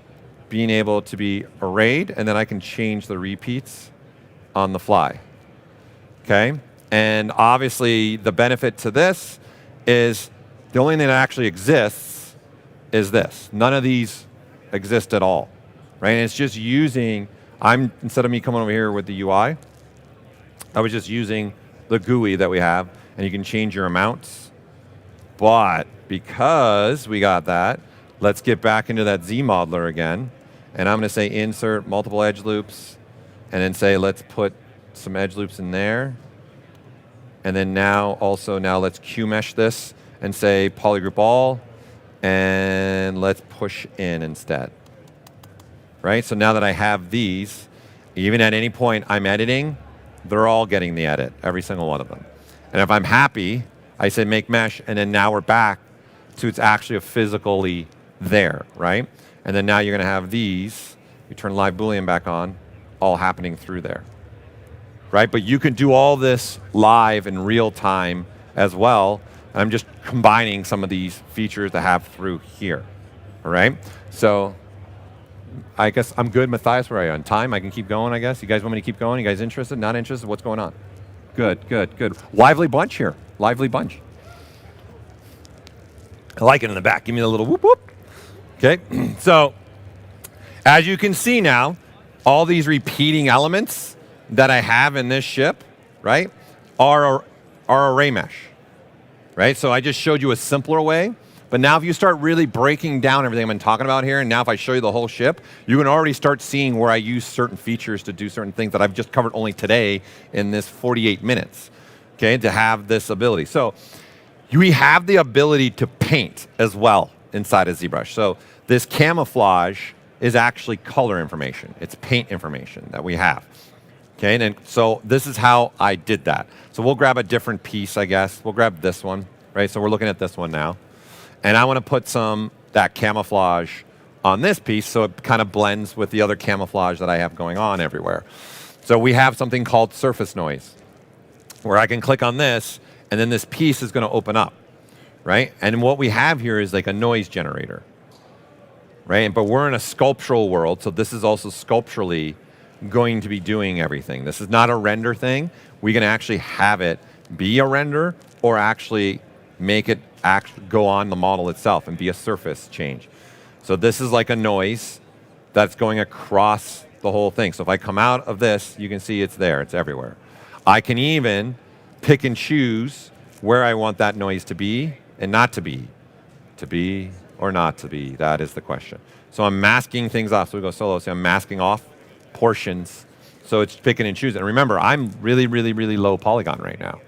being able to be arrayed, and then I can change the repeats on the fly, okay? And obviously, the benefit to this is the only thing that actually exists is this. None of these exist at all, right? And it's just using, instead of me coming over here with the UI, I was just using the GUI that we have, and you can change your amounts. But because we got that, let's get back into that Z modeler again. And I'm going to say insert multiple edge loops, and then say let's put some edge loops in there. And then now let's Q mesh this and say polygroup all, and let's push in instead. Right? So now that I have these, even at any point I'm editing, they're all getting the edit, every single one of them. And if I'm happy, I say make mesh, and then now we're back to it's actually physically there, right? And then now you're going to have these, you turn live Boolean back on, all happening through there, right? But you can do all this live in real time as well. And I'm just combining some of these features to have through here, all right? So I guess I'm good. Matthias, where are you on time? I can keep going, I guess. You guys want me to keep going? You guys interested? Not interested? What's going on? Good, good, good. Lively bunch here. Lively bunch. I like it in the back. Give me a little whoop whoop. Okay, so as you can see now, all these repeating elements that I have in this ship, right, are array mesh, right? So I just showed you a simpler way, but now if you start really breaking down everything I've been talking about here, and now if I show you the whole ship, you can already start seeing where I use certain features to do certain things that I've just covered only today in this 48 minutes, okay, to have this ability. So we have the ability to paint as well inside of ZBrush. So this camouflage is actually color information. It's paint information that we have. Okay, and so this is how I did that. So we'll grab a different piece, I guess. We'll grab this one, right? So we're looking at this one now. And I want to put that camouflage on this piece so it kind of blends with the other camouflage that I have going on everywhere. So we have something called surface noise, where I can click on this, and then this piece is going to open up, right? And what we have here is like a noise generator, right? But we're in a sculptural world, so this is also sculpturally going to be doing everything. This is not a render thing. We can actually have it be a render or actually make it go on the model itself and be a surface change. So this is like a noise that's going across the whole thing. So if I come out of this, you can see it's there. It's everywhere. I can even pick and choose where I want that noise to be and not to be. To be or not to be, that is the question. So I'm masking things off. So we go solo, so I'm masking off portions. So it's picking and choosing. And remember, I'm really, really, really low polygon right now,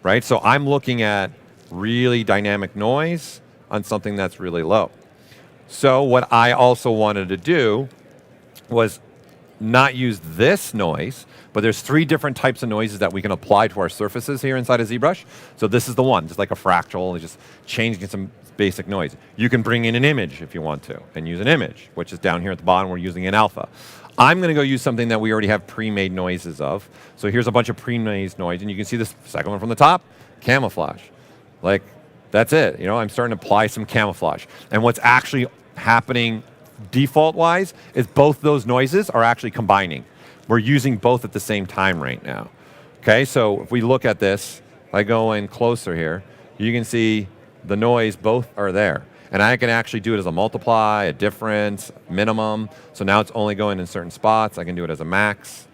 right? So I'm looking at really dynamic noise on something that's really low. So what I also wanted to do was not use this noise, but there's 3 different types of noises that we can apply to our surfaces here inside of ZBrush. So this is the one, just like a fractal, just changing some basic noise. You can bring in an image if you want to and use an image, which is down here at the bottom. We're using an alpha. I'm going to go use something that we already have pre-made noises of. So here's a bunch of pre-made noise, and you can see this second one from the top, camouflage. Like, that's it. You know, I'm starting to apply some camouflage. And what's actually happening default-wise is both those noises are actually combining. We're using both at the same time right now. Okay, so if we look at this, I go in closer here, you can see the noise, both are there. And I can actually do it as a multiply, a difference, minimum. So now it's only going in certain spots. I can do it as a max.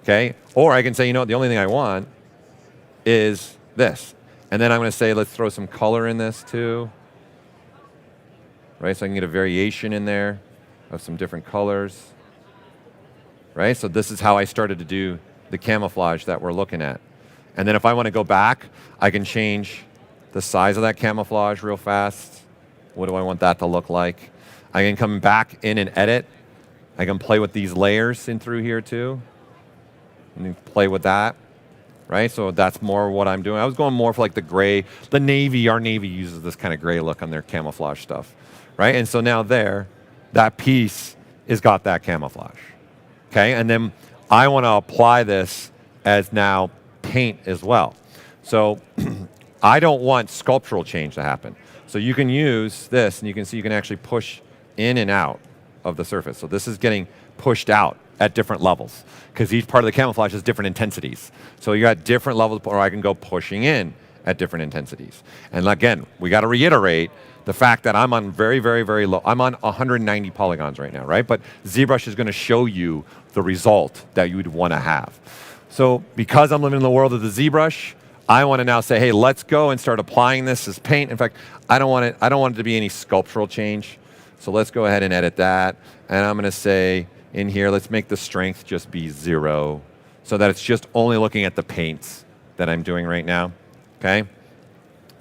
Okay, or I can say, you know what, the only thing I want is this. And then I'm going to say, let's throw some color in this too. Right, so I can get a variation in there of some different colors. Right, so this is how I started to do the camouflage that we're looking at. And then if I want to go back, I can change the size of that camouflage real fast. What do I want that to look like? I can come back in and edit. I can play with these layers in through here too. And play with that. Right, so that's more what I'm doing. I was going more for like the gray. The Navy, our Navy uses this kind of gray look on their camouflage stuff. Right, and so now there, that piece has got that camouflage. Okay, and then I want to apply this as now paint as well. So I don't want sculptural change to happen. So you can use this, and you can see you can actually push in and out of the surface. So this is getting pushed out at different levels because each part of the camouflage has different intensities. So you got different levels, or I can go pushing in at different intensities. And again, we got to reiterate the fact that I'm on very, very, very low. I'm on 190 polygons right now, right? But ZBrush is going to show you the result that you would want to have. So because I'm living in the world of the ZBrush, I want to now say, hey, let's go and start applying this as paint. In fact, I don't want it to be any sculptural change. So let's go ahead and edit that. And I'm going to say in here, let's make the strength just be 0 so that it's just only looking at the paints that I'm doing right now. Okay?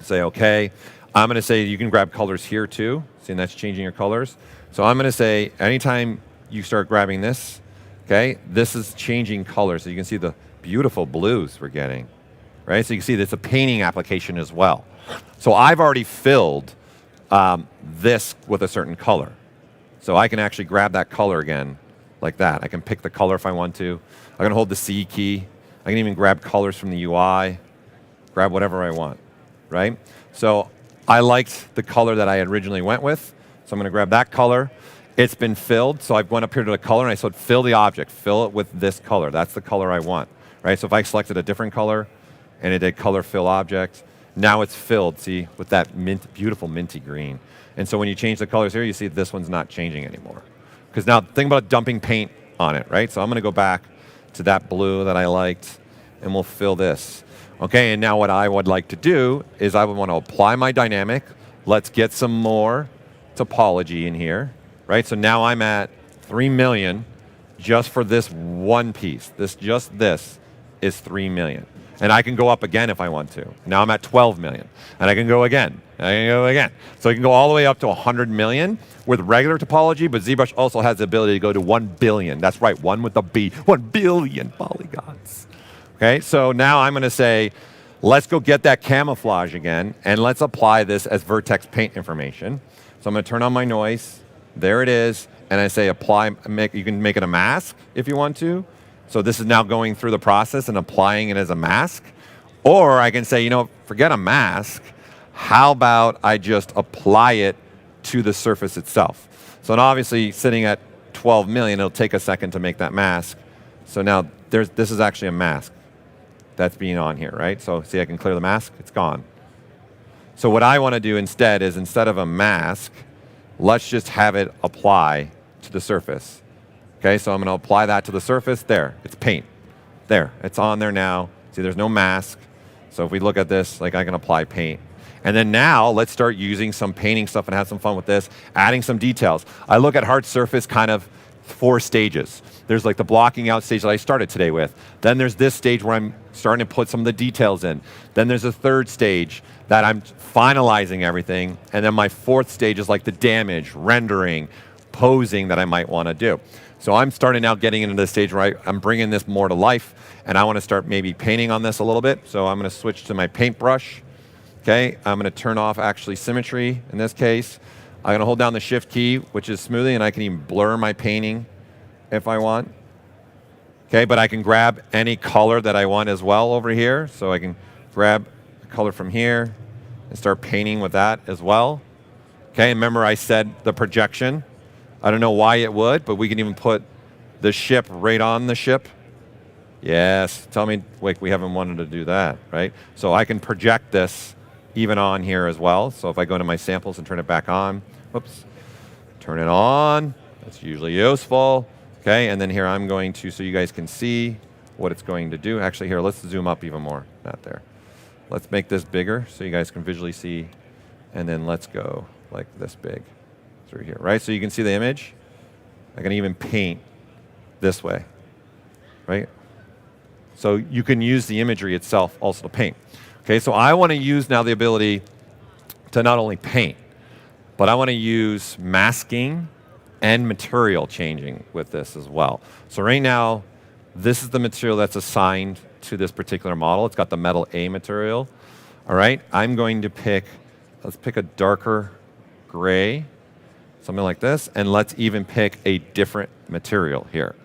Say okay. I'm going to say you can grab colors here too. See, and that's changing your colors. So I'm going to say anytime you start grabbing this, okay, this is changing colors. So you can see the beautiful blues we're getting, right? So you can see that's a painting application as well. So I've already filled this with a certain color. So I can actually grab that color again like that. I can pick the color if I want to. I can hold the C key. I can even grab colors from the UI, grab whatever I want, right? So I liked the color that I originally went with, so I'm going to grab that color. It's been filled, so I've went up here to the color, and I said fill the object. Fill it with this color. That's the color I want, right? So if I selected a different color, and it did color fill object, now it's filled, see, with that beautiful minty green. And so when you change the colors here, you see this one's not changing anymore. Because now think about dumping paint on it, right? So I'm going to go back to that blue that I liked, and we'll fill this. Okay, and now what I would like to do is I would want to apply my dynamic. Let's get some more topology in here, right? So now I'm at 3 million just for this one piece. This is 3 million. And I can go up again if I want to. Now I'm at 12 million. And I can go again. I can go again. So I can go all the way up to 100 million with regular topology, but ZBrush also has the ability to go to 1 billion. That's right, 1 with a B. 1 billion polygons. Okay, so now I'm going to say, let's go get that camouflage again, and let's apply this as vertex paint information. So I'm going to turn on my noise. There it is. And I say apply. You can make it a mask if you want to. So this is now going through the process and applying it as a mask. Or I can say, you know, forget a mask. How about I just apply it to the surface itself? So obviously, sitting at 12 million, it'll take a second to make that mask. So now this is actually a mask that's being on here, right? So see, I can clear the mask. It's gone. So what I want to do instead is, instead of a mask, let's just have it apply to the surface. Okay, so I'm going to apply that to the surface. There, it's paint. There, it's on there now. See, there's no mask. So if we look at this, like I can apply paint. And then now, let's start using some painting stuff and have some fun with this, adding some details. I look at hard surface kind of 4 stages. There's like the blocking out stage that I started today with. Then there's this stage where I'm starting to put some of the details in. Then there's a 3rd stage that I'm finalizing everything. And then my 4th stage is like the damage, rendering, posing that I might want to do. So I'm starting now getting into the stage where I'm bringing this more to life, and I want to start maybe painting on this a little bit. So I'm going to switch to my paintbrush, Okay, I'm going to turn off actually symmetry in this case. I'm going to hold down the shift key, which is smoothing, and I can even blur my painting if I want. Okay, but I can grab any color that I want as well over here. So I can grab a color from here and start painting with that as well. Okay, and remember I said the projection. I don't know why it would, but we can even put the ship right on the ship. Yes, tell me, Wick, we haven't wanted to do that, right? So I can project this even on here as well. So if I go to my samples and turn it back on, whoops, turn it on, that's usually useful. Okay, and then here I'm going to, so you guys can see what it's going to do. Actually here, let's zoom up even more, not there. Let's make this bigger so you guys can visually see, and then let's go like this big through here, right? So you can see the image. I can even paint this way, right? So you can use the imagery itself also to paint. Okay, so I want to use now the ability to not only paint, but I want to use masking and material changing with this as well. So right now, this is the material that's assigned to this particular model. It's got the metal A material. All right, I'm going to pick, let's pick a darker gray, something like this, and let's even pick a different material here.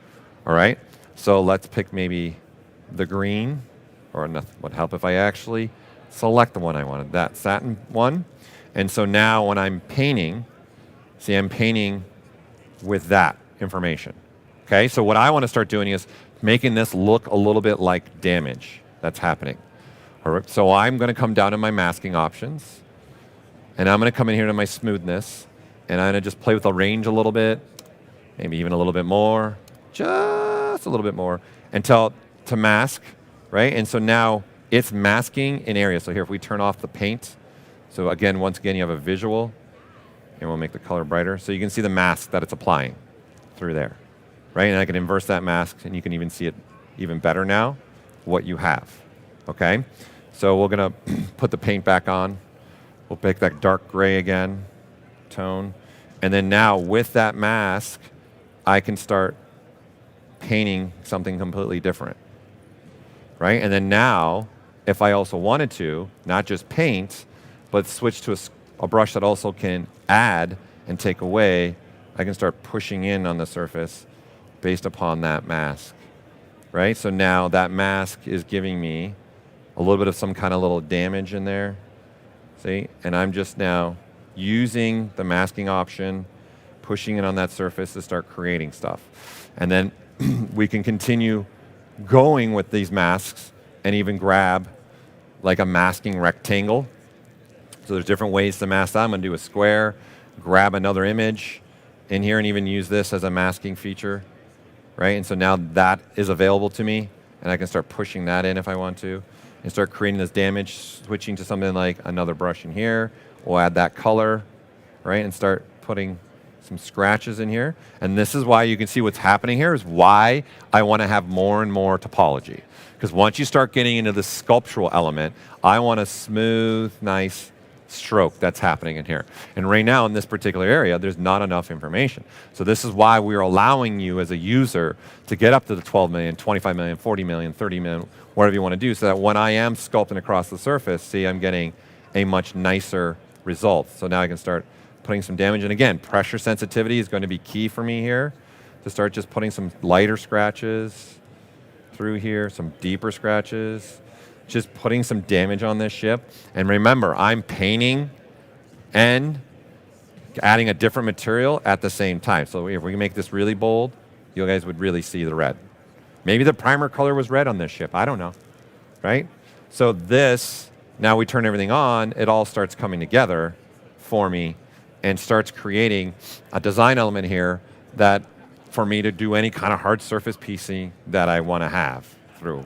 All right, so let's pick maybe the green, or nothing would help if I actually select the one I wanted, that satin one. And so now when I'm painting, see, I'm painting with that information. Okay, so what I want to start doing is making this look a little bit like damage that's happening. All right, so I'm going to come down to my masking options, and I'm going to come in here to my smoothness, and I'm going to just play with the range a little bit, maybe even a little bit more, just a little bit more, until to mask, right? And so now it's masking in areas. So here, if we turn off the paint, so again, once again, you have a visual, and we'll make the color brighter. So you can see the mask that it's applying through there, right? And I can inverse that mask, and you can even see it even better now, what you have, okay? So we're gonna put the paint back on. We'll pick that dark gray again, tone. And then now with that mask, I can start painting something completely different, right? And then now, if I also wanted to, not just paint, but switch to a brush that also can add and take away, I can start pushing in on the surface based upon that mask, right? So now that mask is giving me a little bit of some kind of little damage in there, see? And I'm just now using the masking option, pushing it on that surface to start creating stuff. And then we can continue going with these masks and even grab like a masking rectangle. So there's different ways to mask that. I'm going to do a square, grab another image in here, and even use this as a masking feature, right? And so now that is available to me, and I can start pushing that in if I want to, and start creating this damage, switching to something like another brush in here. We'll add that color, right? And start putting some scratches in here. And this is why you can see what's happening here is why I want to have more and more topology. Because once you start getting into the sculptural element, I want a smooth, nice stroke that's happening in here. And right now in this particular area, there's not enough information. So this is why we're allowing you as a user to get up to the 12 million, 25 million, 40 million, 30 million, whatever you want to do, so that when I am sculpting across the surface, see, I'm getting a much nicer result. So now I can start putting some damage. And again, pressure sensitivity is going to be key for me here, to start just putting some lighter scratches through here, some deeper scratches, just putting some damage on this ship. And remember, I'm painting and adding a different material at the same time. So if we can make this really bold, you guys would really see the red. Maybe the primer color was red on this ship, I don't know, right? So this, now we turn everything on, it all starts coming together for me and starts creating a design element here that for me to do any kind of hard surface piecing that I want to have through.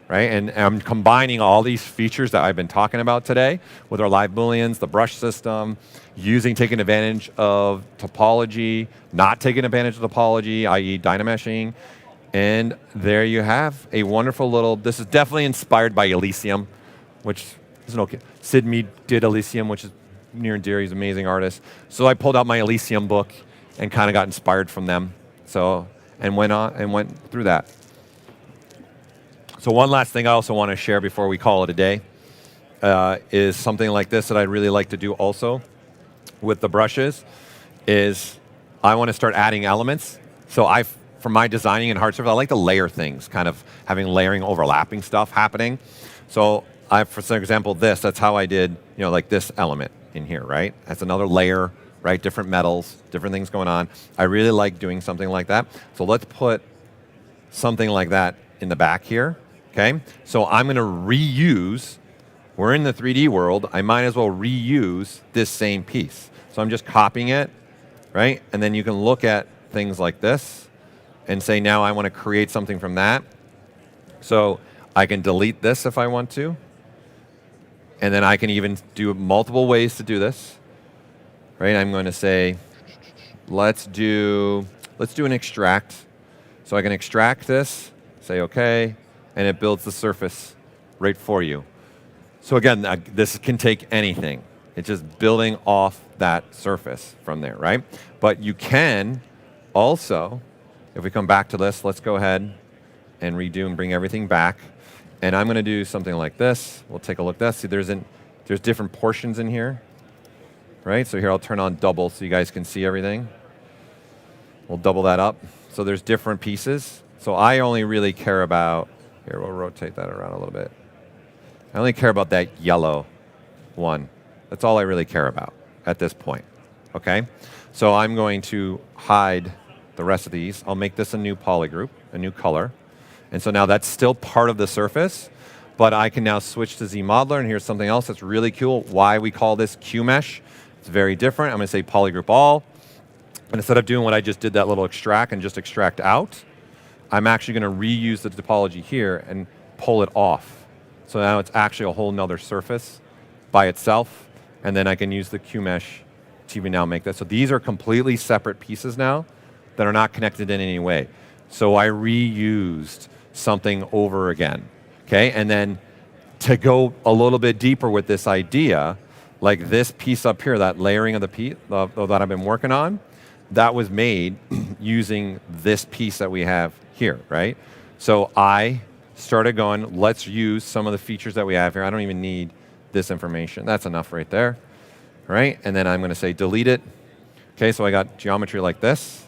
Right? And I'm combining all these features that I've been talking about today with our live booleans, the brush system, taking advantage of topology, not taking advantage of topology, i.e. dynameshing. And there you have a wonderful little, this is definitely inspired by Elysium, which is okay. Sid Mead did Elysium, which is near and dear, he's an amazing artist. So I pulled out my Elysium book and kind of got inspired from them. So, and went through that. So one last thing I also want to share before we call it a day is something like this that I'd really like to do also with the brushes is I want to start adding elements. So for my designing and hard surface, I like to layer things, kind of having layering, overlapping stuff happening. So for example, that's how I did, like this element in here, right? That's another layer, right? Different metals, different things going on. I really like doing something like that. So let's put something like that in the back here, okay? So I'm going to reuse, we're in the 3D world, I might as well reuse this same piece. So I'm just copying it, right? And then you can look at things like this and say, now I want to create something from that. So I can delete this if I want to. And then I can even do multiple ways to do this, right? I'm going to say, let's do an extract. So I can extract this, say OK, and it builds the surface right for you. So again, this can take anything. It's just building off that surface from there, right? But you can also, if we come back to this, let's go ahead and redo and bring everything back. And I'm going to do something like this. We'll take a look at this. See, there's different portions in here, right? So here I'll turn on double so you guys can see everything. We'll double that up. So there's different pieces. So I only really care about, here, we'll rotate that around a little bit. I only care about that yellow one. That's all I really care about at this point, okay? So I'm going to hide the rest of these. I'll make this a new polygroup, a new color. And so now that's still part of the surface, but I can now switch to ZModeler, and here's something else that's really cool, why we call this QMesh. It's very different. I'm going to say polygroup all, and instead of doing what I just did, that little extract and just extract out, I'm actually going to reuse the topology here and pull it off. So now it's actually a whole nother surface by itself, and then I can use the QMesh to even now make that. So these are completely separate pieces now that are not connected in any way. So I reused something over again, okay? And then to go a little bit deeper with this idea, like this piece up here, that layering of the piece that I've been working on, that was made using this piece that we have here, right? So I started going, let's use some of the features that we have here. I don't even need this information. That's enough right there, right? And then I'm going to say delete it. Okay, so I got geometry like this.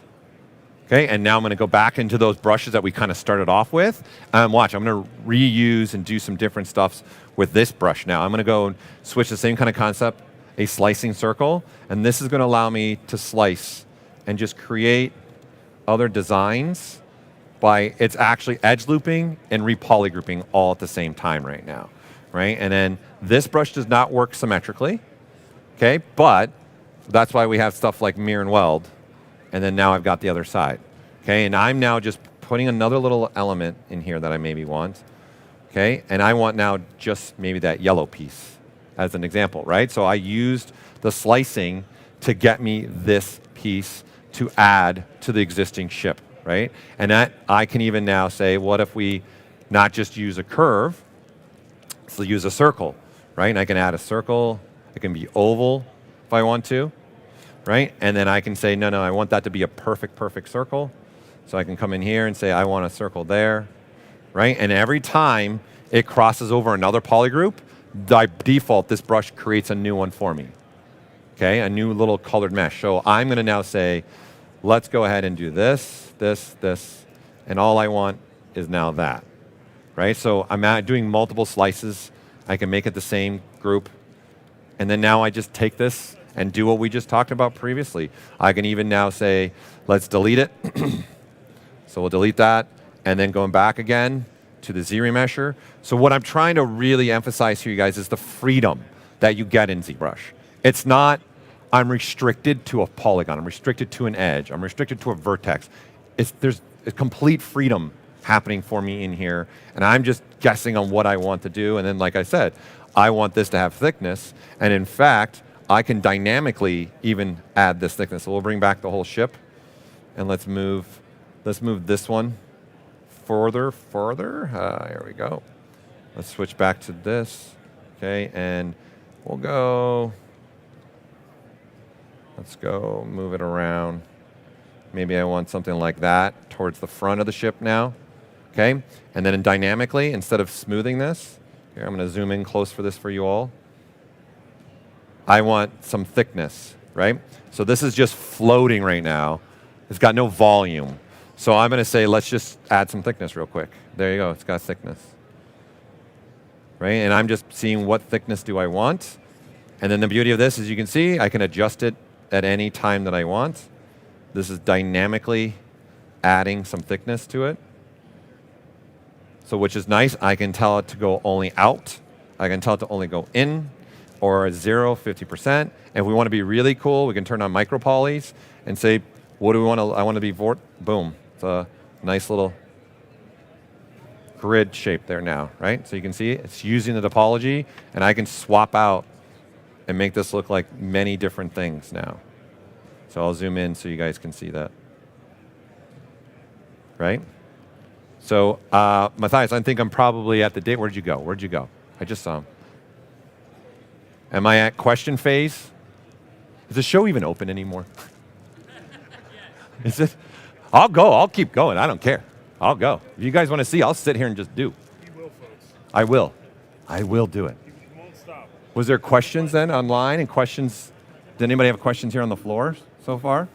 Okay, and now I'm going to go back into those brushes that we kind of started off with. Watch, I'm going to reuse and do some different stuffs with this brush now. I'm going to go and switch the same kind of concept, a slicing circle, and this is going to allow me to slice and just create other designs by, it's actually edge looping and repolygrouping all at the same time right now, right? And then this brush does not work symmetrically, okay? But that's why we have stuff like mirror and weld. And then now I've got the other side, okay? And I'm now just putting another little element in here that I maybe want, okay? And I want now just maybe that yellow piece as an example, right? So I used the slicing to get me this piece to add to the existing ship, right? And that I can even now say, what if we not just use a curve, so use a circle, right? And I can add a circle. It can be oval if I want to. Right? And then I can say, no, I want that to be a perfect circle. So I can come in here and say, I want a circle there, right? And every time it crosses over another polygroup, by default, this brush creates a new one for me, okay? A new little colored mesh. So I'm going to now say, let's go ahead and do this, and all I want is now that, right? So I'm doing multiple slices. I can make it the same group. And then now I just take this and do what we just talked about previously. I can even now say, let's delete it. So we'll delete that, and then going back again to the Z-remesher. So what I'm trying to really emphasize here, you guys, is the freedom that you get in ZBrush. It's not, I'm restricted to a polygon, I'm restricted to an edge, I'm restricted to a vertex. There's a complete freedom happening for me in here, and I'm just guessing on what I want to do, and then like I said, I want this to have thickness, and in fact, I can dynamically even add this thickness. So we'll bring back the whole ship, and let's move this one further. Here we go. Let's switch back to this, okay, and we'll go, let's go move it around. Maybe I want something like that towards the front of the ship now, okay? And then dynamically, instead of smoothing this, Here, I'm going to zoom in close for this for you all. I want some thickness, right? So this is just floating right now. It's got no volume. So I'm going to say, let's just add some thickness real quick. There you go. It's got thickness. Right? And I'm just seeing what thickness do I want. And then the beauty of this is you can see I can adjust it at any time that I want. This is dynamically adding some thickness to it. So which is nice. I can tell it to go only out. I can tell it to only go in, or 0, 50%. And if we want to be really cool, we can turn on micro polys and say, what do we want to, I want to be boom. It's a nice little grid shape there now, right? So you can see it's using the topology, and I can swap out and make this look like many different things now. So I'll zoom in so you guys can see that. Right? So, Matthias, I think I'm probably at the date. Where'd you go? Where'd you go? I just saw him. Am I at question phase? Is the show even open anymore? Is it? I'll go. I'll keep going. I don't care. I'll go. If you guys want to see, I'll sit here and just do. He will, folks. I will. I will do it. He won't stop. Was there questions then online and questions? Did anybody have questions here on the floor so far?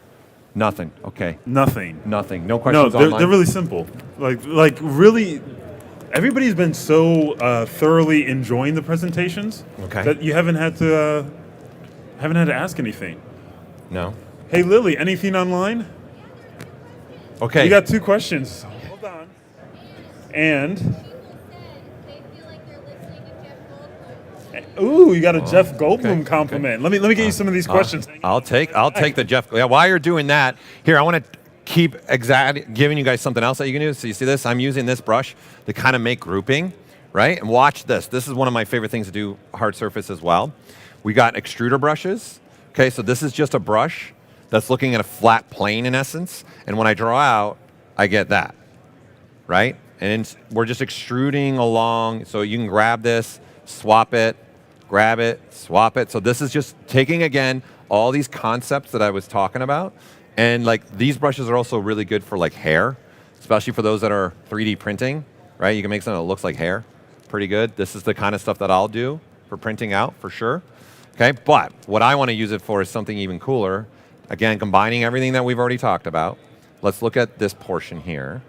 Nothing. Okay. Nothing. Nothing. No questions No, online? they're really simple. Like really, everybody's been so thoroughly enjoying the presentations that you haven't had to ask anything. No. Hey, Lily, anything online? Okay. You got 2 questions. Hold on. And ooh, you got a Jeff Goldblum compliment. Let me get you some of these questions. I'll take the Jeff. Yeah, while you're doing that, here I want to keep giving you guys something else that you can do. So you see this? I'm using this brush to kind of make grouping, right? And watch this. This is one of my favorite things to do hard surface as well. We got extruder brushes. Okay, so this is just a brush that's looking at a flat plane in essence. And when I draw out, I get that, right? And we're just extruding along. So you can grab this, swap it, grab it, swap it. So this is just taking, again, all these concepts that I was talking about. And like these brushes are also really good for like hair, especially for those that are 3D printing, right? You can make something that looks like hair. Pretty good. This is the kind of stuff that I'll do for printing out for sure. Okay, but what I want to use it for is something even cooler. Again, combining everything that we've already talked about. Let's look at this portion here,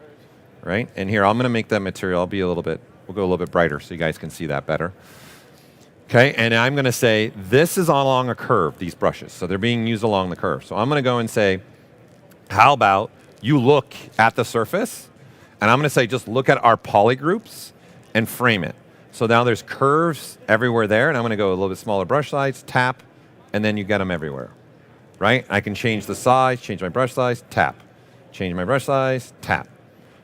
right? And here, I'm going to make that material. We'll go a little bit brighter so you guys can see that better. Okay, and I'm going to say, this is along a curve, these brushes. So they're being used along the curve. So I'm going to go and say, how about you look at the surface, and I'm going to say, just look at our poly groups and frame it. So now there's curves everywhere there, and I'm going to go a little bit smaller brush size, tap, and then you get them everywhere. Right? I can change the size, change my brush size, tap. Change my brush size, tap.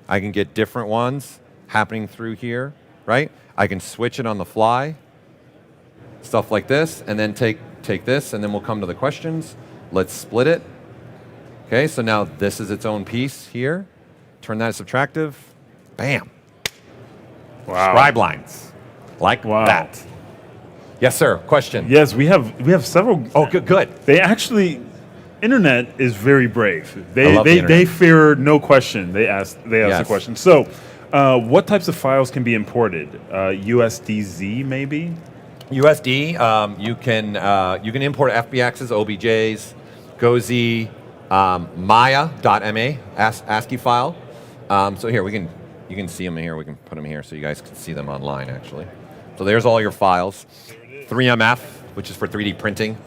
I can get different ones happening through here, right? I can switch it on the fly, stuff like this, and then take this, and then we'll come to the questions. Let's split it. Okay, so now this is its own piece here. Turn that subtractive. Bam. Wow. Scribe lines. Like that. Yes, sir. Question. Yes, we have several. Oh, good. They actually, internet is very brave. I love the They internet. fear no question. They ask the Yes. question. So, what types of files can be imported? USDZ maybe. USD. You can import FBXs, OBJs, GoZ, Maya.ma ASCII file. So here you can see them here. We can put them here so you guys can see them online actually. So there's all your files. 3MF, which is for 3D printing.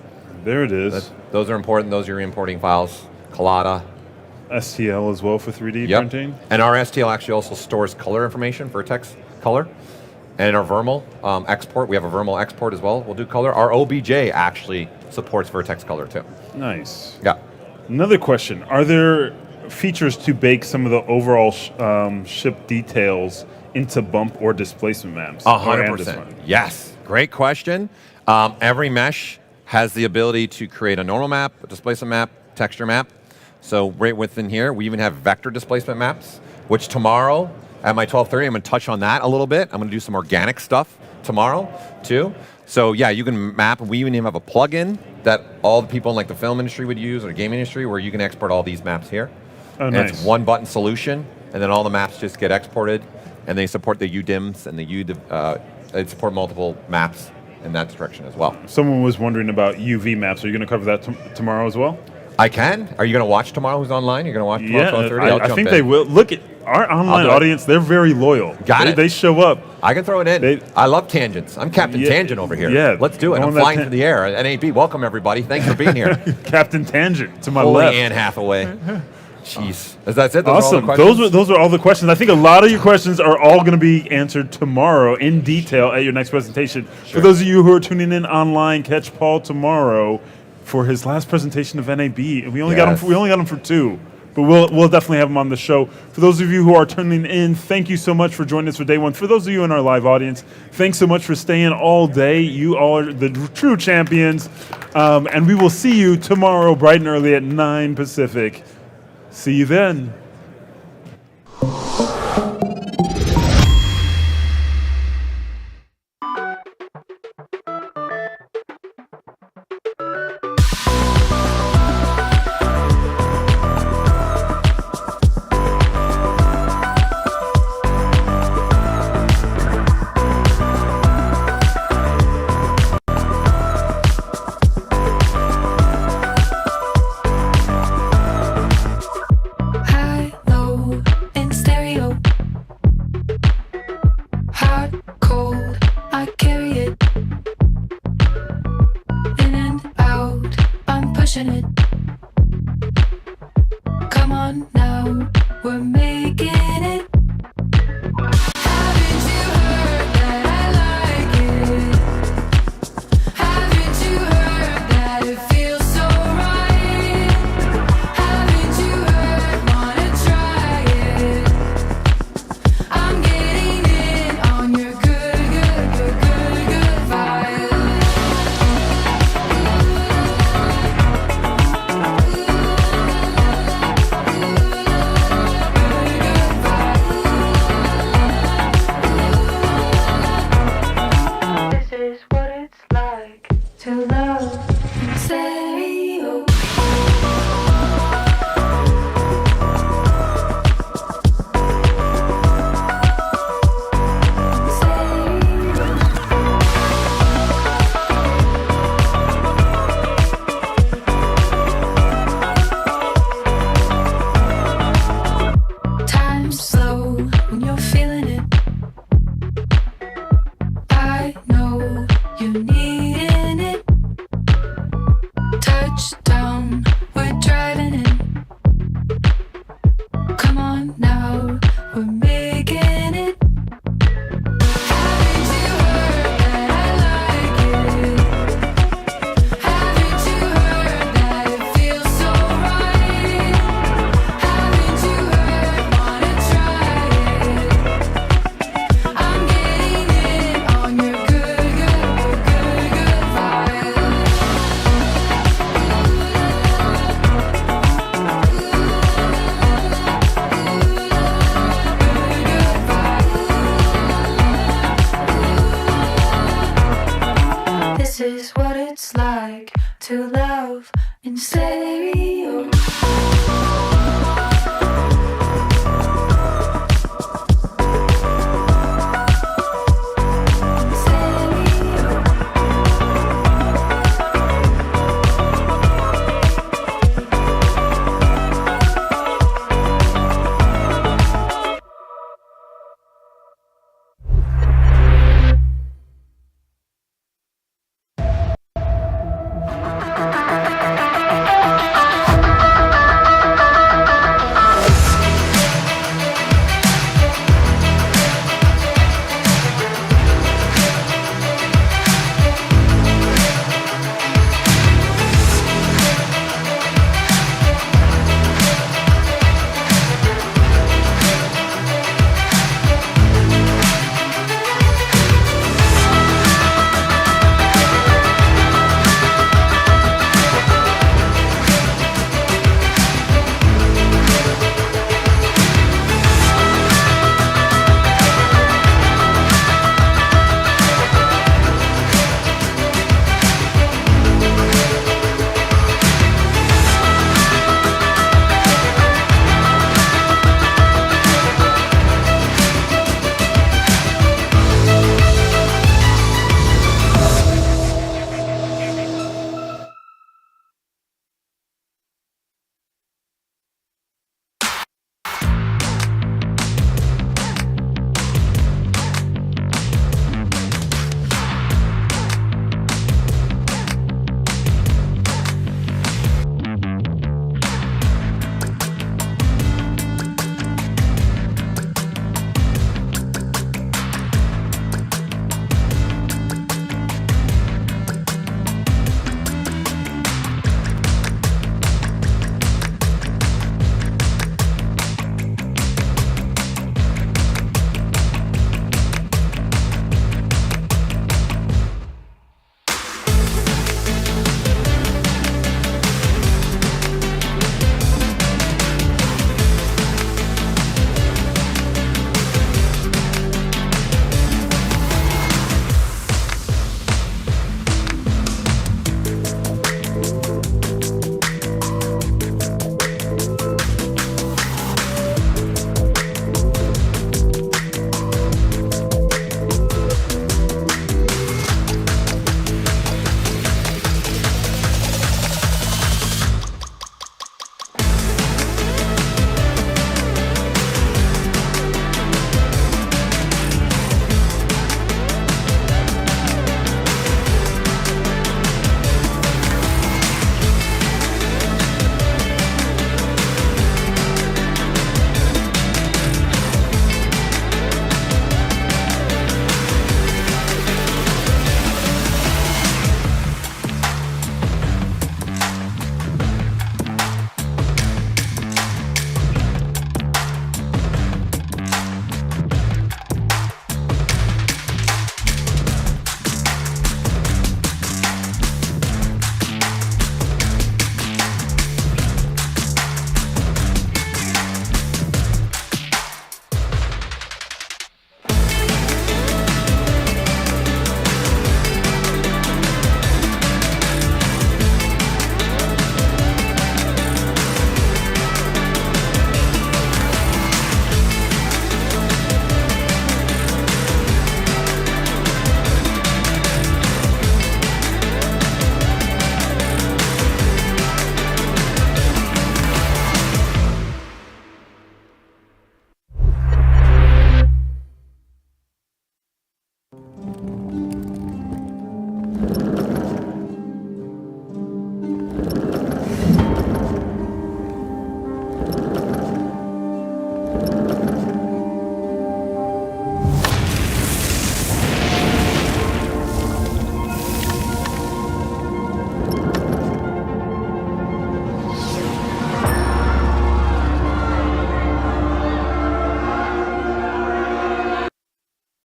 There it is. Those are important. Those are your importing files. Collada. STL as well for 3D Yep. printing. And our STL actually also stores color information, vertex color. And our Vermal export, we have a Vermal export as well. We'll do color. Our OBJ actually supports vertex color too. Nice. Yeah. Another question. Are there features to bake some of the overall ship details into bump or displacement maps? 100%. Yes. Great question. Every mesh has the ability to create a normal map, a displacement map, texture map. So right within here, we even have vector displacement maps, which tomorrow at my 12:30, I'm going to touch on that a little bit. I'm going to do some organic stuff tomorrow too. So yeah, you can map. We even have a plugin that all the people in like the film industry would use or the gaming industry where you can export all these maps here. Oh, and nice. it's one button solution, and then all the maps just get exported, and they support the UDIMs and the they support multiple maps in that direction as well. Someone was wondering about UV maps. Are you going to cover that tomorrow as well? I can. Are you going to watch tomorrow? Who's online? You're going to watch tomorrow? Yeah, 12:30? I think they will. Look at our online audience. They're very loyal. They show up. I can throw it in. I love tangents. I'm Captain Tangent over here. Yeah, let's do it. I'm flying through the air. NAB, welcome everybody. Thanks for being here. Captain Tangent to my Holy left. Anne Hathaway. Jeez. That's it? Awesome. Those are all the questions. I think a lot of your questions are all going to be answered tomorrow in detail at your next presentation. Sure. For those of you who are tuning in online, catch Paul tomorrow for his last presentation of NAB. We only got him for 2, but we'll definitely have him on the show. For those of you who are tuning in, thank you so much for joining us for day 1. For those of you in our live audience, thanks so much for staying all day. You all are the true champions, and we will see you tomorrow bright and early at 9 Pacific. See you then. High, low, in stereo. Hot, cold, I carry it. In and out, I'm pushing it. Come on now, we're making it. Haven't you heard that I like it? Haven't you heard that it feels so right? Haven't you heard, wanna try it? I'm getting in on your good vibe. This is what it's like to love in stereo. Time's slow when you're feeling it. I know you're needing it. Touchdown, we're driving in. Come on now, we're making it. Haven't you heard that I like it? Haven't you heard that it feels so right? Haven't you heard, wanna try it? I'm getting in on your good vibe. This is what it's like to love and say